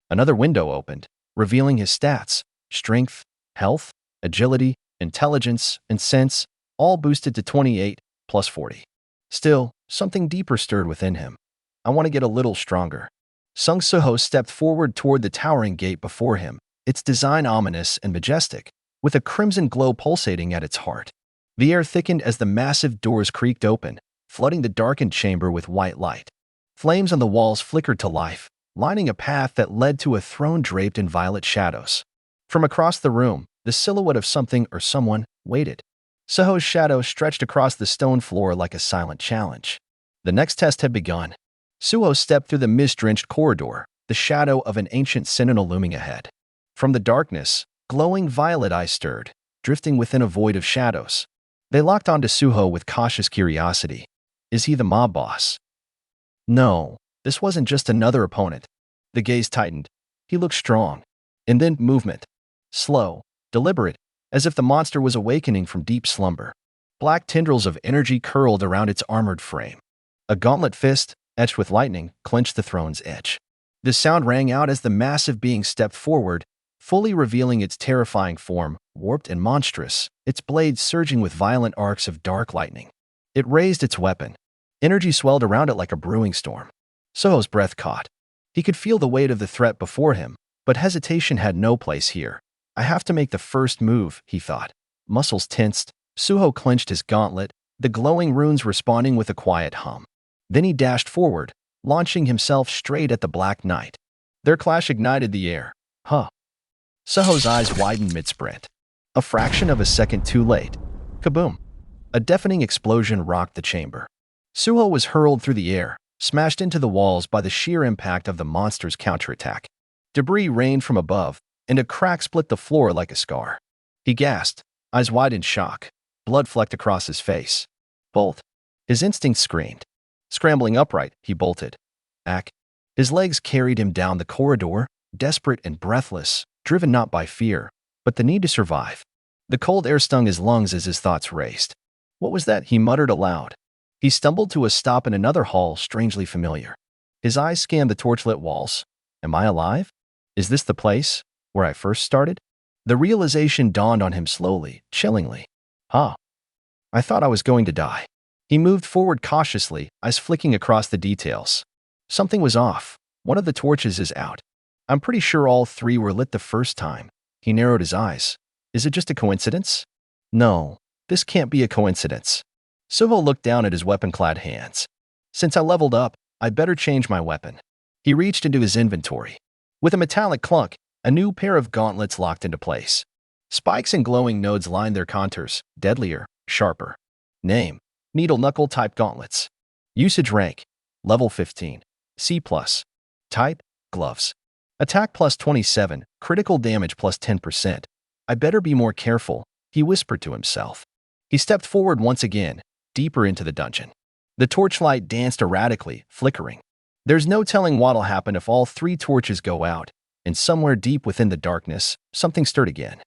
Another window opened, revealing his stats: strength, health, agility, intelligence, and sense, all boosted to 28 plus 40. Still, something deeper stirred within him. I want to get a little stronger. Sung Suho stepped forward toward the towering gate before him, its design ominous and majestic, with a crimson glow pulsating at its heart. The air thickened as the massive doors creaked open, flooding the darkened chamber with white light. Flames on the walls flickered to life, lining a path that led to a throne draped in violet shadows. From across the room, the silhouette of something or someone waited. Suho's shadow stretched across the stone floor like a silent challenge. The next test had begun. Suho stepped through the mist-drenched corridor, the shadow of an ancient sentinel looming ahead. From the darkness, glowing violet eyes stirred, drifting within a void of shadows. They locked onto Suho with cautious curiosity. Is he the mob boss? No, this wasn't just another opponent. The gaze tightened. He looked strong. And then movement. Slow, deliberate, as if the monster was awakening from deep slumber. Black tendrils of energy curled around its armored frame. A gauntlet fist, etched with lightning, clenched the throne's edge. The sound rang out as the massive being stepped forward, fully revealing its terrifying form, warped and monstrous, its blades surging with violent arcs of dark lightning. It raised its weapon. Energy swelled around it like a brewing storm. Suho's breath caught. He could feel the weight of the threat before him, but hesitation had no place here. I have to make the first move, he thought. Muscles tensed, Suho clenched his gauntlet, the glowing runes responding with a quiet hum. Then he dashed forward, launching himself straight at the Black Knight. Their clash ignited the air. Huh. Suho's eyes widened mid-sprint. A fraction of a second too late. Kaboom. A deafening explosion rocked the chamber. Suho was hurled through the air, smashed into the walls by the sheer impact of the monster's counterattack. Debris rained from above, and a crack split the floor like a scar. He gasped, eyes wide in shock. Blood flecked across his face. Bolt. His instinct screamed. Scrambling upright, he bolted. Ack. His legs carried him down the corridor, desperate and breathless, driven not by fear, but the need to survive. The cold air stung his lungs as his thoughts raced. What was that? He muttered aloud. He stumbled to a stop in another hall strangely familiar. His eyes scanned the torchlit walls. Am I alive? Is this the place where I first started? The realization dawned on him slowly, chillingly. I thought I was going to die. He moved forward cautiously, eyes flicking across the details. Something was off. One of the torches is out. I'm pretty sure all 3 were lit the first time. He narrowed his eyes. Is it just a coincidence? No, this can't be a coincidence. Suho looked down at his weapon-clad hands. Since I leveled up, I better change my weapon. He reached into his inventory. With a metallic clunk, a new pair of gauntlets locked into place. Spikes and glowing nodes lined their contours, deadlier, sharper. Name: Needle-knuckle type gauntlets. Usage rank: level 15. C+. Type: gloves. Attack plus 27, critical damage plus 10%. I better be more careful, he whispered to himself. He stepped forward once again, deeper into the dungeon. The torchlight danced erratically, flickering. There's no telling what'll happen if all 3 torches go out, and somewhere deep within the darkness, something stirred again.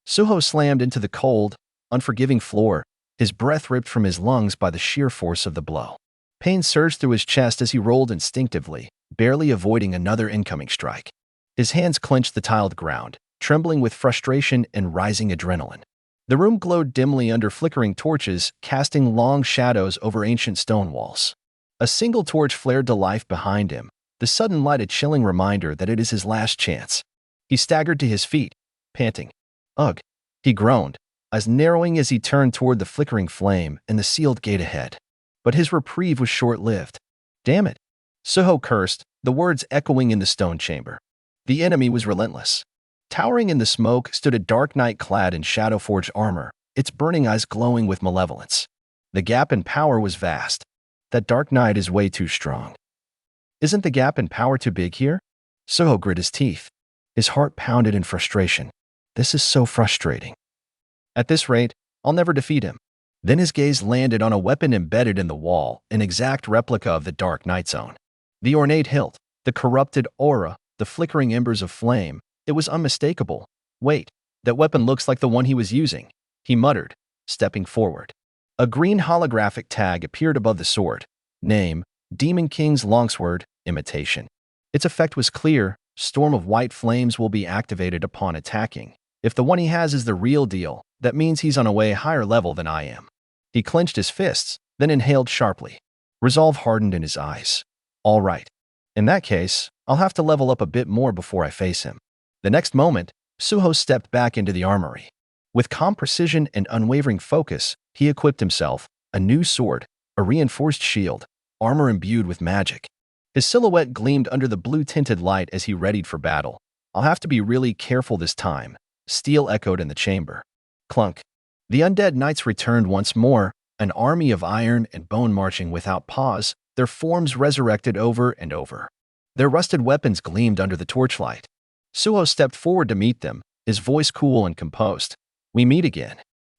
Suho slammed into the cold, unforgiving floor, his breath ripped from his lungs by the sheer force of the blow. Pain surged through his chest as he rolled instinctively, barely avoiding another incoming strike. His hands clenched the tiled ground, trembling with frustration and rising adrenaline. The room glowed dimly under flickering torches, casting long shadows over ancient stone walls. A single torch flared to life behind him, the sudden light a chilling reminder that it is his last chance. He staggered to his feet, panting. Ugh, he groaned, eyes narrowing as he turned toward the flickering flame and the sealed gate ahead. But his reprieve was short-lived. Damn it, Suho cursed, the words echoing in the stone chamber. The enemy was relentless. Towering in the smoke stood a dark knight clad in shadow-forged armor, its burning eyes glowing with malevolence. The gap in power was vast. That dark knight is way too strong. Isn't the gap in power too big here? Suho grit his teeth. His heart pounded in frustration. This is so frustrating. At this rate, I'll never defeat him. Then his gaze landed on a weapon embedded in the wall, an exact replica of the Dark Knight's own. The ornate hilt, the corrupted aura, the flickering embers of flame, it was unmistakable. Wait, that weapon looks like the one he was using, he muttered, stepping forward. A green holographic tag appeared above the sword. Name, Demon King's Longsword, Imitation. Its effect was clear. Storm of white flames will be activated upon attacking. If the one he has is the real deal, that means he's on a way higher level than I am. He clenched his fists, then inhaled sharply. Resolve hardened in his eyes. All right. In that case, I'll have to level up a bit more before I face him. The next moment, Suho stepped back into the armory. With calm precision and unwavering focus, he equipped himself, a new sword, a reinforced shield, armor imbued with magic. His silhouette gleamed under the blue-tinted light as he readied for battle. I'll have to be really careful this time, steel echoed in the chamber. Clunk. The undead knights returned once more, an army of iron and bone marching without pause, their forms resurrected over and over. Their rusted weapons gleamed under the torchlight. Suho stepped forward to meet them, his voice cool and composed. We meet again.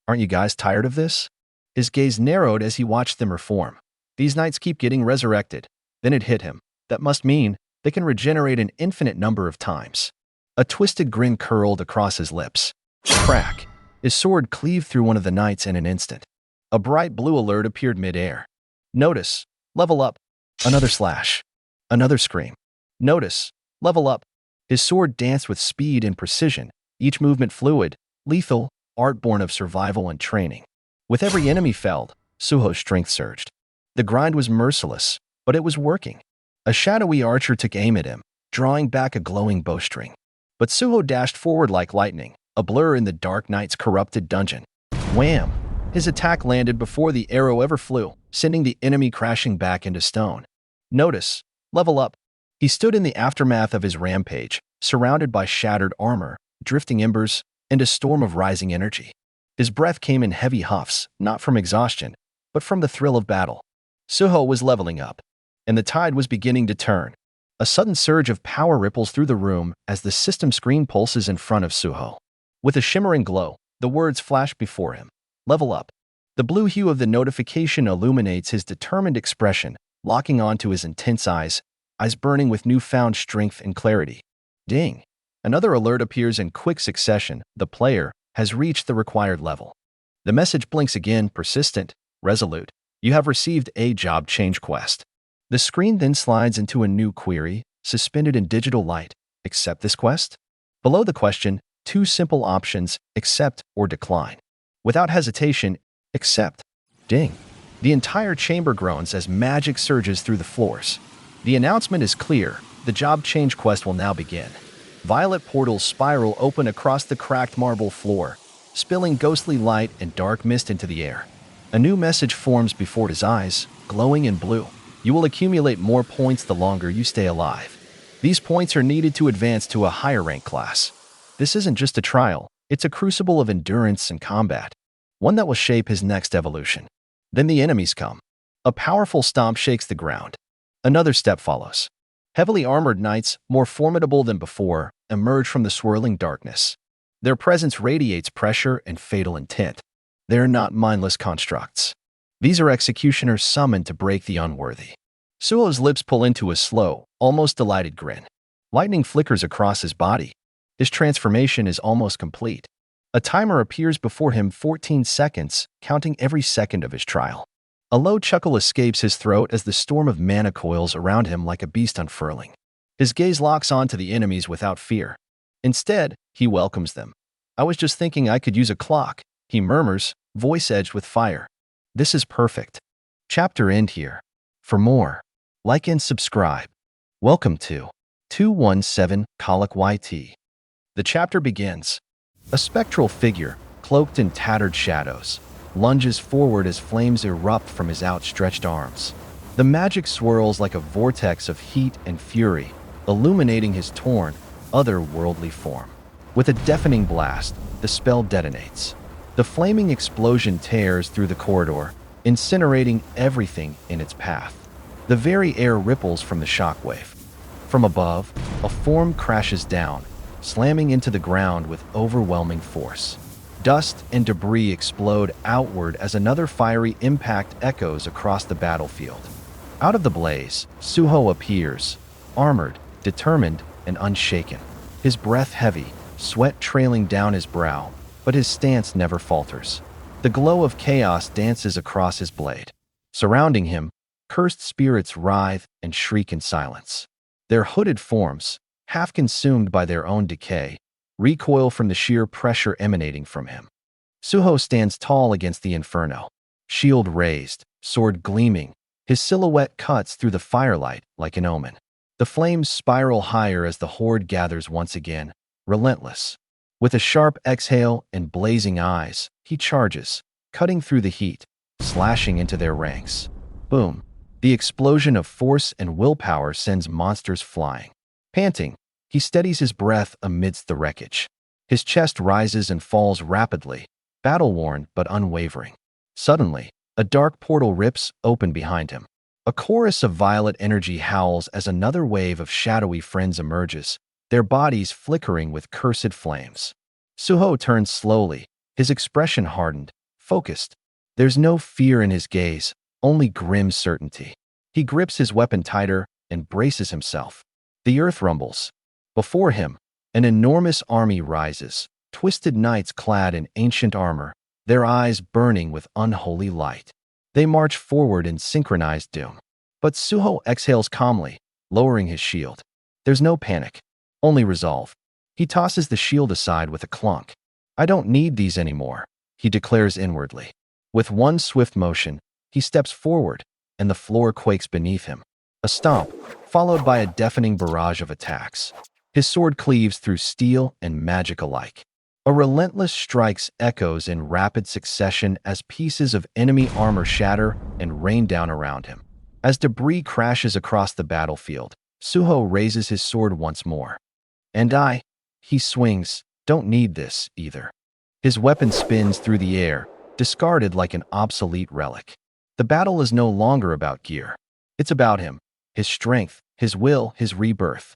Aren't you guys tired of this? His gaze narrowed as he watched them reform. These knights keep getting resurrected. Then it hit him. That must mean they can regenerate an infinite number of times. A twisted grin curled across his lips. Crack. His sword cleaved through one of the knights in an instant. A bright blue alert appeared mid-air. Notice. Level up. Another slash. Another scream. Notice. Level up. His sword danced with speed and precision, each movement fluid, lethal, art born of survival and training. With every enemy felled, Suho's strength surged. The grind was merciless, but it was working. A shadowy archer took aim at him, drawing back a glowing bowstring. But Suho dashed forward like lightning, a blur in the Dark Knight's corrupted dungeon. Wham! His attack landed before the arrow ever flew, sending the enemy crashing back into stone. Notice. Level up. He stood in the aftermath of his rampage, surrounded by shattered armor, drifting embers, and a storm of rising energy. His breath came in heavy huffs, not from exhaustion, but from the thrill of battle. Suho was leveling up, and the tide was beginning to turn. A sudden surge of power ripples through the room as the system screen pulses in front of Suho. With a shimmering glow, the words flash before him. Level up. The blue hue of the notification illuminates his determined expression, locking onto his intense eyes burning with newfound strength and clarity. Ding! Another alert appears in quick succession. The player has reached the required level. The message blinks again, persistent, resolute. You have received a job change quest. The screen then slides into a new query, suspended in digital light. Accept this quest? Below the question, two simple options, accept or decline. Without hesitation, accept. Ding! The entire chamber groans as magic surges through the floors. The announcement is clear. The job change quest will now begin. Violet portals spiral open across the cracked marble floor, spilling ghostly light and dark mist into the air. A new message forms before his eyes, glowing in blue. You will accumulate more points the longer you stay alive. These points are needed to advance to a higher rank class. This isn't just a trial, it's a crucible of endurance and combat, one that will shape his next evolution. Then the enemies come. A powerful stomp shakes the ground. Another step follows. Heavily armored knights, more formidable than before, emerge from the swirling darkness. Their presence radiates pressure and fatal intent. They are not mindless constructs. These are executioners summoned to break the unworthy. Suho's lips pull into a slow, almost delighted grin. Lightning flickers across his body. His transformation is almost complete. A timer appears before him 14 seconds, counting every second of his trial. A low chuckle escapes his throat as the storm of mana coils around him like a beast unfurling. His gaze locks onto the enemies without fear. Instead, he welcomes them. "I was just thinking I could use a clock," he murmurs, voice edged with fire. "This is perfect." Chapter end here. For more, like and subscribe. Welcome to 217 Colic YT. The chapter begins. A spectral figure, cloaked in tattered shadows, lunges forward as flames erupt from his outstretched arms. The magic swirls like a vortex of heat and fury, illuminating his torn, otherworldly form. With a deafening blast, the spell detonates. The flaming explosion tears through the corridor, incinerating everything in its path. The very air ripples from the shockwave. From above, a form crashes down, slamming into the ground with overwhelming force. Dust and debris explode outward as another fiery impact echoes across the battlefield. Out of the blaze, Suho appears, armored, determined, and unshaken. His breath heavy, sweat trailing down his brow, but his stance never falters. The glow of chaos dances across his blade. Surrounding him, cursed spirits writhe and shriek in silence. Their hooded forms, half consumed by their own decay, recoil from the sheer pressure emanating from him. Suho stands tall against the inferno, shield raised, sword gleaming. His silhouette cuts through the firelight like an omen. The flames spiral higher as the horde gathers once again, relentless. With a sharp exhale and blazing eyes, he charges, cutting through the heat, slashing into their ranks. Boom! The explosion of force and willpower sends monsters flying. Panting, he steadies his breath amidst the wreckage. His chest rises and falls rapidly, battle-worn but unwavering. Suddenly, a dark portal rips open behind him. A chorus of violet energy howls as another wave of shadowy friends emerges, their bodies flickering with cursed flames. Suho turns slowly, his expression hardened, focused. There's no fear in his gaze, only grim certainty. He grips his weapon tighter and braces himself. The earth rumbles. Before him, an enormous army rises, twisted knights clad in ancient armor, their eyes burning with unholy light. They march forward in synchronized doom. But Suho exhales calmly, lowering his shield. There's no panic, only resolve. He tosses the shield aside with a clunk. "I don't need these anymore," he declares inwardly. With one swift motion, he steps forward, and the floor quakes beneath him. A stomp, followed by a deafening barrage of attacks. His sword cleaves through steel and magic alike. A relentless strikes echoes in rapid succession as pieces of enemy armor shatter and rain down around him. As debris crashes across the battlefield, Suho raises his sword once more. "And he swings, "don't need this, either." His weapon spins through the air, discarded like an obsolete relic. The battle is no longer about gear. It's about him, his strength, his will, his rebirth.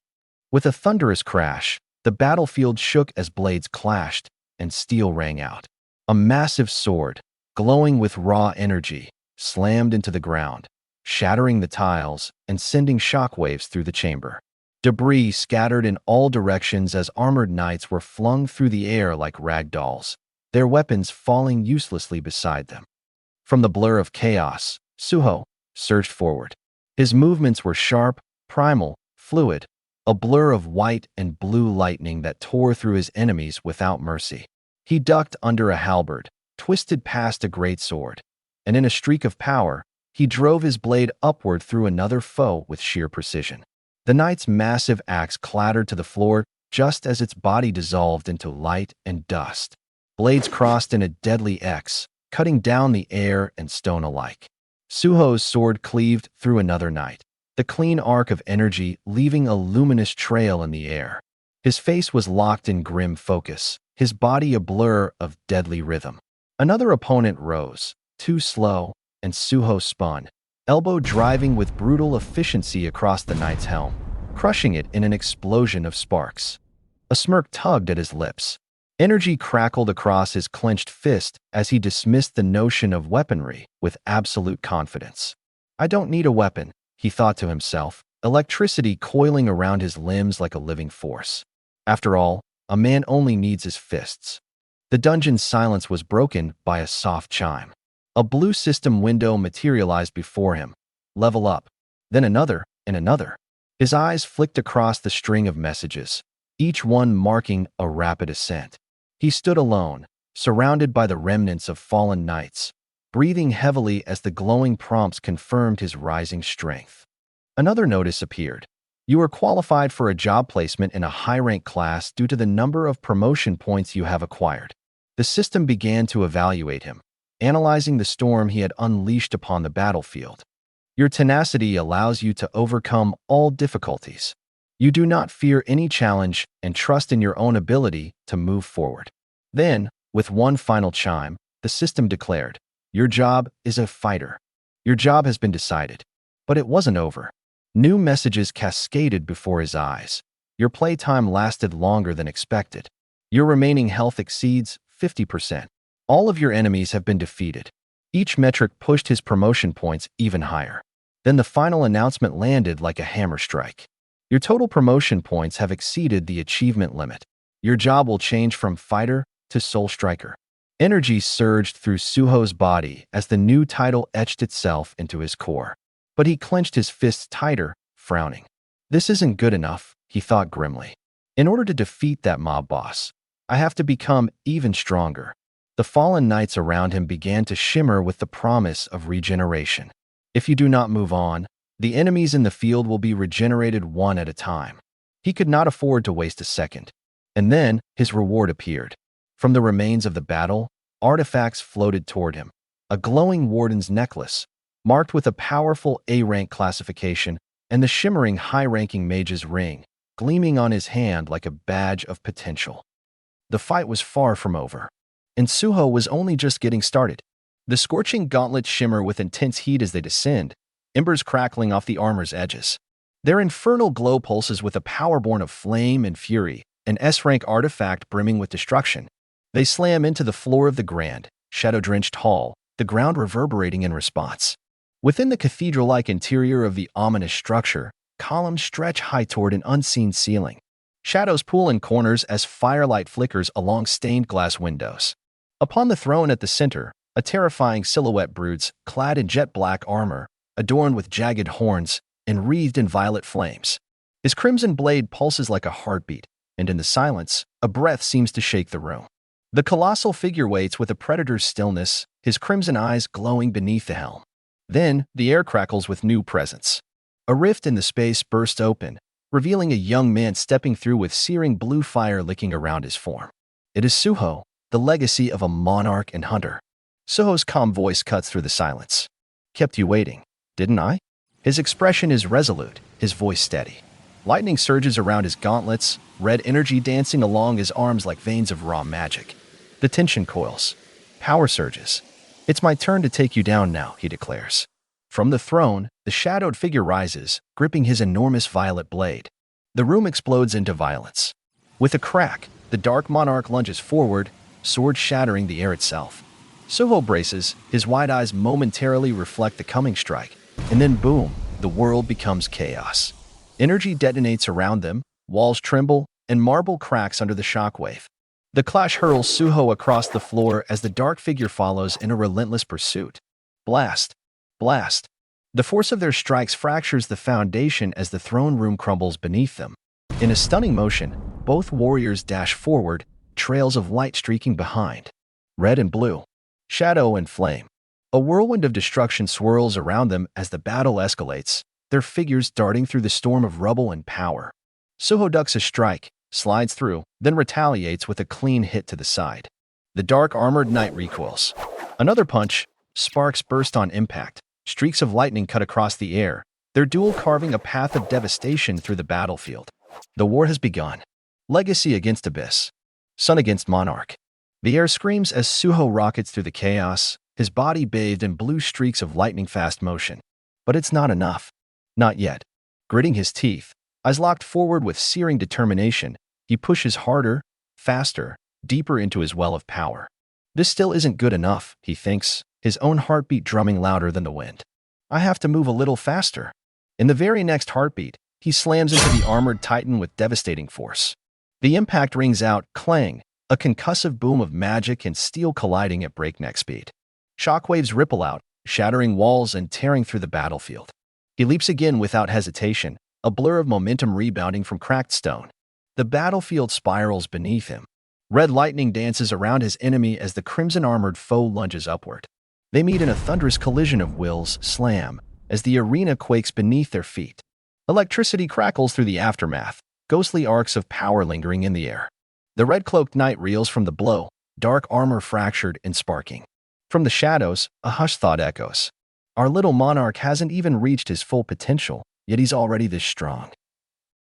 With a thunderous crash, the battlefield shook as blades clashed and steel rang out. A massive sword, glowing with raw energy, slammed into the ground, shattering the tiles and sending shockwaves through the chamber. Debris scattered in all directions as armored knights were flung through the air like rag dolls, their weapons falling uselessly beside them. From the blur of chaos, Suho surged forward. His movements were sharp, primal, fluid, a blur of white and blue lightning that tore through his enemies without mercy. He ducked under a halberd, twisted past a great sword, and in a streak of power, he drove his blade upward through another foe with sheer precision. The knight's massive axe clattered to the floor just as its body dissolved into light and dust. Blades crossed in a deadly X, cutting down the air and stone alike. Suho's sword cleaved through another knight, the clean arc of energy leaving a luminous trail in the air. His face was locked in grim focus, his body a blur of deadly rhythm. Another opponent rose, too slow, and Suho spun, elbow driving with brutal efficiency across the knight's helm, crushing it in an explosion of sparks. A smirk tugged at his lips. Energy crackled across his clenched fist as he dismissed the notion of weaponry with absolute confidence. "I don't need a weapon," he thought to himself, electricity coiling around his limbs like a living force. After all, a man only needs his fists. The dungeon's silence was broken by a soft chime. A blue system window materialized before him. Level up. Then another, and another. His eyes flicked across the string of messages, each one marking a rapid ascent. He stood alone, surrounded by the remnants of fallen knights, breathing heavily as the glowing prompts confirmed his rising strength. Another notice appeared. You are qualified for a job placement in a high-rank class due to the number of promotion points you have acquired. The system began to evaluate him, analyzing the storm he had unleashed upon the battlefield. Your tenacity allows you to overcome all difficulties. You do not fear any challenge and trust in your own ability to move forward. Then, with one final chime, the system declared, your job is a fighter. Your job has been decided. But it wasn't over. New messages cascaded before his eyes. Your playtime lasted longer than expected. Your remaining health exceeds 50%. All of your enemies have been defeated. Each metric pushed his promotion points even higher. Then the final announcement landed like a hammer strike. Your total promotion points have exceeded the achievement limit. Your job will change from fighter to soul striker. Energy surged through Suho's body as the new title etched itself into his core. But he clenched his fists tighter, frowning. This isn't good enough, he thought grimly. In order to defeat that mob boss, I have to become even stronger. The fallen knights around him began to shimmer with the promise of regeneration. If you do not move on, the enemies in the field will be regenerated one at a time. He could not afford to waste a second. And then his reward appeared. From the remains of the battle, artifacts floated toward him. A glowing warden's necklace, marked with a powerful A-rank classification, and the shimmering high-ranking mage's ring, gleaming on his hand like a badge of potential. The fight was far from over, and Suho was only just getting started. The scorching gauntlets shimmer with intense heat as they descend, embers crackling off the armor's edges. Their infernal glow pulses with a power born of flame and fury, an S-rank artifact brimming with destruction. They slam into the floor of the grand, shadow-drenched hall, the ground reverberating in response. Within the cathedral-like interior of the ominous structure, columns stretch high toward an unseen ceiling. Shadows pool in corners as firelight flickers along stained glass windows. Upon the throne at the center, a terrifying silhouette broods, clad in jet-black armor, adorned with jagged horns and wreathed in violet flames. His crimson blade pulses like a heartbeat, and in the silence, a breath seems to shake the room. The colossal figure waits with a predator's stillness, his crimson eyes glowing beneath the helm. Then, the air crackles with new presence. A rift in the space bursts open, revealing a young man stepping through with searing blue fire licking around his form. It is Suho, the legacy of a monarch and hunter. Suho's calm voice cuts through the silence. Kept you waiting, didn't I? His expression is resolute, his voice steady. Lightning surges around his gauntlets, red energy dancing along his arms like veins of raw magic. The tension coils. Power surges. It's my turn to take you down now, he declares. From the throne, the shadowed figure rises, gripping his enormous violet blade. The room explodes into violence. With a crack, the dark monarch lunges forward, sword shattering the air itself. Suho braces, his wide eyes momentarily reflect the coming strike, and then boom, the world becomes chaos. Energy detonates around them, walls tremble, and marble cracks under the shockwave. The clash hurls Suho across the floor as the dark figure follows in a relentless pursuit. Blast! Blast! The force of their strikes fractures the foundation as the throne room crumbles beneath them. In a stunning motion, both warriors dash forward, trails of light streaking behind. Red and blue. Shadow and flame. A whirlwind of destruction swirls around them as the battle escalates, their figures darting through the storm of rubble and power. Suho ducks a strike, slides through, then retaliates with a clean hit to the side. The dark armored knight recoils. Another punch. Sparks burst on impact. Streaks of lightning cut across the air, their duel carving a path of devastation through the battlefield. The war has begun. Legacy against Abyss. Sun against Monarch. The air screams as Suho rockets through the chaos, his body bathed in blue streaks of lightning-fast motion. But it's not enough. Not yet. Gritting his teeth, eyes locked forward with searing determination, he pushes harder, faster, deeper into his well of power. This still isn't good enough, he thinks, his own heartbeat drumming louder than the wind. I have to move a little faster. In the very next heartbeat, he slams into the armored titan with devastating force. The impact rings out, clang, A concussive boom of magic and steel colliding at breakneck speed. Shockwaves ripple out, shattering walls and tearing through the battlefield. He leaps again without hesitation, a blur of momentum rebounding from cracked stone. The battlefield spirals beneath him. Red lightning dances around his enemy as the crimson-armored foe lunges upward. They meet in a thunderous collision of wills, slam, as the arena quakes beneath their feet. Electricity crackles through the aftermath, ghostly arcs of power lingering in the air. The red-cloaked knight reels from the blow, dark armor fractured and sparking. From the shadows, a hushed thought echoes. Our little monarch hasn't even reached his full potential, yet he's already this strong.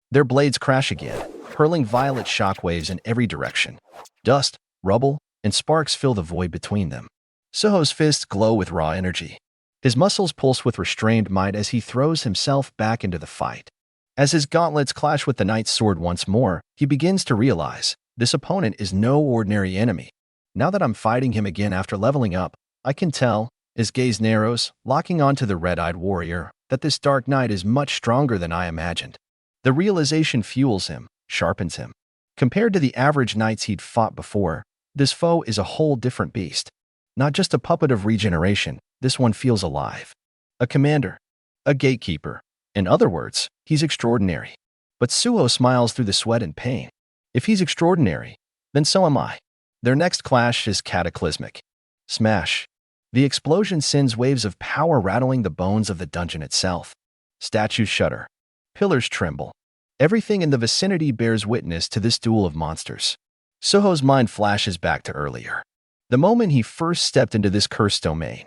Their blades crash again, hurling violet shockwaves in every direction. Dust, rubble, and sparks fill the void between them. Suho's fists glow with raw energy. His muscles pulse with restrained might as he throws himself back into the fight. As his gauntlets clash with the knight's sword once more, he begins to realize this opponent is no ordinary enemy. Now that I'm fighting him again after leveling up, I can tell, his gaze narrows, locking onto the red-eyed warrior, that this dark knight is much stronger than I imagined. The realization fuels him, sharpens him. Compared to the average knights he'd fought before, this foe is a whole different beast. Not just a puppet of regeneration, this one feels alive. A commander. A gatekeeper. In other words, he's extraordinary. But Suho smiles through the sweat and pain. If he's extraordinary, then so am I. Their next clash is cataclysmic. Smash. The explosion sends waves of power rattling the bones of the dungeon itself. Statues shudder. Pillars tremble. Everything in the vicinity bears witness to this duel of monsters. Suho's mind flashes back to earlier. The moment he first stepped into this cursed domain.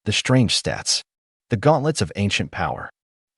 The strange stats. The gauntlets of ancient power.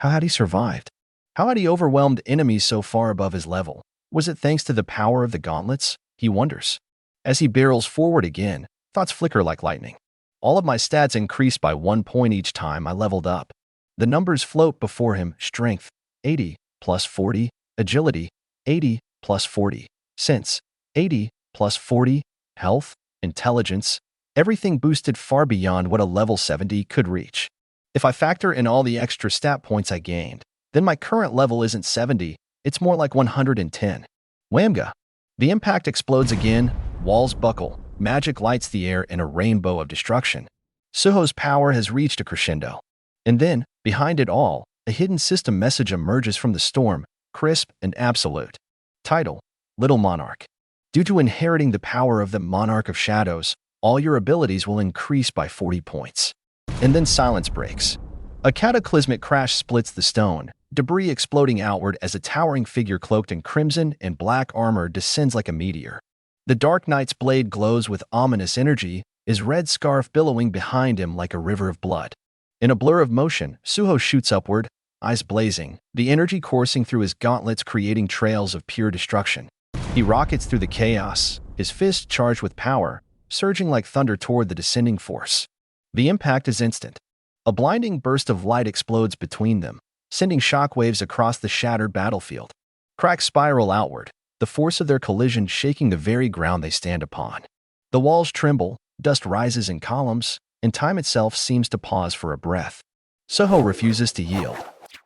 How had he survived? How had he overwhelmed enemies so far above his level? Was it thanks to the power of the gauntlets? He wonders. As he barrels forward again, thoughts flicker like lightning. All of my stats increased by 1 point each time I leveled up. The numbers float before him: strength, 80, plus 40, agility, 80, plus 40, sense, 80, plus 40, health, intelligence, everything boosted far beyond what a level 70 could reach. If I factor in all the extra stat points I gained, then my current level isn't 70, it's more like 110. Whamga! The impact explodes again, walls buckle, magic lights the air in a rainbow of destruction. Suho's power has reached a crescendo. And then, behind it all, a hidden system message emerges from the storm, crisp and absolute. Title: Little Monarch. Due to inheriting the power of the Monarch of Shadows, all your abilities will increase by 40 points. And then silence breaks. A cataclysmic crash splits the stone, debris exploding outward as a towering figure cloaked in crimson and black armor descends like a meteor. The Dark Knight's blade glows with ominous energy, his red scarf billowing behind him like a river of blood. In a blur of motion, Suho shoots upward, eyes blazing, the energy coursing through his gauntlets creating trails of pure destruction. He rockets through the chaos, his fist charged with power, surging like thunder toward the descending force. The impact is instant. A blinding burst of light explodes between them, sending shockwaves across the shattered battlefield. Cracks spiral outward, the force of their collision shaking the very ground they stand upon. The walls tremble, dust rises in columns, and time itself seems to pause for a breath. Suho refuses to yield.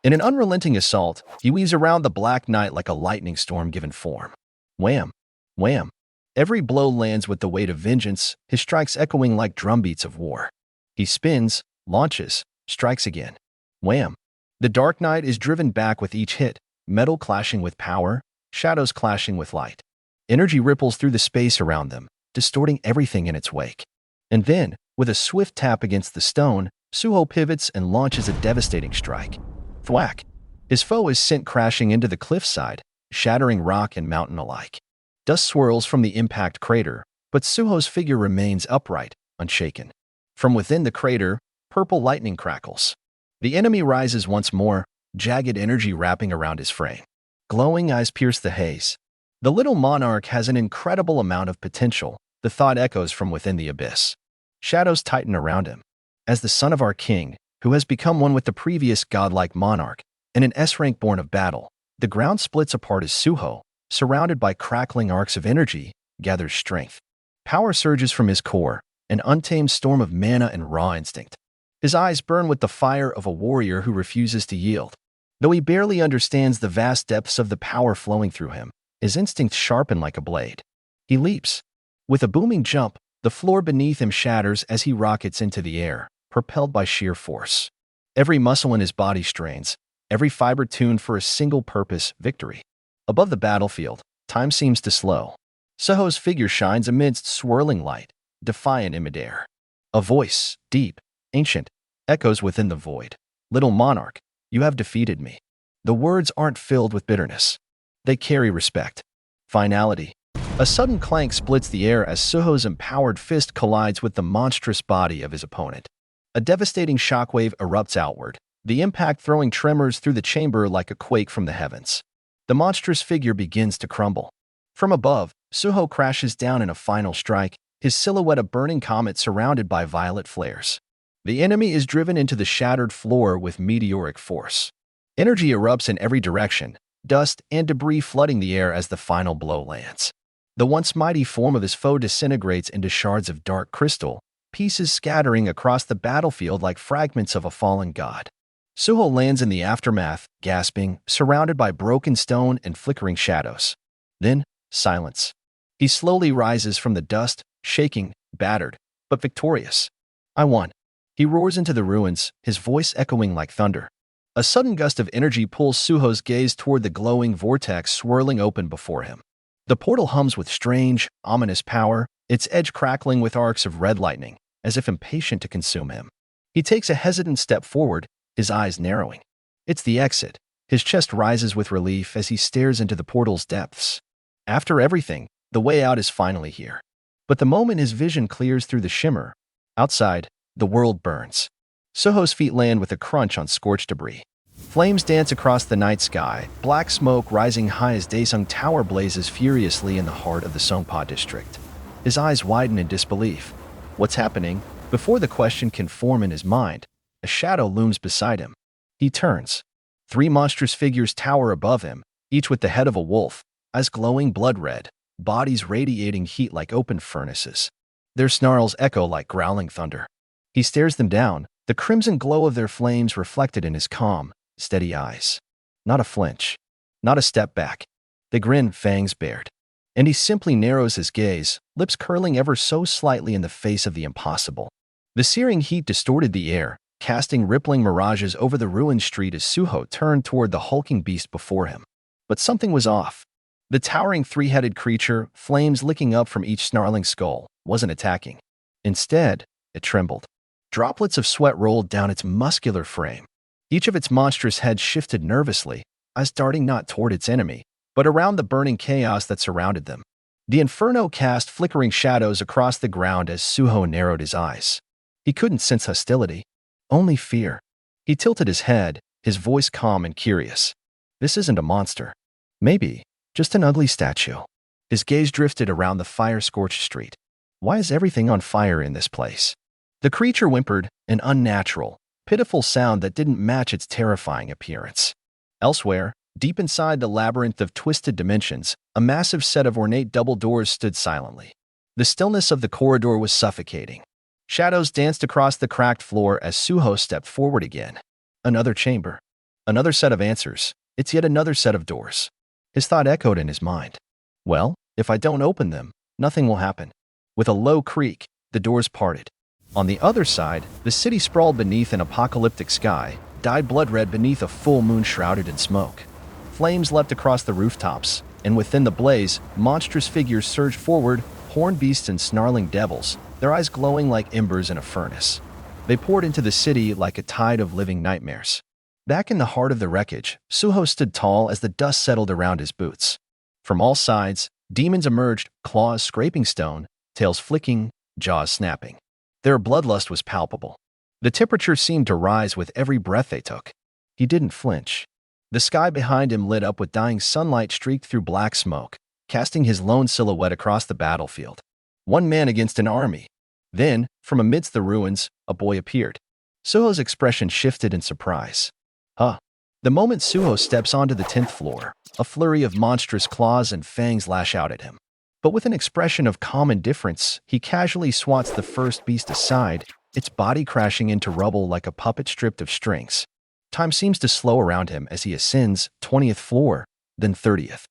In an unrelenting assault, he weaves around the Black Knight like a lightning storm given form. Wham! Wham! Every blow lands with the weight of vengeance, his strikes echoing like drumbeats of war. He spins, launches, strikes again. Wham! The Dark Knight is driven back with each hit, metal clashing with power, shadows clashing with light. Energy ripples through the space around them, distorting everything in its wake. And then, with a swift tap against the stone, Suho pivots and launches a devastating strike. Thwack! His foe is sent crashing into the cliffside, shattering rock and mountain alike. Dust swirls from the impact crater, but Suho's figure remains upright, unshaken. From within the crater, purple lightning crackles. The enemy rises once more, jagged energy wrapping around his frame. Glowing eyes pierce the haze. The little monarch has an incredible amount of potential, the thought echoes from within the abyss. Shadows tighten around him. As the son of our king, who has become one with the previous godlike monarch, and an S-rank born of battle, the ground splits apart as Suho, surrounded by crackling arcs of energy, gathers strength. Power surges from his core, an untamed storm of mana and raw instinct. His eyes burn with the fire of a warrior who refuses to yield. Though he barely understands the vast depths of the power flowing through him, his instincts sharpen like a blade. He leaps, With a booming jump, the floor beneath him shatters as he rockets into the air, propelled by sheer force. Every muscle in his body strains, every fiber tuned for a single purpose, victory. Above the battlefield, time seems to slow. Suho's figure shines amidst swirling light, defiant in midair. A voice, deep, ancient, echoes within the void. Little monarch, you have defeated me. The words aren't filled with bitterness. They carry respect. Finality. A sudden clank splits the air as Suho's empowered fist collides with the monstrous body of his opponent. A devastating shockwave erupts outward, the impact throwing tremors through the chamber like a quake from the heavens. The monstrous figure begins to crumble. From above, Suho crashes down in a final strike, his silhouette a burning comet surrounded by violet flares. The enemy is driven into the shattered floor with meteoric force. Energy erupts in every direction, dust and debris flooding the air as the final blow lands. The once mighty form of his foe disintegrates into shards of dark crystal, pieces scattering across the battlefield like fragments of a fallen god. Suho lands in the aftermath, gasping, surrounded by broken stone and flickering shadows. Then, silence. He slowly rises from the dust, shaking, battered, but victorious. I won. He roars into the ruins, his voice echoing like thunder. A sudden gust of energy pulls Suho's gaze toward the glowing vortex swirling open before him. The portal hums with strange, ominous power, its edge crackling with arcs of red lightning, as if impatient to consume him. He takes a hesitant step forward, his eyes narrowing. It's the exit. His chest rises with relief as he stares into the portal's depths. After everything, the way out is finally here. But the moment his vision clears through the shimmer, outside, the world burns. Suho's feet land with a crunch on scorched debris. Flames dance across the night sky, black smoke rising high as Daesung Tower blazes furiously in the heart of the Songpa district. His eyes widen in disbelief. What's happening? Before the question can form in his mind, a shadow looms beside him. He turns. 3 monstrous figures tower above him, each with the head of a wolf, eyes glowing blood red, bodies radiating heat like open furnaces. Their snarls echo like growling thunder. He stares them down, the crimson glow of their flames reflected in his calm, steady eyes. Not a flinch. Not a step back. They grin, fangs bared. And he simply narrows his gaze, lips curling ever so slightly in the face of the impossible. The searing heat distorted the air, casting rippling mirages over the ruined street as Suho turned toward the hulking beast before him. But something was off. The towering 3-headed creature, flames licking up from each snarling skull, wasn't attacking. Instead, it trembled. Droplets of sweat rolled down its muscular frame. Each of its monstrous heads shifted nervously, eyes darting not toward its enemy, but around the burning chaos that surrounded them. The inferno cast flickering shadows across the ground as Suho narrowed his eyes. He couldn't sense hostility, only fear. He tilted his head, his voice calm and curious. This isn't a monster. Maybe, just an ugly statue. His gaze drifted around the fire-scorched street. Why is everything on fire in this place? The creature whimpered, an unnatural, pitiful sound that didn't match its terrifying appearance. Elsewhere, deep inside the labyrinth of twisted dimensions, a massive set of ornate double doors stood silently. The stillness of the corridor was suffocating. Shadows danced across the cracked floor as Suho stepped forward again. Another chamber. Another set of answers. It's yet another set of doors. His thought echoed in his mind. Well, if I don't open them, nothing will happen. With a low creak, the doors parted. On the other side, the city sprawled beneath an apocalyptic sky, dyed blood red beneath a full moon shrouded in smoke. Flames leapt across the rooftops, and within the blaze, monstrous figures surged forward, horned beasts and snarling devils, their eyes glowing like embers in a furnace. They poured into the city like a tide of living nightmares. Back in the heart of the wreckage, Suho stood tall as the dust settled around his boots. From all sides, demons emerged, claws scraping stone, tails flicking, jaws snapping. Their bloodlust was palpable. The temperature seemed to rise with every breath they took. He didn't flinch. The sky behind him lit up with dying sunlight streaked through black smoke, casting his lone silhouette across the battlefield. One man against an army. Then, from amidst the ruins, a boy appeared. Suho's expression shifted in surprise. Huh. The moment Suho steps onto the 10th floor, a flurry of monstrous claws and fangs lash out at him. But with an expression of calm indifference, he casually swats the first beast aside, its body crashing into rubble like a puppet stripped of strings. Time seems to slow around him as he ascends 20th floor, then 30th.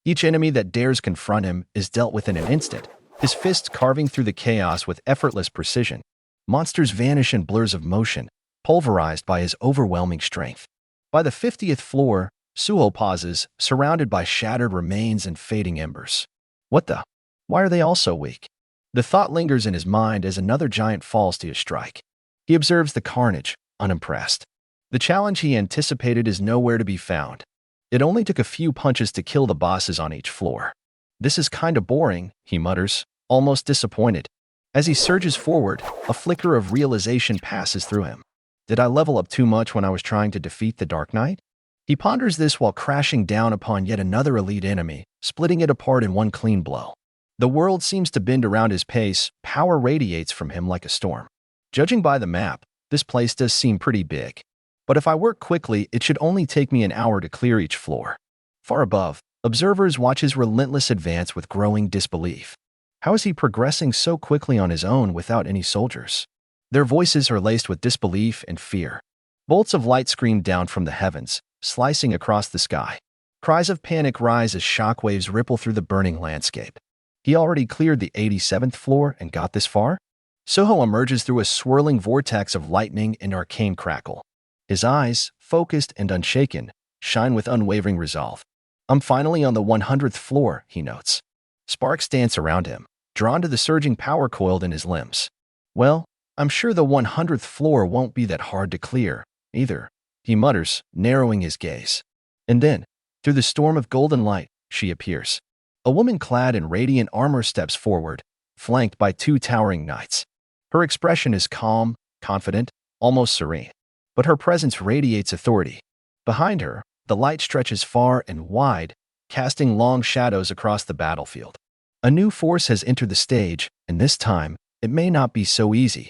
Each enemy that dares confront him is dealt with in an instant, his fists carving through the chaos with effortless precision. Monsters vanish in blurs of motion, pulverized by his overwhelming strength. By the 50th floor, Suho pauses, surrounded by shattered remains and fading embers. What the? Why are they all so weak? The thought lingers in his mind as another giant falls to his strike. He observes the carnage, unimpressed. The challenge he anticipated is nowhere to be found. It only took a few punches to kill the bosses on each floor. This is kinda boring, he mutters, almost disappointed. As he surges forward, a flicker of realization passes through him. Did I level up too much when I was trying to defeat the Dark Knight? He ponders this while crashing down upon yet another elite enemy, splitting it apart in one clean blow. The world seems to bend around his pace, power radiates from him like a storm. Judging by the map, this place does seem pretty big. But if I work quickly, it should only take me an hour to clear each floor. Far above, observers watch his relentless advance with growing disbelief. How is he progressing so quickly on his own without any soldiers? Their voices are laced with disbelief and fear. Bolts of light scream down from the heavens, slicing across the sky. Cries of panic rise as shockwaves ripple through the burning landscape. He already cleared the 87th floor and got this far? Suho emerges through a swirling vortex of lightning and arcane crackle. His eyes, focused and unshaken, shine with unwavering resolve. I'm finally on the 100th floor, he notes. Sparks dance around him, drawn to the surging power coiled in his limbs. Well, I'm sure the 100th floor won't be that hard to clear, either, he mutters, narrowing his gaze. And then, through the storm of golden light, she appears. A woman clad in radiant armor steps forward, flanked by two towering knights. Her expression is calm, confident, almost serene. But her presence radiates authority. Behind her, the light stretches far and wide, casting long shadows across the battlefield. A new force has entered the stage, and this time, it may not be so easy.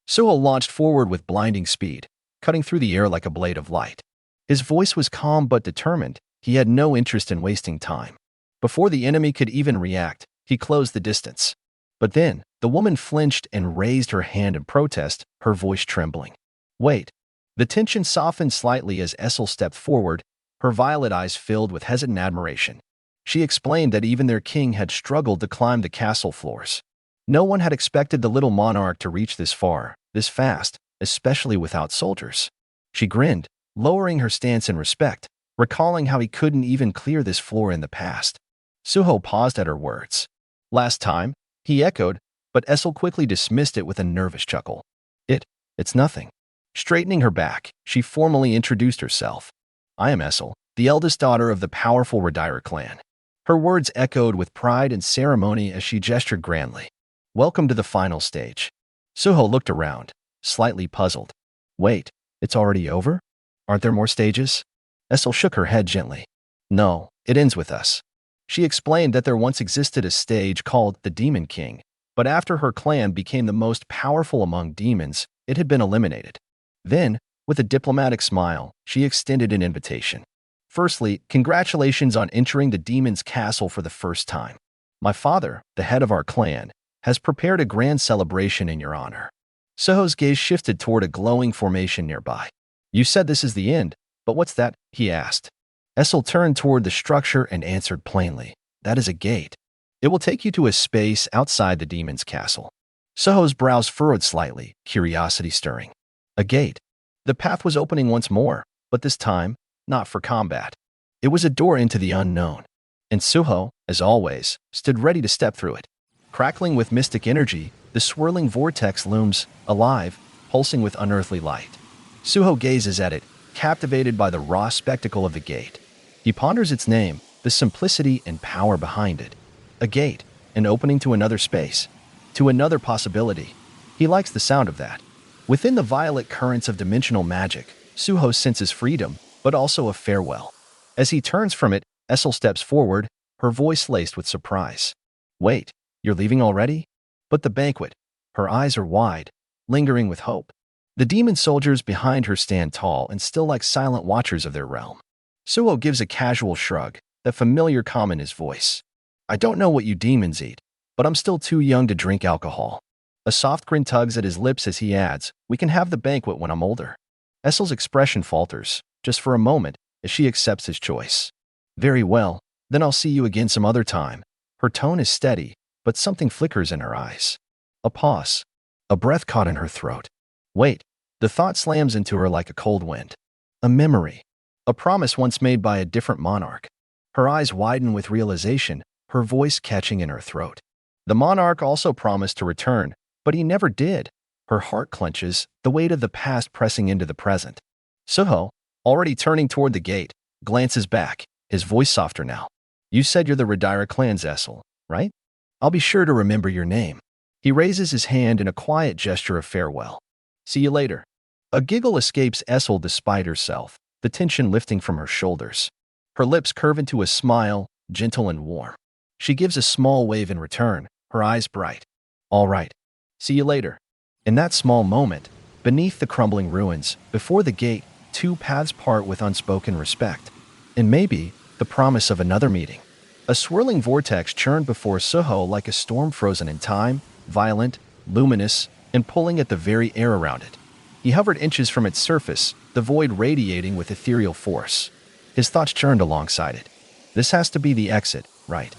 Suho launched forward with blinding speed, cutting through the air like a blade of light. His voice was calm but determined. He had no interest in wasting time. Before the enemy could even react, he closed the distance. But then, the woman flinched and raised her hand in protest, her voice trembling. Wait. The tension softened slightly as Essel stepped forward, her violet eyes filled with hesitant admiration. She explained that even their king had struggled to climb the castle floors. No one had expected the little monarch to reach this far, this fast, especially without soldiers. She grinned, lowering her stance in respect, recalling how he couldn't even clear this floor in the past. Suho paused at her words. Last time, he echoed, but Essel quickly dismissed it with a nervous chuckle. It's nothing. Straightening her back, she formally introduced herself. I am Essel, the eldest daughter of the powerful Radira clan. Her words echoed with pride and ceremony as she gestured grandly. Welcome to the final stage. Suho looked around, slightly puzzled. Wait, it's already over? Aren't there more stages? Essel shook her head gently. No, it ends with us. She explained that there once existed a stage called the Demon King, but after her clan became the most powerful among demons, it had been eliminated. Then, with a diplomatic smile, she extended an invitation. Firstly, congratulations on entering the demon's castle for the first time. My father, the head of our clan, has prepared a grand celebration in your honor. Suho's gaze shifted toward a glowing formation nearby. You said this is the end, but what's that? He asked. Essel turned toward the structure and answered plainly. That is a gate. It will take you to a space outside the demon's castle. Suho's brows furrowed slightly, curiosity stirring. A gate. The path was opening once more, but this time, not for combat. It was a door into the unknown. And Suho, as always, stood ready to step through it. Crackling with mystic energy, the swirling vortex looms, alive, pulsing with unearthly light. Suho gazes at it, captivated by the raw spectacle of the gate. He ponders its name, the simplicity and power behind it. A gate, an opening to another space, to another possibility. He likes the sound of that. Within the violet currents of dimensional magic, Suho senses freedom, but also a farewell. As he turns from it, Essel steps forward, her voice laced with surprise. Wait, you're leaving already? But the banquet. Her eyes are wide, lingering with hope. The demon soldiers behind her stand tall and still like silent watchers of their realm. Suho gives a casual shrug, that familiar calm in his voice. I don't know what you demons eat, but I'm still too young to drink alcohol. A soft grin tugs at his lips as he adds, we can have the banquet when I'm older. Essel's expression falters, just for a moment, as she accepts his choice. Very well, then I'll see you again some other time. Her tone is steady, but something flickers in her eyes. A pause. A breath caught in her throat. Wait. The thought slams into her like a cold wind. A memory. A promise once made by a different monarch. Her eyes widen with realization, her voice catching in her throat. The monarch also promised to return, but he never did. Her heart clenches, the weight of the past pressing into the present. Suho, already turning toward the gate, glances back, his voice softer now. You said you're the Radira clan's Essel, right? I'll be sure to remember your name. He raises his hand in a quiet gesture of farewell. See you later. A giggle escapes Essel despite herself, the tension lifting from her shoulders. Her lips curve into a smile, gentle and warm. She gives a small wave in return, her eyes bright. All right. See you later. In that small moment, beneath the crumbling ruins, before the gate, two paths part with unspoken respect. And maybe the promise of another meeting. A swirling vortex churned before Suho like a storm frozen in time, violent, luminous, and pulling at the very air around it. He hovered inches from its surface, the void radiating with ethereal force. His thoughts churned alongside it. This has to be the exit, right?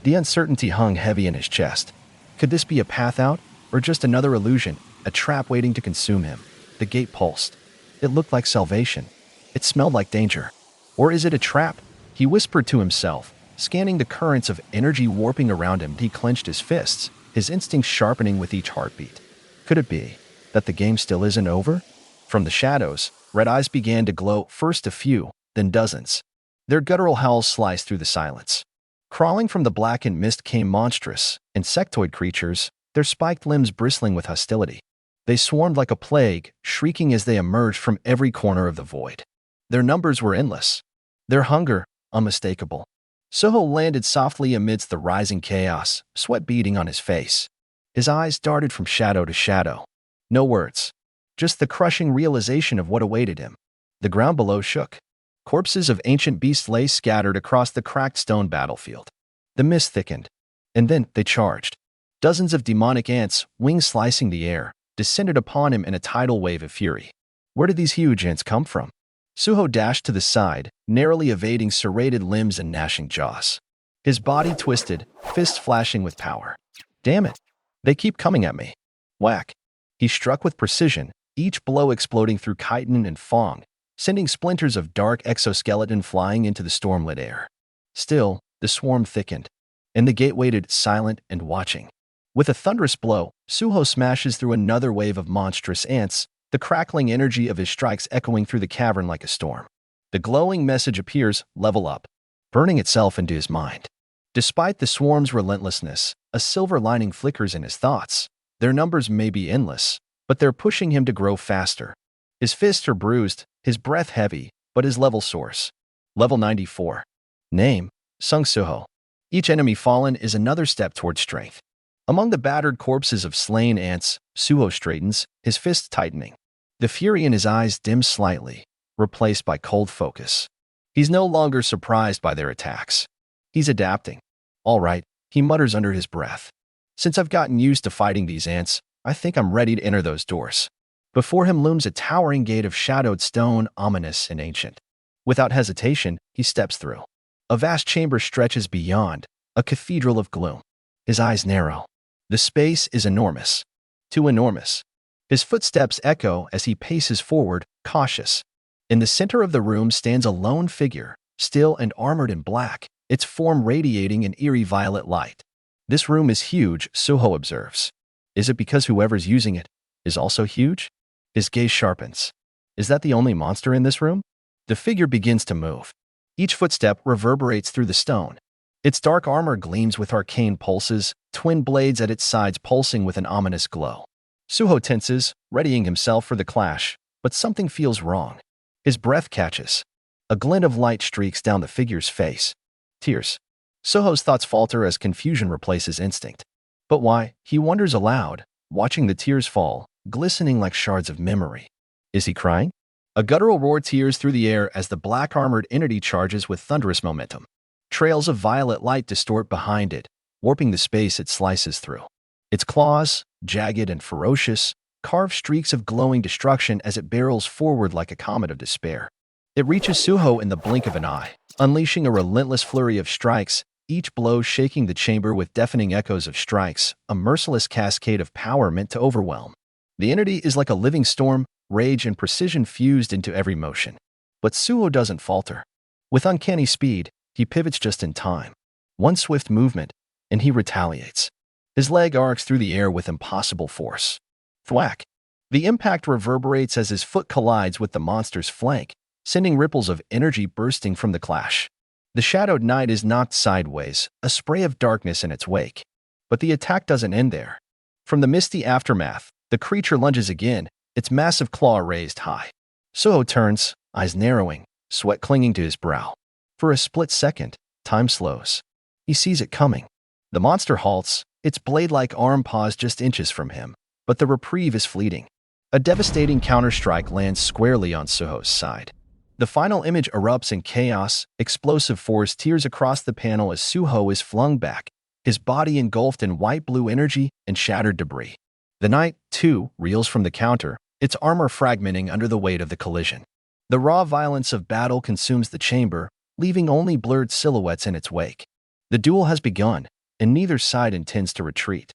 The uncertainty hung heavy in his chest. Could this be a path out, or just another illusion, a trap waiting to consume him? The gate pulsed. It looked like salvation. It smelled like danger. Or is it a trap? He whispered to himself, scanning the currents of energy warping around him. He clenched his fists, his instincts sharpening with each heartbeat. Could it be that the game still isn't over? From the shadows, red eyes began to glow, first a few, then dozens. Their guttural howls sliced through the silence. Crawling from the blackened mist came monstrous, insectoid creatures, their spiked limbs bristling with hostility. They swarmed like a plague, shrieking as they emerged from every corner of the void. Their numbers were endless. Their hunger, unmistakable. Suho landed softly amidst the rising chaos, sweat beading on his face. His eyes darted from shadow to shadow. No words. Just the crushing realization of what awaited him. The ground below shook. Corpses of ancient beasts lay scattered across the cracked stone battlefield. The mist thickened. And then they charged. Dozens of demonic ants, wings slicing the air, descended upon him in a tidal wave of fury. Where did these huge ants come from? Suho dashed to the side, narrowly evading serrated limbs and gnashing jaws. His body twisted, fists flashing with power. Damn it. They keep coming at me. Whack. He struck with precision, each blow exploding through chitin and fong, sending splinters of dark exoskeleton flying into the stormlit air. Still, the swarm thickened, and the gate waited, silent and watching. With a thunderous blow, Suho smashes through another wave of monstrous ants, the crackling energy of his strikes echoing through the cavern like a storm. The glowing message appears, level up, burning itself into his mind. Despite the swarm's relentlessness, a silver lining flickers in his thoughts. Their numbers may be endless, but they're pushing him to grow faster. His fists are bruised, his breath heavy, but his level soars. Level 94. Name, Sung Suho. Each enemy fallen is another step toward strength. Among the battered corpses of slain ants, Suho straightens, his fists tightening. The fury in his eyes dims slightly, replaced by cold focus. He's no longer surprised by their attacks. He's adapting. All right, he mutters under his breath. Since I've gotten used to fighting these ants, I think I'm ready to enter those doors. Before him looms a towering gate of shadowed stone, ominous and ancient. Without hesitation, he steps through. A vast chamber stretches beyond, a cathedral of gloom. His eyes narrow. The space is enormous. Too enormous. His footsteps echo as he paces forward, cautious. In the center of the room stands a lone figure, still and armored in black, its form radiating an eerie violet light. This room is huge, Suho observes. Is it because whoever's using it is also huge? His gaze sharpens. Is that the only monster in this room? The figure begins to move. Each footstep reverberates through the stone. Its dark armor gleams with arcane pulses, twin blades at its sides pulsing with an ominous glow. Suho tenses, readying himself for the clash, but something feels wrong. His breath catches. A glint of light streaks down the figure's face. Tears. Suho's thoughts falter as confusion replaces instinct. But why? He wonders aloud, watching the tears fall, glistening like shards of memory. Is he crying? A guttural roar tears through the air as the black-armored entity charges with thunderous momentum. Trails of violet light distort behind it, warping the space it slices through. Its claws, jagged and ferocious, carve streaks of glowing destruction as it barrels forward like a comet of despair. It reaches Suho in the blink of an eye, unleashing a relentless flurry of strikes, each blow shaking the chamber with deafening echoes of strikes, a merciless cascade of power meant to overwhelm. The entity is like a living storm, rage and precision fused into every motion. But Suho doesn't falter. With uncanny speed, he pivots just in time. One swift movement, and he retaliates. His leg arcs through the air with impossible force. Thwack! The impact reverberates as his foot collides with the monster's flank, sending ripples of energy bursting from the clash. The shadowed knight is knocked sideways, a spray of darkness in its wake. But the attack doesn't end there. From the misty aftermath, the creature lunges again, its massive claw raised high. Suho turns, eyes narrowing, sweat clinging to his brow. For a split second, time slows. He sees it coming. The monster halts, its blade-like arm paused just inches from him, but the reprieve is fleeting. A devastating counterstrike lands squarely on Suho's side. The final image erupts in chaos, explosive force tears across the panel as Suho is flung back, his body engulfed in white-blue energy and shattered debris. The knight, too, reels from the counter, its armor fragmenting under the weight of the collision. The raw violence of battle consumes the chamber, leaving only blurred silhouettes in its wake. The duel has begun, and neither side intends to retreat.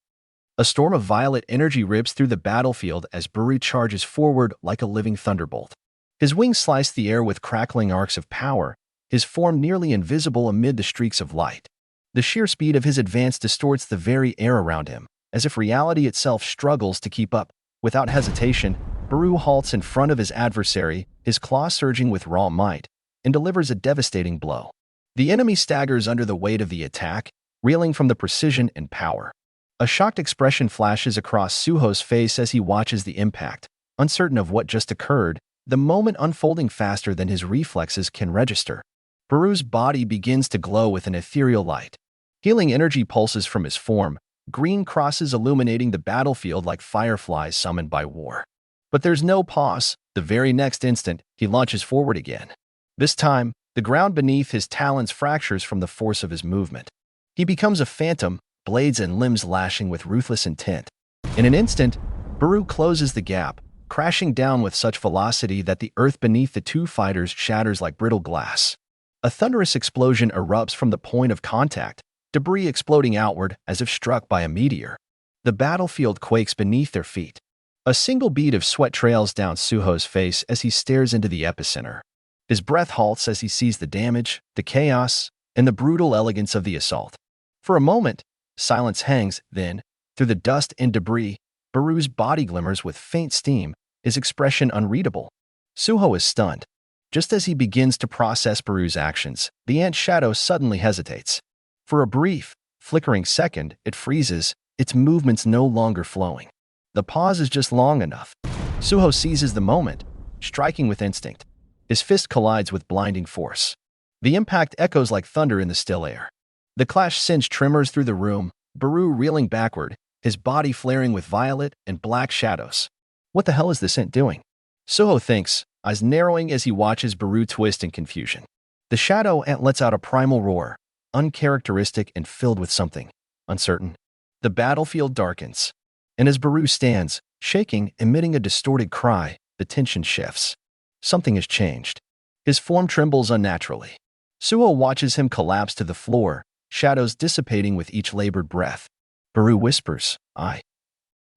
A storm of violet energy rips through the battlefield as Baru charges forward like a living thunderbolt. His wings slice the air with crackling arcs of power, his form nearly invisible amid the streaks of light. The sheer speed of his advance distorts the very air around him, as if reality itself struggles to keep up. Without hesitation, Baru halts in front of his adversary, his claw surging with raw might, and delivers a devastating blow. The enemy staggers under the weight of the attack, reeling from the precision and power. A shocked expression flashes across Suho's face as he watches the impact, uncertain of what just occurred, the moment unfolding faster than his reflexes can register. Baru's body begins to glow with an ethereal light. Healing energy pulses from his form, green crosses illuminating the battlefield like fireflies summoned by war. But there's no pause. The very next instant, he launches forward again. This time, the ground beneath his talons fractures from the force of his movement. He becomes a phantom, blades and limbs lashing with ruthless intent. In an instant, Baru closes the gap, crashing down with such velocity that the earth beneath the two fighters shatters like brittle glass. A thunderous explosion erupts from the point of contact, debris exploding outward as if struck by a meteor. The battlefield quakes beneath their feet. A single bead of sweat trails down Suho's face as he stares into the epicenter. His breath halts as he sees the damage, the chaos, and the brutal elegance of the assault. For a moment, silence hangs, then, through the dust and debris, Baru's body glimmers with faint steam, his expression unreadable. Suho is stunned. Just as he begins to process Baru's actions, the ant shadow suddenly hesitates. For a brief, flickering second, it freezes, its movements no longer flowing. The pause is just long enough. Suho seizes the moment, striking with instinct. His fist collides with blinding force. The impact echoes like thunder in the still air. The clash sends tremors through the room, Baru reeling backward, his body flaring with violet and black shadows. What the hell is this ant doing? Suho thinks, eyes narrowing as he watches Baru twist in confusion. The shadow ant lets out a primal roar, uncharacteristic and filled with something uncertain. The battlefield darkens, and as Baru stands, shaking, emitting a distorted cry, the tension shifts. Something has changed. His form trembles unnaturally. Suho watches him collapse to the floor, shadows dissipating with each labored breath. Baru whispers, I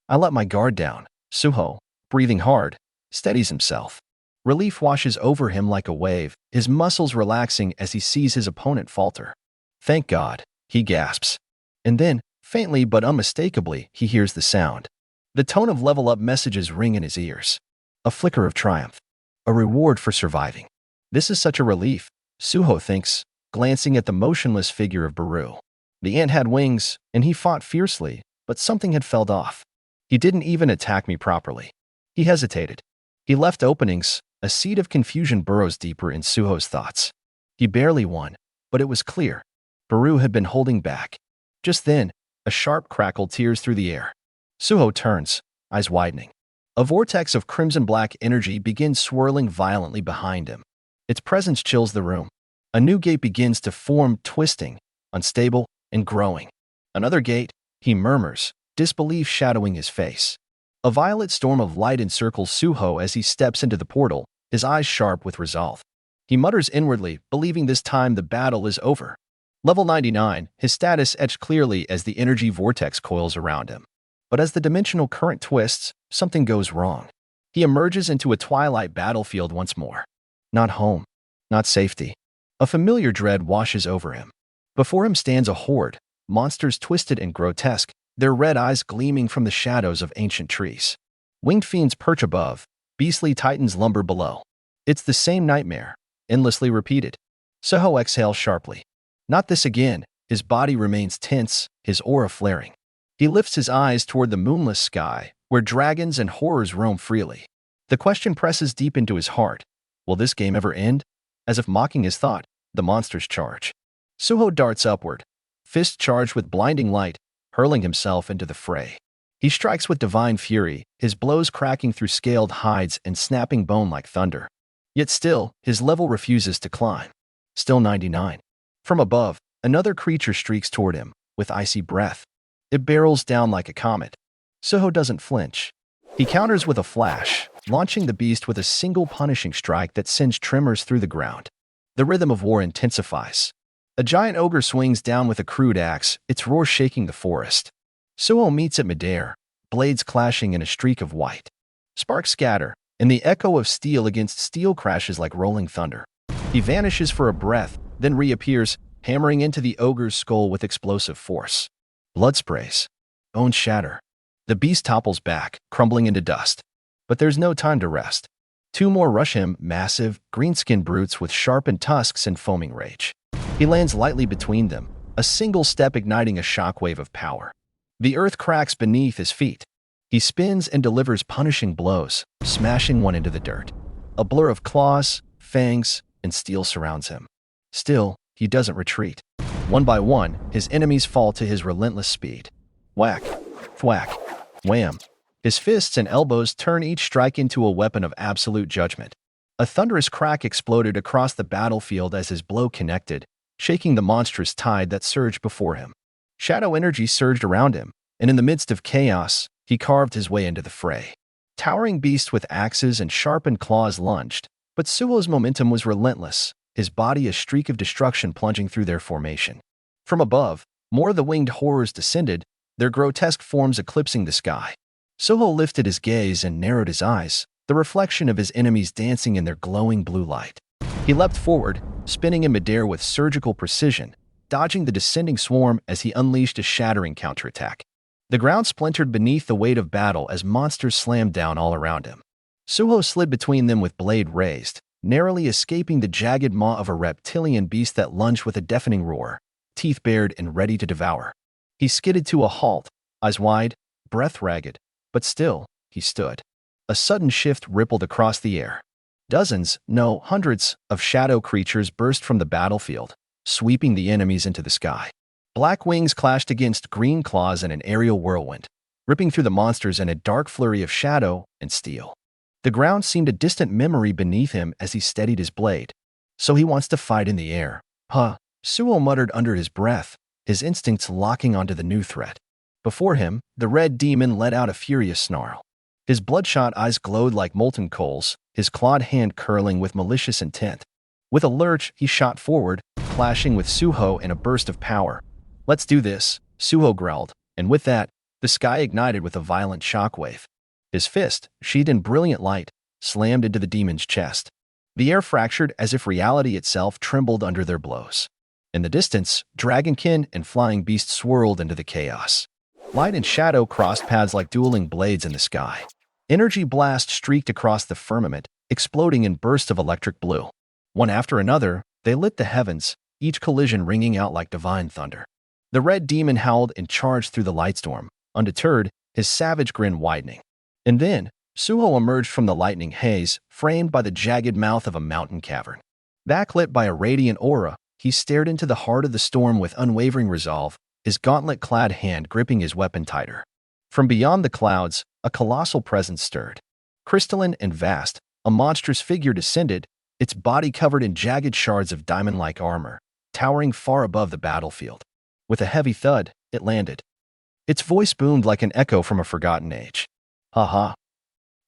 let my guard down. Suho, breathing hard, steadies himself. Relief washes over him like a wave, his muscles relaxing as he sees his opponent falter. Thank God, he gasps. And then, faintly but unmistakably, he hears the sound. The tone of level-up messages ring in his ears. A flicker of triumph. A reward for surviving. This is such a relief, Suho thinks, glancing at the motionless figure of Baru. The ant had wings, and he fought fiercely, but something had felled off. He didn't even attack me properly. He hesitated. He left openings. A seed of confusion burrows deeper in Suho's thoughts. He barely won, but it was clear. Baru had been holding back. Just then, a sharp crackle tears through the air. Suho turns, eyes widening. A vortex of crimson-black energy begins swirling violently behind him. Its presence chills the room. A new gate begins to form, twisting, unstable, and growing. Another gate, he murmurs, disbelief shadowing his face. A violet storm of light encircles Suho as he steps into the portal, his eyes sharp with resolve. He mutters inwardly, believing this time the battle is over. Level 99, his status etched clearly as the energy vortex coils around him. But as the dimensional current twists, something goes wrong. He emerges into a twilight battlefield once more. Not home, not safety. A familiar dread washes over him. Before him stands a horde, monsters twisted and grotesque, their red eyes gleaming from the shadows of ancient trees. Winged fiends perch above, beastly titans lumber below. It's the same nightmare, endlessly repeated. Suho exhales sharply. Not this again. His body remains tense, his aura flaring. He lifts his eyes toward the moonless sky, where dragons and horrors roam freely. The question presses deep into his heart. Will this game ever end? As if mocking his thought, the monsters charge. Suho darts upward, fist charged with blinding light, hurling himself into the fray. He strikes with divine fury, his blows cracking through scaled hides and snapping bone like thunder. Yet still, his level refuses to climb. Still 99. From above, another creature streaks toward him, with icy breath. It barrels down like a comet. Suho doesn't flinch. He counters with a flash, launching the beast with a single punishing strike that sends tremors through the ground. The rhythm of war intensifies. A giant ogre swings down with a crude axe, its roar shaking the forest. Suho meets at midair, blades clashing in a streak of white. Sparks scatter, and the echo of steel against steel crashes like rolling thunder. He vanishes for a breath, then reappears, hammering into the ogre's skull with explosive force. Blood sprays. Bones shatter. The beast topples back, crumbling into dust. But there's no time to rest. Two more rush him, massive, green-skinned brutes with sharpened tusks and foaming rage. He lands lightly between them, a single step igniting a shockwave of power. The earth cracks beneath his feet. He spins and delivers punishing blows, smashing one into the dirt. A blur of claws, fangs, and steel surrounds him. Still, he doesn't retreat. One by one, his enemies fall to his relentless speed. Whack, thwack, wham. His fists and elbows turn each strike into a weapon of absolute judgment. A thunderous crack exploded across the battlefield as his blow connected, shaking the monstrous tide that surged before him. Shadow energy surged around him, and in the midst of chaos, he carved his way into the fray. Towering beasts with axes and sharpened claws lunged, but Suho's momentum was relentless, his body a streak of destruction plunging through their formation. From above, more of the winged horrors descended, their grotesque forms eclipsing the sky. Suho lifted his gaze and narrowed his eyes, the reflection of his enemies dancing in their glowing blue light. He leapt forward, spinning in midair with surgical precision, dodging the descending swarm as he unleashed a shattering counterattack. The ground splintered beneath the weight of battle as monsters slammed down all around him. Suho slid between them with blade raised, narrowly escaping the jagged maw of a reptilian beast that lunged with a deafening roar, teeth bared and ready to devour. He skidded to a halt, eyes wide, breath ragged, but still, he stood. A sudden shift rippled across the air. Dozens, no, hundreds, of shadow creatures burst from the battlefield, sweeping the enemies into the sky. Black wings clashed against green claws in an aerial whirlwind, ripping through the monsters in a dark flurry of shadow and steel. The ground seemed a distant memory beneath him as he steadied his blade. So he wants to fight in the air. Huh, Suho muttered under his breath, his instincts locking onto the new threat. Before him, the red demon let out a furious snarl. His bloodshot eyes glowed like molten coals, his clawed hand curling with malicious intent. With a lurch, he shot forward, clashing with Suho in a burst of power. "Let's do this," Suho growled, and with that, the sky ignited with a violent shockwave. His fist, sheathed in brilliant light, slammed into the demon's chest. The air fractured as if reality itself trembled under their blows. In the distance, dragonkin and flying beasts swirled into the chaos. Light and shadow crossed paths like dueling blades in the sky. Energy blasts streaked across the firmament, exploding in bursts of electric blue. One after another, they lit the heavens, each collision ringing out like divine thunder. The red demon howled and charged through the lightstorm, undeterred, his savage grin widening. And then, Suho emerged from the lightning haze, framed by the jagged mouth of a mountain cavern. Backlit by a radiant aura, he stared into the heart of the storm with unwavering resolve, his gauntlet-clad hand gripping his weapon tighter. From beyond the clouds, a colossal presence stirred. Crystalline and vast, a monstrous figure descended, its body covered in jagged shards of diamond-like armor, towering far above the battlefield. With a heavy thud, it landed. Its voice boomed like an echo from a forgotten age. "Ha ha.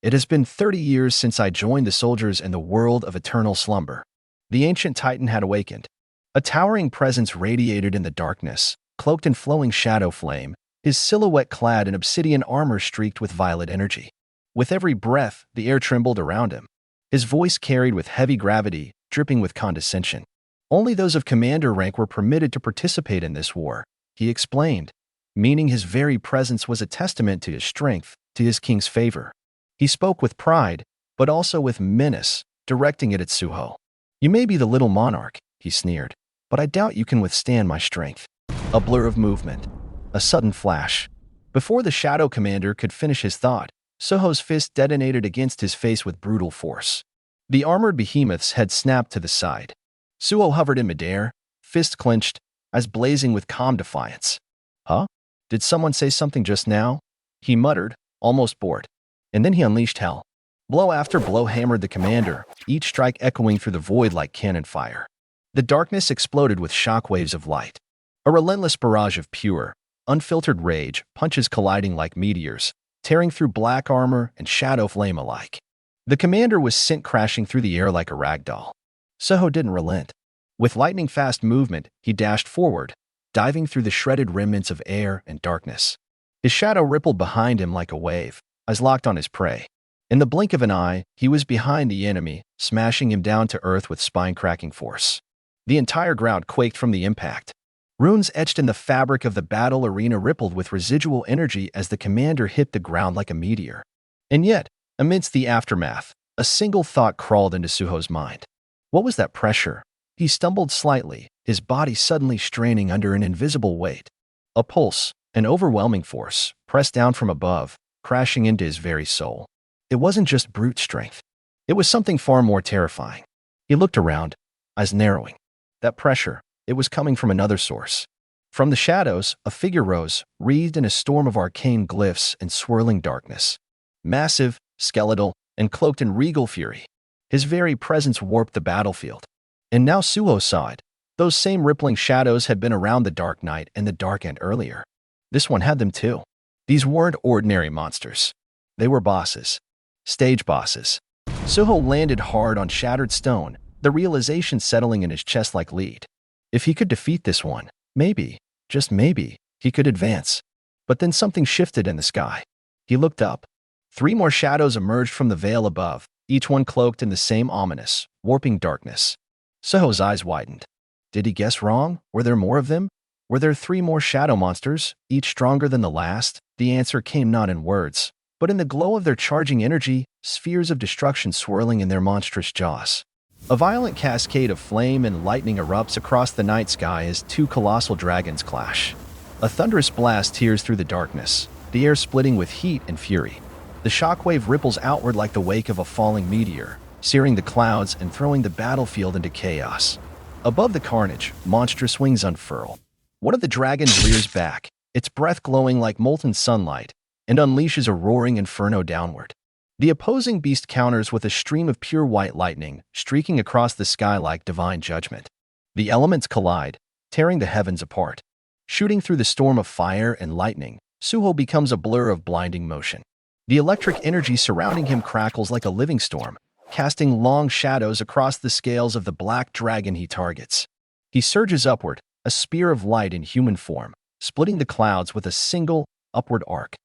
It has been 30 years since I joined the soldiers in the world of eternal slumber." The ancient titan had awakened. A towering presence radiated in the darkness, cloaked in flowing shadow flame, his silhouette clad in obsidian armor streaked with violet energy. With every breath, the air trembled around him. His voice carried with heavy gravity, dripping with condescension. Only those of commander rank were permitted to participate in this war, he explained, meaning his very presence was a testament to his strength, to his king's favor. He spoke with pride, but also with menace, directing it at Suho. You may be the little monarch, he sneered, but I doubt you can withstand my strength. A blur of movement. A sudden flash. Before the shadow commander could finish his thought, Suho's fist detonated against his face with brutal force. The armored behemoth's head snapped to the side. Suho hovered in midair, fist clenched, eyes blazing with calm defiance. Huh? Did someone say something just now? He muttered, almost bored. And then he unleashed hell. Blow after blow hammered the commander, each strike echoing through the void like cannon fire. The darkness exploded with shockwaves of light. A relentless barrage of pure, unfiltered rage, punches colliding like meteors, tearing through black armor and shadow flame alike. The commander was sent crashing through the air like a rag doll. Suho didn't relent. With lightning-fast movement, he dashed forward, diving through the shredded remnants of air and darkness. His shadow rippled behind him like a wave, eyes locked on his prey. In the blink of an eye, he was behind the enemy, smashing him down to earth with spine-cracking force. The entire ground quaked from the impact. Runes etched in the fabric of the battle arena rippled with residual energy as the commander hit the ground like a meteor. And yet, amidst the aftermath, a single thought crawled into Suho's mind. What was that pressure? He stumbled slightly, his body suddenly straining under an invisible weight. A pulse, an overwhelming force, pressed down from above, crashing into his very soul. It wasn't just brute strength. It was something far more terrifying. He looked around, eyes narrowing. That pressure, it was coming from another source. From the shadows, a figure rose, wreathed in a storm of arcane glyphs and swirling darkness. Massive, skeletal, and cloaked in regal fury. His very presence warped the battlefield. And now Suho saw it. Those same rippling shadows had been around the Dark Knight and the Dark End earlier. This one had them too. These weren't ordinary monsters. They were bosses. Stage bosses. Suho landed hard on shattered stone, the realization settling in his chest like lead. If he could defeat this one, maybe, just maybe, he could advance. But then something shifted in the sky. He looked up. 3 more shadows emerged from the veil above, each one cloaked in the same ominous, warping darkness. Suho's eyes widened. Did he guess wrong? Were there more of them? Were there 3 more shadow monsters, each stronger than the last? The answer came not in words, but in the glow of their charging energy, spheres of destruction swirling in their monstrous jaws. A violent cascade of flame and lightning erupts across the night sky as 2 colossal dragons clash. A thunderous blast tears through the darkness, the air splitting with heat and fury. The shockwave ripples outward like the wake of a falling meteor, searing the clouds and throwing the battlefield into chaos. Above the carnage, monstrous wings unfurl. One of the dragons rears back, its breath glowing like molten sunlight, and unleashes a roaring inferno downward. The opposing beast counters with a stream of pure white lightning, streaking across the sky like divine judgment. The elements collide, tearing the heavens apart. Shooting through the storm of fire and lightning, Suho becomes a blur of blinding motion. The electric energy surrounding him crackles like a living storm, casting long shadows across the scales of the black dragon he targets. He surges upward, a spear of light in human form, splitting the clouds with a single, upward arc.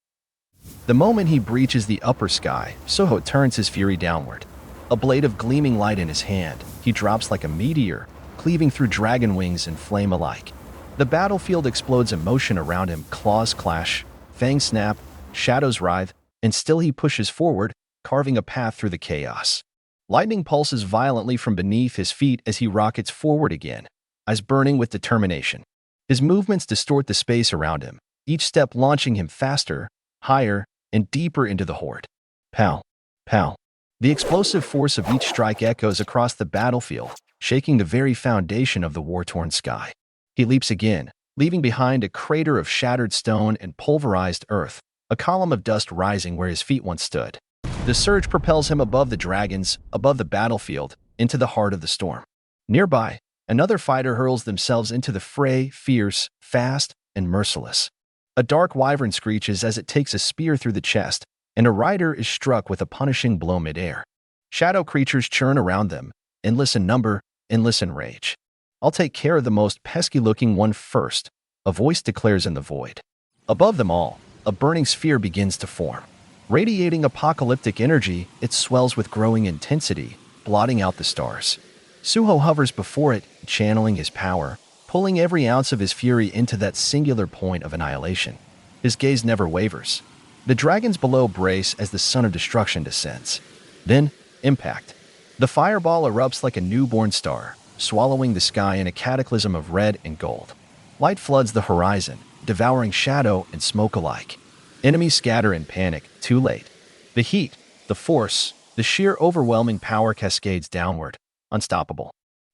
The moment he breaches the upper sky, Suho turns his fury downward. A blade of gleaming light in his hand, he drops like a meteor, cleaving through dragon wings and flame alike. The battlefield explodes in motion around him, claws clash, fangs snap, shadows writhe, and still he pushes forward, carving a path through the chaos. Lightning pulses violently from beneath his feet as he rockets forward again, eyes burning with determination. His movements distort the space around him, each step launching him faster, higher, and deeper into the horde. Pow, pow. The explosive force of each strike echoes across the battlefield, shaking the very foundation of the war-torn sky. He leaps again, leaving behind a crater of shattered stone and pulverized earth, a column of dust rising where his feet once stood. The surge propels him above the dragons, above the battlefield, into the heart of the storm. Nearby, another fighter hurls themselves into the fray, fierce, fast, and merciless. A dark wyvern screeches as it takes a spear through the chest, and a rider is struck with a punishing blow midair. Shadow creatures churn around them, endless in number, endless in rage. I'll take care of the most pesky-looking one first, a voice declares in the void. Above them all, a burning sphere begins to form. Radiating apocalyptic energy, it swells with growing intensity, blotting out the stars. Suho hovers before it, channeling his power, pulling every ounce of his fury into that singular point of annihilation. His gaze never wavers. The dragons below brace as the sun of destruction descends. Then, impact. The fireball erupts like a newborn star, swallowing the sky in a cataclysm of red and gold. Light floods the horizon, devouring shadow and smoke alike. Enemies scatter in panic, too late. The heat, the force, the sheer overwhelming power cascades downward, unstoppable.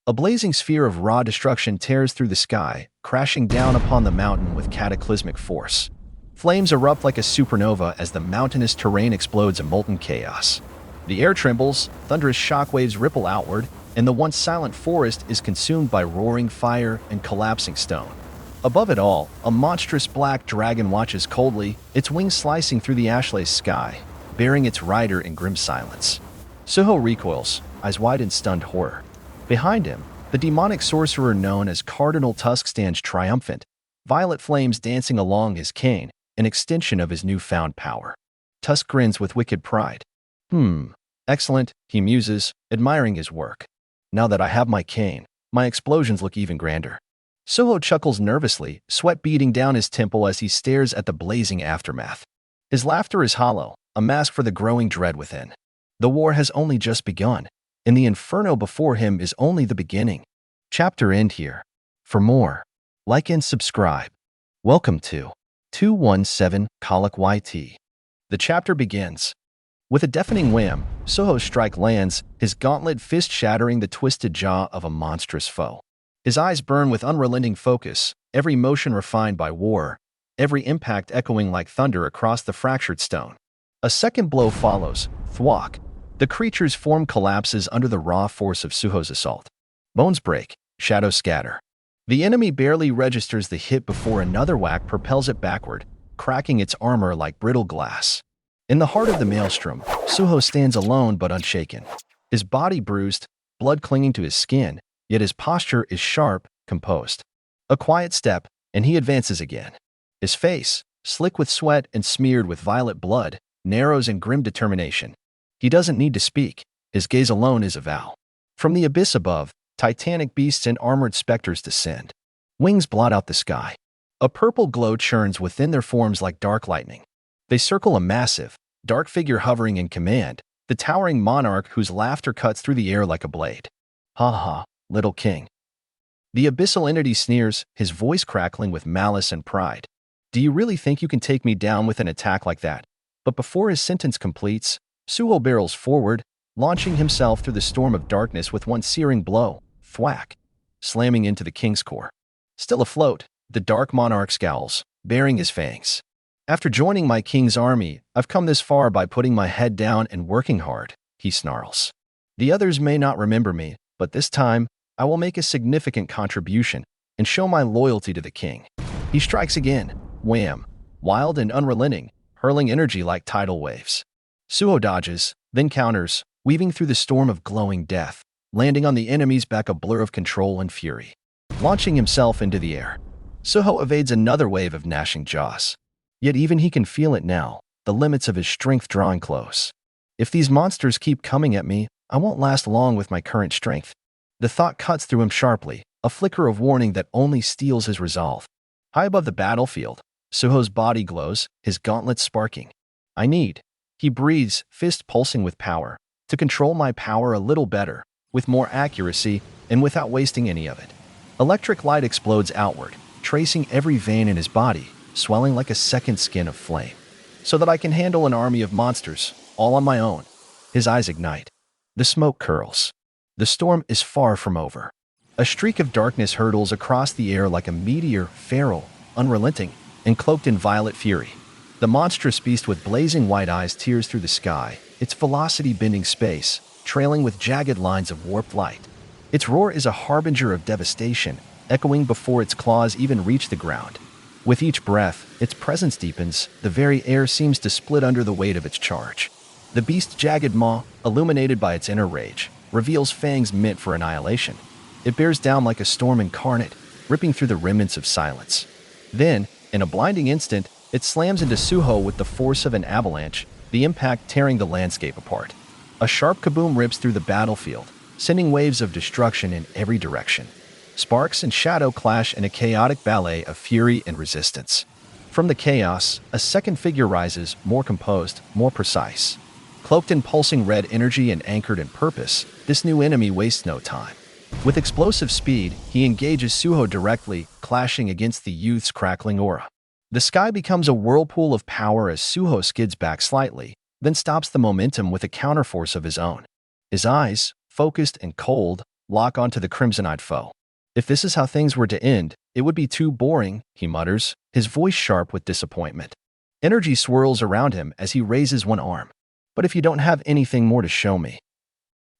A blazing sphere of raw destruction tears through the sky, crashing down upon the mountain with cataclysmic force. Flames erupt like a supernova as the mountainous terrain explodes in molten chaos. The air trembles, thunderous shockwaves ripple outward, and the once silent forest is consumed by roaring fire and collapsing stone. Above it all, a monstrous black dragon watches coldly, its wings slicing through the ashless sky, bearing its rider in grim silence. Suho recoils, eyes wide in stunned horror. Behind him, the demonic sorcerer known as Cardinal Tusk stands triumphant, violet flames dancing along his cane, an extension of his newfound power. Tusk grins with wicked pride. Excellent, he muses, admiring his work. Now that I have my cane, my explosions look even grander. Suho chuckles nervously, sweat beading down his temple as he stares at the blazing aftermath. His laughter is hollow, a mask for the growing dread within. The war has only just begun, and the inferno before him is only the beginning. Chapter end here. For more, like and subscribe. Welcome to 217 Colic YT. The chapter begins. With a deafening wham, Suho's strike lands, his gauntlet fist shattering the twisted jaw of a monstrous foe. His eyes burn with unrelenting focus, every motion refined by war, every impact echoing like thunder across the fractured stone. A second blow follows, thwack. The creature's form collapses under the raw force of Suho's assault. Bones break, shadows scatter. The enemy barely registers the hit before another whack propels it backward, cracking its armor like brittle glass. In the heart of the maelstrom, Suho stands alone but unshaken. His body bruised, blood clinging to his skin, yet his posture is sharp, composed. A quiet step, and he advances again. His face, slick with sweat and smeared with violet blood, narrows in grim determination. He doesn't need to speak, his gaze alone is a vow. From the abyss above, titanic beasts and armored specters descend. Wings blot out the sky. A purple glow churns within their forms like dark lightning. They circle a massive, dark figure hovering in command, the towering monarch whose laughter cuts through the air like a blade. Ha ha, little king. The abyssal entity sneers, his voice crackling with malice and pride. Do you really think you can take me down with an attack like that? But before his sentence completes, Suho barrels forward, launching himself through the storm of darkness with one searing blow, thwack, slamming into the king's core. Still afloat, the dark monarch scowls, baring his fangs. After joining my king's army, I've come this far by putting my head down and working hard, he snarls. The others may not remember me, but this time, I will make a significant contribution and show my loyalty to the king. He strikes again, wham, wild and unrelenting, hurling energy like tidal waves. Suho dodges, then counters, weaving through the storm of glowing death, landing on the enemy's back a blur of control and fury. Launching himself into the air, Suho evades another wave of gnashing jaws. Yet even he can feel it now, the limits of his strength drawing close. If these monsters keep coming at me, I won't last long with my current strength. The thought cuts through him sharply, a flicker of warning that only steels his resolve. High above the battlefield, Suho's body glows, his gauntlets sparking. I need, he breathes, fist pulsing with power, to control my power a little better, with more accuracy, and without wasting any of it. Electric light explodes outward, tracing every vein in his body, swelling like a second skin of flame. So that I can handle an army of monsters, all on my own. His eyes ignite. The smoke curls. The storm is far from over. A streak of darkness hurtles across the air like a meteor, feral, unrelenting, and cloaked in violet fury. The monstrous beast with blazing white eyes tears through the sky, its velocity bending space, trailing with jagged lines of warped light. Its roar is a harbinger of devastation, echoing before its claws even reach the ground. With each breath, its presence deepens, the very air seems to split under the weight of its charge. The beast's jagged maw, illuminated by its inner rage, reveals fangs meant for annihilation. It bears down like a storm incarnate, ripping through the remnants of silence. Then, in a blinding instant, it slams into Suho with the force of an avalanche, the impact tearing the landscape apart. A sharp kaboom rips through the battlefield, sending waves of destruction in every direction. Sparks and shadow clash in a chaotic ballet of fury and resistance. From the chaos, a second figure rises, more composed, more precise. Cloaked in pulsing red energy and anchored in purpose, this new enemy wastes no time. With explosive speed, he engages Suho directly, clashing against the youth's crackling aura. The sky becomes a whirlpool of power as Suho skids back slightly, then stops the momentum with a counterforce of his own. His eyes, focused and cold, lock onto the crimson-eyed foe. If this is how things were to end, it would be too boring, he mutters, his voice sharp with disappointment. Energy swirls around him as he raises one arm. But if you don't have anything more to show me.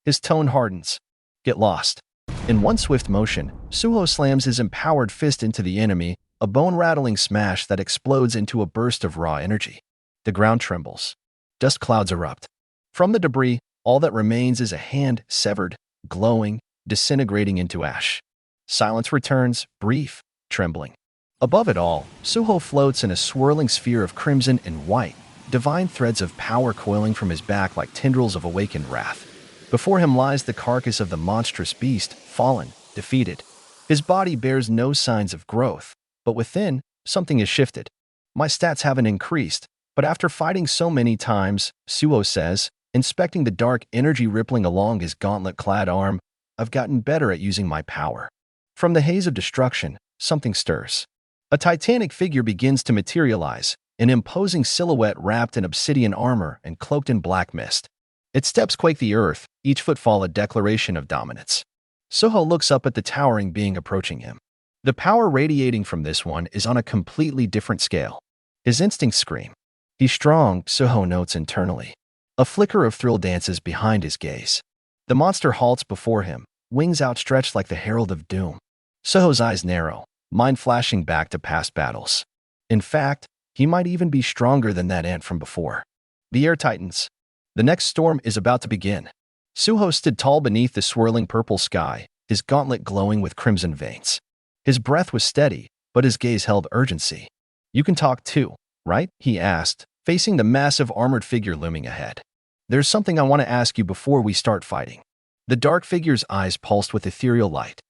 His tone hardens. Get lost. In one swift motion, Suho slams his empowered fist into the enemy, a bone-rattling smash that explodes into a burst of raw energy. The ground trembles. Dust clouds erupt. From the debris, all that remains is a hand, severed, glowing, disintegrating into ash. Silence returns, brief, trembling. Above it all, Suho floats in a swirling sphere of crimson and white, divine threads of power coiling from his back like tendrils of awakened wrath. Before him lies the carcass of the monstrous beast, fallen, defeated. His body bears no signs of growth, but within, something has shifted. My stats haven't increased, but after fighting so many times, Suho says, inspecting the dark energy rippling along his gauntlet-clad arm, I've gotten better at using my power. From the haze of destruction, something stirs. A titanic figure begins to materialize, an imposing silhouette wrapped in obsidian armor and cloaked in black mist. Its steps quake the earth, each footfall a declaration of dominance. Suho looks up at the towering being approaching him. The power radiating from this one is on a completely different scale. His instincts scream. He's strong, Suho notes internally. A flicker of thrill dances behind his gaze. The monster halts before him, wings outstretched like the herald of doom. Suho's eyes narrow, mind flashing back to past battles. In fact, he might even be stronger than that ant from before. The air tightens. The next storm is about to begin. Suho stood tall beneath the swirling purple sky, his gauntlet glowing with crimson veins. His breath was steady, but his gaze held urgency. You can talk too, right? He asked, facing the massive armored figure looming ahead. There's something I want to ask you before we start fighting. The dark figure's eyes pulsed with ethereal light.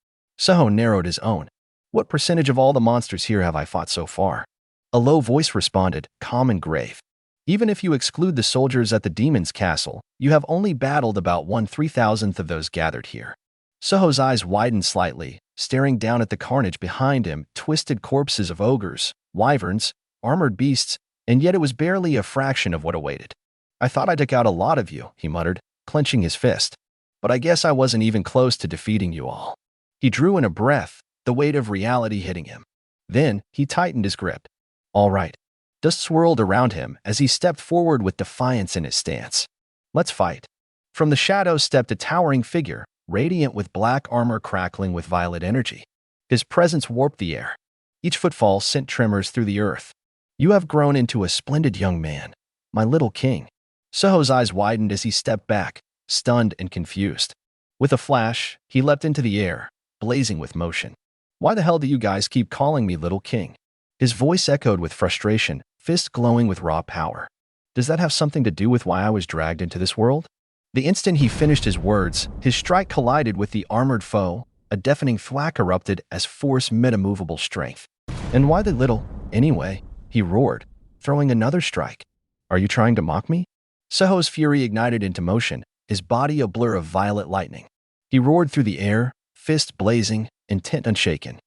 Suho narrowed his own. What percentage of all the monsters here have I fought so far? A low voice responded, calm and grave. Even if you exclude the soldiers at the demon's castle, you have only battled about 1/3000th of those gathered here. Suho's eyes widened slightly, staring down at the carnage behind him, twisted corpses of ogres, wyverns, armored beasts, and yet it was barely a fraction of what awaited. I thought I took out a lot of you, he muttered, clenching his fist. But I guess I wasn't even close to defeating you all. He drew in a breath, the weight of reality hitting him. Then, he tightened his grip. All right. Dust swirled around him as he stepped forward with defiance in his stance. Let's fight. From the shadows stepped a towering figure, radiant with black armor crackling with violet energy. His presence warped the air. Each footfall sent tremors through the earth. You have grown into a splendid young man, my little king. Suho's eyes widened as he stepped back, stunned and confused. With a flash, he leapt into the air, blazing with motion. Why the hell do you guys keep calling me little king? His voice echoed with frustration, fist glowing with raw power. Does that have something to do with why I was dragged into this world? The instant he finished his words, his strike collided with the armored foe, a deafening thwack erupted as force met immovable strength. And why the little, anyway? He roared, throwing another strike. Are you trying to mock me? Suho's fury ignited into motion, his body a blur of violet lightning. He roared through the air, fist blazing, intent unshaken.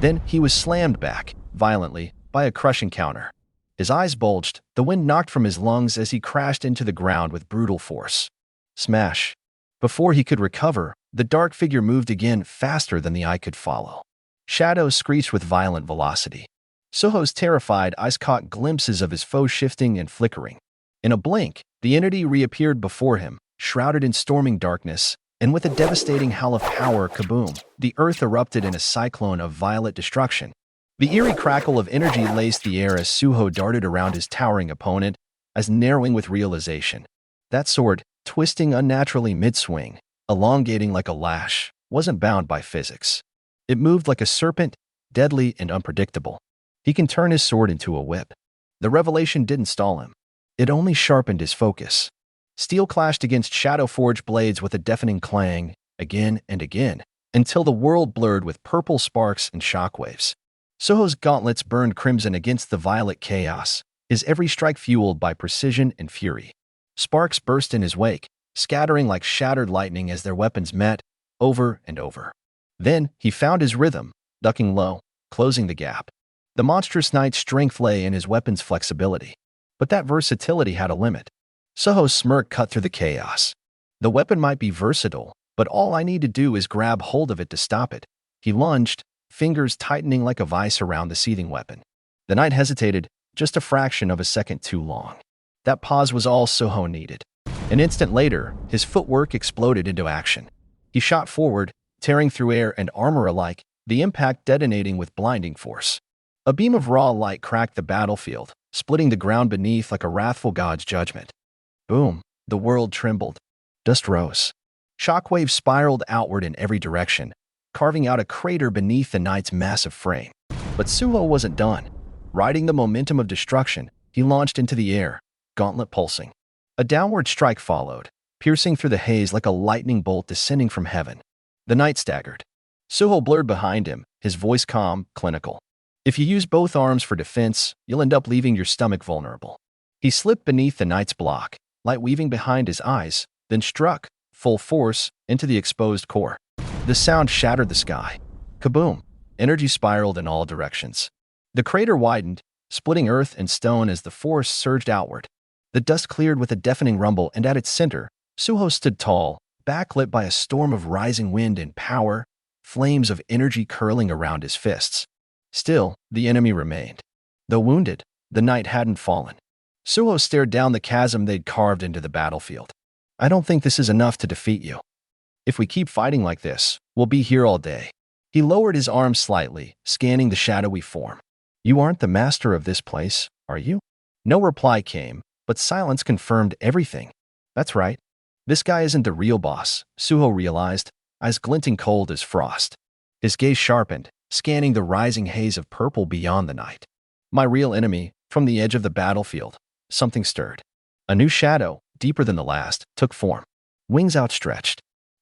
Then he was slammed back, violently, by a crushing counter. His eyes bulged, the wind knocked from his lungs as he crashed into the ground with brutal force. Smash. Before he could recover, the dark figure moved again faster than the eye could follow. Shadows screeched with violent velocity. Suho's terrified eyes caught glimpses of his foe shifting and flickering. In a blink, the entity reappeared before him, shrouded in storming darkness, and with a devastating howl of power, kaboom, the earth erupted in a cyclone of violet destruction. The eerie crackle of energy laced the air as Suho darted around his towering opponent, as narrowing with realization. That sword, twisting unnaturally mid-swing, elongating like a lash, wasn't bound by physics. It moved like a serpent, deadly and unpredictable. He can turn his sword into a whip. The revelation didn't stall him. It only sharpened his focus. Steel clashed against shadow-forged blades with a deafening clang, again and again, until the world blurred with purple sparks and shockwaves. Suho's gauntlets burned crimson against the violet chaos, his every strike fueled by precision and fury. Sparks burst in his wake, scattering like shattered lightning as their weapons met, over and over. Then he found his rhythm, ducking low, closing the gap. The monstrous knight's strength lay in his weapon's flexibility. But that versatility had a limit. Suho's smirk cut through the chaos. The weapon might be versatile, but all I need to do is grab hold of it to stop it. He lunged, fingers tightening like a vice around the seething weapon. The knight hesitated, just a fraction of a second too long. That pause was all Suho needed. An instant later, his footwork exploded into action. He shot forward, tearing through air and armor alike, the impact detonating with blinding force. A beam of raw light cracked the battlefield, splitting the ground beneath like a wrathful god's judgment. Boom, the world trembled. Dust rose. Shockwaves spiraled outward in every direction, carving out a crater beneath the knight's massive frame. But Suho wasn't done. Riding the momentum of destruction, he launched into the air, gauntlet pulsing. A downward strike followed, piercing through the haze like a lightning bolt descending from heaven. The knight staggered. Suho blurred behind him, his voice calm, clinical. If you use both arms for defense, you'll end up leaving your stomach vulnerable. He slipped beneath the knight's block, light weaving behind his eyes, then struck, full force, into the exposed core. The sound shattered the sky. Kaboom! Energy spiraled in all directions. The crater widened, splitting earth and stone as the force surged outward. The dust cleared with a deafening rumble, and at its center, Suho stood tall, backlit by a storm of rising wind and power, flames of energy curling around his fists. Still, the enemy remained. Though wounded, the knight hadn't fallen. Suho stared down the chasm they'd carved into the battlefield. I don't think this is enough to defeat you. If we keep fighting like this, we'll be here all day. He lowered his arms slightly, scanning the shadowy form. You aren't the master of this place, are you? No reply came, but silence confirmed everything. That's right. This guy isn't the real boss, Suho realized, eyes glinting cold as frost. His gaze sharpened, scanning the rising haze of purple beyond the night. My real enemy, from the edge of the battlefield. Something stirred. A new shadow, deeper than the last, took form. Wings outstretched.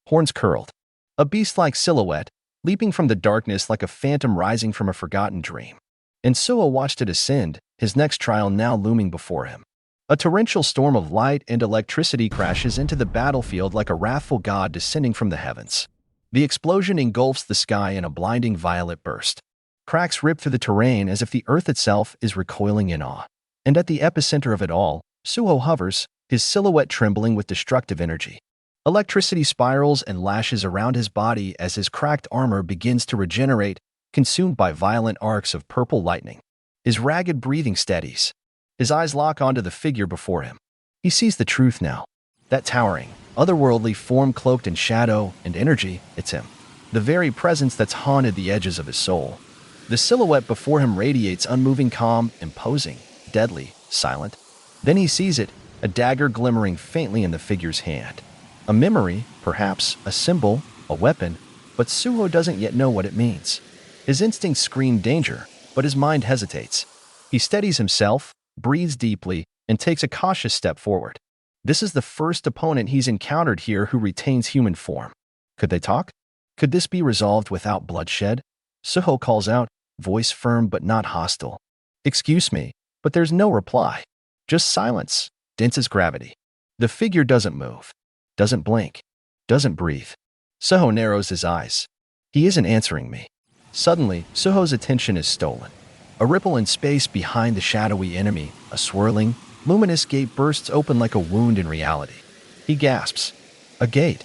Horns curled. A beast-like silhouette, leaping from the darkness like a phantom rising from a forgotten dream. And Suho watched it ascend, his next trial now looming before him. A torrential storm of light and electricity crashes into the battlefield like a wrathful god descending from the heavens. The explosion engulfs the sky in a blinding violet burst. Cracks rip through the terrain as if the earth itself is recoiling in awe. And at the epicenter of it all, Suho hovers, his silhouette trembling with destructive energy. Electricity spirals and lashes around his body as his cracked armor begins to regenerate, consumed by violent arcs of purple lightning. His ragged breathing steadies. His eyes lock onto the figure before him. He sees the truth now. That towering, otherworldly form cloaked in shadow and energy, it's him. The very presence that's haunted the edges of his soul. The silhouette before him radiates unmoving calm, imposing, deadly, silent. Then he sees it, a dagger glimmering faintly in the figure's hand. A memory, perhaps, a symbol, a weapon, but Suho doesn't yet know what it means. His instincts scream danger, but his mind hesitates. He steadies himself, breathes deeply, and takes a cautious step forward. This is the first opponent he's encountered here who retains human form. Could they talk? Could this be resolved without bloodshed? Suho calls out, voice firm but not hostile. Excuse me, but there's no reply. Just silence, dense as gravity. The figure doesn't move, doesn't blink, doesn't breathe. Suho narrows his eyes. He isn't answering me. Suddenly, Suho's attention is stolen. A ripple in space behind the shadowy enemy, a swirling, luminous gate bursts open like a wound in reality. He gasps. A gate.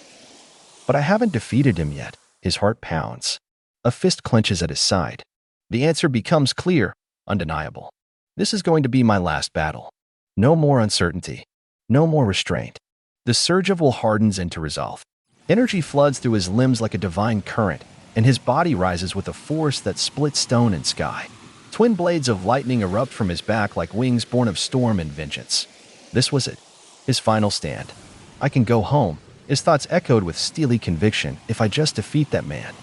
But I haven't defeated him yet. His heart pounds. A fist clenches at his side. The answer becomes clear, undeniable. This is going to be my last battle. No more uncertainty. No more restraint. The surge of will hardens into resolve. Energy floods through his limbs like a divine current, and his body rises with a force that splits stone and sky. Twin blades of lightning erupt from his back like wings born of storm and vengeance. This was it. His final stand. I can go home, His thoughts echoed with steely conviction, if I just defeat that man.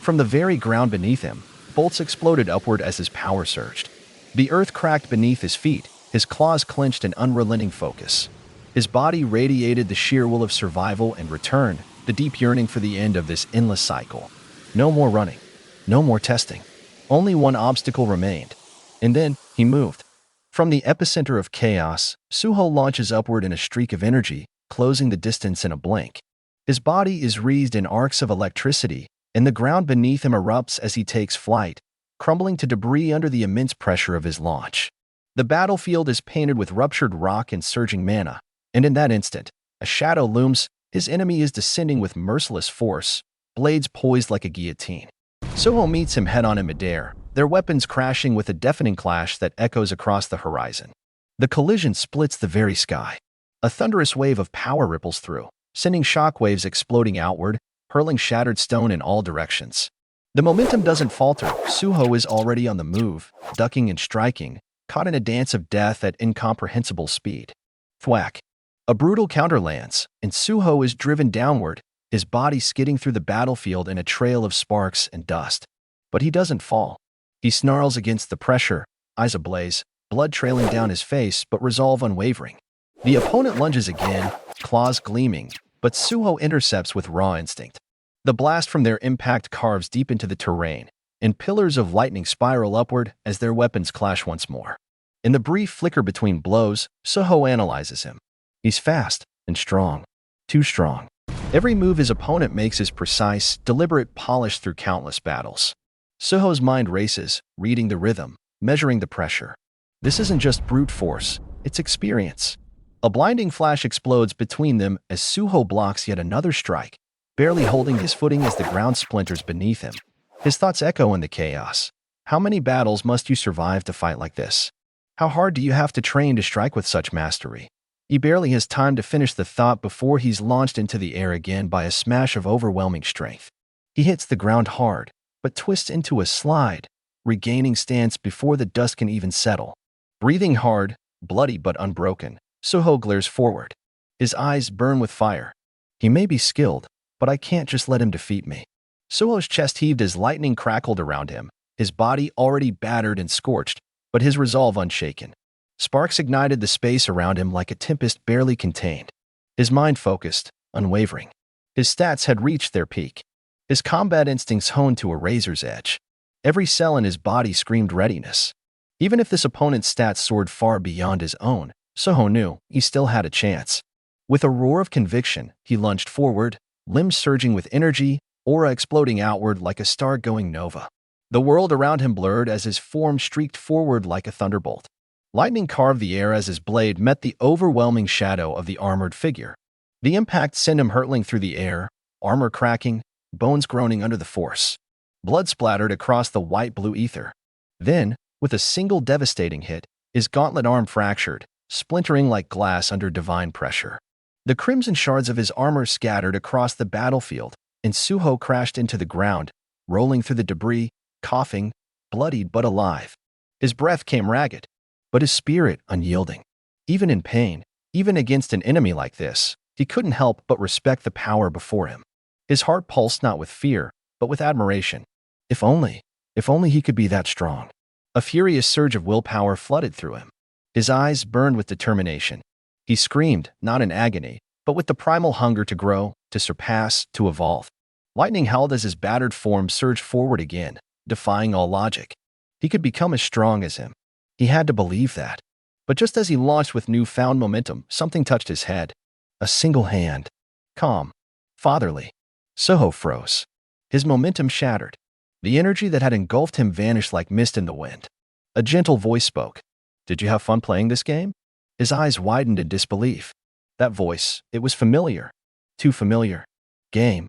From the very ground beneath him, bolts exploded upward as his power surged. The earth cracked beneath his feet, his claws clenched in unrelenting focus. His body radiated the sheer will of survival and return, the deep yearning for the end of this endless cycle. No more running. No more testing. Only one obstacle remained. And then, he moved. From the epicenter of chaos, Suho launches upward in a streak of energy, closing the distance in a blink. His body is wreathed in arcs of electricity, and the ground beneath him erupts as he takes flight, crumbling to debris under the immense pressure of his launch. The battlefield is painted with ruptured rock and surging mana, and in that instant, a shadow looms. His enemy is descending with merciless force, blades poised like a guillotine. Suho meets him head-on in midair, their weapons crashing with a deafening clash that echoes across the horizon. The collision splits the very sky. A thunderous wave of power ripples through, sending shockwaves exploding outward, hurling shattered stone in all directions. The momentum doesn't falter. Suho is already on the move, ducking and striking, caught in a dance of death at incomprehensible speed. Thwack! A brutal counter lands, and Suho is driven downward, his body skidding through the battlefield in a trail of sparks and dust. But he doesn't fall. He snarls against the pressure, eyes ablaze, blood trailing down his face, but resolve unwavering. The opponent lunges again, claws gleaming, but Suho intercepts with raw instinct. The blast from their impact carves deep into the terrain, and pillars of lightning spiral upward as their weapons clash once more. In the brief flicker between blows, Suho analyzes him. He's fast and strong. Too strong. Every move his opponent makes is precise, deliberate, polished through countless battles. Suho's mind races, reading the rhythm, measuring the pressure. This isn't just brute force, it's experience. A blinding flash explodes between them as Suho blocks yet another strike, barely holding his footing as the ground splinters beneath him. His thoughts echo in the chaos. How many battles must you survive to fight like this? How hard do you have to train to strike with such mastery? He barely has time to finish the thought before he's launched into the air again by a smash of overwhelming strength. He hits the ground hard, but twists into a slide, regaining stance before the dust can even settle. Breathing hard, bloody but unbroken, Suho glares forward. His eyes burn with fire. He may be skilled, but I can't just let him defeat me. Suho's chest heaved as lightning crackled around him, his body already battered and scorched, but his resolve unshaken. Sparks ignited the space around him like a tempest barely contained. His mind focused, unwavering. His stats had reached their peak. His combat instincts honed to a razor's edge. Every cell in his body screamed readiness. Even if this opponent's stats soared far beyond his own, Suho knew he still had a chance. With a roar of conviction, he lunged forward, limbs surging with energy, aura exploding outward like a star-going nova. The world around him blurred as his form streaked forward like a thunderbolt. Lightning carved the air as his blade met the overwhelming shadow of the armored figure. The impact sent him hurtling through the air, armor cracking, bones groaning under the force. Blood splattered across the white-blue ether. Then, with a single devastating hit, his gauntlet arm fractured, splintering like glass under divine pressure. The crimson shards of his armor scattered across the battlefield, and Suho crashed into the ground, rolling through the debris, coughing, bloodied but alive. His breath came ragged, but his spirit unyielding. Even in pain, even against an enemy like this, he couldn't help but respect the power before him. His heart pulsed not with fear, but with admiration. If only he could be that strong. A furious surge of willpower flooded through him. His eyes burned with determination. He screamed, not in agony, but with the primal hunger to grow, to surpass, to evolve. Lightning howled as his battered form surged forward again, defying all logic. He could become as strong as him. He had to believe that. But just as he launched with newfound momentum, something touched his head. A single hand. Calm. Fatherly. Suho froze. His momentum shattered. The energy that had engulfed him vanished like mist in the wind. A gentle voice spoke. Did you have fun playing this game? His eyes widened in disbelief. That voice, it was familiar. Too familiar. Game.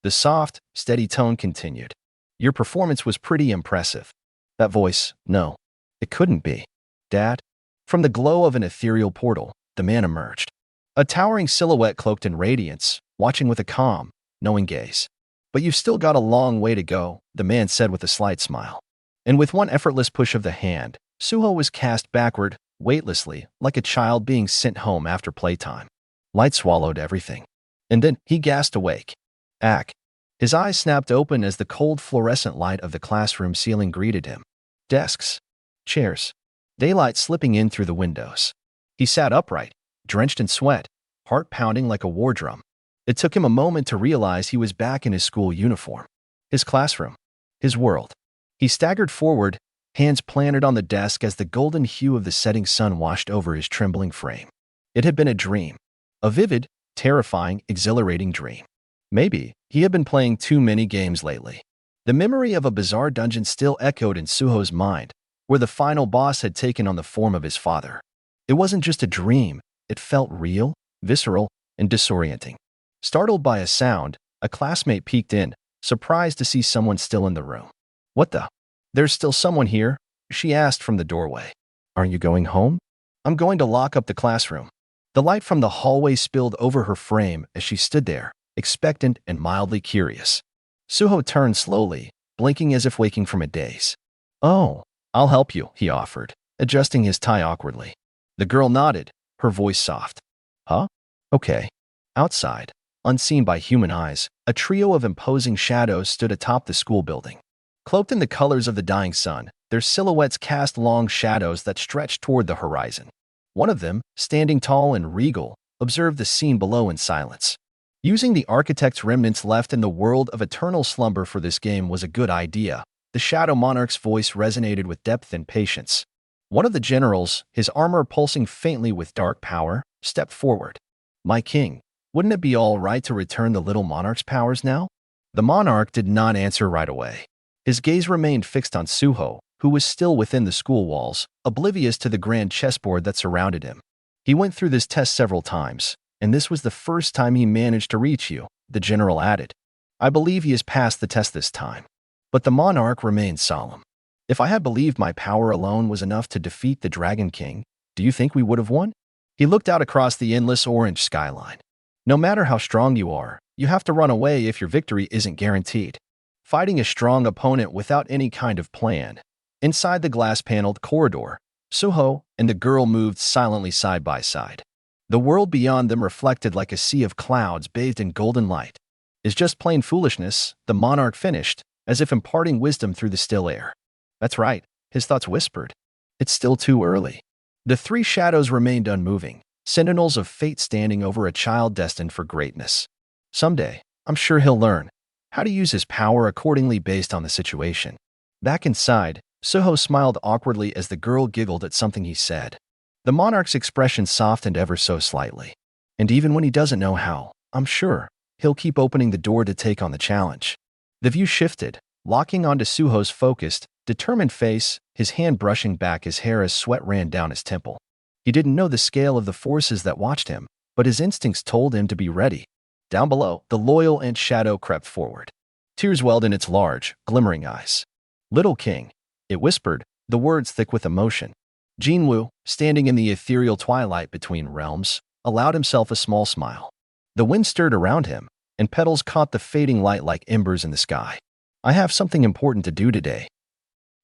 The soft, steady tone continued. Your performance was pretty impressive. That voice, no. It couldn't be. Dad? From the glow of an ethereal portal, the man emerged. A towering silhouette cloaked in radiance, watching with a calm, knowing gaze. But you've still got a long way to go, the man said with a slight smile. And with one effortless push of the hand, Suho was cast backward, weightlessly, like a child being sent home after playtime. Light swallowed everything. And then he gasped awake. Ack. His eyes snapped open as the cold fluorescent light of the classroom ceiling greeted him. Desks. Chairs. Daylight slipping in through the windows. He sat upright, drenched in sweat, heart pounding like a war drum. It took him a moment to realize he was back in his school uniform. His classroom. His world. He staggered forward, hands planted on the desk as the golden hue of the setting sun washed over his trembling frame. It had been a dream. A vivid, terrifying, exhilarating dream. Maybe he had been playing too many games lately. The memory of a bizarre dungeon still echoed in Suho's mind, where the final boss had taken on the form of his father. It wasn't just a dream, it felt real, visceral, and disorienting. Startled by a sound, a classmate peeked in, surprised to see someone still in the room. What the? There's still someone here? She asked from the doorway. Aren't you going home? I'm going to lock up the classroom. The light from the hallway spilled over her frame as she stood there, expectant and mildly curious. Suho turned slowly, blinking as if waking from a daze. Oh, I'll help you, he offered, adjusting his tie awkwardly. The girl nodded, her voice soft. Huh? Okay. Outside, unseen by human eyes, a trio of imposing shadows stood atop the school building. Cloaked in the colors of the dying sun, their silhouettes cast long shadows that stretched toward the horizon. One of them, standing tall and regal, observed the scene below in silence. Using the architect's remnants left in the world of eternal slumber for this game was a good idea. The Shadow Monarch's voice resonated with depth and patience. One of the generals, his armor pulsing faintly with dark power, stepped forward. My king, wouldn't it be all right to return the little monarch's powers now? The monarch did not answer right away. His gaze remained fixed on Suho, who was still within the school walls, oblivious to the grand chessboard that surrounded him. He went through this test several times, and this was the first time he managed to reach you, the general added. I believe he has passed the test this time. But the monarch remained solemn. If I had believed my power alone was enough to defeat the Dragon King, do you think we would have won? He looked out across the endless orange skyline. No matter how strong you are, you have to run away if your victory isn't guaranteed. Fighting a strong opponent without any kind of plan. Inside the glass-paneled corridor, Suho and the girl moved silently side by side. The world beyond them reflected like a sea of clouds bathed in golden light. It's just plain foolishness, the monarch finished, as if imparting wisdom through the still air. That's right, his thoughts whispered. It's still too early. The three shadows remained unmoving, sentinels of fate standing over a child destined for greatness. Someday, I'm sure he'll learn how to use his power accordingly based on the situation. Back inside, Suho smiled awkwardly as the girl giggled at something he said. The monarch's expression softened ever so slightly. And even when he doesn't know how, I'm sure he'll keep opening the door to take on the challenge. The view shifted, locking onto Suho's focused, determined face, his hand brushing back his hair as sweat ran down his temple. He didn't know the scale of the forces that watched him, but his instincts told him to be ready. Down below, the loyal ant shadow crept forward. Tears welled in its large, glimmering eyes. Little king, it whispered, the words thick with emotion. Jinwoo, standing in the ethereal twilight between realms, allowed himself a small smile. The wind stirred around him, and petals caught the fading light like embers in the sky. I have something important to do today.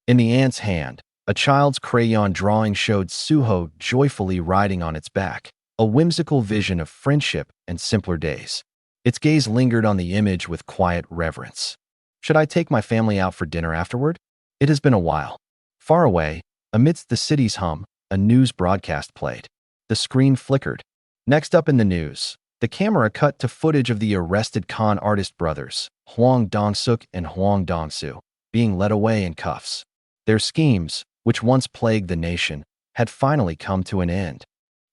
In the ant's hand, a child's crayon drawing showed Suho joyfully riding on its back, a whimsical vision of friendship and simpler days. Its gaze lingered on the image with quiet reverence. Should I take my family out for dinner afterward? It has been a while. Far away, amidst the city's hum, a news broadcast played. The screen flickered. Next up in the news, the camera cut to footage of the arrested con artist brothers, Hwang Dong-suk and Hwang Dong-soo, being led away in cuffs. Their schemes, which once plagued the nation, had finally come to an end.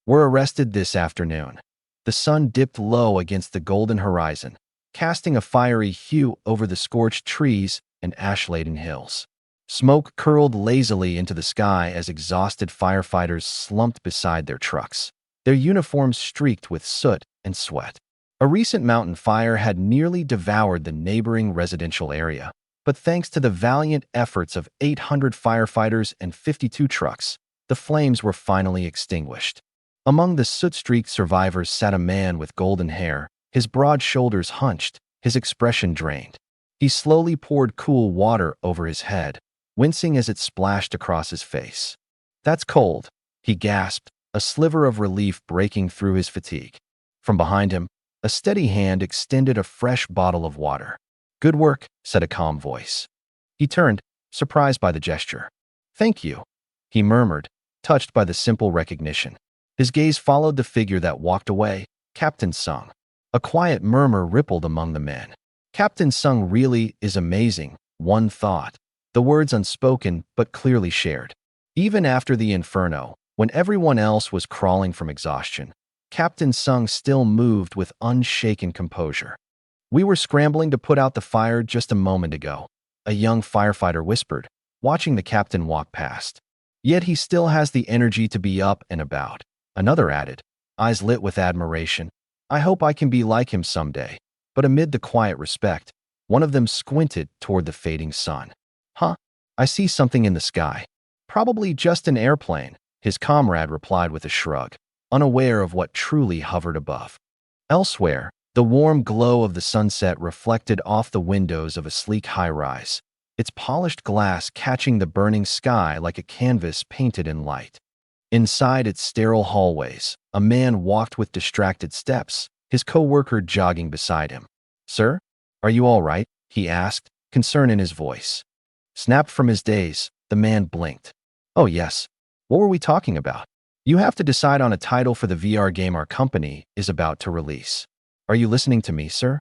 Were arrested this afternoon. The sun dipped low against the golden horizon, casting a fiery hue over the scorched trees and ash-laden hills. Smoke curled lazily into the sky as exhausted firefighters slumped beside their trucks, their uniforms streaked with soot and sweat. A recent mountain fire had nearly devoured the neighboring residential area, but thanks to the valiant efforts of 800 firefighters and 52 trucks, the flames were finally extinguished. Among the soot-streaked survivors sat a man with golden hair, his broad shoulders hunched, his expression drained. He slowly poured cool water over his head, wincing as it splashed across his face. That's cold, he gasped, a sliver of relief breaking through his fatigue. From behind him, A steady hand extended a fresh bottle of water. "Good work," said a calm voice. He turned, surprised by the gesture. "Thank you," he murmured, touched by the simple recognition. His gaze followed the figure that walked away, Captain Sung. A quiet murmur rippled among the men. Captain Sung really is amazing, one thought. The words unspoken but clearly shared. Even after the inferno, when everyone else was crawling from exhaustion, Captain Sung still moved with unshaken composure. "We were scrambling to put out the fire just a moment ago," a young firefighter whispered, watching the captain walk past. "Yet he still has the energy to be up and about," another added, eyes lit with admiration. "I hope I can be like him someday." But amid the quiet respect, one of them squinted toward the fading sun. "Huh? I see something in the sky. Probably just an airplane," his comrade replied with a shrug, unaware of what truly hovered above. Elsewhere, the warm glow of the sunset reflected off the windows of a sleek high-rise, its polished glass catching the burning sky like a canvas painted in light. Inside its sterile hallways, a man walked with distracted steps, his co-worker jogging beside him. "Sir, are you all right?" he asked, concern in his voice. Snapped from his daze, the man blinked. "Oh yes. What were we talking about?" "You have to decide on a title for the VR game our company is about to release. Are you listening to me, sir?"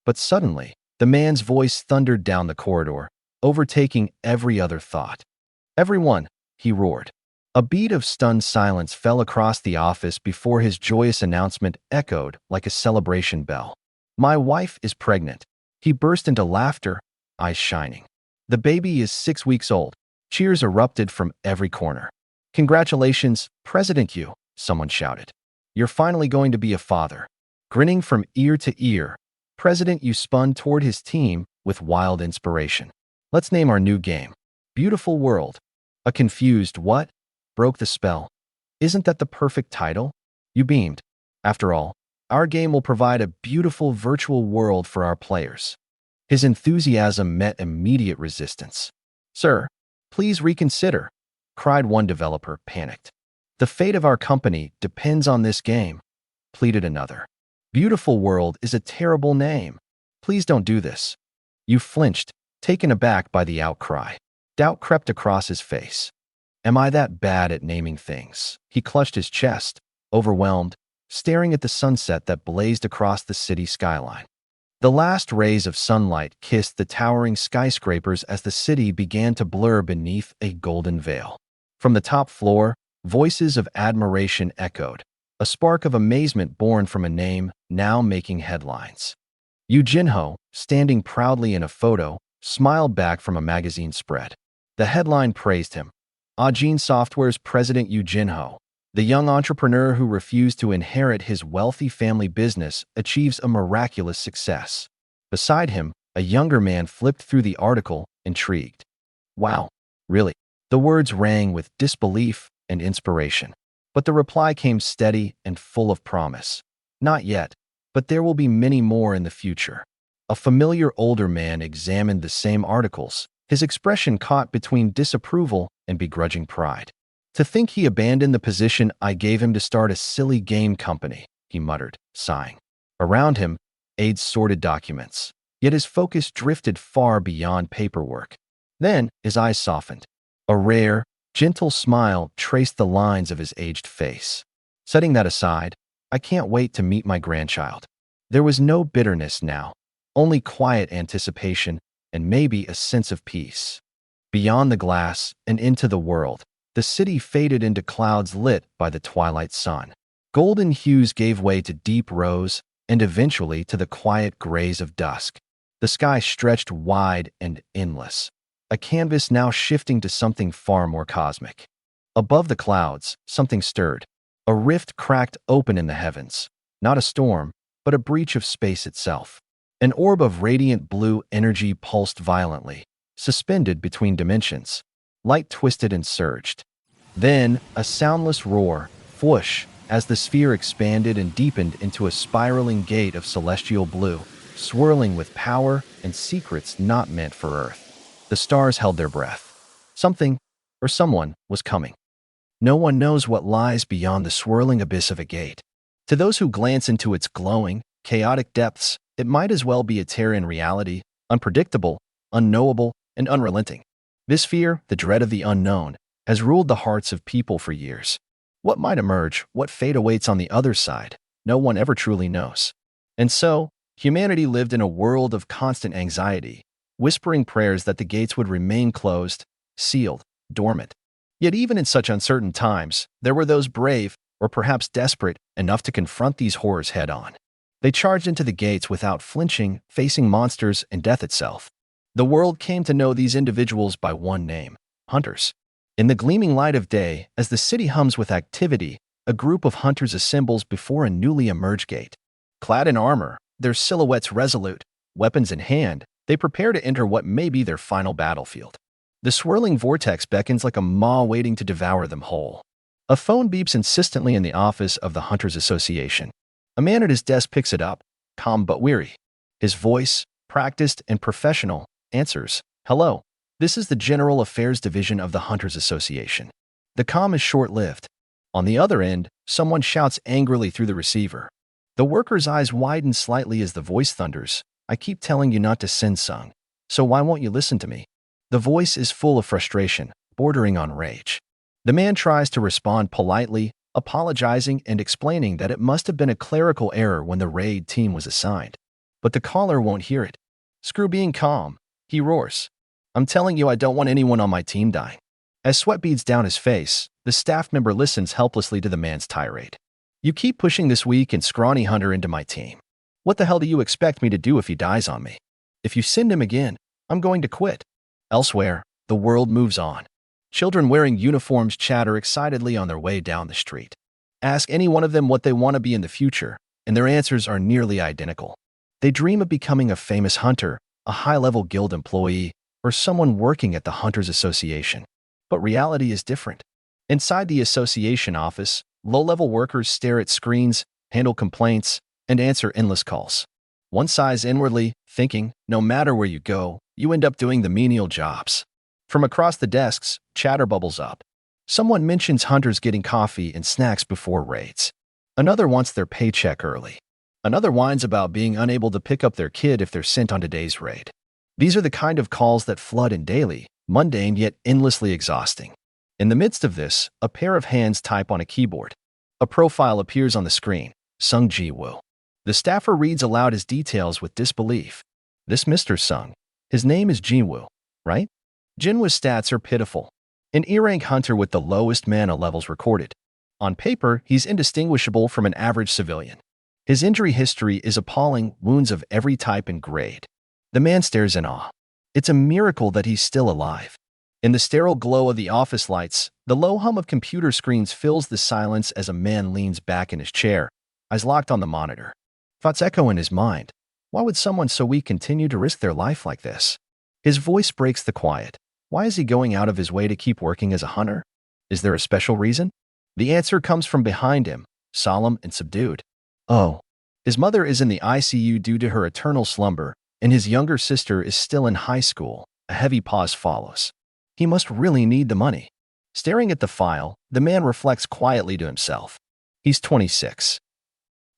But suddenly, the man's voice thundered down the corridor, overtaking every other thought. "Everyone," he roared. A beat of stunned silence fell across the office before his joyous announcement echoed like a celebration bell. "My wife is pregnant." He burst into laughter, eyes shining. "The baby is 6 weeks old." Cheers erupted from every corner. "Congratulations, President Yu," someone shouted. "You're finally going to be a father." Grinning from ear to ear, President Yu spun toward his team with wild inspiration. "Let's name our new game Beautiful World." A confused "what?" broke the spell. "Isn't that the perfect title?" Yu beamed. "After all, our game will provide a beautiful virtual world for our players." His enthusiasm met immediate resistance. "Sir, please reconsider," cried one developer, panicked. "The fate of our company depends on this game," pleaded another. "Beautiful World is a terrible name. Please don't do this." Yu flinched, taken aback by the outcry. Doubt crept across his face. "Am I that bad at naming things?" He clutched his chest, overwhelmed, staring at the sunset that blazed across the city skyline. The last rays of sunlight kissed the towering skyscrapers as the city began to blur beneath a golden veil. From the top floor, voices of admiration echoed, a spark of amazement born from a name now making headlines. Yu Jinho, standing proudly in a photo, smiled back from a magazine spread. The headline praised him. Ajin Software's President Yu Jinho, the young entrepreneur who refused to inherit his wealthy family business, achieves a miraculous success. Beside him, a younger man flipped through the article, intrigued. "Wow, really?" The words rang with disbelief and inspiration. But the reply came steady and full of promise. "Not yet, but there will be many more in the future." A familiar older man examined the same articles, his expression caught between disapproval and begrudging pride. "To think he abandoned the position I gave him to start a silly game company," he muttered, sighing. Around him, aides sorted documents, yet his focus drifted far beyond paperwork. Then his eyes softened. A rare, gentle smile traced the lines of his aged face. "Setting that aside, I can't wait to meet my grandchild." There was no bitterness now, only quiet anticipation and maybe a sense of peace. Beyond the glass and into the world, the city faded into clouds lit by the twilight sun. Golden hues gave way to deep rose and eventually to the quiet grays of dusk. The sky stretched wide and endless, a canvas now shifting to something far more cosmic. Above the clouds, something stirred. A rift cracked open in the heavens, not a storm, but a breach of space itself. An orb of radiant blue energy pulsed violently, suspended between dimensions. Light twisted and surged. Then, a soundless roar, whoosh, as the sphere expanded and deepened into a spiraling gate of celestial blue, swirling with power and secrets not meant for Earth. The stars held their breath. Something, or someone, was coming. No one knows what lies beyond the swirling abyss of a gate. To those who glance into its glowing, chaotic depths, it might as well be a terror in reality, unpredictable, unknowable, and unrelenting. This fear, the dread of the unknown, has ruled the hearts of people for years. What might emerge, what fate awaits on the other side, no one ever truly knows. And so, humanity lived in a world of constant anxiety, whispering prayers that the gates would remain closed, sealed, dormant. Yet even in such uncertain times, there were those brave, or perhaps desperate, enough to confront these horrors head-on. They charged into the gates without flinching, facing monsters and death itself. The world came to know these individuals by one name: hunters. In the gleaming light of day, as the city hums with activity, a group of hunters assembles before a newly emerged gate. Clad in armor, their silhouettes resolute, weapons in hand, they prepare to enter what may be their final battlefield. The swirling vortex beckons like a maw waiting to devour them whole. A phone beeps insistently in the office of the Hunters Association. A man at his desk picks it up, calm but weary. His voice, practiced and professional, answers, "Hello. This is the General Affairs Division of the Hunters Association." The calm is short-lived. On the other end, someone shouts angrily through the receiver. The worker's eyes widen slightly as the voice thunders, "I keep telling you not to send Sung. So why won't you listen to me?" The voice is full of frustration, bordering on rage. The man tries to respond politely, apologizing and explaining that it must have been a clerical error when the raid team was assigned. But the caller won't hear it. "Screw being calm," he roars. "I'm telling you I don't want anyone on my team dying." As sweat beads down his face, the staff member listens helplessly to the man's tirade. "You keep pushing this weak and scrawny hunter into my team. What the hell do you expect me to do if he dies on me? If you send him again, I'm going to quit." Elsewhere, the world moves on. Children wearing uniforms chatter excitedly on their way down the street. Ask any one of them what they want to be in the future, and their answers are nearly identical. They dream of becoming a famous hunter, a high-level guild employee, or someone working at the Hunters Association. But reality is different. Inside the association office, low-level workers stare at screens, handle complaints, and answer endless calls. One sighs inwardly, thinking, no matter where you go, you end up doing the menial jobs. From across the desks, chatter bubbles up. Someone mentions hunters getting coffee and snacks before raids. Another wants their paycheck early. Another whines about being unable to pick up their kid if they're sent on today's raid. These are the kind of calls that flood in daily, mundane yet endlessly exhausting. In the midst of this, a pair of hands type on a keyboard. A profile appears on the screen: Sung Jinwoo. The staffer reads aloud his details with disbelief. "This Mr. Sung. His name is Jinwoo, right?" Jinwoo's stats are pitiful. An E-rank hunter with the lowest mana levels recorded. On paper, he's indistinguishable from an average civilian. His injury history is appalling, wounds of every type and grade. The man stares in awe. It's a miracle that he's still alive. In the sterile glow of the office lights, the low hum of computer screens fills the silence as a man leans back in his chair, eyes locked on the monitor. Thoughts echo in his mind. Why would someone so weak continue to risk their life like this? His voice breaks the quiet. Why is he going out of his way to keep working as a hunter? Is there a special reason? The answer comes from behind him, solemn and subdued. Oh. His mother is in the ICU due to her eternal slumber, and his younger sister is still in high school. A heavy pause follows. He must really need the money. Staring at the file, the man reflects quietly to himself. He's 26.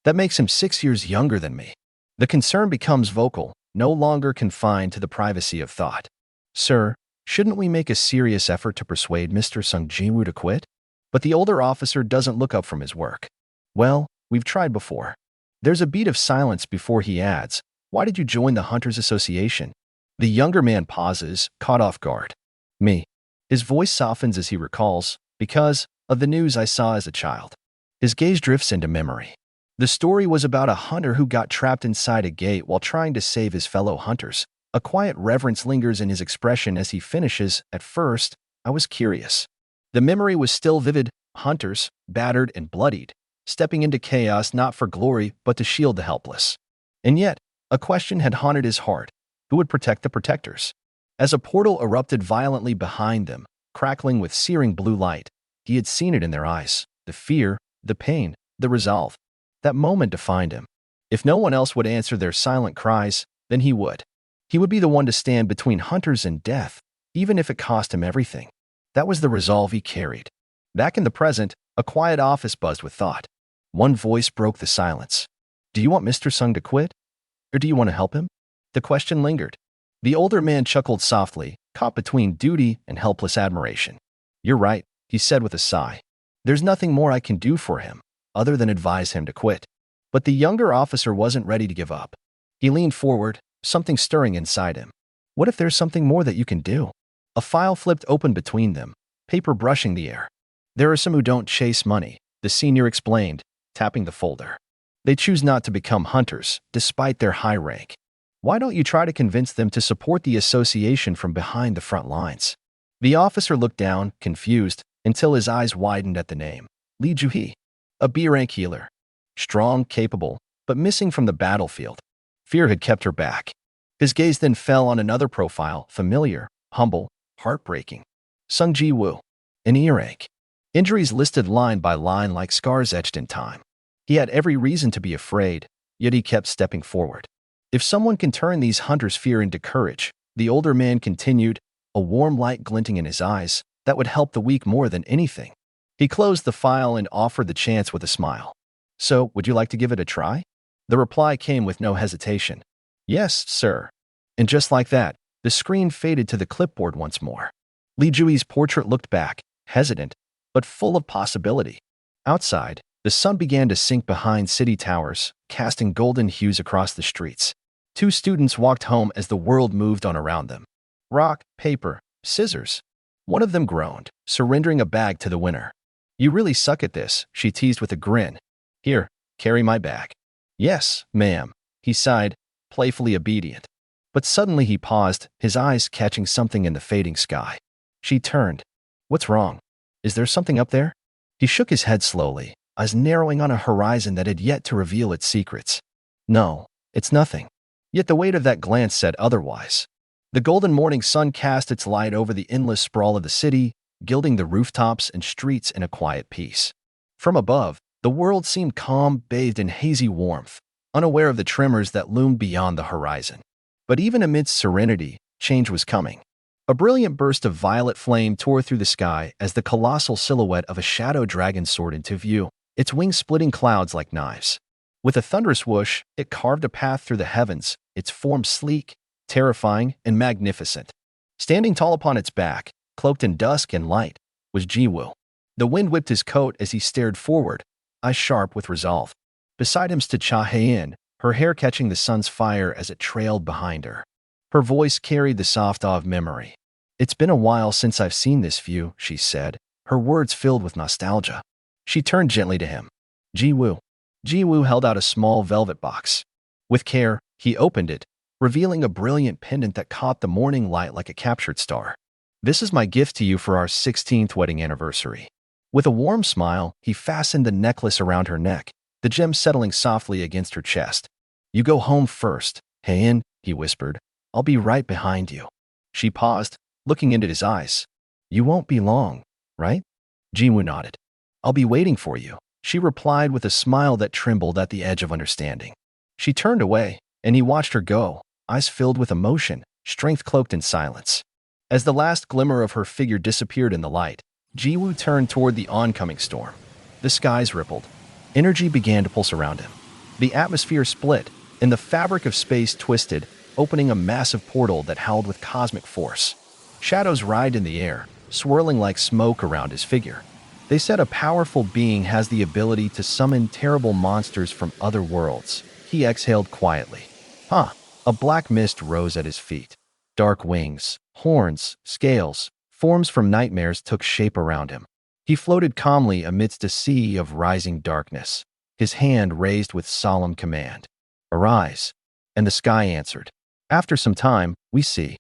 That makes him 6 years younger than me. The concern becomes vocal, no longer confined to the privacy of thought. "Sir, shouldn't we make a serious effort to persuade Mr. Sung Jinwoo to quit?" But the older officer doesn't look up from his work. "Well, we've tried before." There's a beat of silence before he adds, "Why did you join the Hunters Association?" The younger man pauses, caught off guard. "Me." His voice softens as he recalls, "Because of the news I saw as a child." His gaze drifts into memory. The story was about a hunter who got trapped inside a gate while trying to save his fellow hunters. A quiet reverence lingers in his expression as he finishes. "At first, I was curious." The memory was still vivid: hunters, battered and bloodied, stepping into chaos not for glory but to shield the helpless. And yet, a question had haunted his heart: who would protect the protectors? As a portal erupted violently behind them, crackling with searing blue light, he had seen it in their eyes: the fear, the pain, the resolve. That moment defined him. If no one else would answer their silent cries, then he would. He would be the one to stand between hunters and death, even if it cost him everything. That was the resolve he carried. Back in the present, a quiet office buzzed with thought. One voice broke the silence. Do you want Mr. Sung to quit? Or do you want to help him? The question lingered. The older man chuckled softly, caught between duty and helpless admiration. You're right, he said with a sigh. There's nothing more I can do for him, other than advise him to quit. But the younger officer wasn't ready to give up. He leaned forward, something stirring inside him. What if there's something more that you can do? A file flipped open between them, paper brushing the air. There are some who don't chase money, the senior explained, tapping the folder. They choose not to become hunters, despite their high rank. Why don't you try to convince them to support the association from behind the front lines? The officer looked down, confused, until his eyes widened at the name. Lee Ju-hee, a B-rank healer. Strong, capable, but missing from the battlefield. Fear had kept her back. His gaze then fell on another profile, familiar, humble, heartbreaking. Sung Ji-woo, an E-rank. Injuries listed line by line like scars etched in time. He had every reason to be afraid, yet he kept stepping forward. If someone can turn these hunters' fear into courage, the older man continued, a warm light glinting in his eyes, that would help the weak more than anything. He closed the file and offered the chance with a smile. So, would you like to give it a try? The reply came with no hesitation. Yes, sir. And just like that, the screen faded to the clipboard once more. Lee Ju-hee's portrait looked back, hesitant, but full of possibility. Outside, the sun began to sink behind city towers, casting golden hues across the streets. Two students walked home as the world moved on around them. Rock, paper, scissors. One of them groaned, surrendering a bag to the winner. You really suck at this, she teased with a grin. Here, carry my bag. Yes, ma'am, he sighed, playfully obedient. But suddenly he paused, his eyes catching something in the fading sky. She turned. What's wrong? Is there something up there? He shook his head slowly, eyes narrowing on a horizon that had yet to reveal its secrets. No, it's nothing. Yet the weight of that glance said otherwise. The golden morning sun cast its light over the endless sprawl of the city, gilding the rooftops and streets in a quiet peace. From above, the world seemed calm, bathed in hazy warmth, unaware of the tremors that loomed beyond the horizon. But even amidst serenity, change was coming. A brilliant burst of violet flame tore through the sky as the colossal silhouette of a shadow dragon soared into view, its wings splitting clouds like knives. With a thunderous whoosh, it carved a path through the heavens, its form sleek, terrifying, and magnificent. Standing tall upon its back, cloaked in dusk and light, was Jinwoo. The wind whipped his coat as he stared forward, eyes sharp with resolve. Beside him stood Cha Hae-in, her hair catching the sun's fire as it trailed behind her. Her voice carried the soft awe of memory. It's been a while since I've seen this view, she said, her words filled with nostalgia. She turned gently to him. Jinwoo. Jinwoo held out a small velvet box. With care, he opened it, revealing a brilliant pendant that caught the morning light like a captured star. This is my gift to you for our 16th wedding anniversary. With a warm smile, he fastened the necklace around her neck, the gem settling softly against her chest. You go home first, Hae-in, he whispered. I'll be right behind you. She paused, looking into his eyes. You won't be long, right? Jinwoo nodded. I'll be waiting for you, she replied with a smile that trembled at the edge of understanding. She turned away, and he watched her go, eyes filled with emotion, strength cloaked in silence. As the last glimmer of her figure disappeared in the light, Jinwoo turned toward the oncoming storm. The skies rippled. Energy began to pulse around him. The atmosphere split, and the fabric of space twisted, opening a massive portal that howled with cosmic force. Shadows writhed in the air, swirling like smoke around his figure. They said a powerful being has the ability to summon terrible monsters from other worlds. He exhaled quietly. A black mist rose at his feet. Dark wings, horns, scales, forms from nightmares took shape around him. He floated calmly amidst a sea of rising darkness, his hand raised with solemn command. Arise. And the sky answered. After some time, we see.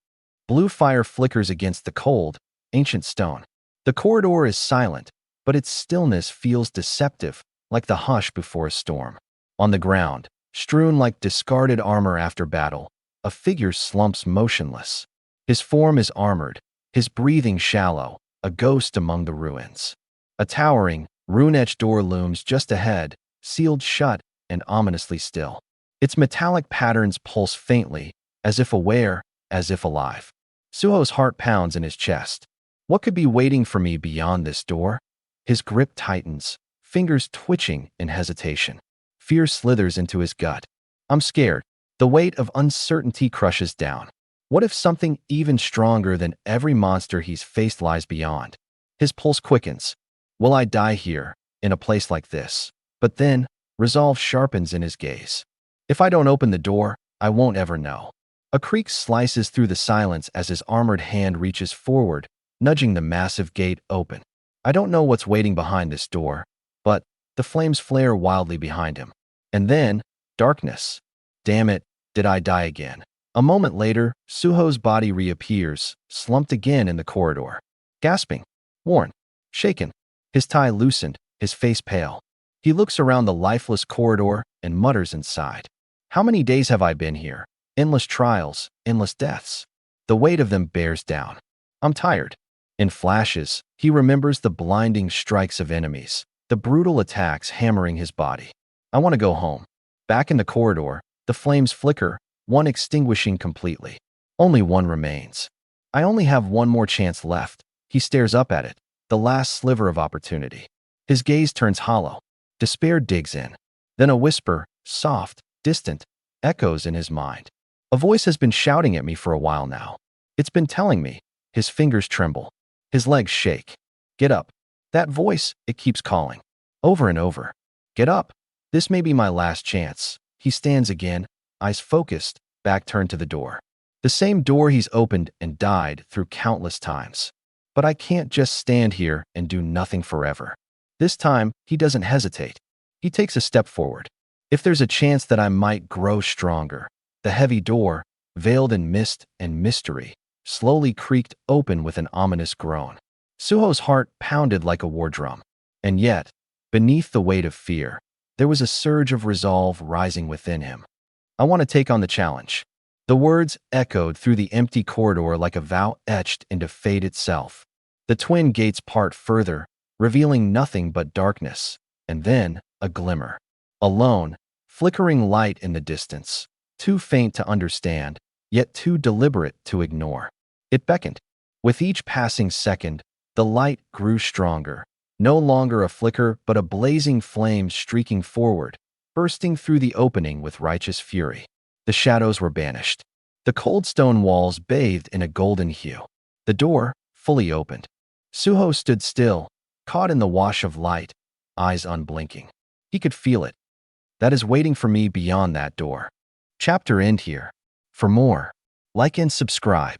Blue fire flickers against the cold, ancient stone. The corridor is silent, but its stillness feels deceptive, like the hush before a storm. On the ground, strewn like discarded armor after battle, a figure slumps motionless. His form is armored, his breathing shallow, a ghost among the ruins. A towering, rune-etched door looms just ahead, sealed shut and ominously still. Its metallic patterns pulse faintly, as if aware, as if alive. Suho's heart pounds in his chest. What could be waiting for me beyond this door? His grip tightens, fingers twitching in hesitation. Fear slithers into his gut. I'm scared. The weight of uncertainty crushes down. What if something even stronger than every monster he's faced lies beyond? His pulse quickens. Will I die here, in a place like this? But then, resolve sharpens in his gaze. If I don't open the door, I won't ever know. A creak slices through the silence as his armored hand reaches forward, nudging the massive gate open. I don't know what's waiting behind this door, but the flames flare wildly behind him. And then, darkness. Damn it, did I die again? A moment later, Suho's body reappears, slumped again in the corridor. Gasping, worn, shaken, his tie loosened, his face pale. He looks around the lifeless corridor and mutters inside. How many days have I been here? Endless trials, endless deaths. The weight of them bears down. I'm tired. In flashes, he remembers the blinding strikes of enemies, the brutal attacks hammering his body. I want to go home. Back in the corridor, the flames flicker, one extinguishing completely. Only one remains. I only have one more chance left. He stares up at it, the last sliver of opportunity. His gaze turns hollow. Despair digs in. Then a whisper, soft, distant, echoes in his mind. A voice has been shouting at me for a while now. It's been telling me. His fingers tremble. His legs shake. Get up. That voice, it keeps calling. Over and over. Get up. This may be my last chance. He stands again, eyes focused, back turned to the door. The same door he's opened and died through countless times. But I can't just stand here and do nothing forever. This time, he doesn't hesitate. He takes a step forward. If there's a chance that I might grow stronger, the heavy door, veiled in mist and mystery, slowly creaked open with an ominous groan. Suho's heart pounded like a war drum. And yet, beneath the weight of fear, there was a surge of resolve rising within him. I want to take on the challenge. The words echoed through the empty corridor like a vow etched into fate itself. The twin gates part further, revealing nothing but darkness, and then a glimmer. A lone, flickering light in the distance, too faint to understand, yet too deliberate to ignore. It beckoned. With each passing second, the light grew stronger, no longer a flicker but a blazing flame streaking forward, bursting through the opening with righteous fury. The shadows were banished. The cold stone walls bathed in a golden hue. The door, fully opened. Suho stood still, caught in the wash of light, eyes unblinking. He could feel it. That is waiting for me beyond that door. Chapter end here. For more, like and subscribe.